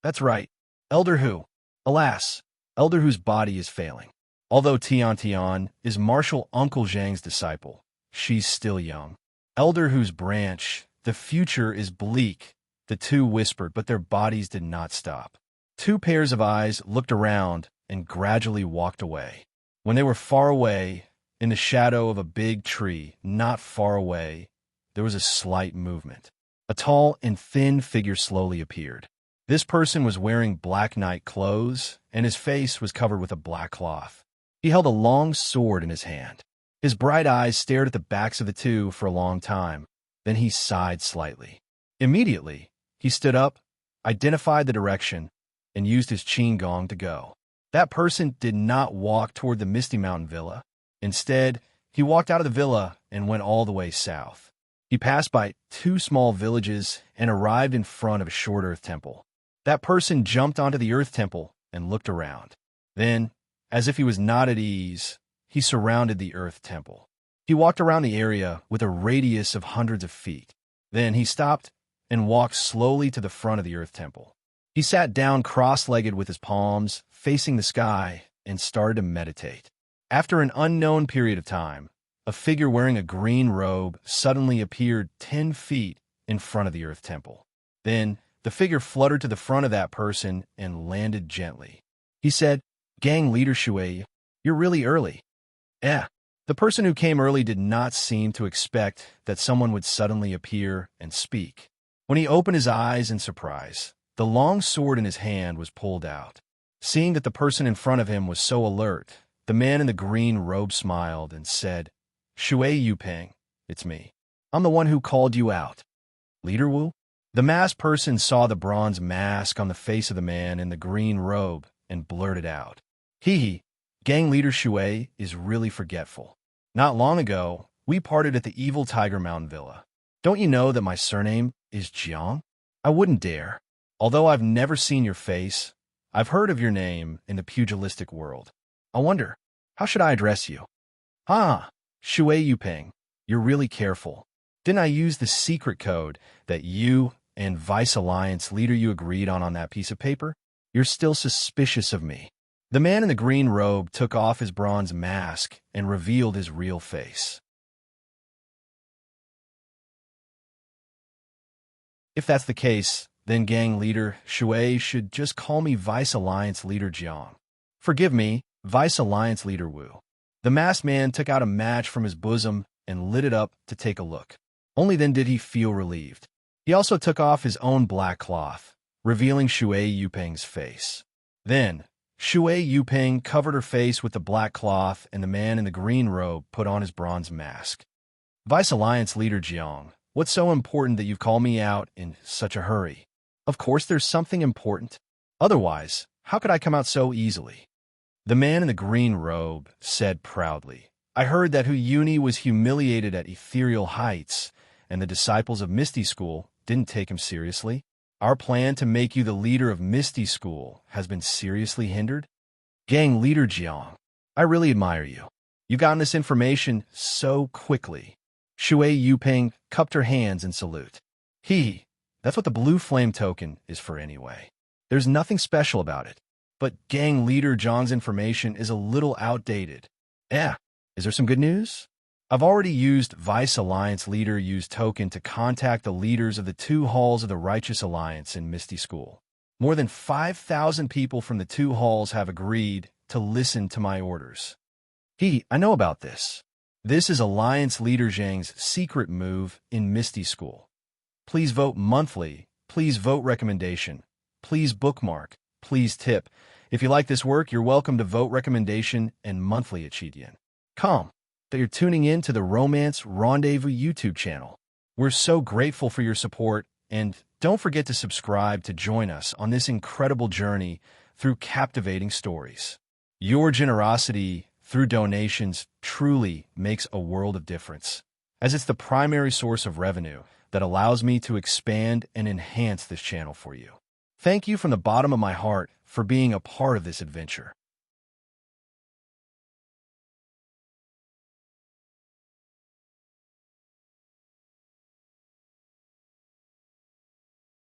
That's right, Elder Hu. Alas, Elder Hu's body is failing. Although Tian Tian is Marshal Uncle Zhang's disciple, she's still young. Elder Hu's branch, the future is bleak, the two whispered, but their bodies did not stop. Two pairs of eyes looked around and gradually walked away. When they were far away, in the shadow of a big tree, not far away, there was a slight movement. A tall and thin figure slowly appeared. This person was wearing black night clothes, and his face was covered with a black cloth. He held a long sword in his hand. His bright eyes stared at the backs of the two for a long time. Then he sighed slightly. Immediately, he stood up, identified the direction, and used his qin gong to go. That person did not walk toward the Misty Mountain Villa. Instead, he walked out of the villa and went all the way south. He passed by two small villages and arrived in front of a short earth temple. That person jumped onto the earth temple and looked around. Then, as if he was not at ease, he surrounded the earth temple. He walked around the area with a radius of hundreds of feet. Then he stopped and walked slowly to the front of the earth temple. He sat down cross-legged with his palms facing the sky and started to meditate. After an unknown period of time, a figure wearing a green robe suddenly appeared 10 feet in front of the earth temple. Then, the figure fluttered to the front of that person and landed gently. He said, Gang leader Shui, you're really early. The person who came early did not seem to expect that someone would suddenly appear and speak. When he opened his eyes in surprise, the long sword in his hand was pulled out. Seeing that the person in front of him was so alert, the man in the green robe smiled and said, Shui Yuping, it's me. I'm the one who called you out. Leader Wu? The masked person saw the bronze mask on the face of the man in the green robe and blurted out, Hee, Gang leader Shui is really forgetful. Not long ago, we parted at the evil Tiger Mountain Villa. Don't you know that my surname is Jiang? I wouldn't dare. Although I've never seen your face, I've heard of your name in the pugilistic world. I wonder, how should I address you? Shui Yuping, you're really careful. Didn't I use the secret code that you and Vice Alliance leader you agreed on that piece of paper? You're still suspicious of me. The man in the green robe took off his bronze mask and revealed his real face. If that's the case, then gang leader Shui should just call me Vice Alliance leader Jiang. Forgive me, Vice Alliance leader Wu. The masked man took out a match from his bosom and lit it up to take a look. Only then did he feel relieved. He also took off his own black cloth, revealing Shui Yuping's face. Then, Shui Yuping covered her face with the black cloth, and the man in the green robe put on his bronze mask. Vice Alliance leader Jiang, what's so important that you've called me out in such a hurry? Of course there's something important. Otherwise, how could I come out so easily? The man in the green robe said proudly, I heard that Hu Yuni was humiliated at ethereal heights, and the disciples of Misty School didn't take him seriously. Our plan to make you the leader of Misty School has been seriously hindered? Gang leader Jiang, I really admire you. You've gotten this information so quickly. Shui Yuping cupped her hands in salute. That's what the blue flame token is for anyway. There's nothing special about it. But gang leader Jiang's information is a little outdated. Is there some good news? I've already used Vice Alliance leader Yu's token to contact the leaders of the two halls of the Righteous Alliance in Misty School. More than 5,000 people from the two halls have agreed to listen to my orders. I know about this. This is Alliance leader Zhang's secret move in Misty School. Please vote monthly. Please vote recommendation. Please bookmark. Please tip. If you like this work, you're welcome to vote recommendation and monthly achievement. Come, that you're tuning in to the Romance Rendezvous YouTube channel. We're so grateful for your support, and don't forget to subscribe to join us on this incredible journey through captivating stories. Your generosity through donations truly makes a world of difference, as it's the primary source of revenue that allows me to expand and enhance this channel for you. Thank you from the bottom of my heart for being a part of this adventure.